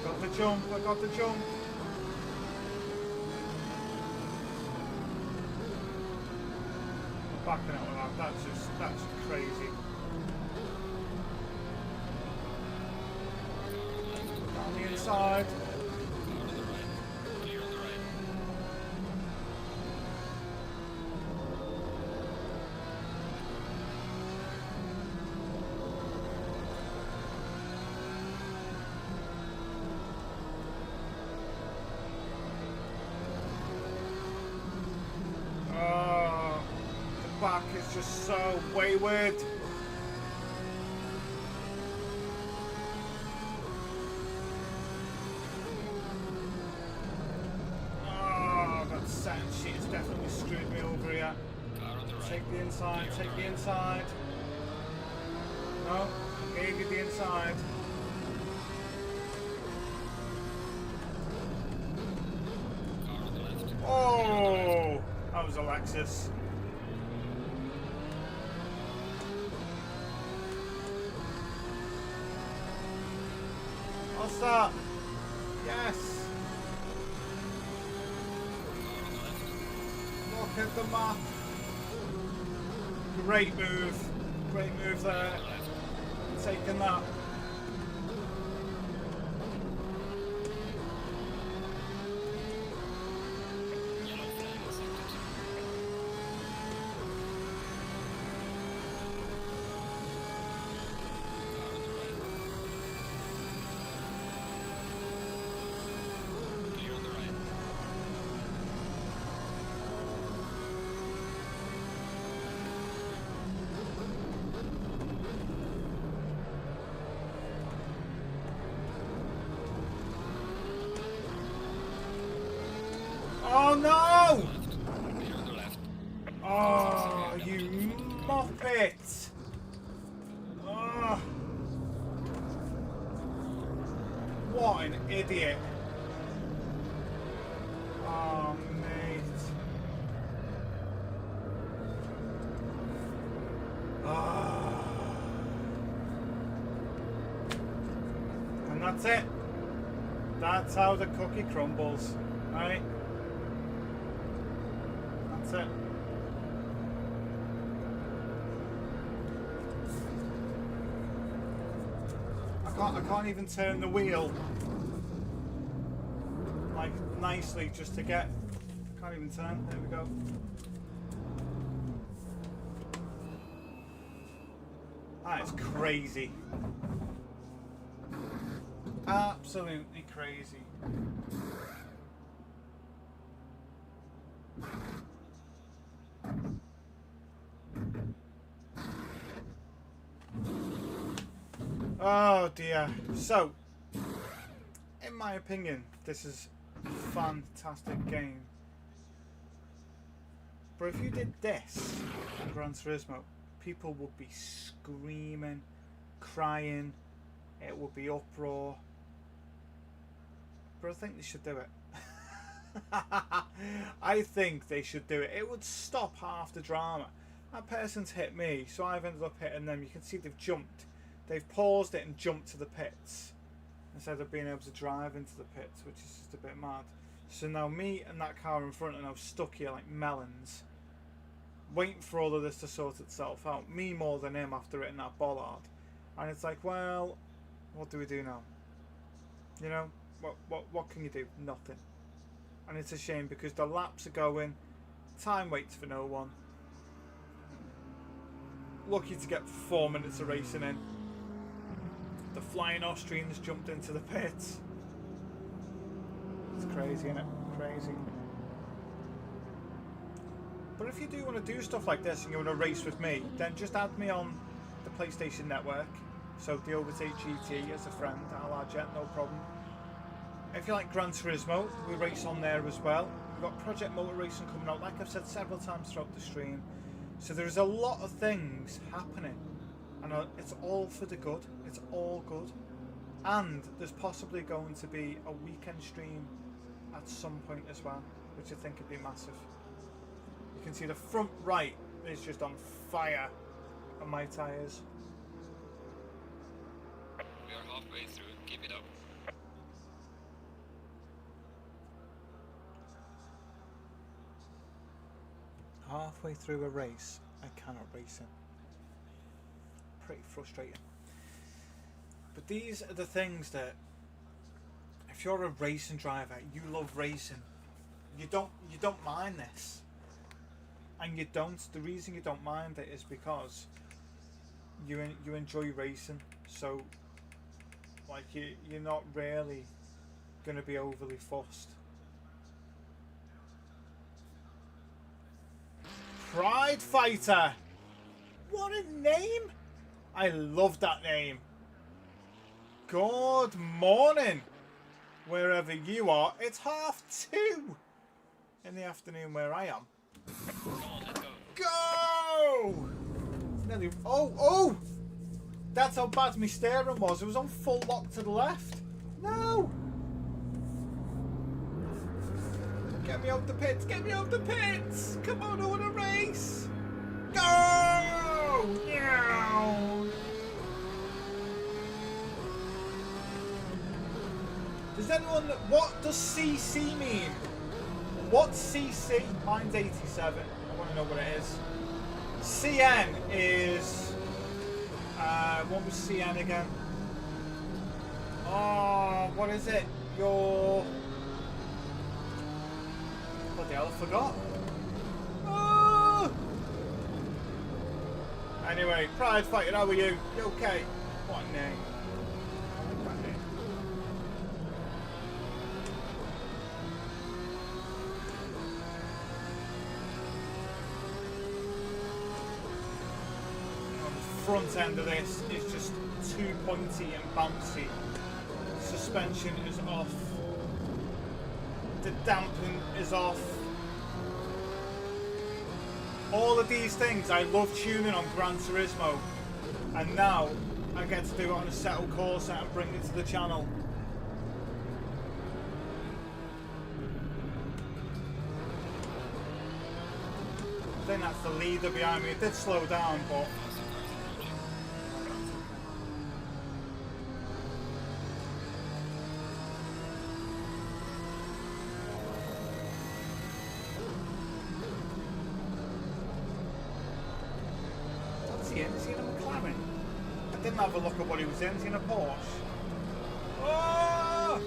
Got the jump, I got the jump. Backing out with that, that's crazy. Down the inside. Back is just so wayward. Oh, that sand shit has definitely screwed me over here. Take the inside, take the inside. No, I gave you the inside. Oh, that was Alexis. What's that? Yes! Look at the map. Great move. Great move there. Taking that. Oh no! Oh, you muppet! Oh. What an idiot! Oh, mate. Oh. And that's it. That's how the cookie crumbles, right? That's it. I can't even turn the wheel like nicely just to get. Can't even turn. There we go. That is crazy. Absolutely crazy. Oh dear. So, in my opinion, this is a fantastic game. But if you did this on Gran Turismo, people would be screaming, crying, it would be uproar. But I think they should do it. I think they should do it. It would stop half the drama. That person's hit me, so I've ended up hitting them. You can see they've jumped. They've paused it and jumped to the pits instead of being able to drive into the pits, which is just a bit mad. So now me and that car in front are now stuck here like melons, waiting for all of this to sort itself out. Me more than him after hitting that bollard. And it's like, well, what do we do now? You know, what can you do? Nothing. And it's a shame because the laps are going, time waits for no one. Lucky to get 4 minutes of racing in. The flying Austrians jumped into the pits. crazy, isn't it? Crazy. But if you do want to do stuff like this and you want to race with me, then just add me on the PlayStation Network. So TheOvertakeGT as a friend, I'll add you, no problem. If you like Gran Turismo, we race on there as well. We've got Project Motor Racing coming out, like I've said several times throughout the stream. So there's a lot of things happening, and it's all for the good. It's all good. And there's possibly going to be a weekend stream at some point as well, which I think would be massive. You can see the front right is just on fire on my tyres. We are halfway through. Keep it up. Halfway through a race, I cannot race it. Pretty frustrating. But these are the things that, if you're a racing driver, you love racing. You don't mind this, and you don't. The reason you don't mind it is because you enjoy racing. So, like you're not really going to be overly fussed. Pride Fighter! What a name! I love that name. Good morning, wherever you are. It's 2:30 in the afternoon where I am. Come on, let's go. Go! Nearly. Oh! That's how bad my steering was. It was on full lock to the left. No! Get me out the pits! Get me out the pits! Come on, I want to race! Go! Yeah! Does anyone... What does CC mean? What's CC? Mine's 87. I want to know what it is. CN is... what was CN again? Oh, what is it? Your... Bloody hell, I forgot. Oh! Anyway, Pride Fighter, how are you? You okay? What a name. What a name. On the front end of this is just too pointy and bouncy. Suspension is off. The damping is off. All of these things I love tuning on Gran Turismo, and now I get to do it on Assetto Corsa and bring it to the channel. I think that's the leader behind me. It did slow down, but is he in a McLaren? I didn't have a look at what he was in. Is he in a Porsche? Oh!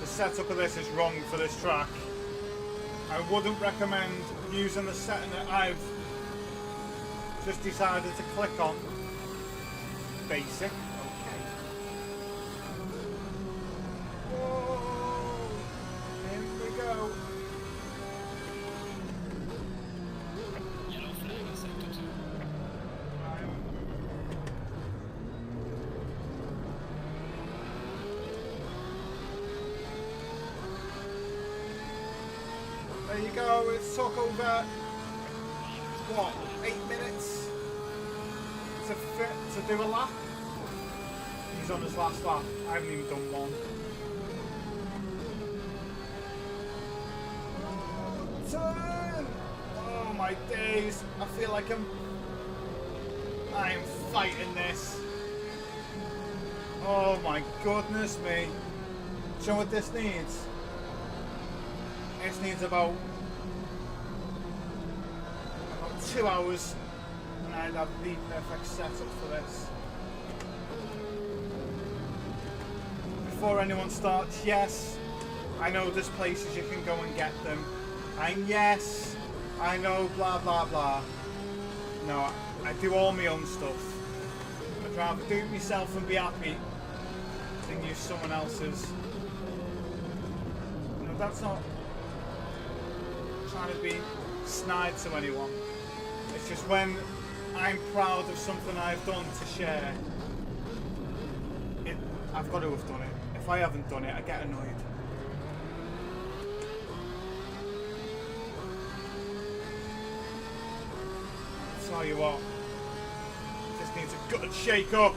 The setup of this is wrong for this track. I wouldn't recommend using the setting that I've just decided to click on. Basic. Okay. Whoa! Here we go. Yellow flag in sector 2. There you go, it took over, what, 8 minutes to do a lap? He's on his last lap, I haven't even done one. Turn! Oh my days, I feel like I am fighting this. Oh my goodness me. Do you know what this needs? This needs about 2 hours, and I'd have the perfect setup for this. Before anyone starts, yes, I know there's places you can go and get them, and yes, I know blah blah blah. No, I do all my own stuff. I'd rather do it myself and be happy than use someone else's. Now, that's not trying to be snide to anyone. It's just when I'm proud of something I've done to share, I've got to have done it. If I haven't done it, I get annoyed. Tell you what, this needs a good shake up.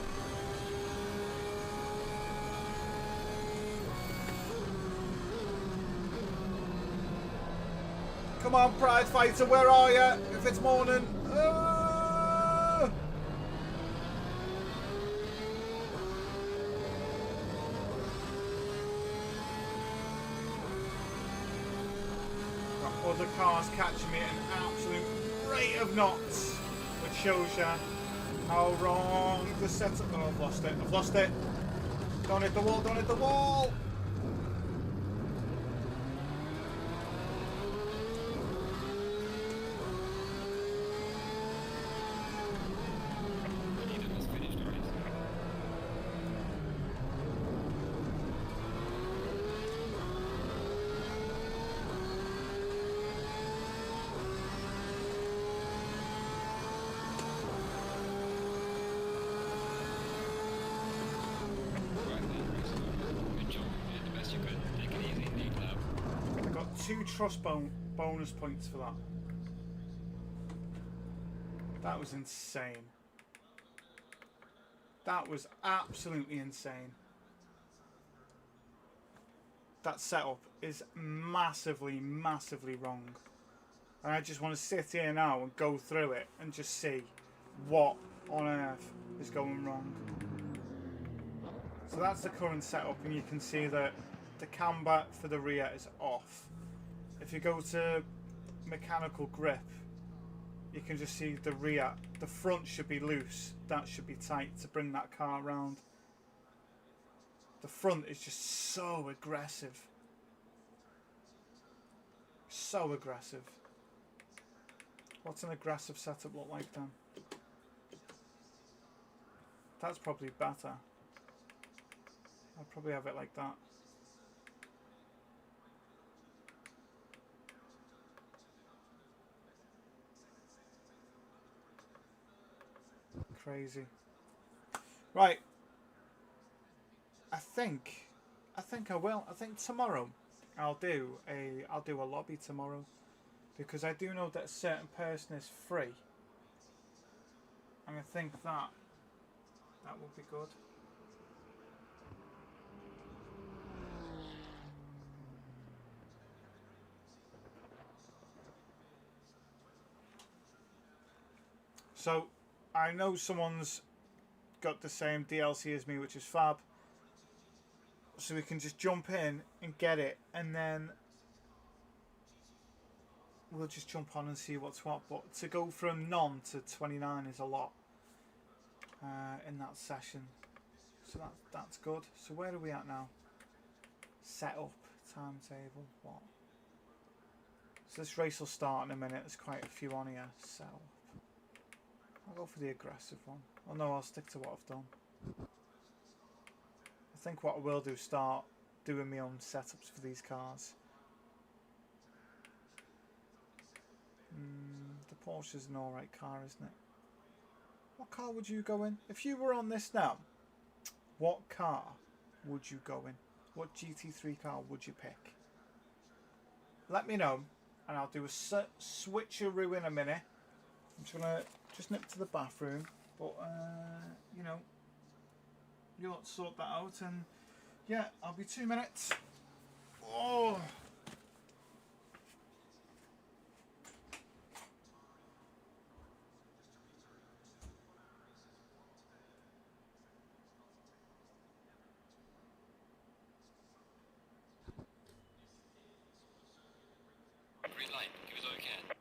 Come on, Pride Fighter, where are you? If it's morning. Other cars catching me at an absolute rate of knots, which shows you how wrong the setup. Oh, I've lost it. I've lost it. Don't hit the wall. Don't hit the wall. Two trust bonus points for that. That was insane. That was absolutely insane. That setup is massively, massively wrong. And I just want to sit here now and go through it and just see what on earth is going wrong. So that's the current setup, and you can see that the camber for the rear is off. If you go to mechanical grip, you can just see the rear. The front should be loose. That should be tight to bring that car around. The front is just so aggressive. So aggressive. What's an aggressive setup look like then? That's probably better. I'll probably have it like that. Crazy. Right. I think I will. I think tomorrow I'll do a lobby tomorrow, because I do know that a certain person is free, and I think that will be good. So I know someone's got the same DLC as me, which is fab. So we can just jump in and get it, and then we'll just jump on and see what's what. But to go from none to 29 is a lot in that session. So that's good. So where are we at now? Setup, timetable, what? So this race will start in a minute. There's quite a few on here. Setup. I'll go for the aggressive one. Oh no, I'll stick to what I've done. I think what I will do is start doing my own setups for these cars. The Porsche's an alright car, isn't it? What car would you go in? If you were on this now, what car would you go in? What GT3 car would you pick? Let me know, and I'll do a switcheroo in a minute. I'm just gonna nip to the bathroom, but you know, you'll sort that out, and yeah, I'll be 2 minutes. Oh. Green light, give us all you can.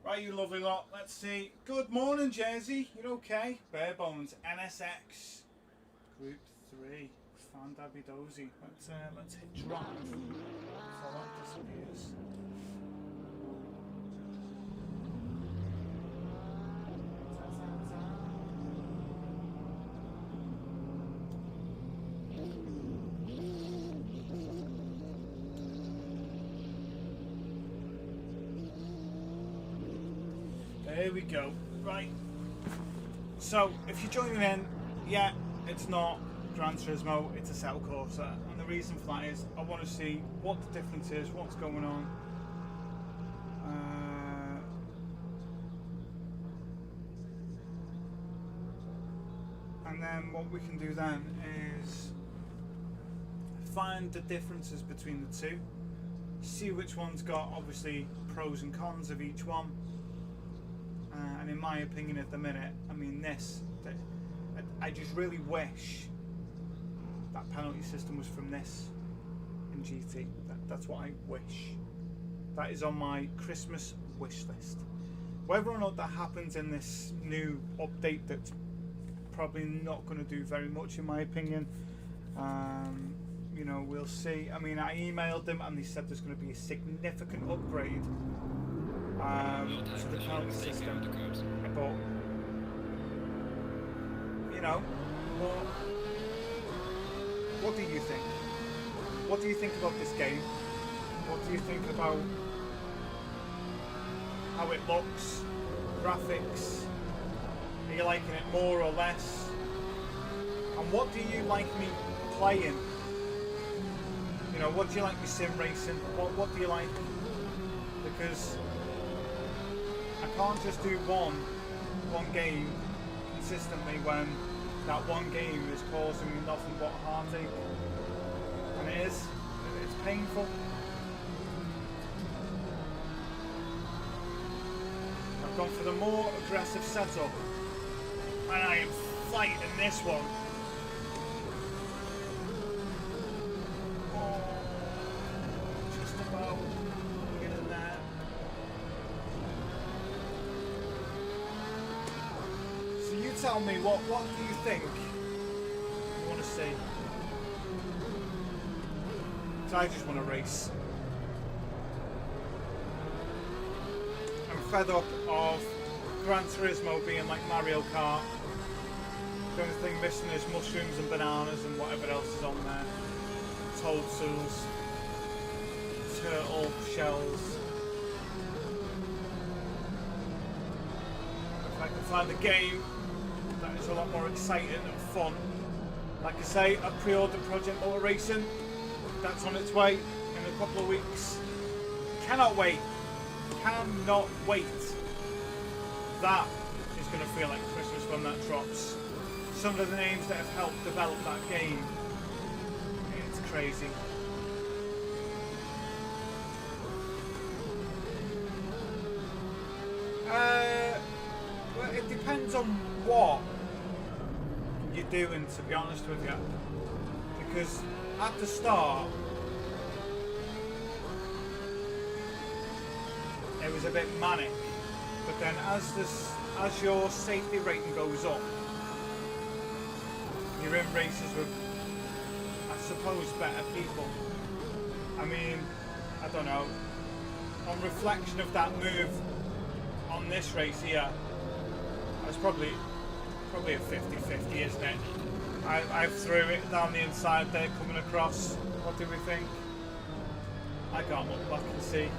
Right, you lovely lot. Let's see. Good morning, Jersey. You're okay? Bare Bones NSX Group 3. Fan Dozy. Let's hit drive before that disappears. There we go. Right. So, if you're joining in, yeah, it's not Gran Turismo, it's Assetto Corsa. And the reason for that is I want to see what the difference is, what's going on. And then what we can do then is find the differences between the two. See which one's got, obviously, pros and cons of each one. And in my opinion at the minute, I mean I just really wish that penalty system was from this in GT. That's what I wish. That is on my Christmas wish list. Whether or not that happens in this new update, that's probably not going to do very much in my opinion. You know, we'll see. I mean, I emailed them and they said there's going to be a significant upgrade to the penalty system, but you know, what do you think? What do you think about this game? What do you think about how it looks, graphics? Are you liking it more or less? And what do you like me playing? You know, what do you like me sim racing? What do you like? Because I can't just do one game consistently when that one game is causing me nothing but heartache. And it's painful. I've gone for the more aggressive setup and I am fighting this one. Tell me, what do you think? I want to see. So I just want to race. I'm fed up of Gran Turismo being like Mario Kart. The only thing missing is mushrooms and bananas and whatever else is on there. Toadstools, turtle shells. If I can find the game that is a lot more exciting and fun. Like I say, I pre-ordered Project Motor Racing. That's on its way in a couple of weeks. Cannot wait. Cannot wait. That is going to feel like Christmas when that drops. Some of the names that have helped develop that game. It's crazy. Well, it depends on what you're doing, to be honest with you, because at the start it was a bit manic, but then as your safety rating goes up, you're in races with, I suppose, better people. I mean, I don't know, on reflection of that move on this race here, it's probably a 50-50, isn't it? I threw it down the inside there, coming across. What do we think? I can't look back and see.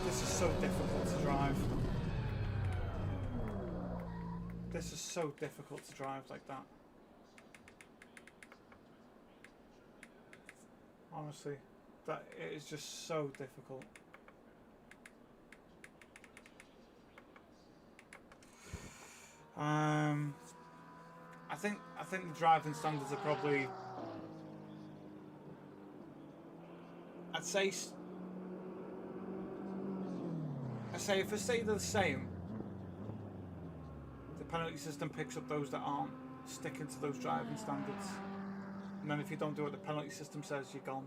This is so difficult to drive. This is so difficult to drive like that. Honestly, that it is just so difficult. I think the driving standards are probably, I'd say if they stay the same, the penalty system picks up those that aren't sticking to those driving standards, and then if you don't do what the penalty system says, you're gone,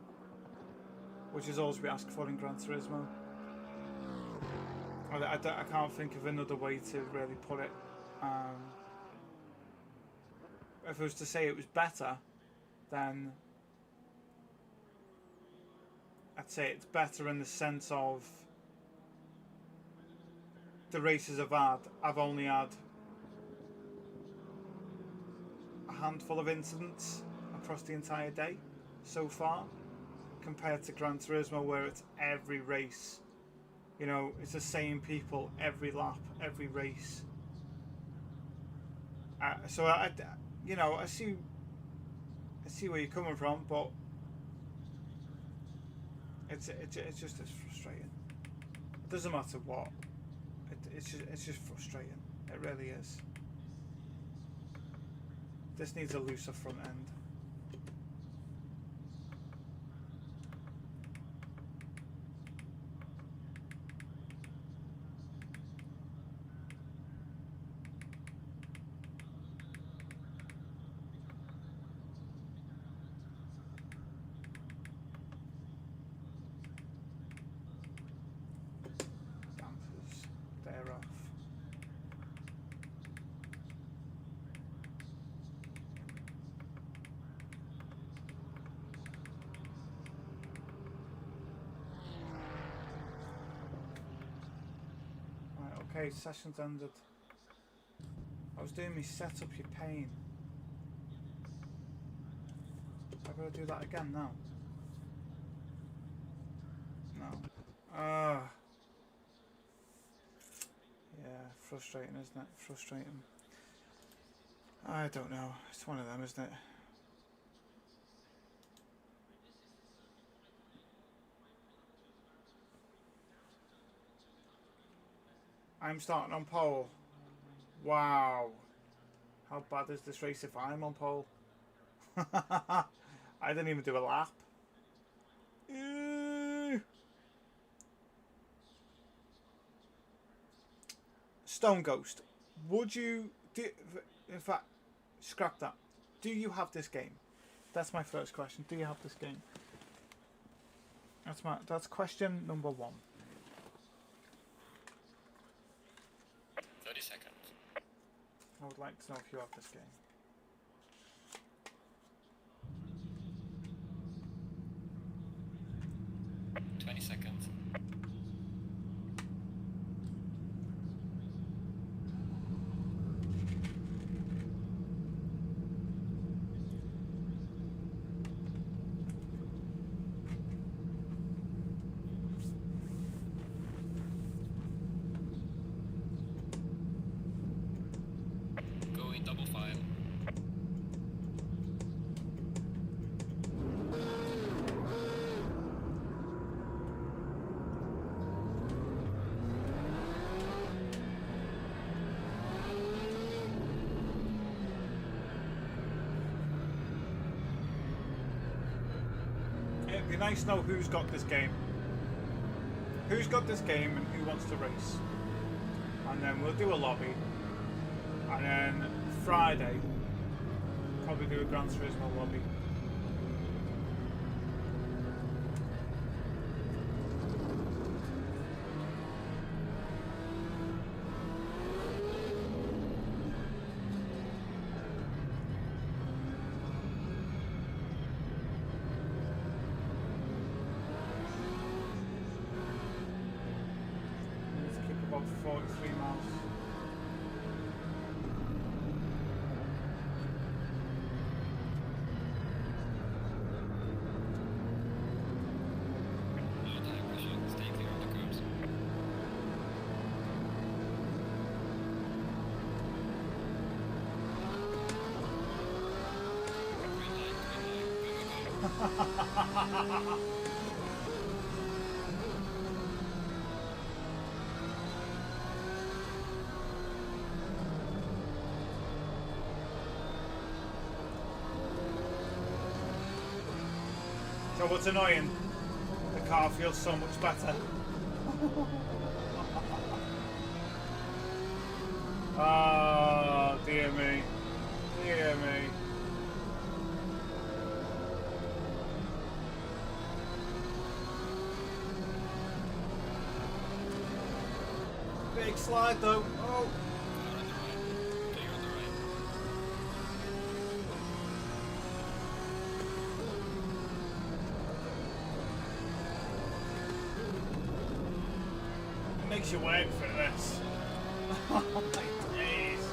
which is all we ask for in Gran Turismo. I can't think of another way to really put it. If I was to say it was better, then I'd say it's better in the sense of the races I've only had a handful of incidents across the entire day so far, compared to Gran Turismo where it's every race. You know, it's the same people every lap, every race. So you know, I see where you're coming from, but it's just it's frustrating. It doesn't matter what. It's just frustrating. It really is. This needs a looser front end. Dampers, they're off. Okay, session's ended. I was doing me set up your pain. I've got to do that again now. No. Yeah, frustrating, isn't it? Frustrating. I don't know. It's one of them, isn't it? I'm starting on pole. Wow. How bad is this race if I'm on pole? I didn't even do a lap. Stone Ghost. Would you do, in fact, scrap that. Do you have this game? That's my first question. Do you have this game? That's question number 1. 30 seconds. I would like to know if you have this game. Seconds. Going double file. It'd be nice to know who's got this game. Who's got this game and who wants to race. And then we'll do a lobby. And then Friday, probably do a Gran Turismo lobby. Let's keep about 43 miles. So what's annoying? The car feels so much better. Oh, dear me. Dear me. slide though. Oh. Car on the right. Clear on the right. It makes you wait for this. Oh my days.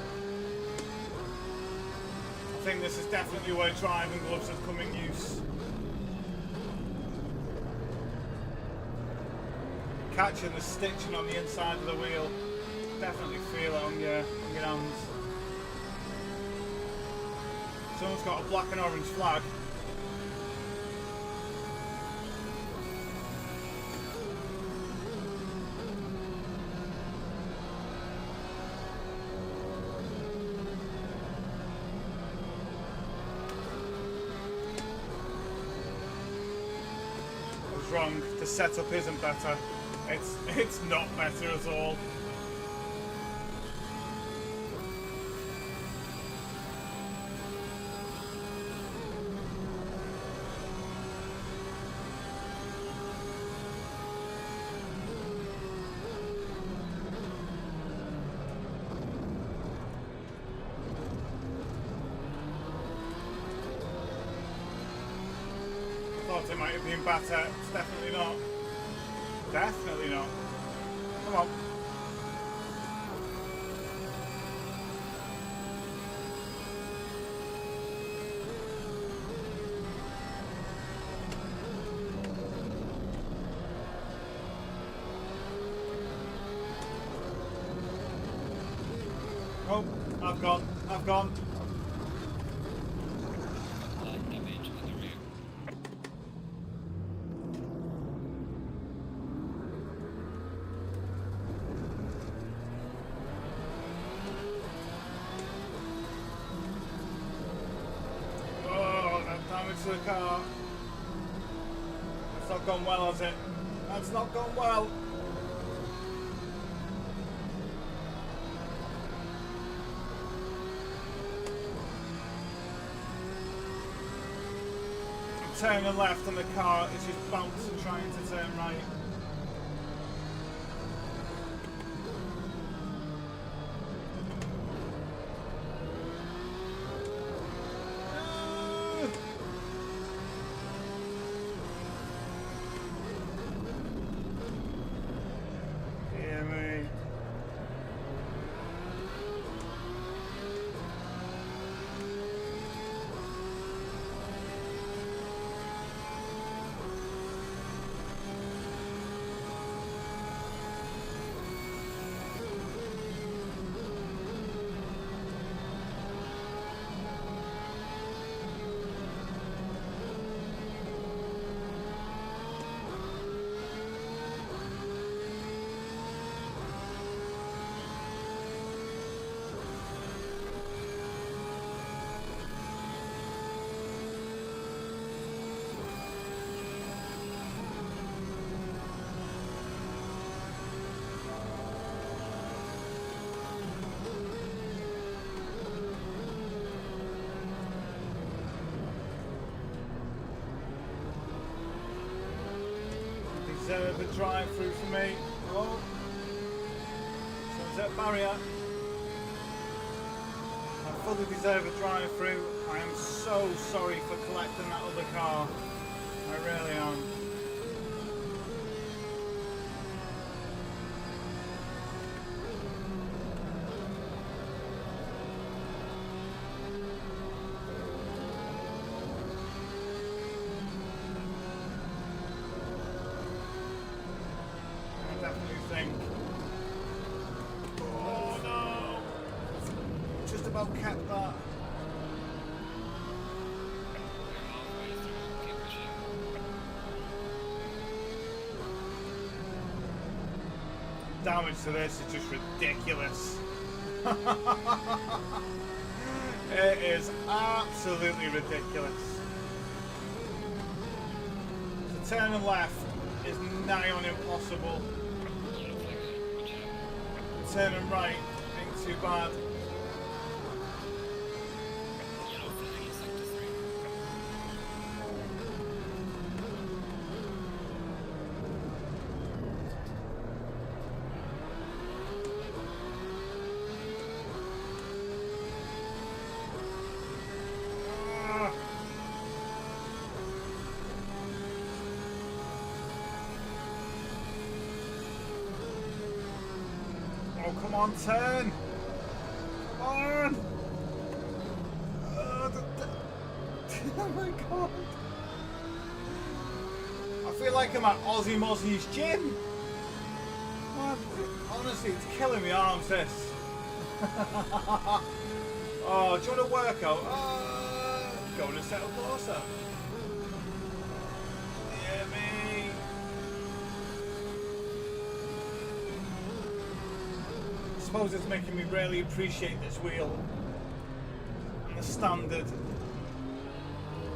I think this is definitely where driving gloves have come in use. Catching the stitching on the inside of the wheel. Definitely feel it on your hands. Someone's got a black and orange flag. I was wrong. The setup isn't better. It's not better at all. Thought it might have been better. It's definitely not. Definitely not. Come on. Oh, I've gone. Light damage in the rear. Oh, that damage to the car. That's not gone well, has it? That's not gone well. I'm turning left and the car is just bouncing trying to turn right. Dear me. Deserve a drive through for me. Oh, someone's at barrier. I fully deserve a drive through. I am so sorry for collecting that other car. I really am. I definitely think. Oh no! Just about kept that. We're halfway through. Keep pushing. Damage to this is just ridiculous. It is absolutely ridiculous. So turning left is nigh on impossible. Yellow flag there. Watch out. Turning right ain't too bad. Yellow flag in sector 3. on, turn. Come on. Oh my god. I feel like I'm at Aussie Mozzie's gym. Man, honestly, it's killing me arms, this. Oh, do you want to work out? Go to Assetto Corsa. Yeah, me. I suppose it's making me really appreciate this wheel and the standard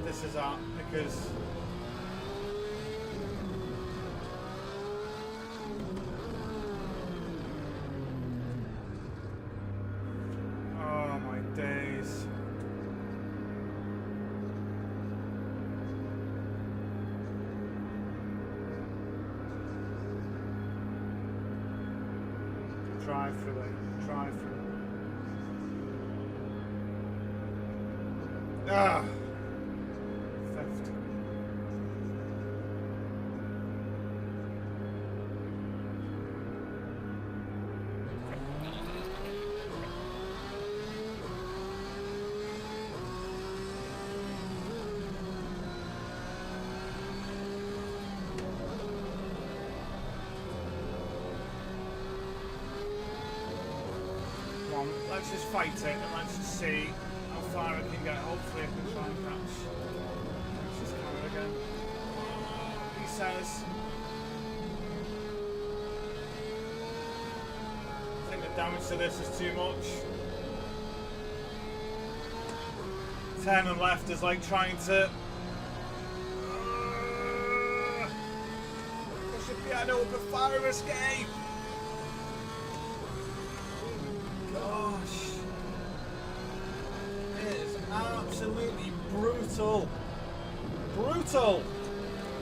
this is at, because oh my days. Drive through it, drive through it. Ah! Theft. Come on, let's just fight it and let's just see how far I can get. Hopefully I can try and catch this camera again. He says. I think the damage to this is too much. Turn and left is like trying to push a piano up a fire escape. Gosh. It is absolutely brutal. Brutal!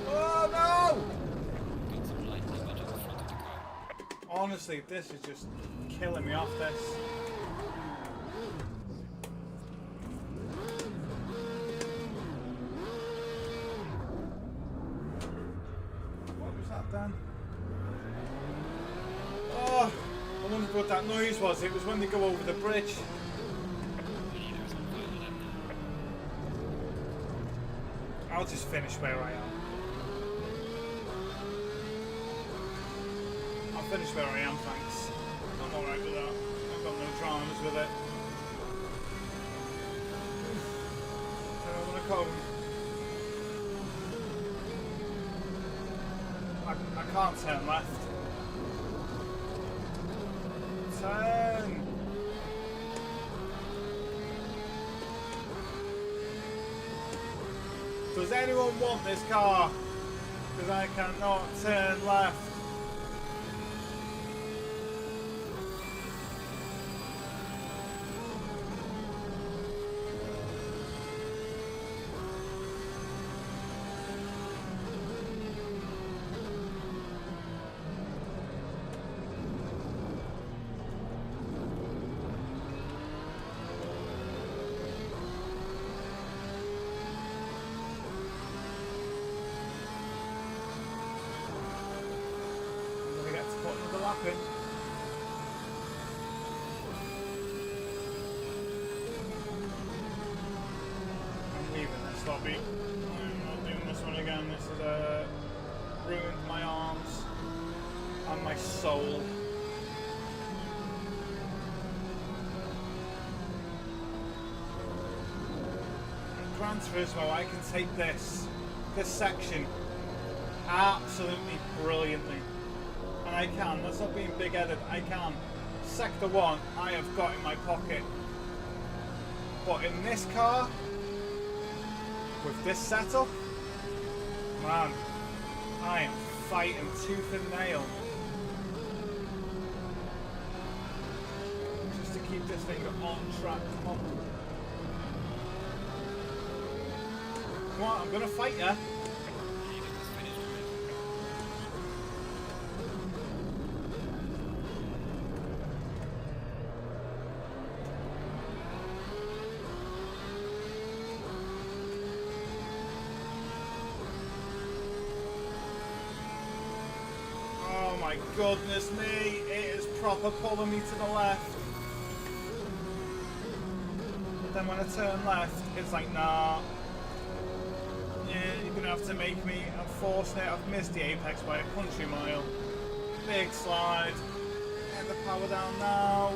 Oh no! Got some light damage at the front of the car. Honestly, this is just killing me off this. What was that then? Oh, I wondered what that noise was. It was when they go over the bridge. Leaders on fire them now. I'll just finish where I am. I'll finish where I am, thanks. I'm alright with that. I've got no dramas with it. I don't want to come. I can't turn left. Turn! Does anyone want this car? Because I cannot turn left. Happen. I'm leaving this lobby. I'm not doing this one again. This has ruined my arms and my soul. And Gran Turismo, I can take this section absolutely brilliantly. And I can, that's not being big-headed, I can. Sector 1, I have got in my pocket. But in this car, with this setup, man, I am fighting tooth and nail. Just to keep this thing on track, come on. Come on, I'm gonna fight ya. My goodness me, it is proper pulling me to the left. But then when I turn left, it's like, nah. Yeah, you're gonna have to make me. I'm forcing it. I've missed the apex by a country mile. Big slide. Get the power down now.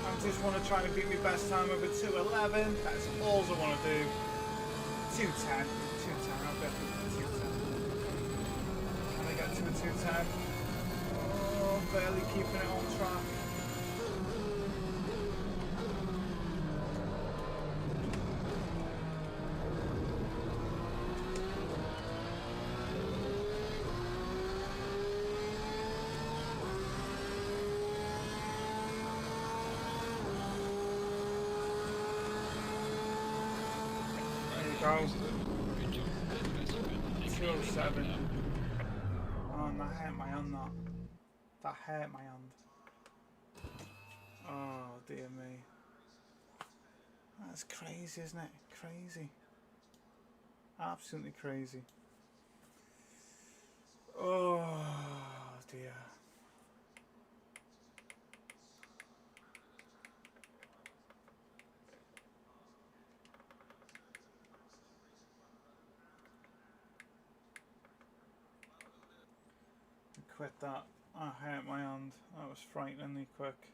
I just want to try and beat my best time over 2:11. That's all I want to do. 2:10. 2:10. I'll get to 2:10. Can I get to a 2:10? Oh, barely keeping it on track. Go. 2:07. Oh, that hurt my hand, that. That hurt my hand. Oh, dear me. That's crazy, isn't it? Crazy. Absolutely crazy. Oh, dear. Quit that. I hurt my hand. That was frighteningly quick.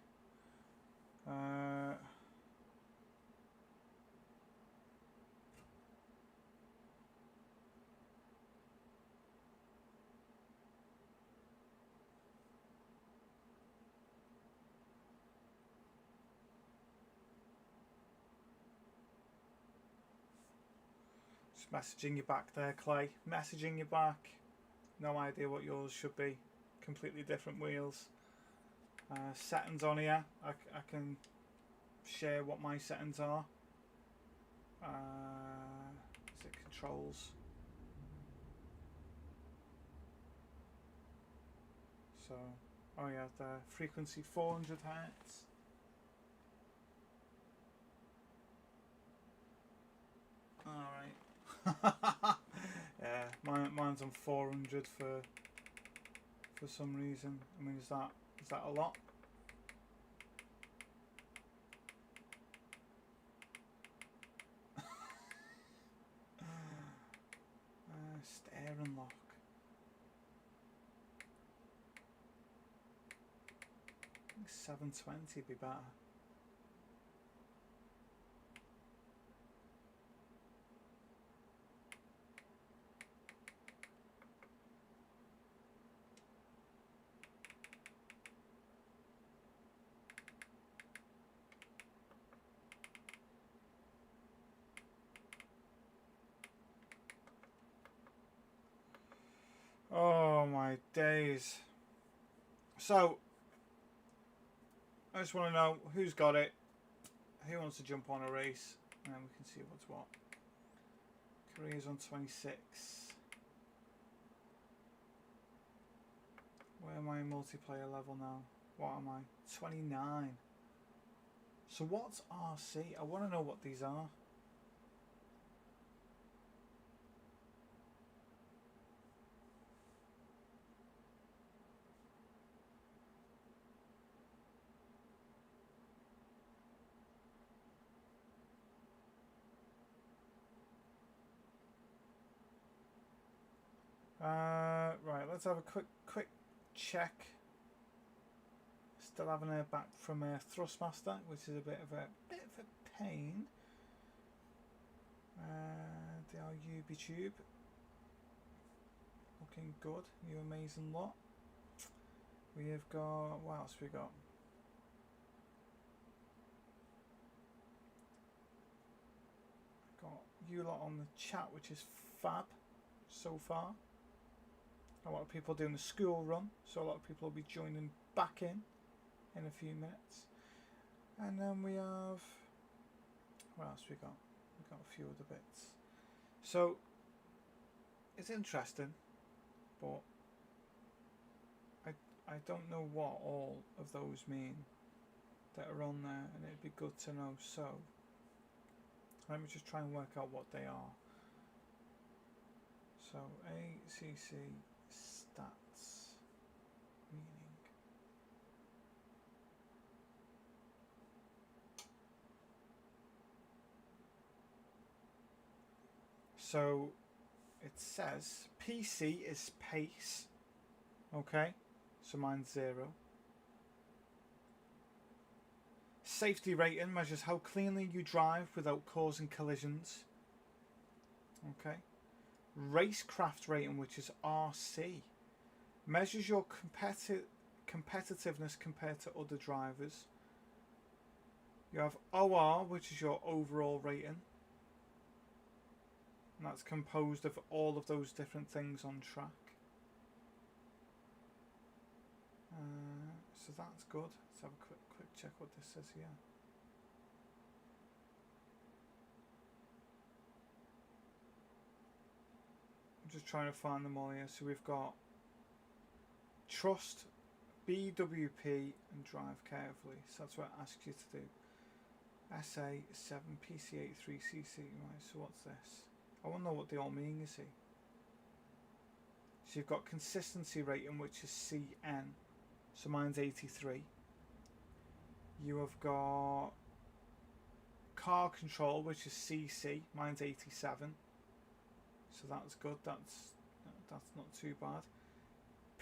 Just messaging you back there, Clay. Messaging you back. No idea what yours should be. Completely different wheels. Settings on here. I can share what my settings are. Is it controls? So, oh yeah, the frequency 400 hertz. Alright. Yeah, mine's on 400 for some reason. I mean, is that a lot? Steering lock. I think 720 would be better. Oh my days. So, I just want to know who's got it, who wants to jump on a race, and then we can see what's what. Careers on 26. Where am I in multiplayer level now? What am I? 29. So what's RC? I want to know what these are. Right, let's have a quick check. Still haven't heard back from Thrustmaster, which is a bit of a pain. The RUB tube, looking good. You amazing lot. We have got, what else we got? Got you lot on the chat, which is fab so far. A lot of people doing the school run, so a lot of people will be joining back in a few minutes. And then we have, what else we got? We've got a few other bits. So it's interesting, but I don't know what all of those mean that are on there, and it'd be good to know. So let me just try and work out what they are. So ACC stats. We So it says PC is pace. Okay, so mine's 0. Safety rating measures how cleanly you drive without causing collisions. Okay. Racecraft rating, which is RC, measures your competitiveness compared to other drivers. You have OR, which is your overall rating. And that's composed of all of those different things on track. So that's good. Let's have a quick check what this says here. I'm just trying to find them all here. So we've got trust, BWP, and drive carefully. So that's what it asks you to do. SA7, PC8, 3cc. Right, so what's this? I want to know what they all mean, you see. So you've got consistency rating, which is CN. So mine's 83. You have got car control, which is CC. Mine's 87. So that's good. That's not too bad.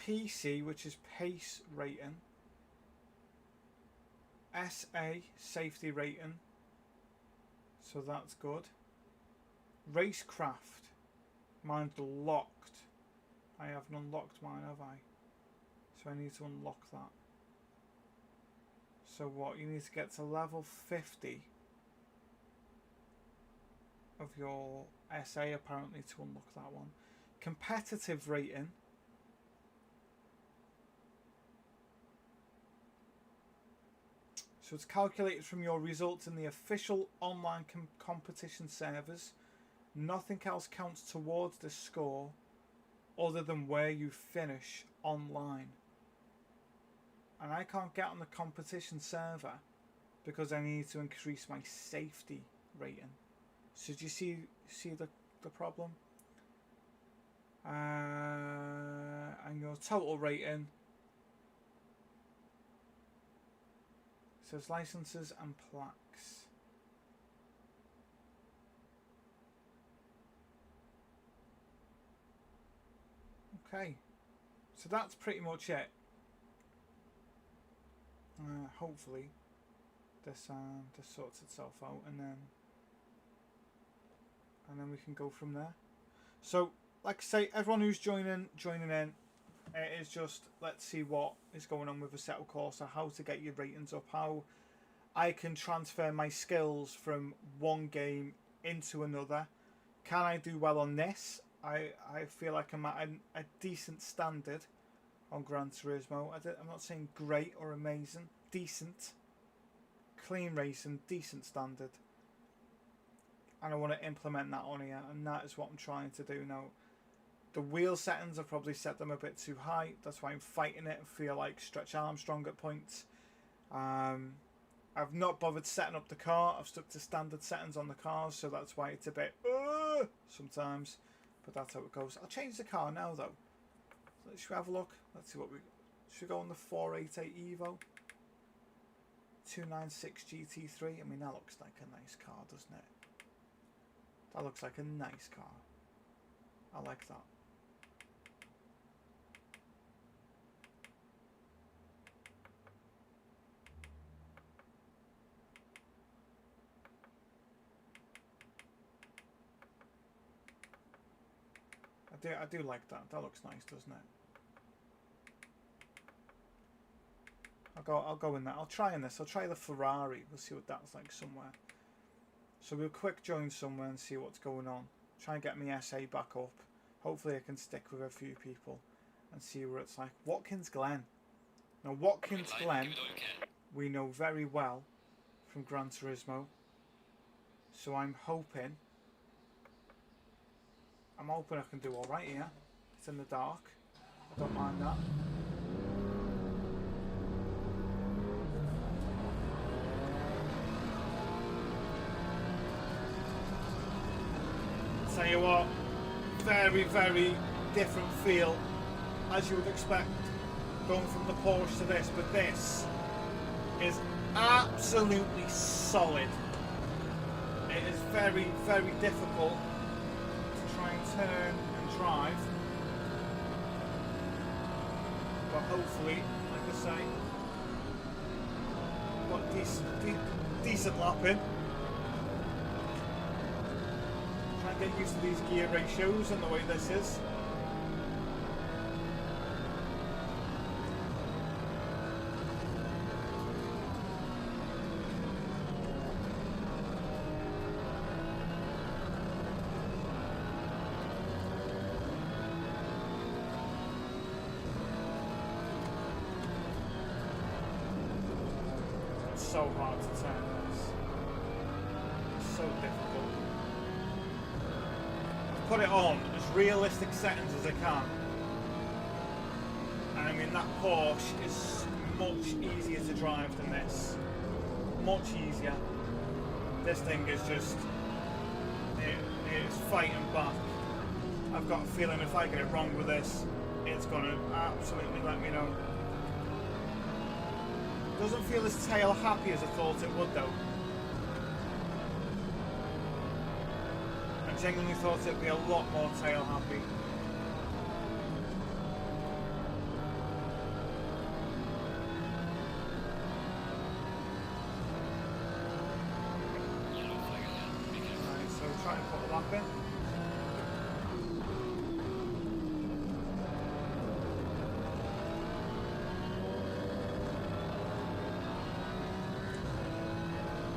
PC, which is pace rating. SA, safety rating. So that's good. Racecraft. Mine's locked. I haven't unlocked mine, have I? So I need to unlock that. So what? You need to get to level 50 of your SA apparently to unlock that one. Competitive rating. So it's calculated from your results in the official online competition servers. Nothing else counts towards this score other than where you finish online. And I can't get on the competition server because I need to increase my safety rating. So do you see the problem? And your total rating says licenses and plaques. Okay, so that's pretty much it. Hopefully this sorts itself out, and then we can go from there. So like I say, everyone who's joining in, it is just, let's see what is going on with Assetto Corsa, how to get your ratings up, how I can transfer my skills from one game into another. Can I do well on this? I feel like I'm at a decent standard on Gran Turismo. I'm not saying great or amazing, decent, clean racing, decent standard. And I want to implement that on here, and that is what I'm trying to do now. The wheel settings, I've probably set them a bit too high. That's why I'm fighting it and feel like Stretch Armstrong at points. I've not bothered setting up the car. I've stuck to standard settings on the cars, so that's why it's a bit sometimes. But that's how it goes. I'll change the car now, though. Should we have a look? Let's see what we... Should we go on the 488 Evo? 296 GT3. I mean, that looks like a nice car, doesn't it? That looks like a nice car. I like that. I do like that. That looks nice, doesn't it? I'll go in that. I'll try in this. I'll try the Ferrari. We'll see what that's like somewhere. So we'll quick join somewhere and see what's going on. Try and get my SA back up. Hopefully I can stick with a few people and see where it's like. Watkins Glen. Now Watkins Glen we know very well from Gran Turismo. So I'm hoping I can do alright here. It's in the dark. I don't mind that. Tell you what, very, very different feel, as you would expect, going from the Porsche to this, but this is absolutely solid. It is very, very difficult to turn and drive. But hopefully, like I say, got decent lap in. Try and get used to these gear ratios and the way this is. So hard to turn this. So difficult. I've put it on as realistic settings as I can. And I mean that Porsche is much easier to drive than this. Much easier. This thing is just it's fighting back. I've got a feeling if I get it wrong with this, it's gonna absolutely let me know. Doesn't feel as tail happy as I thought it would though. I genuinely thought it'd be a lot more tail happy. Right, so try and put a lap in.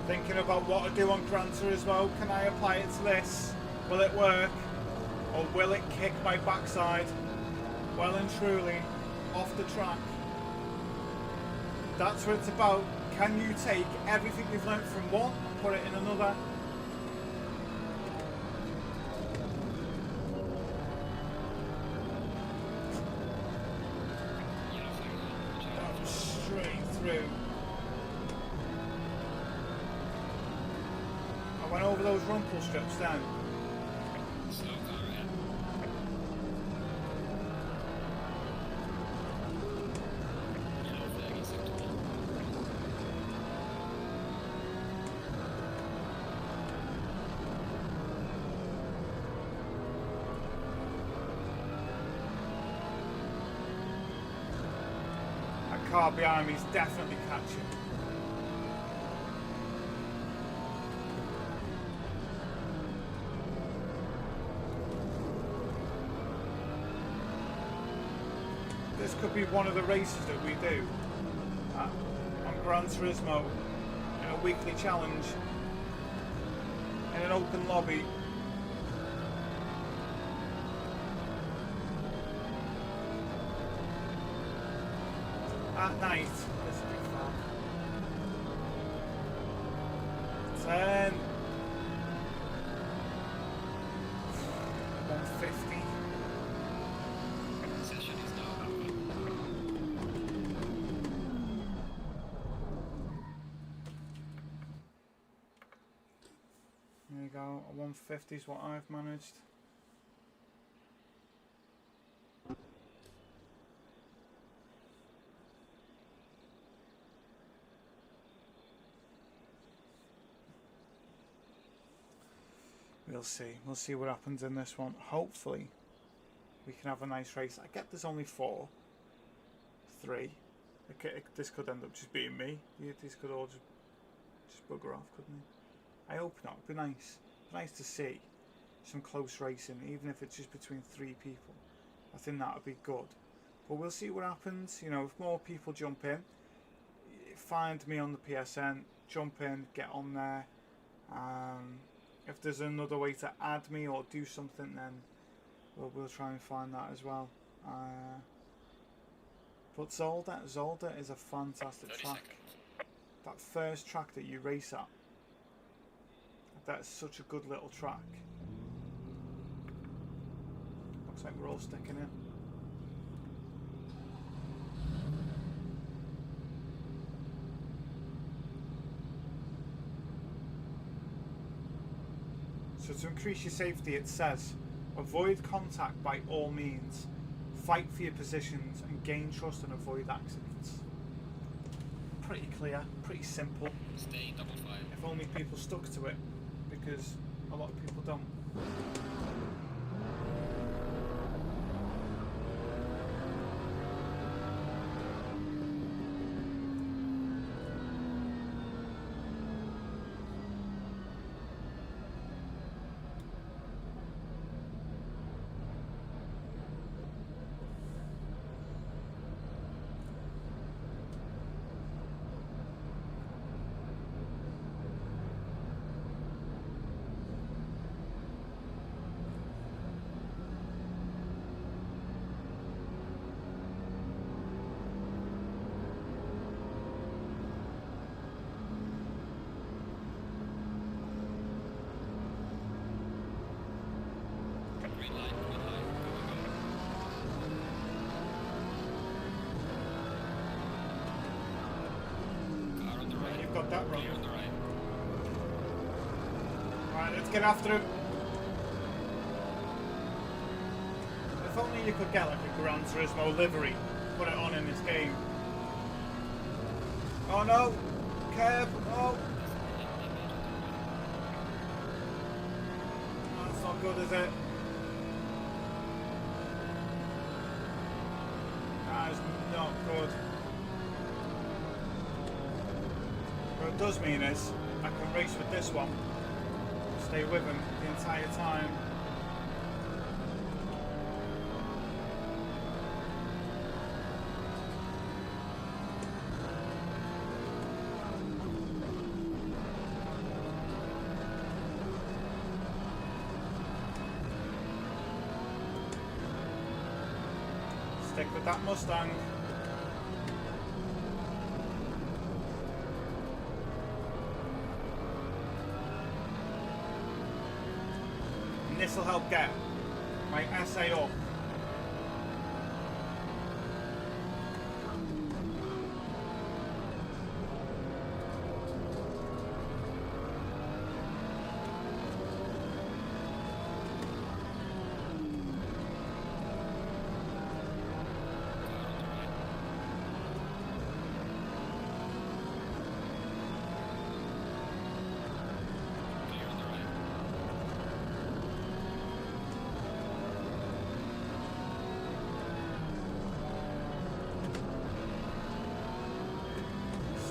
Thinking about what I do on Gran Turismo, can I apply it to this? Will it work? Or will it kick my backside? Well and truly, off the track. That's what it's about. Can you take everything you've learnt from one and put it in another? That was straight through. I went over those rumple strips then. That car behind me is definitely catching. This could be one of the races that we do on Gran Turismo in a weekly challenge in an open lobby. At night. This will be fun. 10 150. There you go, 150 is what I've managed. We'll see what happens in this one. Hopefully we can have a nice race. I get there's only 4, 3. This could end up just being me. These could all just bugger off, couldn't they? I hope not. It'd be nice. Nice to see some close racing, even if it's just between 3 people. I think that would be good. But we'll see what happens. You know, if more people jump in, find me on the PSN, jump in, get on there. If there's another way to add me or do something, then we'll try and find that as well. But Zolder is a fantastic track. That first track that you race at, that's such a good little track. Looks like we're all sticking in. So to increase your safety, it says, avoid contact by all means, fight for your positions and gain trust and avoid accidents. Pretty clear, pretty simple. Stay double five. If only people stuck to it, because a lot of people don't. Green light, go, go. Car on the right. You've got that wrong. Clear on the right. Right, let's get after him. If only you could get like a Gran Turismo livery, put it on in this game. Oh no! Curb! Oh! That's not good, is it? That is not good. What it does mean is, I can race with this one. Stay with him the entire time. Stick with that Mustang. And this will help get my SA up. Clear on the right.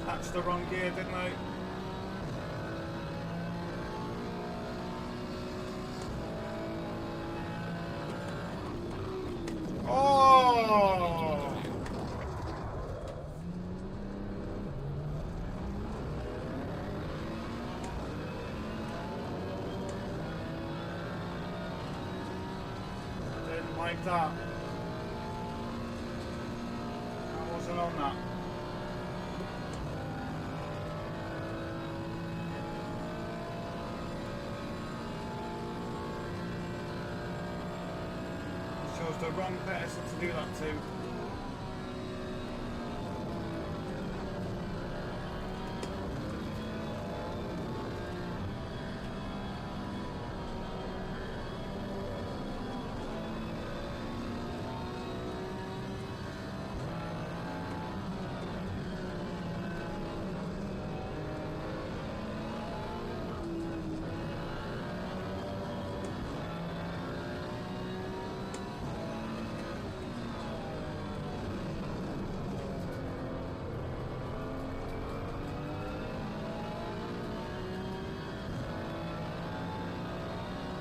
Snatched the wrong gear, didn't I? Oh! Didn't like that. I wasn't on that. Chose the wrong person to do that to.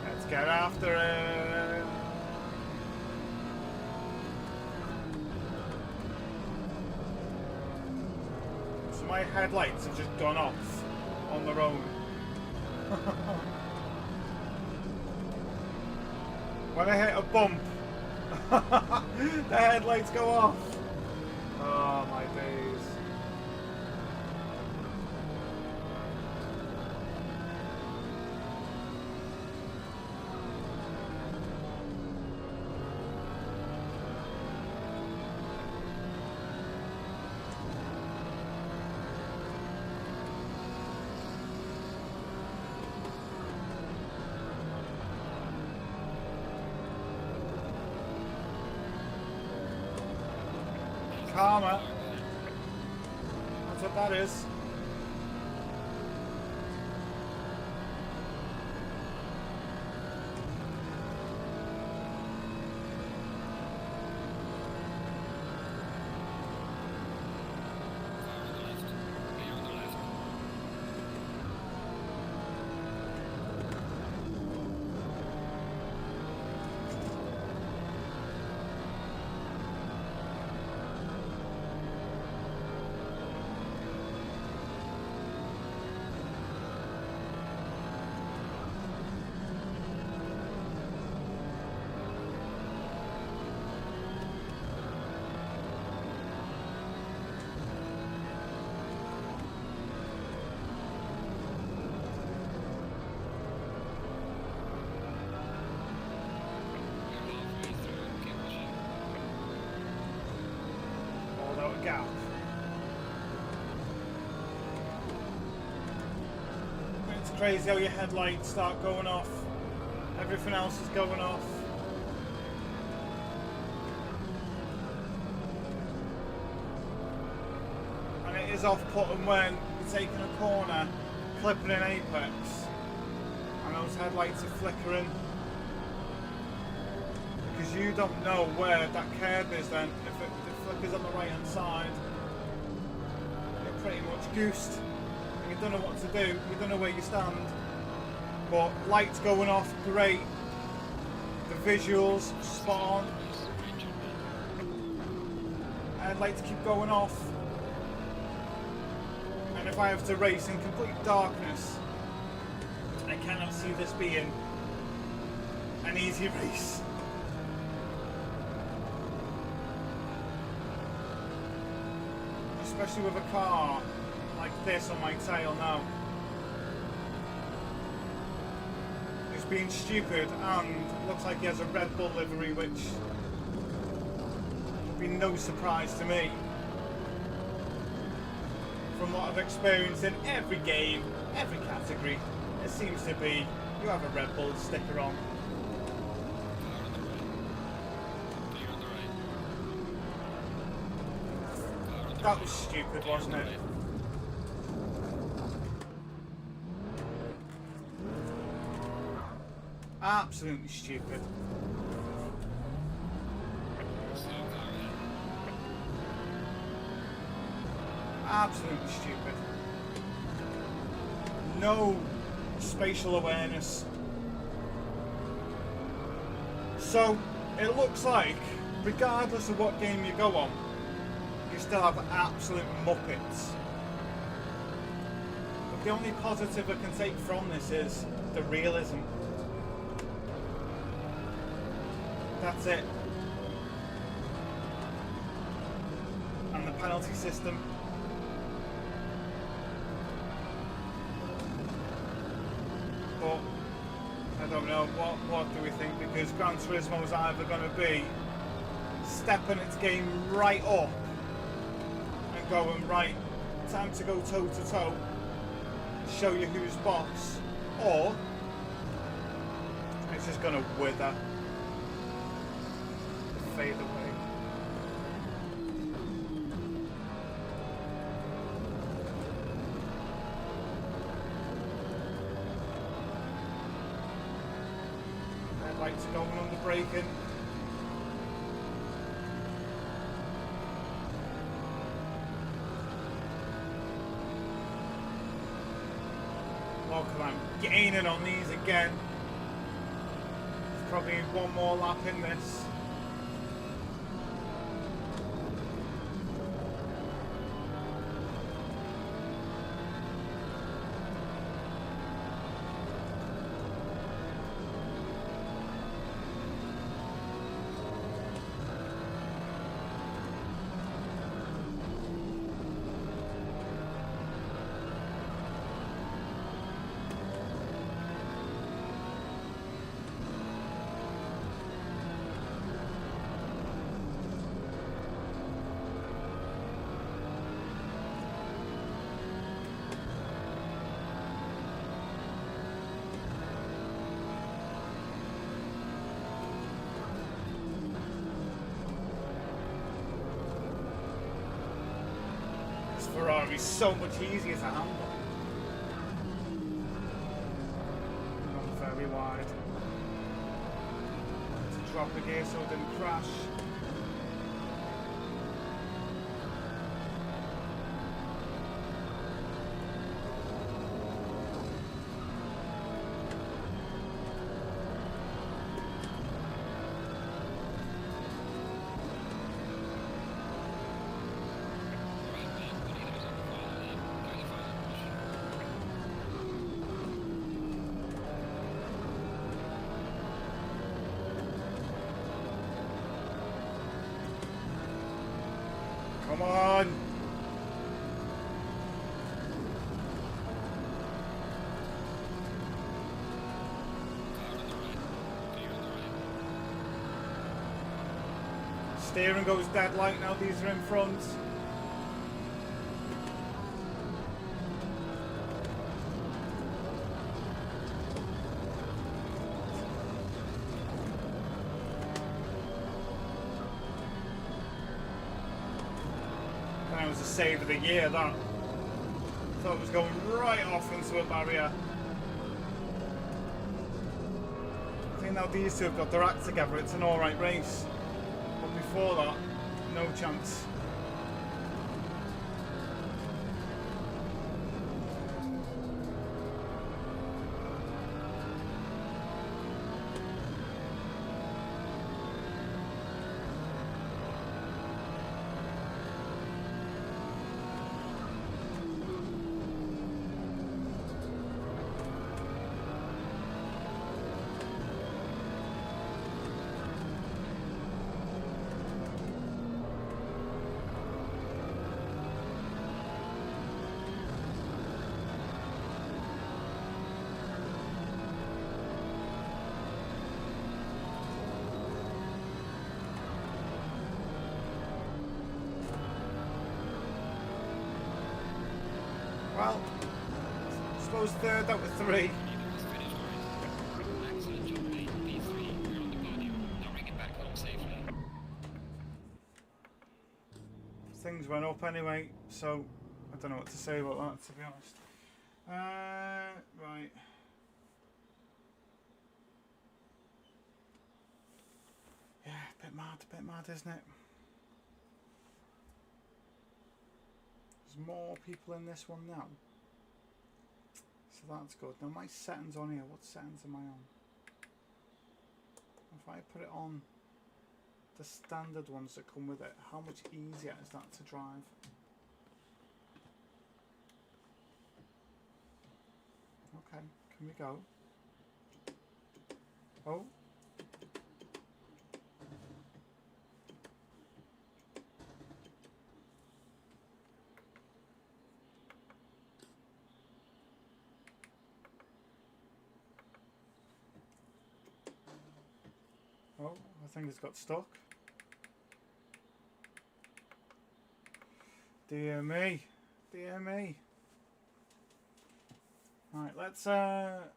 Let's get after it. So my headlights have just gone off on their own. When I hit a bump, the headlights go off. Oh my days. Karma. That's what that is. crazy how your headlights start going off. Everything else is going off. And it is off-putting when you're taking a corner, clipping an apex, and those headlights are flickering. Because you don't know where that curb is then. If it flickers on the right hand side, you're pretty much goosed. You don't know what to do, you don't know where you stand. But lights going off, great. The visuals, spot on. I'd like to keep going off. And if I have to race in complete darkness, I cannot see this being an easy race. Especially with a car like this on my tail now. He's being stupid and looks like he has a Red Bull livery, which would be no surprise to me. From what I've experienced in every game, every category, it seems to be you have a Red Bull sticker on. That was stupid, wasn't it? Absolutely stupid. Absolutely stupid. No spatial awareness. So, it looks like, regardless of what game you go on, you still have absolute muppets. But the only positive I can take from this is the realism. That's it. And the penalty system. But I don't know, what do we think? Because Gran Turismo is either going to be stepping its game right up and going, right, time to go toe to toe, show you who's boss, or it's just going to wither, fade away. Headlights are going on the braking. Look, I'm gaining on these again. There's probably one more lap in this. Ferrari's so much easier to handle. Not very wide. To drop a gear so it didn't crash. Come on! Steering goes dead light now, these are in front. save of the year, that. Thought it was going right off into a barrier. I think now these two have got their act together, it's an alright race. But before that, no chance. Well, I suppose third out of three. Excellent job, mate. P3, we're on the podium. Now bring it back home safely. Things went up anyway, so I don't know what to say about that, to be honest. Right. Yeah, a bit mad, isn't it? There's more people in this one now. So that's good. Now my settings on here, what settings am I on? If I put it on the standard ones that come with it, how much easier is that to drive? Okay, can we go? Oh. Oh, I think it's got stuck. Dear me, dear me. Right, let's have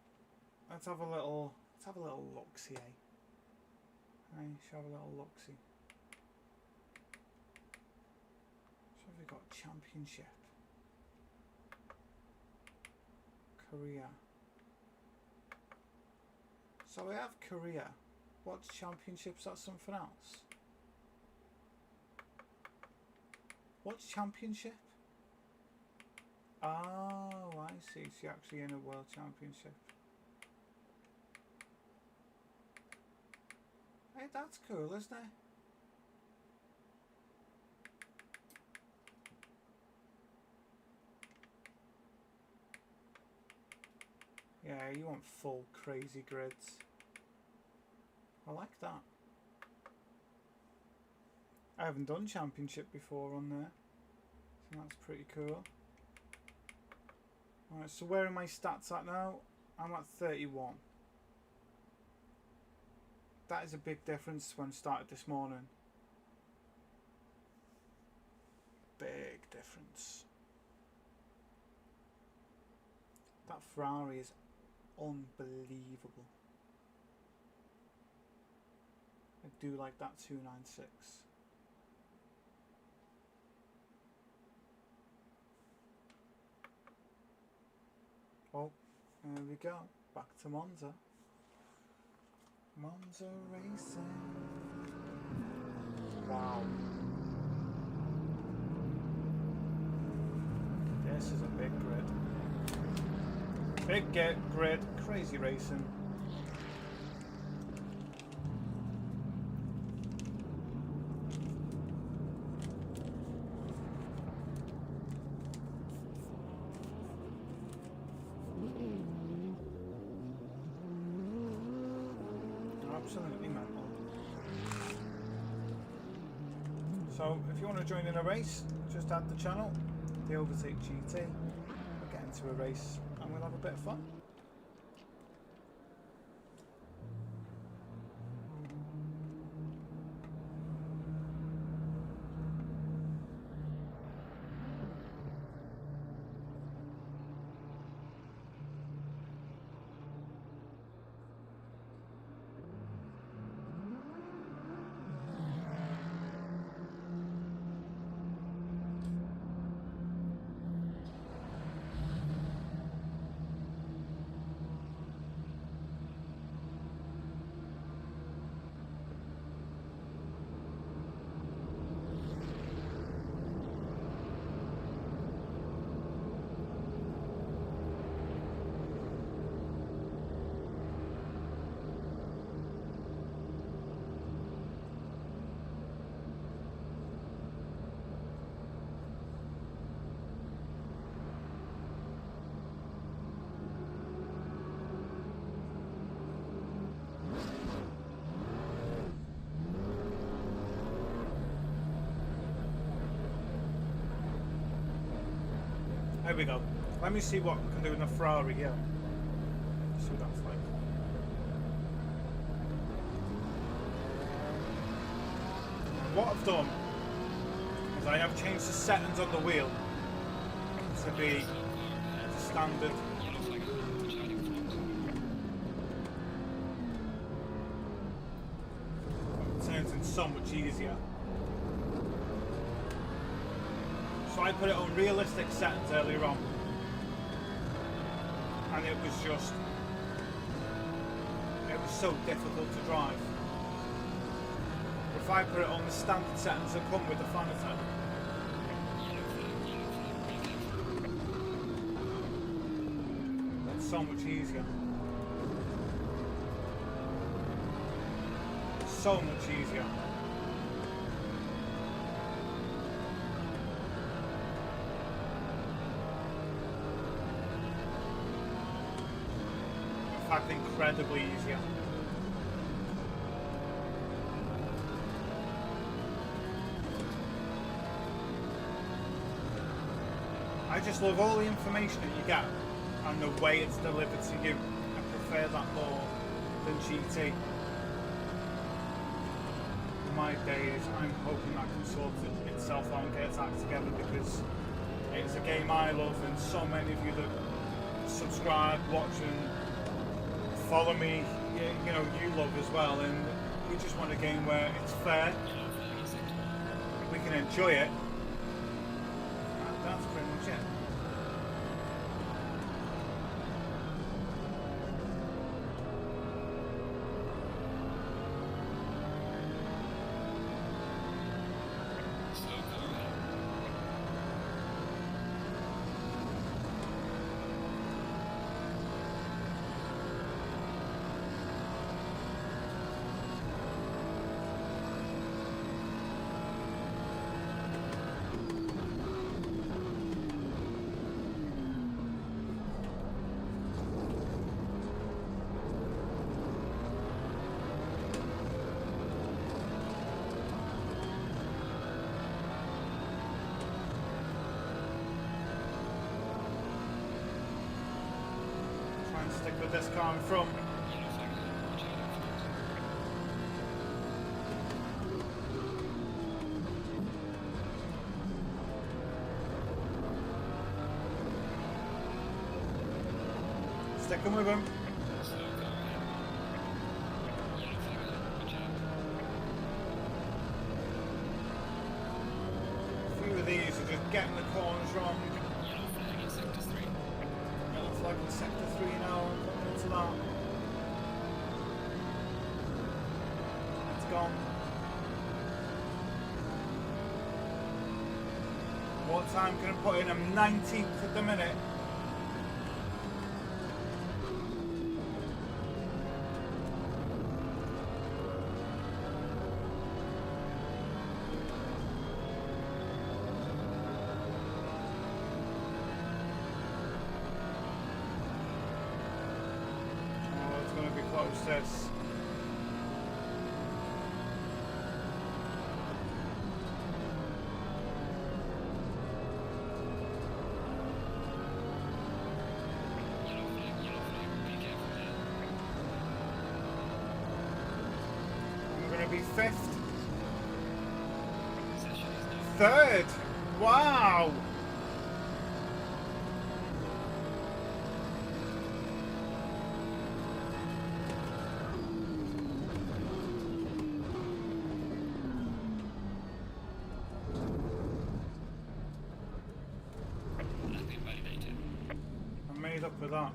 a little look-see. Hey, shall have a little look-see. So we've got championship, career. So we have career. What's championships? That's something else. What's championship? Oh, I see. So you're actually in a world championship. Hey, that's cool, isn't it? Yeah, you want full crazy grids. I like that. I haven't done championship before on there, so that's pretty cool. Alright, so where are my stats at now? I'm at 31. That is a big difference when I started this morning. Big difference. That Ferrari is unbelievable. I do like that 296. Oh, there we go. Back to Monza. Monza racing. Wow. This is a big grid. Big grid, crazy racing. Absolutely mental. So if you want to join in a race, just add the channel, TheOvertakeGT. We'll get into a race and we'll have a bit of fun. There we go. Let me see what we can do in the Ferrari here. See what that's like. What I've done is I have changed the settings on the wheel to be the standard. It turns in so much easier. So I put it on realistic settings earlier on, and it was so difficult to drive. If I put it on the standard settings that come with the fanatec, it's so much easier. So much easier. In fact, incredibly easier. I just love all the information that you get and the way it's delivered to you. I prefer that more than GT. In my days, I'm hoping that can sort itself out and get its act together, because it's a game I love, and so many of you that subscribe, watch and follow me, you know, you love as well, and we just want a game where it's fair, we can enjoy it. That's pretty much it. Stick with this car in front. Sticking with him. A few of these are just getting the corners wrong. Like in sector 3 now, going into that. It's gone. What time can I put in? I'm 19th at the minute. This. I'm going to be 5th. 3rd. Wow. Up with that.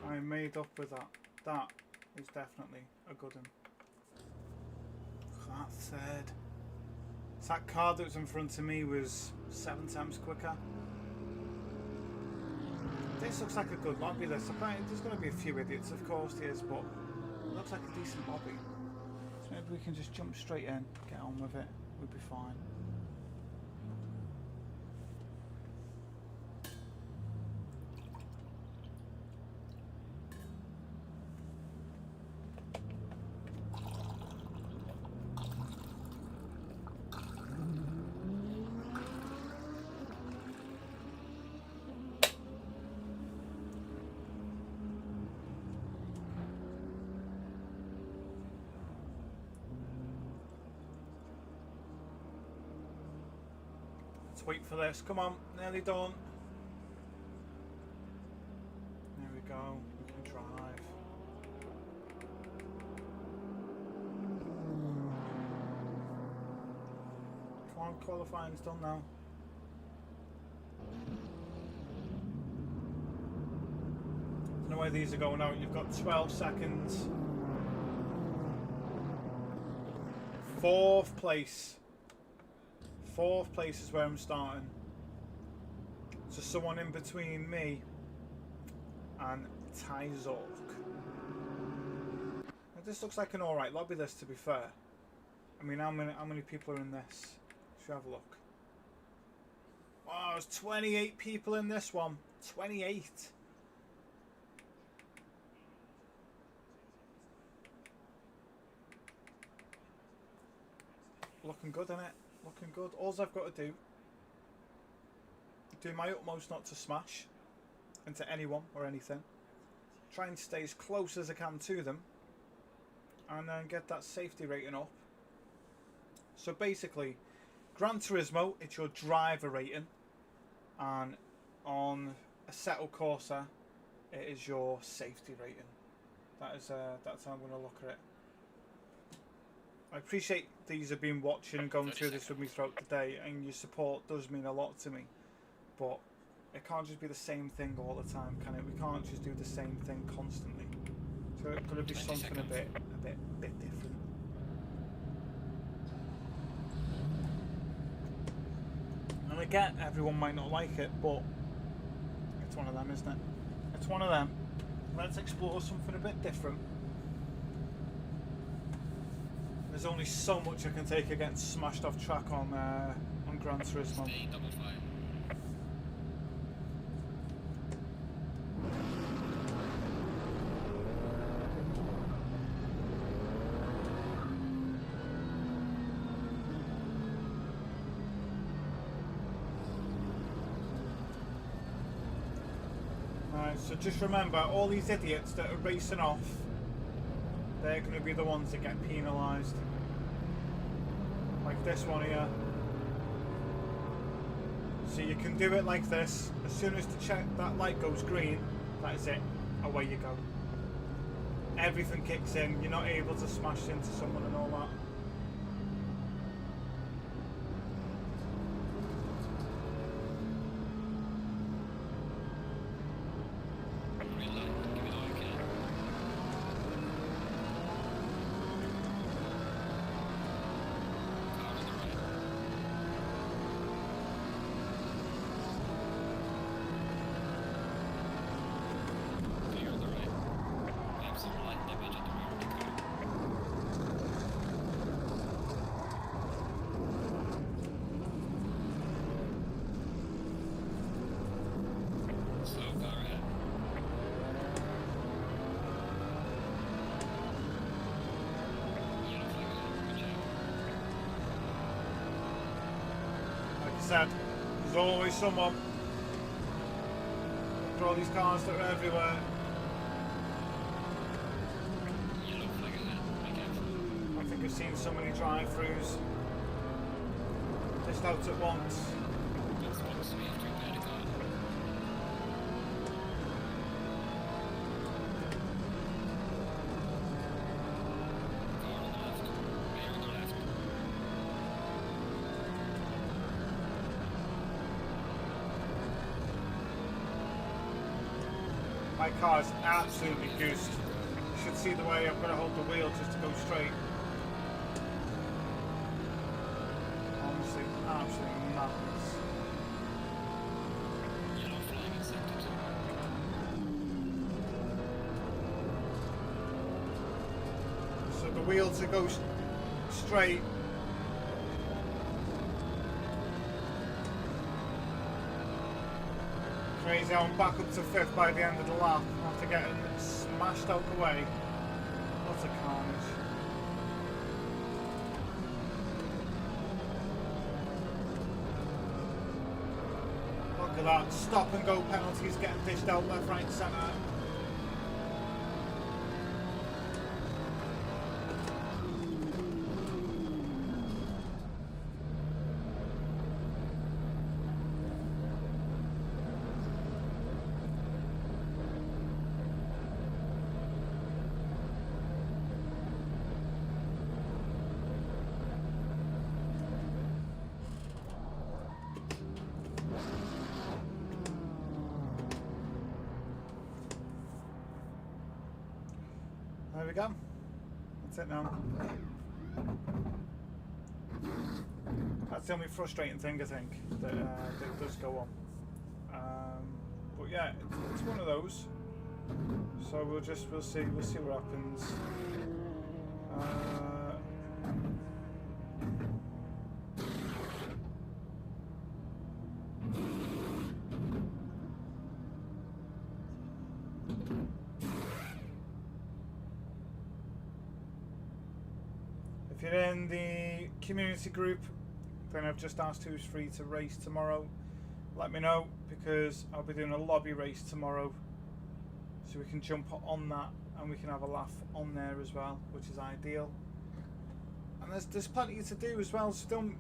I made up with that. That is definitely a good one. That 3rd. So that car that was in front of me was 7 times quicker. This looks like a good lobby. There's going to be a few idiots, of course there is, but it looks like a decent lobby. So maybe we can just jump straight in, get on with it. We'll be fine. Let's wait for this. Come on, nearly done. There we go. We can drive. Come on, qualifying's done now. Don't know where these are going out. You've got 12 seconds. 4th place. 4th place is where I'm starting. So someone in between me and Tyzork. Now this looks like an alright lobby, this, to be fair. I mean, how many people are in this? Should we have a look? Wow, there's 28 people in this one. 28. Looking good, innit? Looking good. All I've got to do my utmost not to smash into anyone or anything. Try and stay as close as I can to them, and then get that safety rating up. So basically, Gran Turismo, it's your driver rating, and on Assetto Corsa, it is your safety rating. That's how I'm going to look at it. I appreciate these have been watching and going through this with me throughout the day, and your support does mean a lot to me. But it can't just be the same thing all the time, can it? We can't just do the same thing constantly. So it's got to be something a bit different. And again, everyone might not like it, but it's one of them, isn't it? It's one of them. Let's explore something a bit different. There's only so much I can take against smashed off track on Gran Turismo. Stay double fire. Alright, so just remember, all these idiots that are racing off, they're going to be the ones that get penalised. Like this one here. So you can do it like this. As soon as that light goes green, that is it. Away you go. Everything kicks in. You're not able to smash into someone and all that. Said, there's always someone. After all these cars that are everywhere. I think I've seen so many drive-throughs just out at once. My car's absolutely goosed. You should see the way I've got to hold the wheel just to go straight. Honestly, absolutely madness. So the wheel to go straight. Crazy, I'm back up to 5th by the end of the lap after getting smashed out the way. What a carnage. Look at that, stop and go penalties getting dished out left, right and centre. There we go. That's it now. That's the only frustrating thing I think that does go on. But yeah, it's one of those. So we'll see what happens. If you're in the community group, then I've just asked who's free to race tomorrow. Let me know, because I'll be doing a lobby race tomorrow, so we can jump on that and we can have a laugh on there as well, which is ideal. And there's plenty to do as well, so don't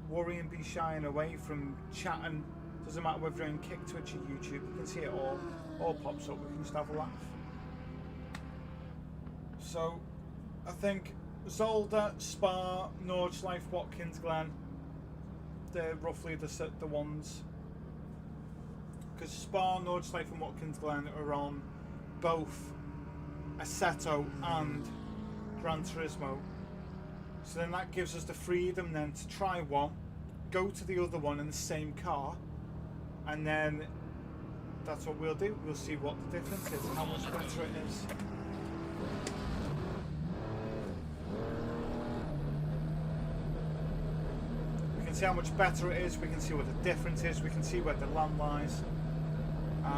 worry and be shying away from chatting. Doesn't matter whether you're in Kick, Twitch or YouTube, you can see it all pops up, we can just have a laugh. So I think Zolder, Spa, Nordschleife, Watkins Glen, they're roughly the ones. Because Spa, Nordschleife and Watkins Glen are on both Assetto and Gran Turismo. So then that gives us the freedom then to try one, go to the other one in the same car, and then that's what we'll do. We'll see what the difference is, how much better it is. We can see how much better it is, we can see what the difference is, we can see where the land lies. We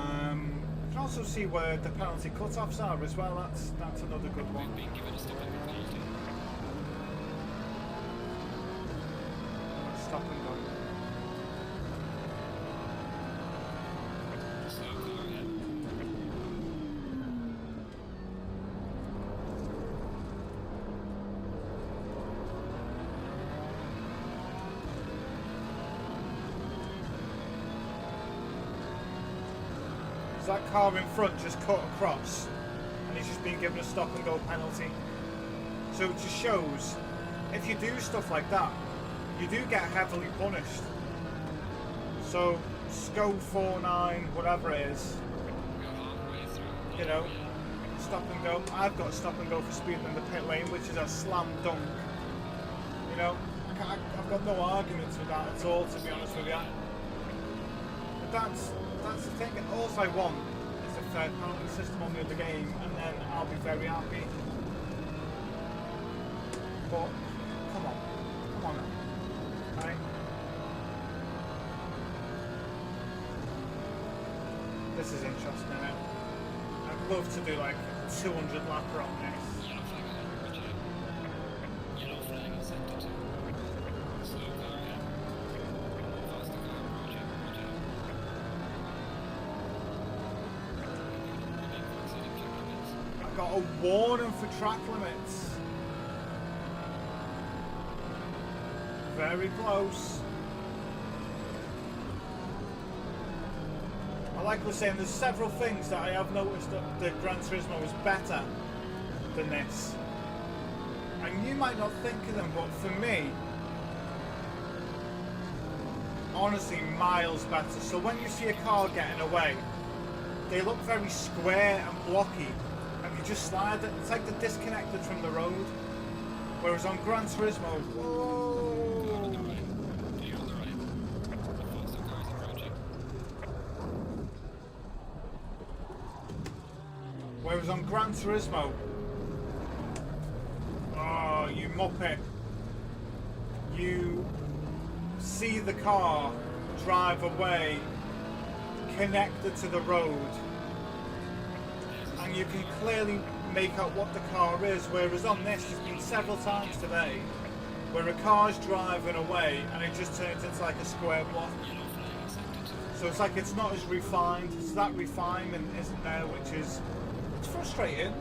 can also see where the penalty cut-offs are as well. That's another good one. We've been given a stopping penalty. Stop and go. Slow car ahead. Is that car in front just cut across and he's just been given a stop and go penalty? So it just shows, if you do stuff like that, you do get heavily punished. So SCO 49, whatever it is, Go halfway through. you know, stop and go. I've got stop and go for speeding in the pit lane, which is a slam dunk. You know, I've got no arguments with that at all, to be honest with you. But that's the thing. All I want is a fair penalty system on the other game, and then I'll be very happy. But come on now, right? This is interesting now. I'd love to do like a 200 lapper on this. Yellow flag ahead, Roger. Yellow flag is set to 2. Slow car ahead. Faster car, Roger, Roger. Remain considered track limits. I got a warning for track limits. Very close. Like I was saying, there's several things that I have noticed that the Gran Turismo is better than this. And you might not think of them, but for me, honestly, miles better. So when you see a car getting away, they look very square and blocky, and you just slide it. It's like they're disconnected from the road. Whereas on Gran Turismo, whoa. On the right. Clear on the right. The faster car is approaching. Whereas on Gran Turismo, oh, you muppet, you see the car drive away, connected to the road, and you can clearly make out what the car is, whereas on this, there's been several times today where a car's driving away and it just turns into like a square block. Yellow flag is set to 2. So it's like it's not as refined, so that refinement isn't there, which is, it's frustrating,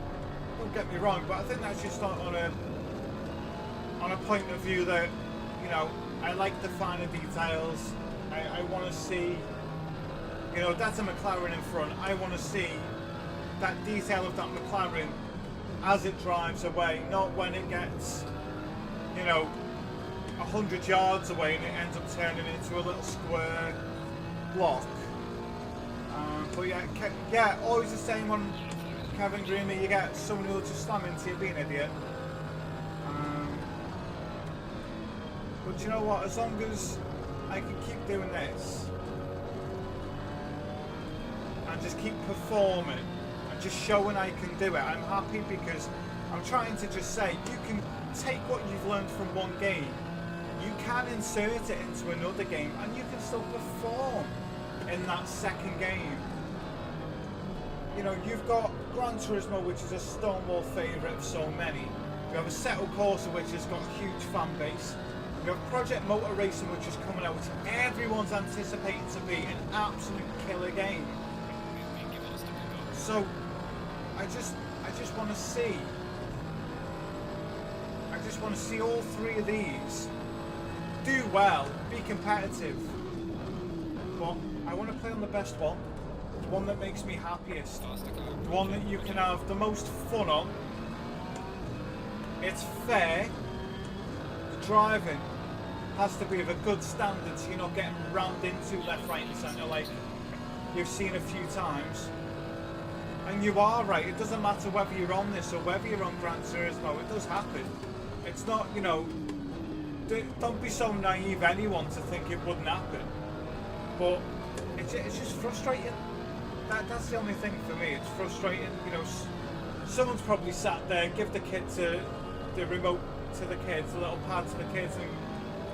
don't get me wrong, but I think that's just on a point of view that, you know, I like the finer details. I want to see, you know, that's a McLaren in front. I want to see that detail of that McLaren as it drives away, not when it gets, you know, 100 yards away and it ends up turning into a little square block. But yeah, always the same on Kevin Greener, you get someone who'll just slam into you, be an idiot. But you know what? As long as I can keep doing this and just keep performing and just showing I can do it, I'm happy, because I'm trying to just say you can take what you've learned from one game, you can insert it into another game, and you can still perform in that second game. You know, you've got Gran Turismo, which is a Stonewall favourite of so many. You have Assetto Corsa, which has got a huge fan base. You have Project Motor Racing, which is coming out, which everyone's anticipating to be an absolute killer game. So, I just want to see. I just want to see all three of these do well, be competitive. But I want to play on the best one. The one that makes me happiest. The one that you can have the most fun on. It's fair. The driving has to be of a good standard, so you're not getting rammed into left, right and centre like you've seen a few times. And you are right, it doesn't matter whether you're on this or whether you're on Gran Turismo, it does happen. It's not, you know, don't be so naive, anyone, to think it wouldn't happen. But it's just frustrating. That's the only thing for me. It's frustrating. You know, someone's probably sat there, give the kids the remote to the kids, the little pad to the kids, and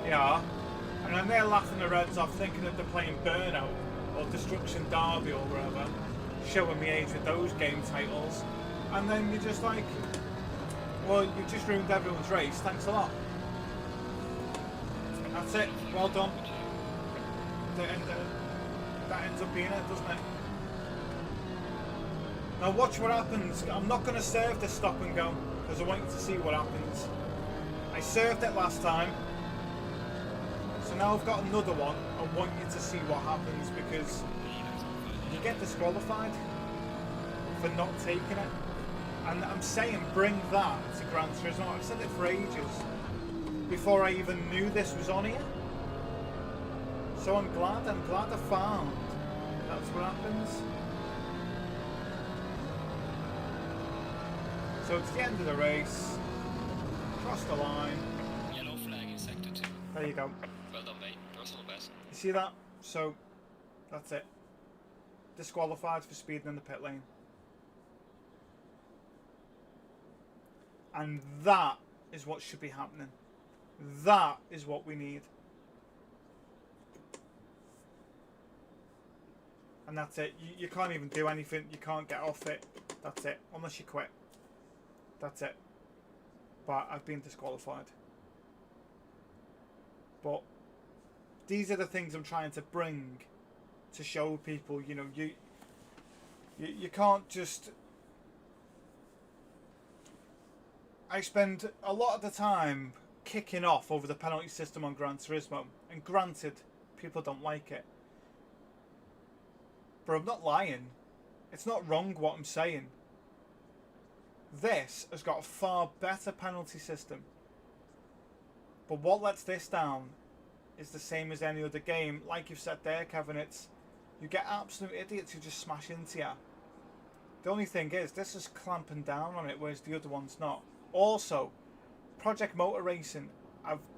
yeah, and then they're laughing their heads off, thinking that they're playing Burnout or Destruction Derby or wherever, showing me age with those game titles, and then you're just like, well, you just ruined everyone's race. Thanks a lot. That's it. Well done. That ends up being it, doesn't it? Now watch what happens. I'm not going to serve this stop and go, because I want you to see what happens. I served it last time, so now I've got another one. I want you to see what happens, because you get disqualified for not taking it. And I'm saying bring that to Gran Turismo. I've said it for ages, before I even knew this was on here. So I'm glad I found that's what happens. So it's the end of the race. Cross the line. Yellow flag in sector 2. There you go. Well done, mate. Personal best. You see that? So that's it. Disqualified for speeding in the pit lane. And that is what should be happening. That is what we need. And that's it. You can't even do anything. You can't get off it. That's it. Unless you quit. That's it. But I've been disqualified. But these are the things I'm trying to bring to show people, you know, you can't just... I spend a lot of the time kicking off over the penalty system on Gran Turismo, and granted, people don't like it. But I'm not lying. It's not wrong what I'm saying. This has got a far better penalty system. But what lets this down is the same as any other game. Like you've said there, Kevin, it's you get absolute idiots who just smash into you. The only thing is, this is clamping down on it, whereas the other one's not. Also, Project Motor Racing,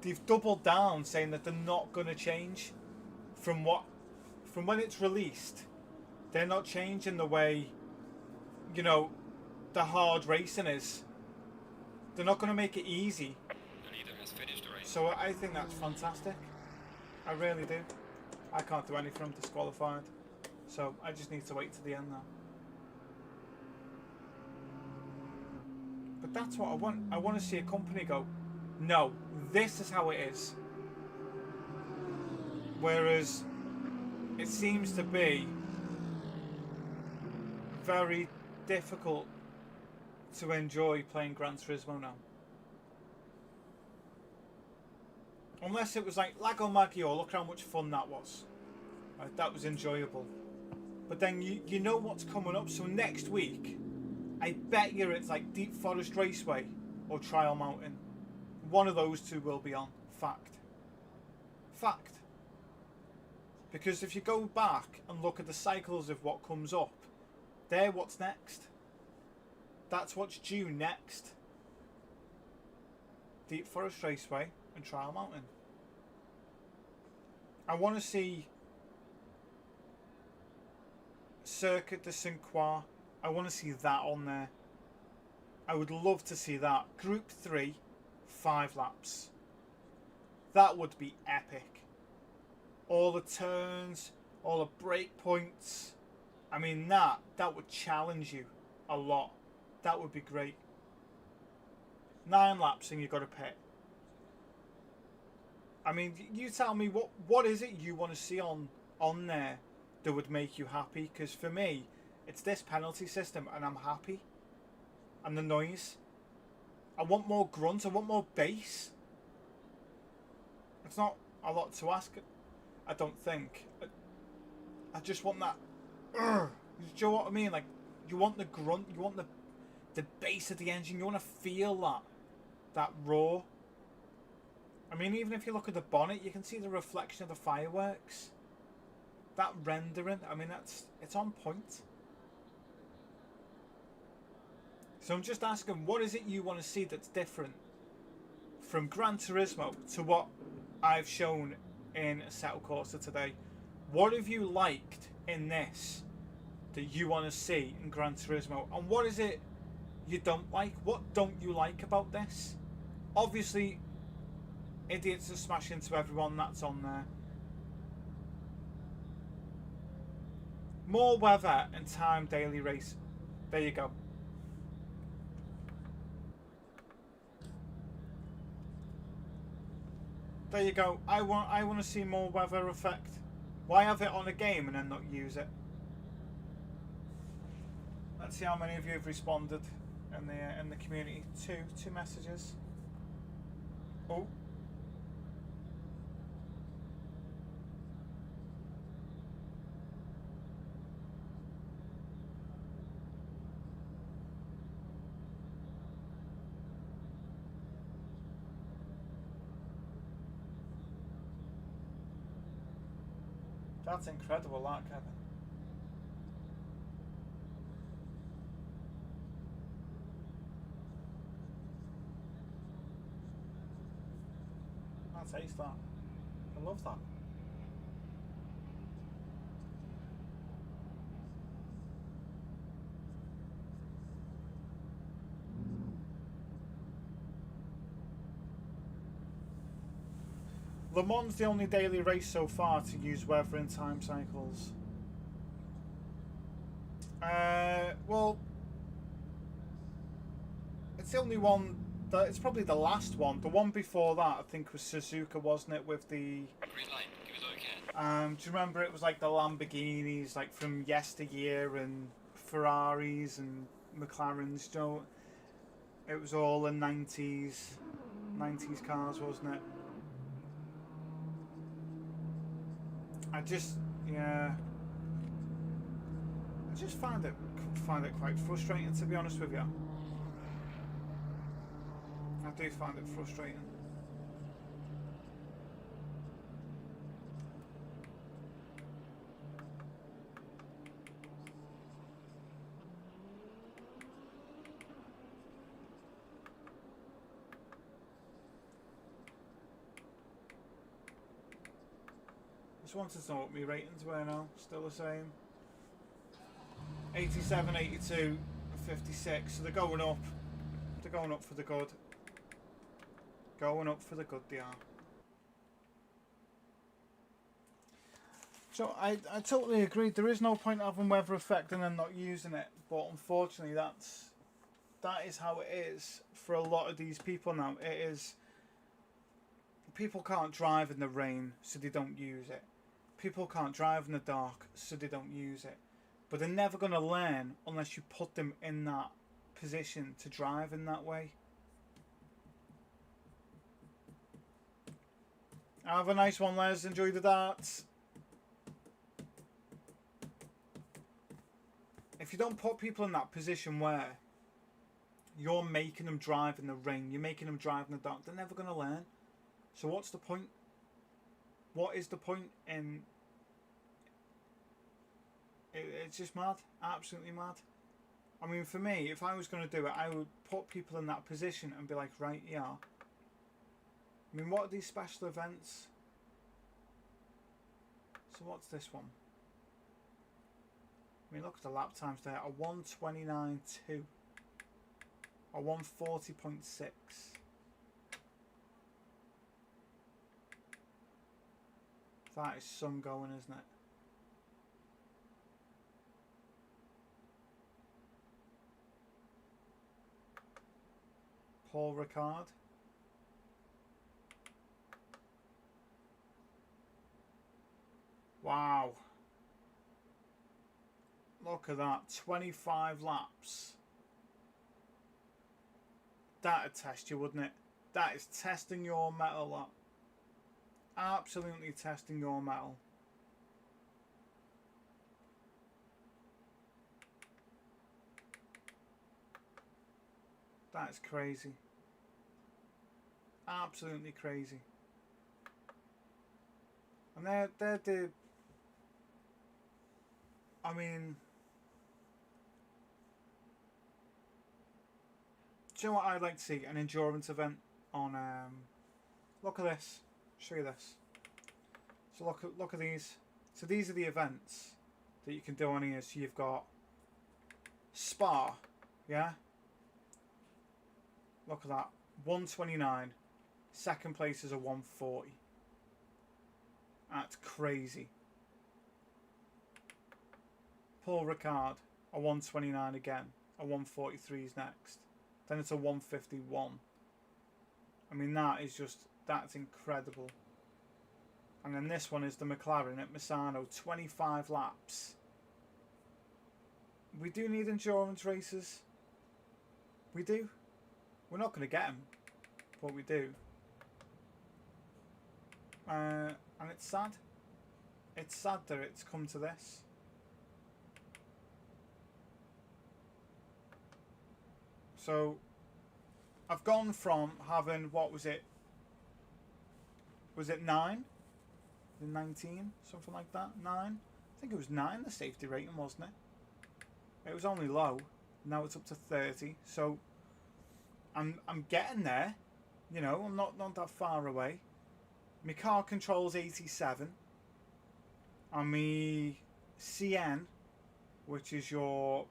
they've doubled down, saying that they're not going to change from when it's released. They're not changing the way, you know, the hard racing is. They're not going to make it easy. Neither has finished the race. So I think that's fantastic. I really do. I can't do anything. I'm disqualified. So I just need to wait to the end now. But that's what I want. I want to see a company go, no, this is how it is. Whereas it seems to be very difficult to enjoy playing Gran Turismo now. Unless it was like Lago Maggiore, look how much fun that was. Right, that was enjoyable. But then you know what's coming up. So next week, I bet you it's like Deep Forest Raceway or Trial Mountain. One of those two will be on. Fact. Fact. Because if you go back and look at the cycles of what comes up, they're what's next. That's what's due next. Deep Forest Raceway and Trial Mountain. I want to see Circuit de Saint Croix. I want to see that on there. I would love to see that. Group 3, 5 laps. That would be epic. All the turns, all the break points. I mean, that would challenge you a lot. That would be great. 9 laps and you've got to pit. I mean, you tell me, what is it you want to see on there that would make you happy? Because for me, it's this penalty system and I'm happy. And the noise. I want more grunt, I want more bass. It's not a lot to ask, I don't think. I just want that. Do you know what I mean? Like, you want the grunt, you want the bass of the engine, you want to feel that roar. I mean, even if you look at the bonnet, you can see the reflection of the fireworks. That rendering, I mean, it's on point. So I'm just asking, what is it you want to see that's different from Gran Turismo to what I've shown in Assetto Corsa today? What have you liked in this that you want to see in Gran Turismo? And what is it you don't like? What don't you like about this? Obviously, idiots that smash into everyone, that's on there. More weather and time daily race. There you go. There you go. I want to see more weather effect. Why have it on a game and then not use it? Let's see how many of you have responded in the community. Two messages. Oh. That's incredible, that, Kevin. That's ace, that. I love that. Le Mans the only daily race so far to use weather and time cycles. Well, it's the only one. It's probably the last one. The one before that, I think, was Suzuka, wasn't it? With the Green light, give it okay. do you remember it was like the Lamborghinis, like from yesteryear, and Ferraris and McLarens? You know, it was all the 90s cars, wasn't it? I just find it quite frustrating, to be honest with you. I do find it frustrating. Just wanted to know what my ratings were now. Still the same. 87, 82, 56. So they're going up. They're going up for the good. Going up for the good, they are. So I totally agree. There is no point having weather effect and then not using it. But unfortunately, that is how it is for a lot of these people now. It is. People can't drive in the rain, so they don't use it. People can't drive in the dark, so they don't use it. But they're never going to learn unless you put them in that position to drive in that way. Have a nice one, Les. Enjoy the darts. If you don't put people in that position where you're making them drive in the rain, you're making them drive in the dark, they're never going to learn. So what's the point? What is the point in... It's just mad. Absolutely mad. I mean, for me, if I was going to do it, I would put people in that position and be like, right, yeah. I mean, what are these special events? So what's this one? I mean, look at the lap times there. A 1:29.2. A 1:40.6. That is some going, isn't it? Paul Ricard. Wow. Look at that. 25 laps. That'd test you, wouldn't it? That is testing your mettle, that. Absolutely testing your mettle. That's crazy. Absolutely crazy. And they're the... I mean... Do you know what I'd like to see? An endurance event on... look at this. Show you this. So look at these. So these are the events that you can do on here. So you've got Spa, yeah? Look at that. 1:29. Second place is a 1:40. That's crazy. Paul Ricard, a 1:29 again. A 1:43 is next. Then it's a 1:51. I mean, that is just, that's incredible. And then this one is the McLaren at Misano, 25 laps. We do need endurance races. We do. We're not going to get them, but we do. And it's sad. It's sad that it's come to this. So, I've gone from having, what was it? Was it 9? 19? Something like that? 9? I think it was 9, the safety rating, wasn't it? It was only low. Now it's up to 30. So, I'm getting there. You know, I'm not that far away. My car control's 87. And my CN, which is your,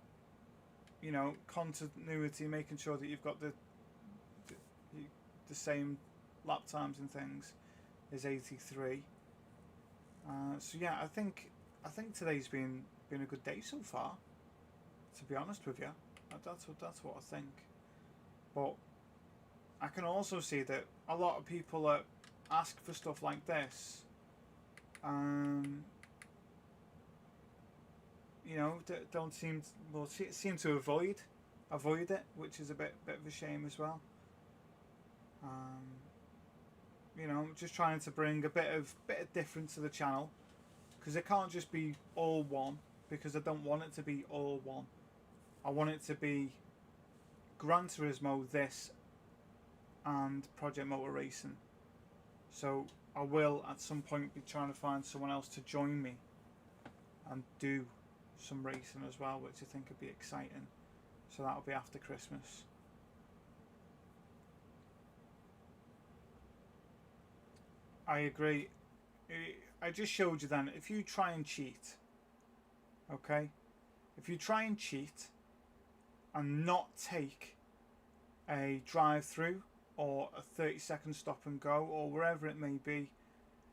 you know, continuity, making sure that you've got the same lap times and things, is 83. So yeah, I think today's been a good day so far. To be honest with you, that's what I think. But I can also see that a lot of people that ask for stuff like this, you know, don't seem to avoid it, which is a bit of a shame as well. You know, just trying to bring a bit of difference to the channel, because it can't just be all one, because I don't want it to be all one. I want it to be Gran Turismo, this, and Project Motor Racing. So I will at some point be trying to find someone else to join me and do some racing as well, which I think would be exciting. So that'll be after Christmas. I agree. I just showed you then, if you try and cheat, okay? If you try and cheat and not take a drive-through or a 30-second stop and go, or wherever it may be,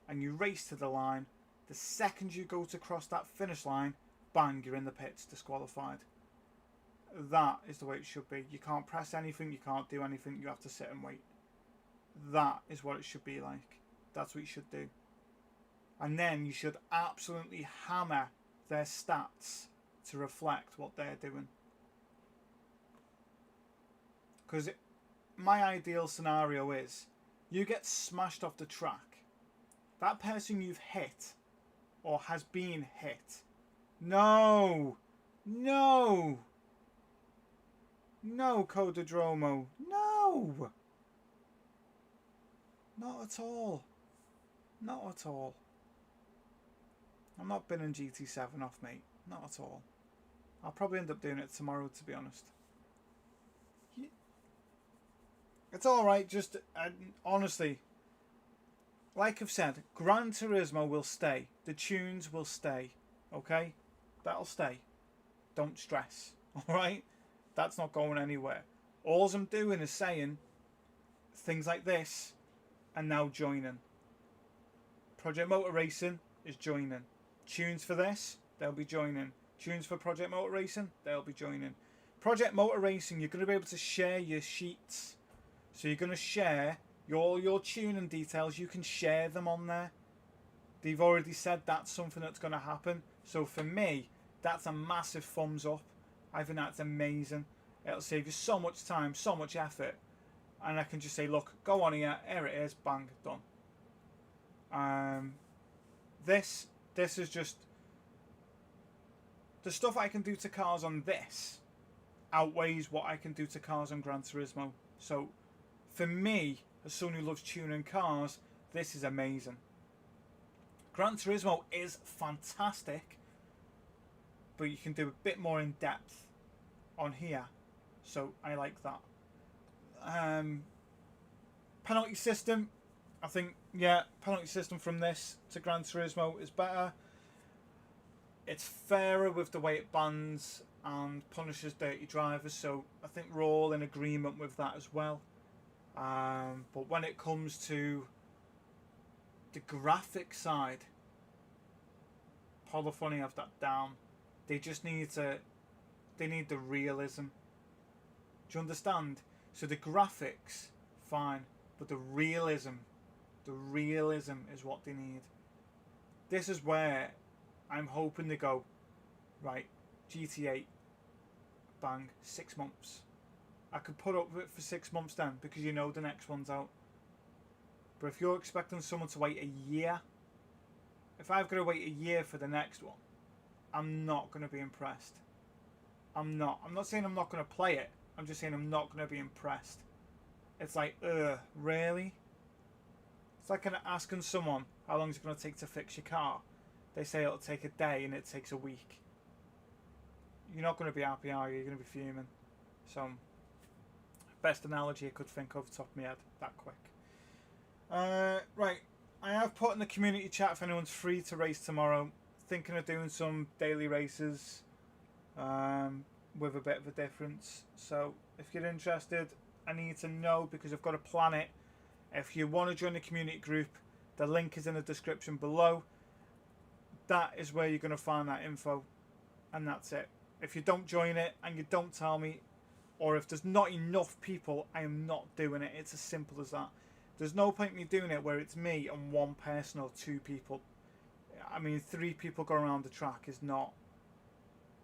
and you race to the line, the second you go to cross that finish line, bang, you're in the pits, disqualified. That is the way it should be. You can't press anything, you can't do anything, you have to sit and wait. That is what it should be like. That's what you should do. And then you should absolutely hammer their stats to reflect what they're doing. Because my ideal scenario is you get smashed off the track. That person you've hit or has been hit. No, Codadromo. No. Not at all. Not at all. I'm not binning GT7 off, mate. Not at all. I'll probably end up doing it tomorrow, to be honest. It's alright, just honestly, like I've said, Gran Turismo will stay. The tunes will stay. Okay? That'll stay. Don't stress. Alright? That's not going anywhere. All I'm doing is saying things like this and now joining. Project Motor Racing is joining. Tunes for this, they'll be joining. Tunes for Project Motor Racing, they'll be joining. Project Motor Racing, you're going to be able to share your sheets. So you're going to share all your tuning details. You can share them on there. They've already said that's something that's going to happen. So for me, that's a massive thumbs up. I think that's amazing. It'll save you so much time, so much effort. And I can just say, look, go on here it is, bang, done. This is just the stuff I can do to cars on this outweighs what I can do to cars on Gran Turismo. So for me, as someone who loves tuning cars, this is amazing. Gran Turismo is fantastic, but you can do a bit more in depth on here, so I like that. Penalty system, I think, yeah, penalty system from this to Gran Turismo is better. It's fairer with the way it bans and punishes dirty drivers, so I think we're all in agreement with that as well. But when it comes to the graphic side, Polyphony have that down. They just need they need the realism. Do you understand? So the graphics, fine, but the realism is what they need. This is where I'm hoping to go, right, GT8, bang, 6 months. I could put up with it for 6 months then, because you know the next one's out. But if you're expecting someone to wait a year, if I've got to wait a year for the next one, I'm not going to be impressed. I'm not saying I'm not going to play it. I'm just saying I'm not going to be impressed. It's like, really? It's like asking someone how long is it going to take to fix your car. They say it'll take a day and it takes a week. You're not going to be happy, are you? You're going to be fuming. So, best analogy I could think of off the top of my head, that quick. Right, I have put in the community chat if anyone's free to race tomorrow. Thinking of doing some daily races with a bit of a difference. So if you're interested, I need to know because I've got to plan it. If you want to join the community group, the link is in the description below. That is where you're going to find that info, and that's it. If you don't join it and you don't tell me, or if there's not enough people, I am not doing it. It's as simple as that. There's no point in me doing it where it's me and one person or 2 people. I mean, 3 people go around the track is not.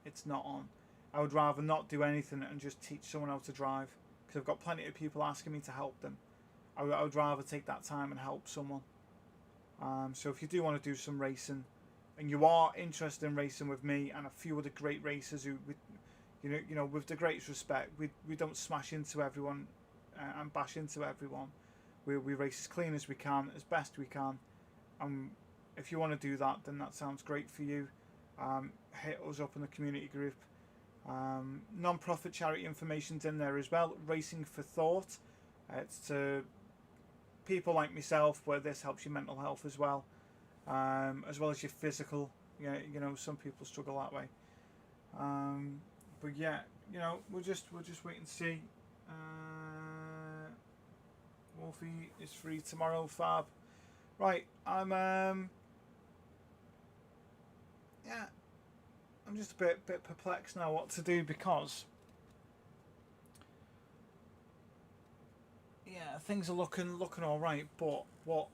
It's not on. I would rather not do anything and just teach someone how to drive, because I've got plenty of people asking me to help them. I would rather take that time and help someone. So if you do want to do some racing, and you are interested in racing with me and a few other great racers who, you know, with the greatest respect, we don't smash into everyone and bash into everyone. We race as clean as we can, as best we can. If you want to do that, then that sounds great for you. Hit us up in the community group. Non-profit charity information's in there as well. Racing for Thought. It's to people like myself, where this helps your mental health as well as your physical. Yeah, you know, some people struggle that way. But yeah, you know, we'll just wait and see. Wolfie is free tomorrow, Fab. Right, I'm just a bit perplexed now what to do, because yeah, things are looking all right, but what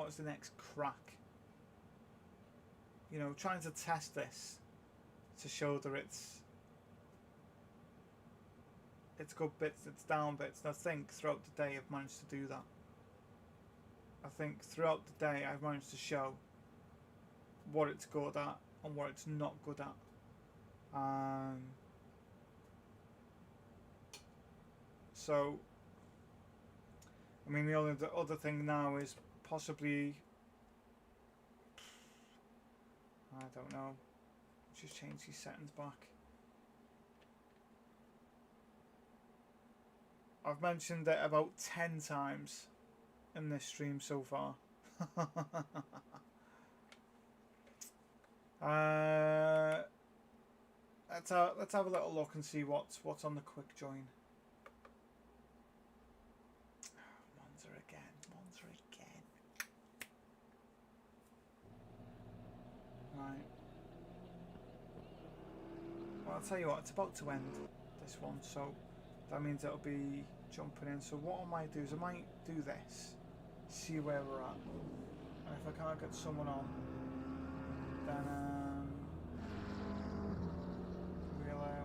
is the next crack? You know, trying to test this to show that it's good bits, it's down bits. And I think throughout the day I've managed to do that. I think throughout the day I've managed to show what it's good at and what it's not good at. So, I mean, the other thing now is possibly, I don't know, Just change these settings back. I've mentioned it about 10 times in this stream so far. Let's have a little look and see what's on the quick join. Monza again. Right. Well, I'll tell you what, it's about to end, this one, so that means it'll be jumping in. So what I might do is I might do this, see where we're at, and if I can't get someone on, then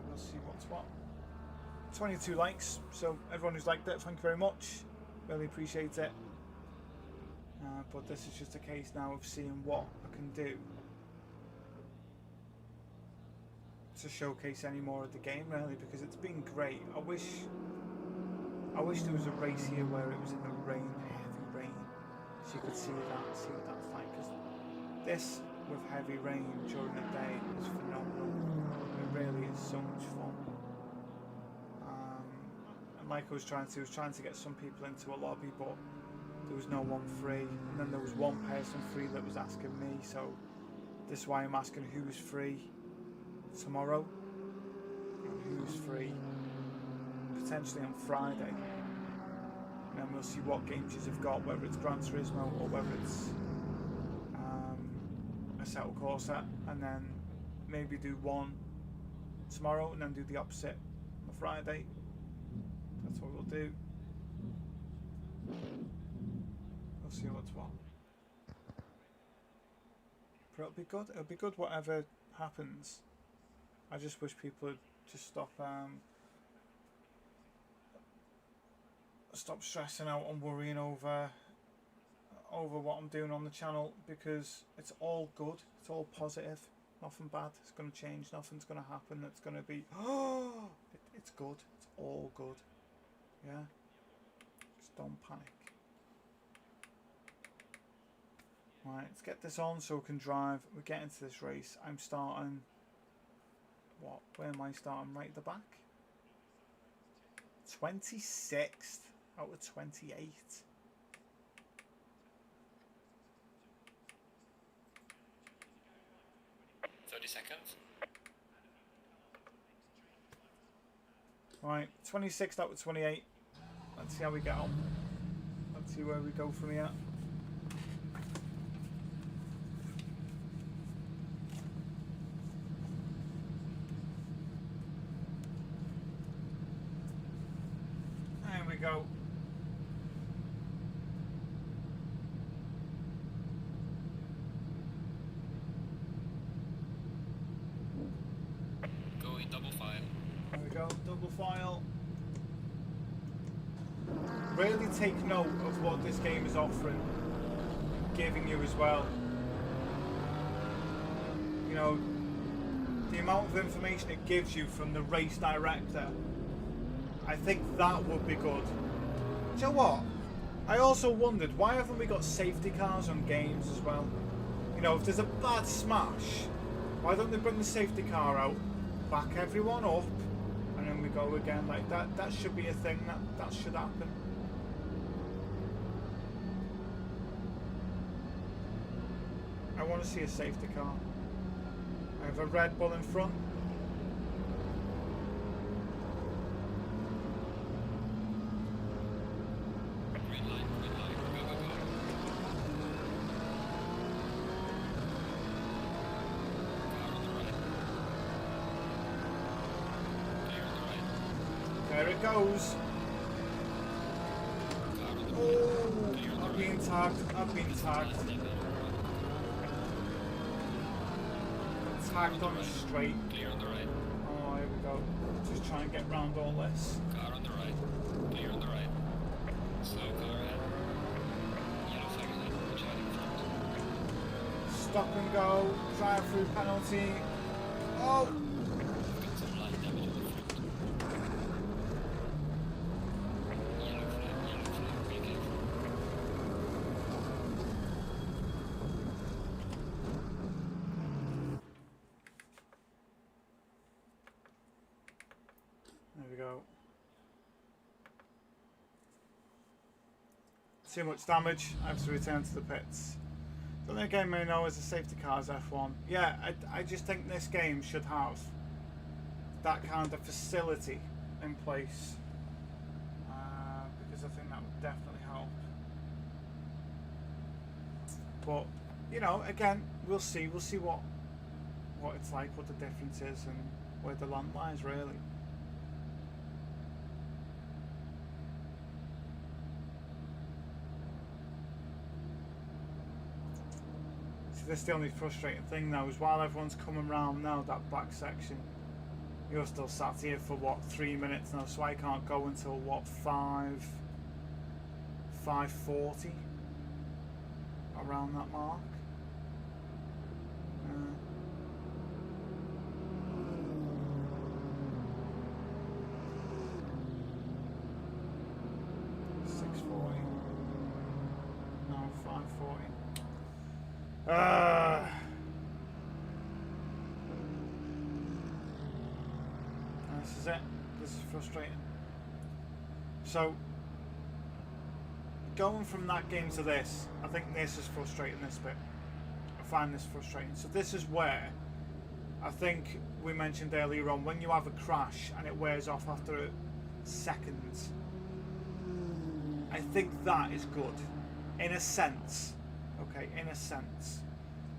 we'll see what's what. 22 likes, so everyone who's liked it, thank you very much. Really appreciate it. But this is just a case now of seeing what I can do to showcase any more of the game, really, because it's been great. I wish there was a race here where it was in the rain, heavy rain, so you could see what that's like. Because this with heavy rain during the day is phenomenal. It really is so much fun. And like I was trying to get some people into a lobby, but there was no one free. And then there was one person free that was asking me. So this is why I'm asking who is free tomorrow and who's free potentially on Friday, and then we'll see what games you've got, whether it's Gran Turismo or whether it's Assetto Corsa, and then maybe do one tomorrow and then do the opposite on Friday. That's what we'll do. We'll see what's what, but it'll be good whatever happens. I just wish people would just stop stressing out and worrying over what I'm doing on the channel, because it's all good, it's all positive, nothing bad is going to change, nothing's going to happen that's going to be it's good, it's all good, yeah, just don't panic. Right, let's get this on so we can drive. We're getting to this race. I'm starting, where am I starting? Right at the back? 26th out of 28. Seconds. Right, 26th out of 28. Let's see how we get on. Let's see where we go from here. There we go. Going double file. There we go, double file. Really take note of what this game is offering, giving you as well. You know, the amount of information it gives you from the race director. I think that would be good. Do you know what? I also wondered, why haven't we got safety cars on games as well? You know, if there's a bad smash, why don't they bring the safety car out, back everyone up, and then we go again like that? That should be a thing, that should happen. I want to see a safety car. I have a Red Bull in front. Green light, go, go, go. Car on the right. Clear on the right. There it goes. Car on the Oh, right. Clear on the I've right. been tagged. I've been tagged. Tagged on the straight. Clear on the right. Oh, here we go. Just try and get round all this. Car on the right. Clear on the right. Slow car ahead. Yellow flag ahead. Watch out in front. Stop and go. Drive through penalty. Oh! Got some light damage on the front. Yellow flag, be careful. Too much damage. I have to return to the pits. The only game I know is the safety cars F1. Yeah, I just think this game should have that kind of facility in place. Because I think that would definitely help. But, you know, again, we'll see. We'll see what it's like, what the difference is, and where the land lies, really. See, this is the only frustrating thing now, is while everyone's coming round now, that back section, you're still sat here for, what, 3 minutes now, so I can't go until, what, 5:40? Around that mark. 6:40. No, 5:40. This is it. This is frustrating. So, going from that game to this, I think this is frustrating, this bit. I find this frustrating. So this is where, I think we mentioned earlier on, when you have a crash and it wears off after seconds, I think that is good. In a sense. Okay, in a sense.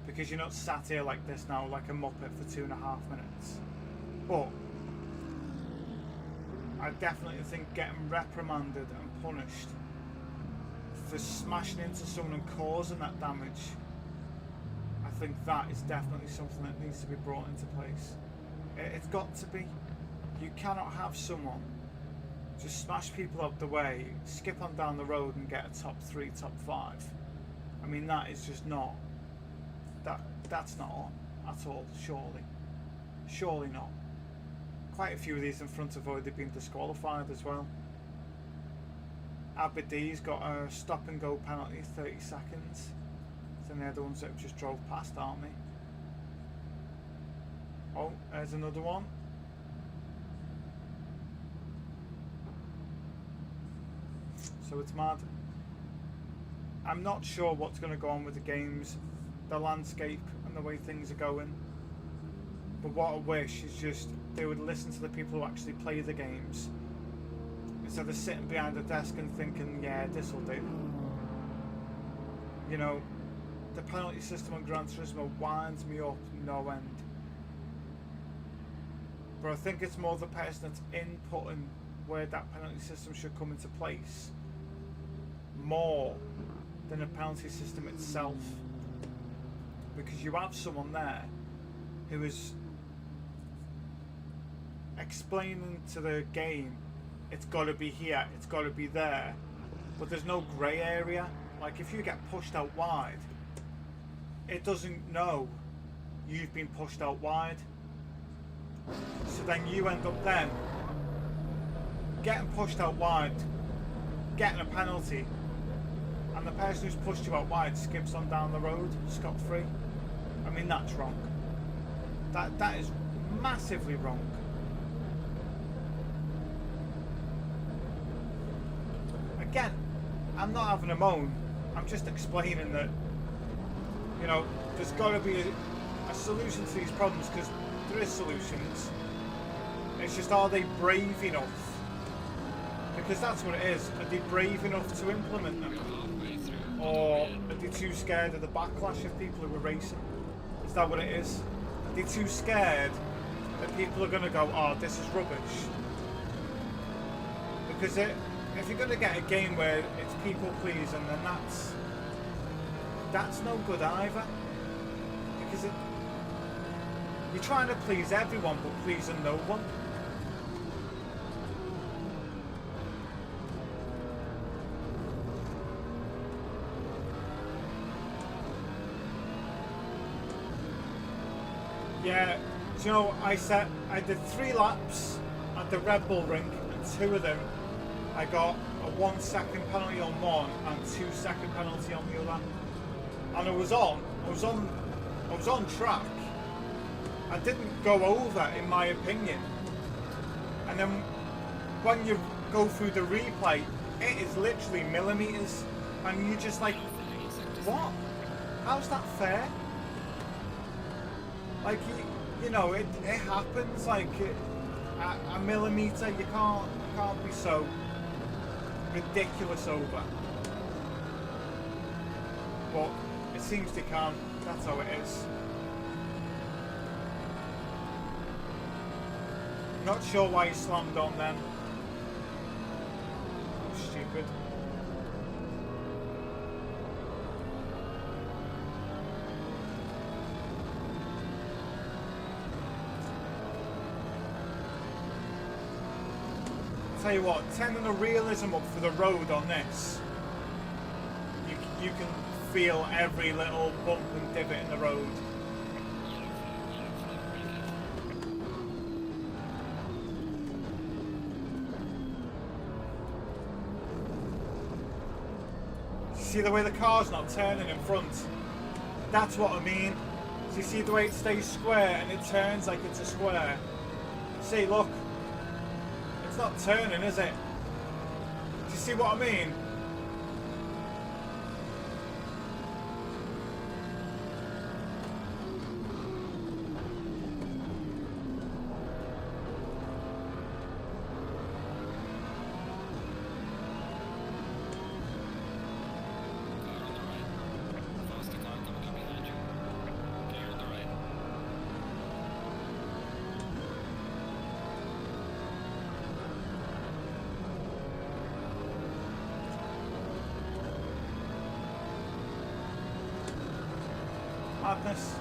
Because you're not sat here like this now, like a muppet for 2.5 minutes. But I definitely think getting reprimanded and punished for smashing into someone and causing that damage, I think that is definitely something that needs to be brought into place. It's got to be. You cannot have someone just smash people up the way, skip on down the road and get a top 3, top 5. I mean, that is just not, that's not on at all, surely. Surely not. Quite a few of these in front have already been disqualified as well. Aberdeen's got a stop and go penalty, 30 seconds. So they're the ones that have just drove past, aren't they? Oh, there's another one. So it's mad. I'm not sure what's going to go on with the games, the landscape and the way things are going. But what I wish is just they would listen to the people who actually play the games, instead of sitting behind a desk and thinking, yeah, this'll do. You know, the penalty system on Gran Turismo winds me up no end. But I think it's more the person that's inputting where that penalty system should come into place, more than the penalty system itself. Because you have someone there who is explaining to the game, it's got to be here, it's got to be there, but there's no grey area. Like if you get pushed out wide, it doesn't know you've been pushed out wide, so then you end up then getting pushed out wide, getting a penalty, and the person who's pushed you out wide skips on down the road scot-free. I mean, that's wrong. That is massively wrong. Again, I'm not having a moan. I'm just explaining that, you know, there's got to be a solution to these problems, because there is solutions. It's just, are they brave enough? Because that's what it is. Are they brave enough to implement them? Or are they too scared of the backlash of people who are racing? Is that what it is? Are they too scared that people are going to go, oh, this is rubbish? Because if you're going to get a game where it's people pleasing, then that's no good either. Because you're trying to please everyone but pleasing no one. Yeah, do you know, I did 3 laps at the Red Bull ring, and 2 of them I got a 1 second penalty on one and 2 second penalty on the other. And I was on track. I didn't go over, in my opinion. And then when you go through the replay, it is literally millimeters. and you're just like, what? How's that fair? Like, you know, it happens. Like a millimeter, you can't be so ridiculous over. But it seems they can. That's how it is. Not sure why he slammed on then. Stupid. Tell you what, turning the realism up for the road on this, you can feel every little bump and divot in the road. See the way the car's not turning in front? That's what I mean. So you see the way it stays square and it turns like it's a square? See, look. It's not turning, is it? Do you see what I mean? Madness.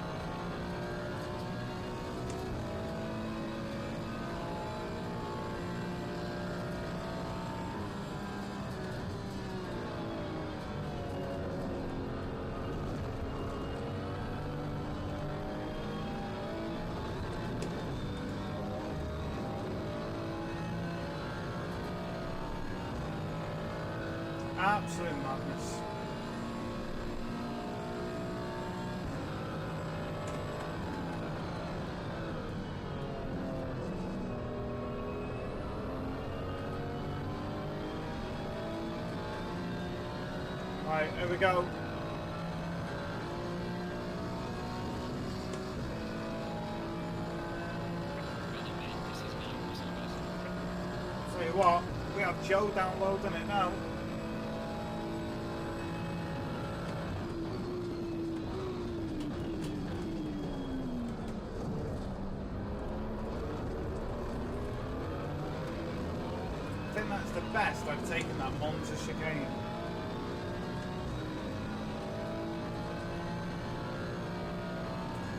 Absolute madness. Right, here we go. Tell you what, we have Joe downloading it now. I think that's the best I've taken that Monza chicane.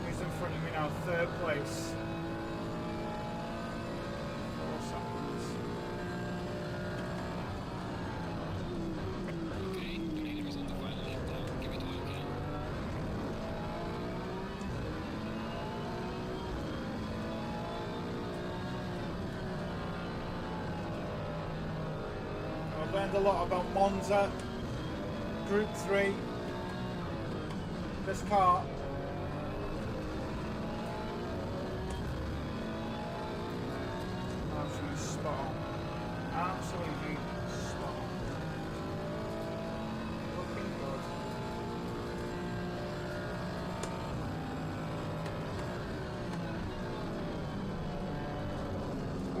He's in front of me now, third place. 4 seconds. Okay, the leader is on the final lap now. Give it all you can. I've learned a lot about Monza, Group 3, this car. Absolutely spot on. Absolutely spot on. Looking good.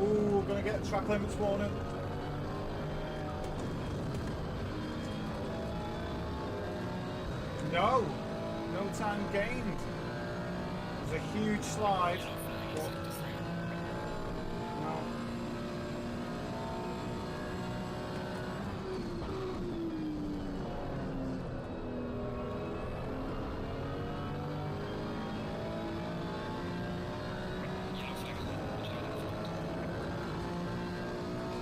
Ooh, we're gonna get track limits warning. No, no time gained. There's a huge slide. But no.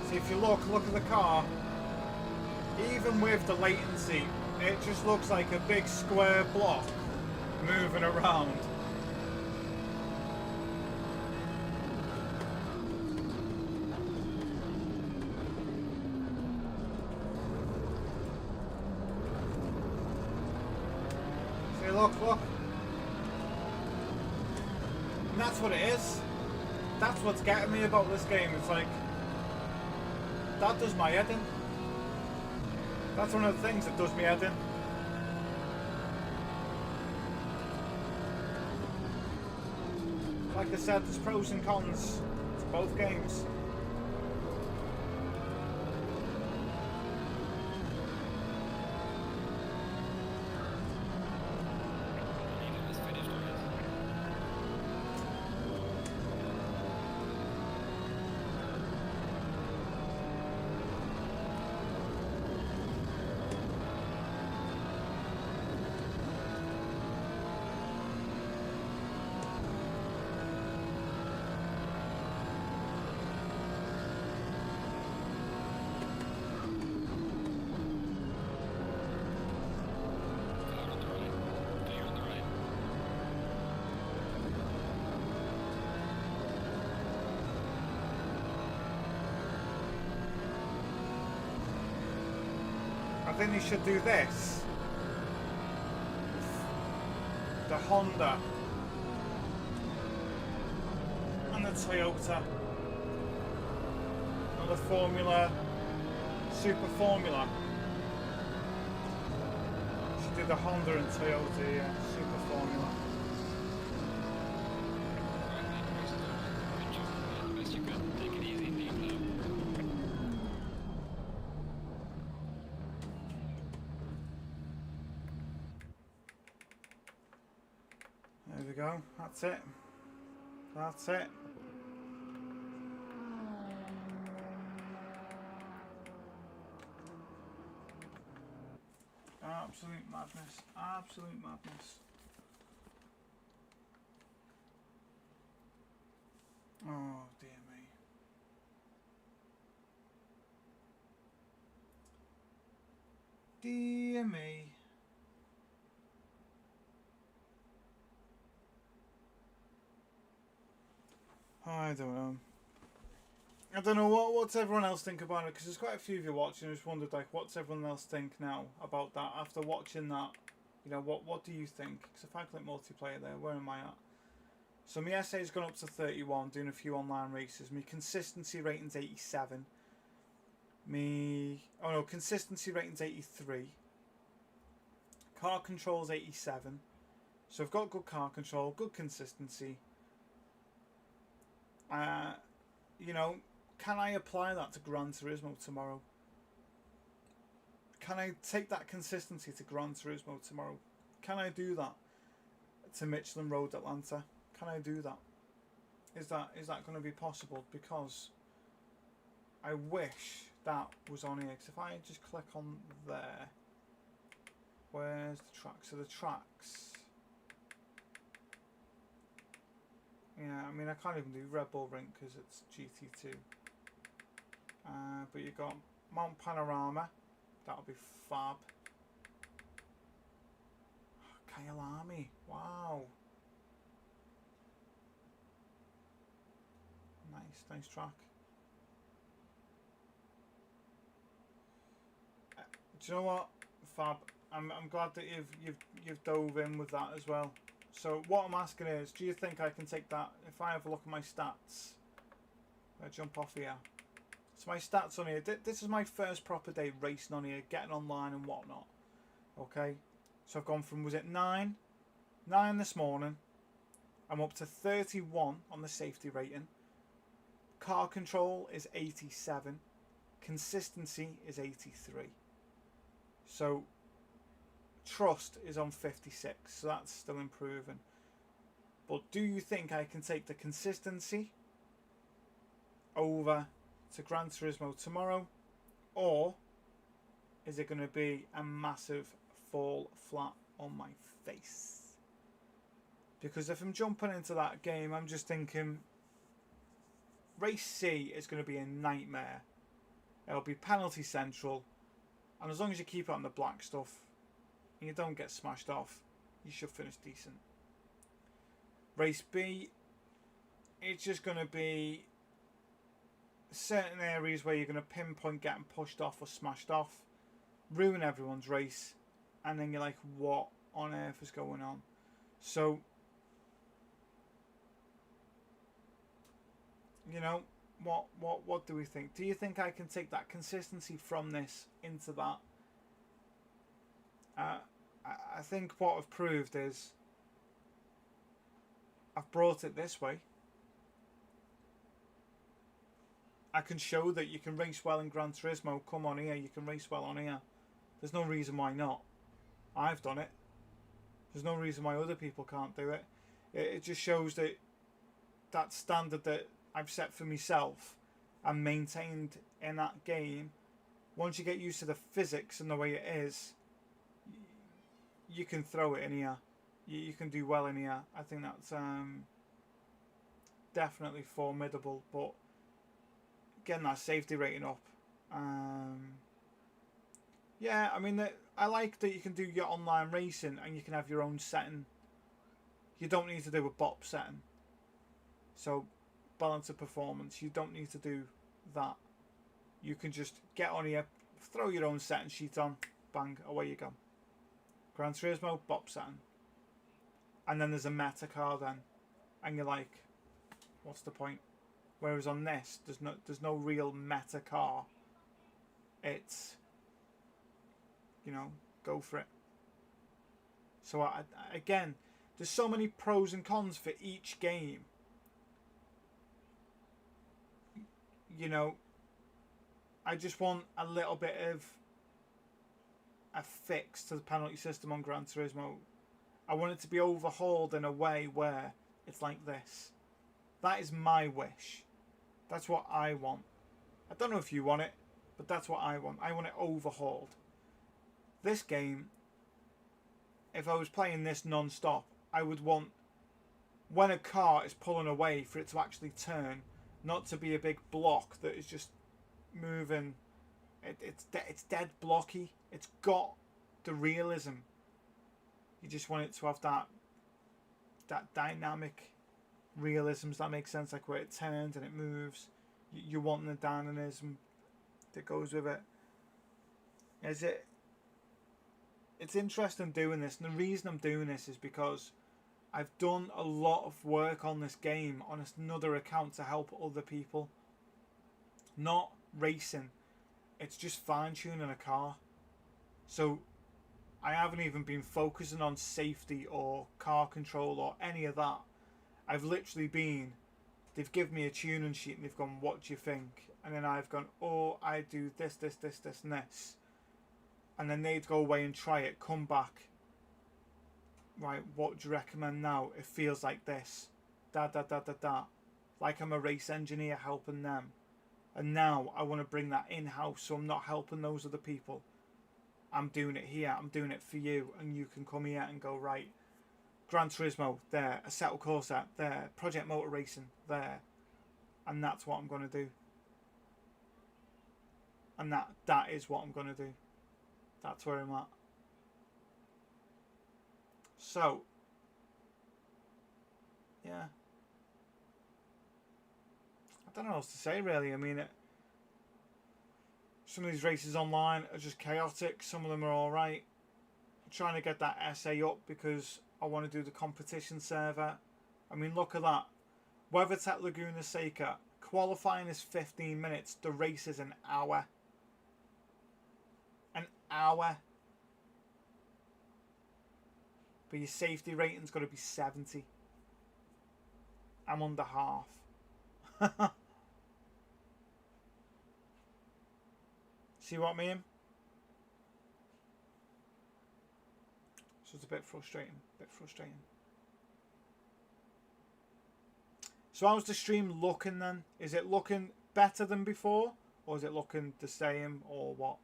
See, if you look at the car. Even with the latency, it just looks like a big square block moving around. See, look. And that's what it is. That's what's getting me about this game. It's like, that does my head in. That's one of the things that does me head in. Like I said, there's pros and cons to both games. Neither is finished already. Car on the right. Clear on the right. I think they should do this. The Honda and the Toyota. Or the Formula, Super Formula. Should do the Honda and Toyota, yeah, Super Formula. Right, mate, race is over. Good job. Yeah, the best you could. Take it easy, deep low. There we go, that's it. That's it. Absolute madness. Absolute madness. Oh dear me. Dear me. I don't know. I don't know what's everyone else think about it, because there's quite a few of you watching. I just wondered, like, what's everyone else think now about that after watching that? You know, what do you think? Because if I click multiplayer there, where am I at? So my essay's gone up to 31, doing a few online races. My consistency rating's 87. Consistency rating's 83. Car control's 87. So I've got good car control, good consistency. You know, can I apply that to Gran Turismo tomorrow? Can I take that consistency to Gran Turismo tomorrow? Can I do that to Michelin Road Atlanta? Can I do that? Is that going to be possible? Because I wish that was on here. Because if I just click on there, where's the track? So the tracks. Yeah, I mean, I can't even do Red Bull Ring because it's GT2. But you've got Mount Panorama. That'll be fab. Kyalami. Wow. Nice track. Do you know what, Fab? I'm glad that you've dove in with that as well. So what I'm asking is, do you think I can take that if I have a look at my stats? I jump off here. So my stats on here. This is my first proper day racing on here, getting online and whatnot. Okay, so I've gone from, was it 9 this morning. I'm up to 31 on the safety rating. Car control is 87. Consistency is 83. So trust is on 56. So that's still improving. But do you think I can take the consistency over to Gran Turismo tomorrow? Or is it going to be a massive fall flat on my face? Because if I'm jumping into that game, I'm just thinking Race C is going to be a nightmare. It'll be penalty central, and as long as you keep it on the black stuff and you don't get smashed off, you should finish decent. Race B, it's just going to be certain areas where you're going to pinpoint getting pushed off or smashed off, ruin everyone's race, and then you're like, what on earth is going on? So, you know, what do we think? Do you think I can take that consistency from this into that? I think what I've proved is I've brought it this way. I can show that you can race well in Gran Turismo. Come on here, you can race well on here. There's no reason why not. I've done it. There's no reason why other people can't do it. It just shows that that standard that I've set for myself and maintained in that game, once you get used to the physics and the way it is, you can throw it in here. You can do well in here. I think that's definitely formidable, but getting that safety rating up. Yeah, I mean, I like that you can do your online racing and you can have your own setting. You don't need to do a BOP setting. So, balance of performance, you don't need to do that. You can just get on here, throw your own setting sheet on, bang, away you go. Gran Turismo, BOP setting. And then there's a meta car then. And you're like, what's the point? Whereas on this, there's no real meta car. It's, you know, go for it. So again, there's so many pros and cons for each game. You know, I just want a little bit of a fix to the penalty system on Gran Turismo. I want it to be overhauled in a way where it's like this. That is my wish. That's what I want. I don't know if you want it, but that's what I want. I want it overhauled. This game, if I was playing this non-stop, I would want, when a car is pulling away, for it to actually turn, not to be a big block that is just moving. It's dead blocky. It's got the realism. You just want it to have that dynamic realism. Does that make sense? Like where it turns and it moves. You want the dynamism that goes with it. It's interesting doing this, and the reason I'm doing this is because I've done a lot of work on this game on another account to help other people. Not racing. It's just fine-tuning a car. So I haven't even been focusing on safety or car control or any of that. I've literally been, they've given me a tuning sheet and they've gone, what do you think? And then I've gone, oh, I do this, and this. And then they'd go away and try it, come back. Right, what do you recommend now? It feels like this. Da. Like I'm a race engineer helping them. And now I want to bring that in-house, so I'm not helping those other people. I'm doing it here, I'm doing it for you, and you can come here and go, right, Gran Turismo, there, Assetto Corsa, there, Project Motor Racing, there. And that's what I'm going to do. And that is what I'm going to do. That's where I'm at. So, yeah. I don't know what else to say, really. I mean, some of these races online are just chaotic. Some of them are alright. I'm trying to get that essay up because I want to do the competition server. I mean, look at that. WeatherTech Laguna Seca. Qualifying is 15 minutes. The race is an hour. An hour. But your safety rating's got to be 70. I'm under half. See what I mean? So it's a bit frustrating. So how's the stream looking then? Is it looking better than before? Or is it looking the same or what?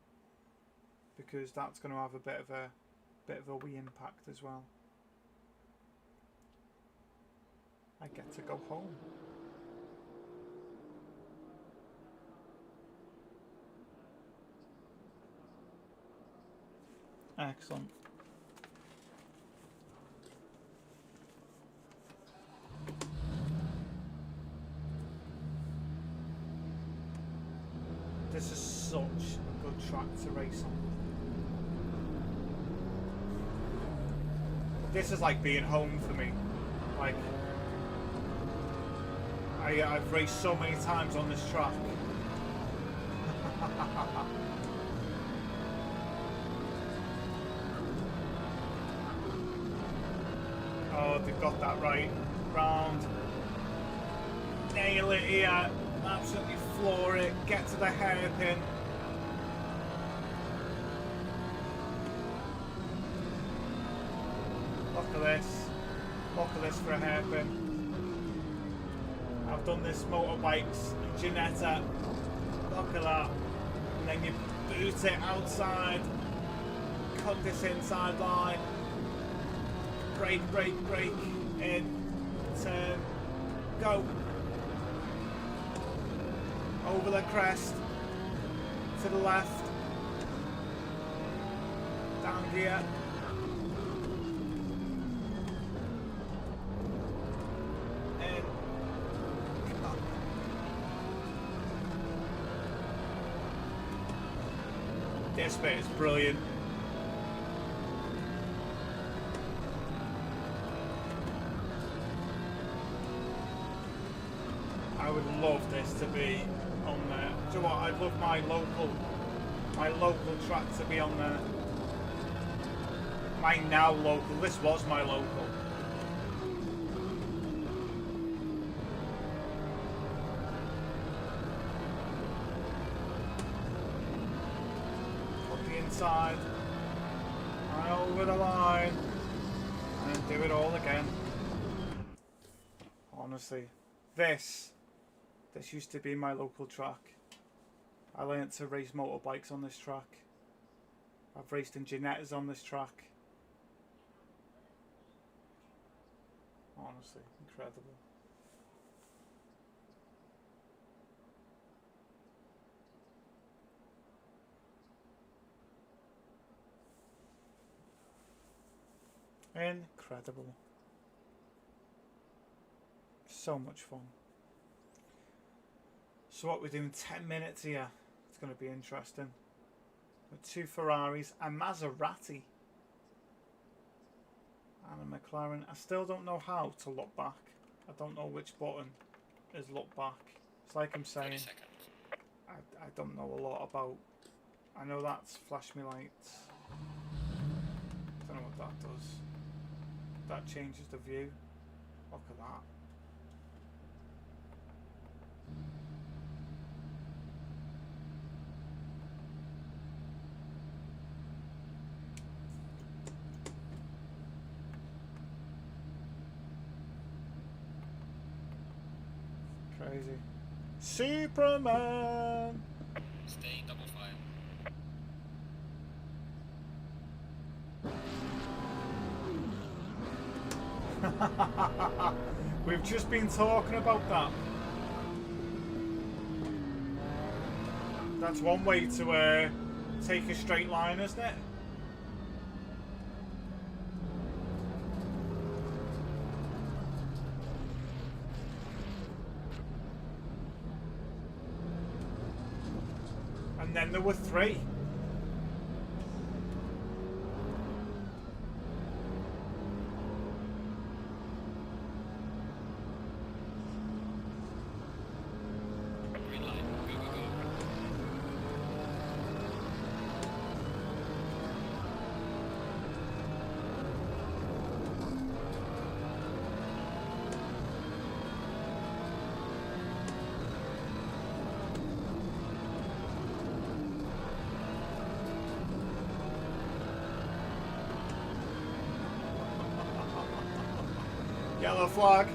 Because that's going to have a bit of a wee impact as well. I get to go home. Excellent. This is such a good track to race on. This is like being home for me. Like, I've raced so many times on this track. Oh, they've got that right. Round. Nail it here. Absolutely floor it. Get to the hairpin. Look at this. Look at this for a hairpin. I've done this motorbikes and Ginetta. Look at that. And then you boot it outside. Cut this inside line. Brake, brake, brake. In. Turn. Go. Over the crest. To the left. Down gear. In. Up. This bit is brilliant. I would love this to be on there. Do you know what? I'd love my local track to be on there. My now local. This was my local. Put the inside. Right over the line. And do it all again. Honestly. This used to be my local track. I learnt to race motorbikes on this track. I've raced in Ginettas on this track. Honestly, incredible. Incredible. So much fun. So what we're doing, 10 minutes here. It's going to be interesting. With 2 Ferraris, a Maserati and a McLaren. I still don't know how to look back. I don't know which button is look back. It's like I'm saying, I don't know a lot about. I know that's flash me lights. Don't know what that does. That changes the view. Look at that. Crazy. Superman! Stay double file. We've just been talking about that. That's one way to take a straight line, isn't it? And then there were 3. Green light. Go, go, go. Yellow flag.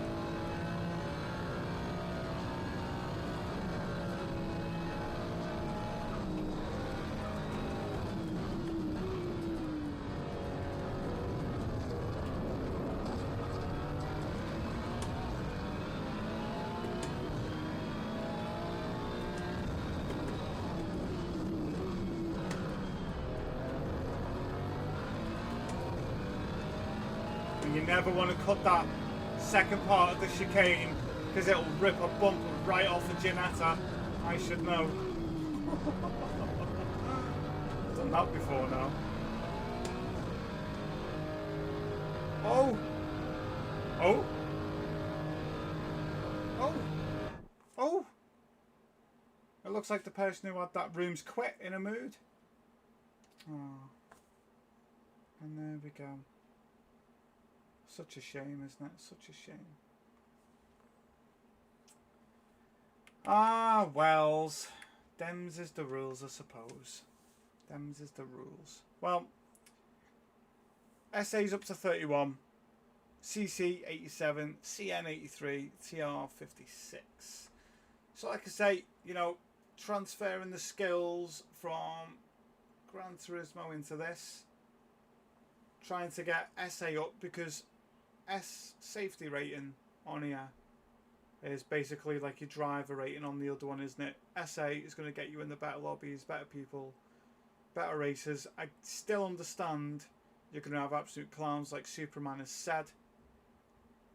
And you never want to cut that second part of the chicane because it'll rip a bump right off the Ginetta. I should know. I've done that before now. Oh! Oh! Oh! Oh! It looks like the person who had that room's quit in a mood. Oh. And there we go. Such a shame, isn't it? Such a shame. Ah, Wells. Dems is the rules, I suppose. Dems is the rules. Well, SA's up to 31. CC 87, CN 83, TR 56. So like I say, you know, transferring the skills from Gran Turismo into this, trying to get SA up, because S safety rating on here is basically like your driver rating on the other one, isn't it? SA is going to get you in the better lobbies, better people, better races. I still understand you're going to have absolute clowns like Superman has said,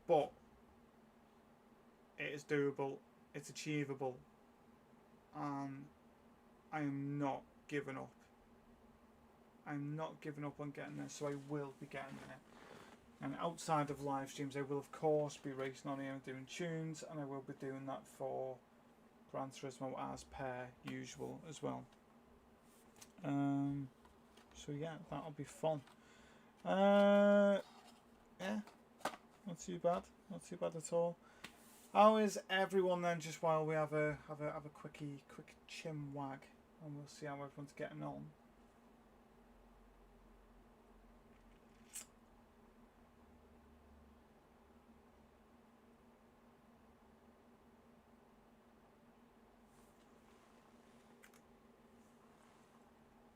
but it is doable, it's achievable, and I am not giving up. I'm not giving up on getting there, so I will be getting there. And outside of live streams, I will of course be racing on here and doing tunes, and I will be doing that for Gran Turismo as per usual as well. So yeah, that'll be fun. Yeah, not too bad, not too bad at all. How is everyone then? Just while we have a quick chin wag, and we'll see how everyone's getting on.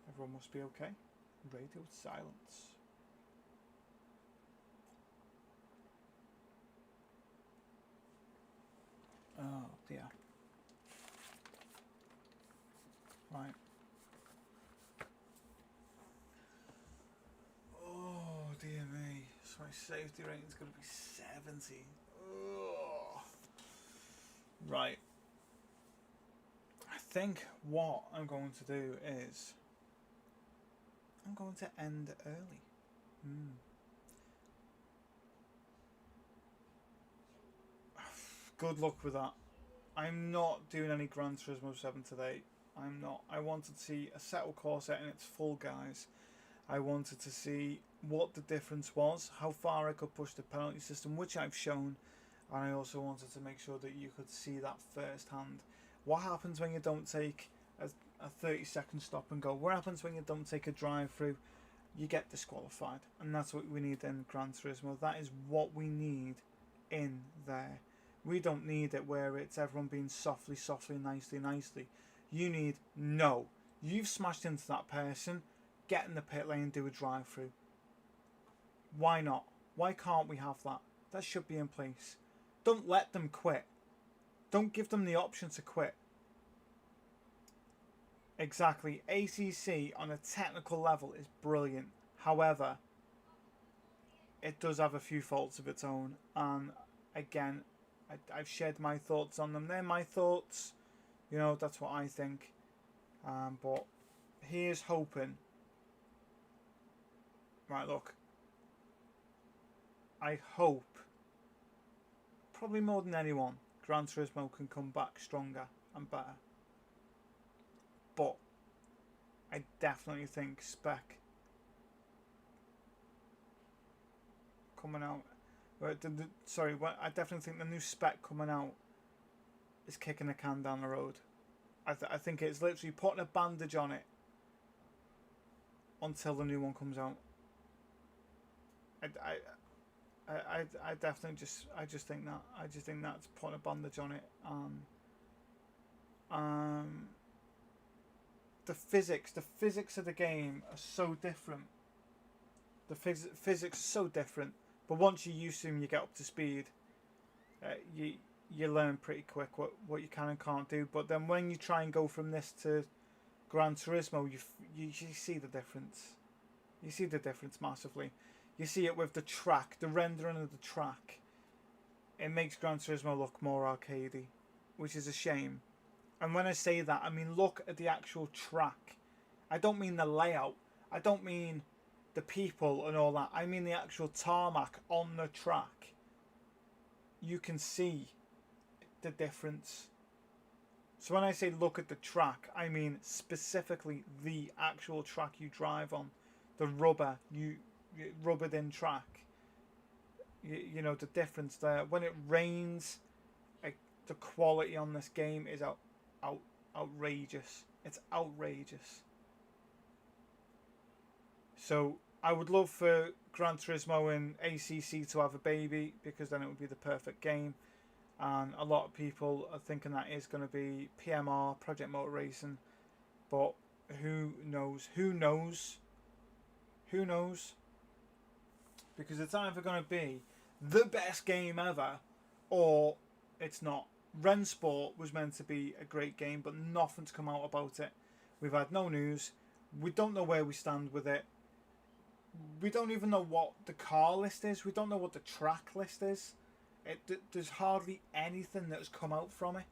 Everyone must be okay. Radio silence. Oh dear. Right. Oh dear me. So my safety rating's going to be 70. Oh. Right. I think what I'm going to do is I'm going to end early. Good luck with that. I'm not doing any Gran Turismo 7 today. I'm not. I wanted to see Assetto Corsa in its full guise. I wanted to see what the difference was, how far I could push the penalty system, which I've shown, and I also wanted to make sure that you could see that firsthand. What happens when you don't take a 30-second stop and go? What happens when you don't take a drive through? You get disqualified, and that's what we need in Gran Turismo. That is what we need in there. We don't need it where it's everyone being softly, nicely. You need, no, you've smashed into that person, get in the pit lane, do a drive through. Why not? Why can't we have that? That should be in place. Don't let them quit. Don't give them the option to quit. Exactly. ACC on a technical level is brilliant. However, it does have a few faults of its own, and again, I've shared my thoughts on them. They're my thoughts. You know, that's what I think. But here's hoping. Right, look. I hope, probably more than anyone, Gran Turismo can come back stronger and better. But I definitely think spec coming out. I definitely think the new spec coming out is kicking the can down the road. I think it's literally putting a bandage on it until the new one comes out. I definitely just think that. I just think that's putting a bandage on it. The physics of the game are so different. The physics are so different. But once you're used to them, you get up to speed. You learn pretty quick what you can and can't do. But then when you try and go from this to Gran Turismo, you see the difference. You see the difference massively. You see it with the track, the rendering of the track. It makes Gran Turismo look more arcadey, which is a shame. And when I say that, I mean look at the actual track. I don't mean the layout. I don't mean the people and all that. I mean the actual tarmac on the track. You can see the difference. So when I say look at the track, I mean specifically the actual track you drive on. The rubbered in track. you know the difference there. When it rains, like, the quality on this game is outrageous. It's outrageous. So I would love for Gran Turismo and ACC to have a baby, because then it would be the perfect game. And a lot of people are thinking that is going to be PMR, Project Motor Racing. But who knows? Who knows? Who knows? Because it's either going to be the best game ever, or it's not. Rensport was meant to be a great game, but nothing's come out about it. We've had no news. We don't know where we stand with it. We don't even know what the car list is. We don't know what the track list is. There's hardly anything that has come out from it.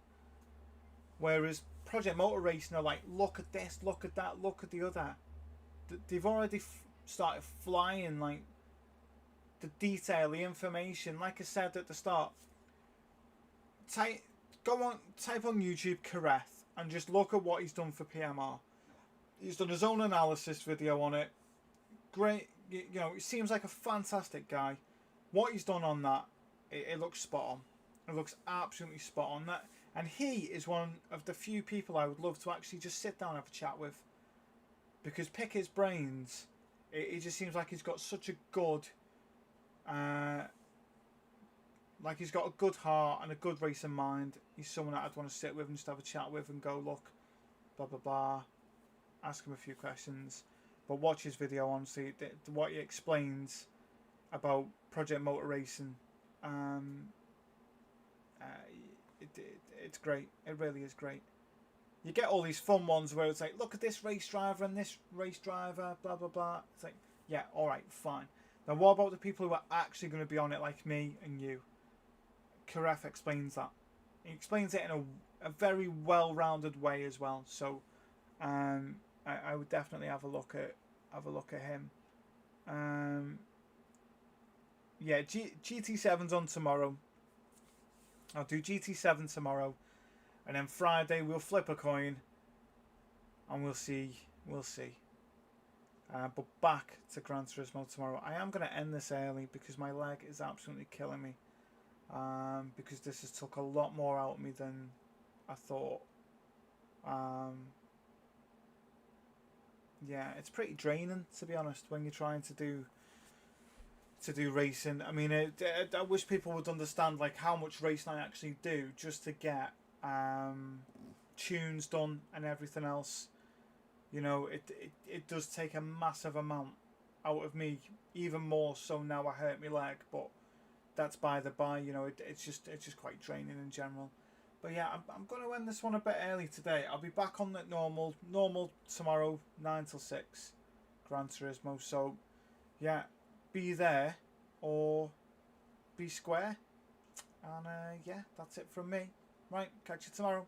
Whereas Project Motor Racing are like, look at this, look at that, look at the other. They've already started flying, like, the detail, the information. Like I said at the start, type on YouTube Kareth and just look at what he's done for PMR. He's done his own analysis video on it. Great, you know, it seems like a fantastic guy. What he's done on that, it looks spot on. It looks absolutely spot on. That, and he is one of the few people I would love to actually just sit down and have a chat with, because pick his brains. It just seems like he's got such a good, like, he's got a good heart and a good racing mind. He's someone that I'd want to sit with and just have a chat with and go, look, blah blah blah, ask him a few questions. But watch his video, honestly. What he explains about Project Motor Racing, it's great. It really is great. You get all these fun ones where it's like, look at this race driver and this race driver, blah blah blah. It's like, yeah, all right, fine. Now what about the people who are actually going to be on it, like me and you? Kareth explains that. He explains it in a very well-rounded way as well. So I would definitely have a look at him. Yeah, GT7's on tomorrow. I'll do GT7 tomorrow, and then Friday we'll flip a coin, and we'll see. But back to Gran Turismo tomorrow. I am going to end this early because my leg is absolutely killing me. Because this has took a lot more out of me than I thought. Yeah, it's pretty draining, to be honest, when you're trying to do racing. I mean, I wish people would understand, like, how much racing I actually do just to get tunes done and everything else. You know, it does take a massive amount out of me, even more so now I hurt my leg, but that's by the by. You know, it's just quite draining in general. But yeah, I'm going to end this one a bit early today. I'll be back on at normal tomorrow, 9 till 6, Gran Turismo. So yeah, be there or be square. And yeah, that's it from me. Right, catch you tomorrow.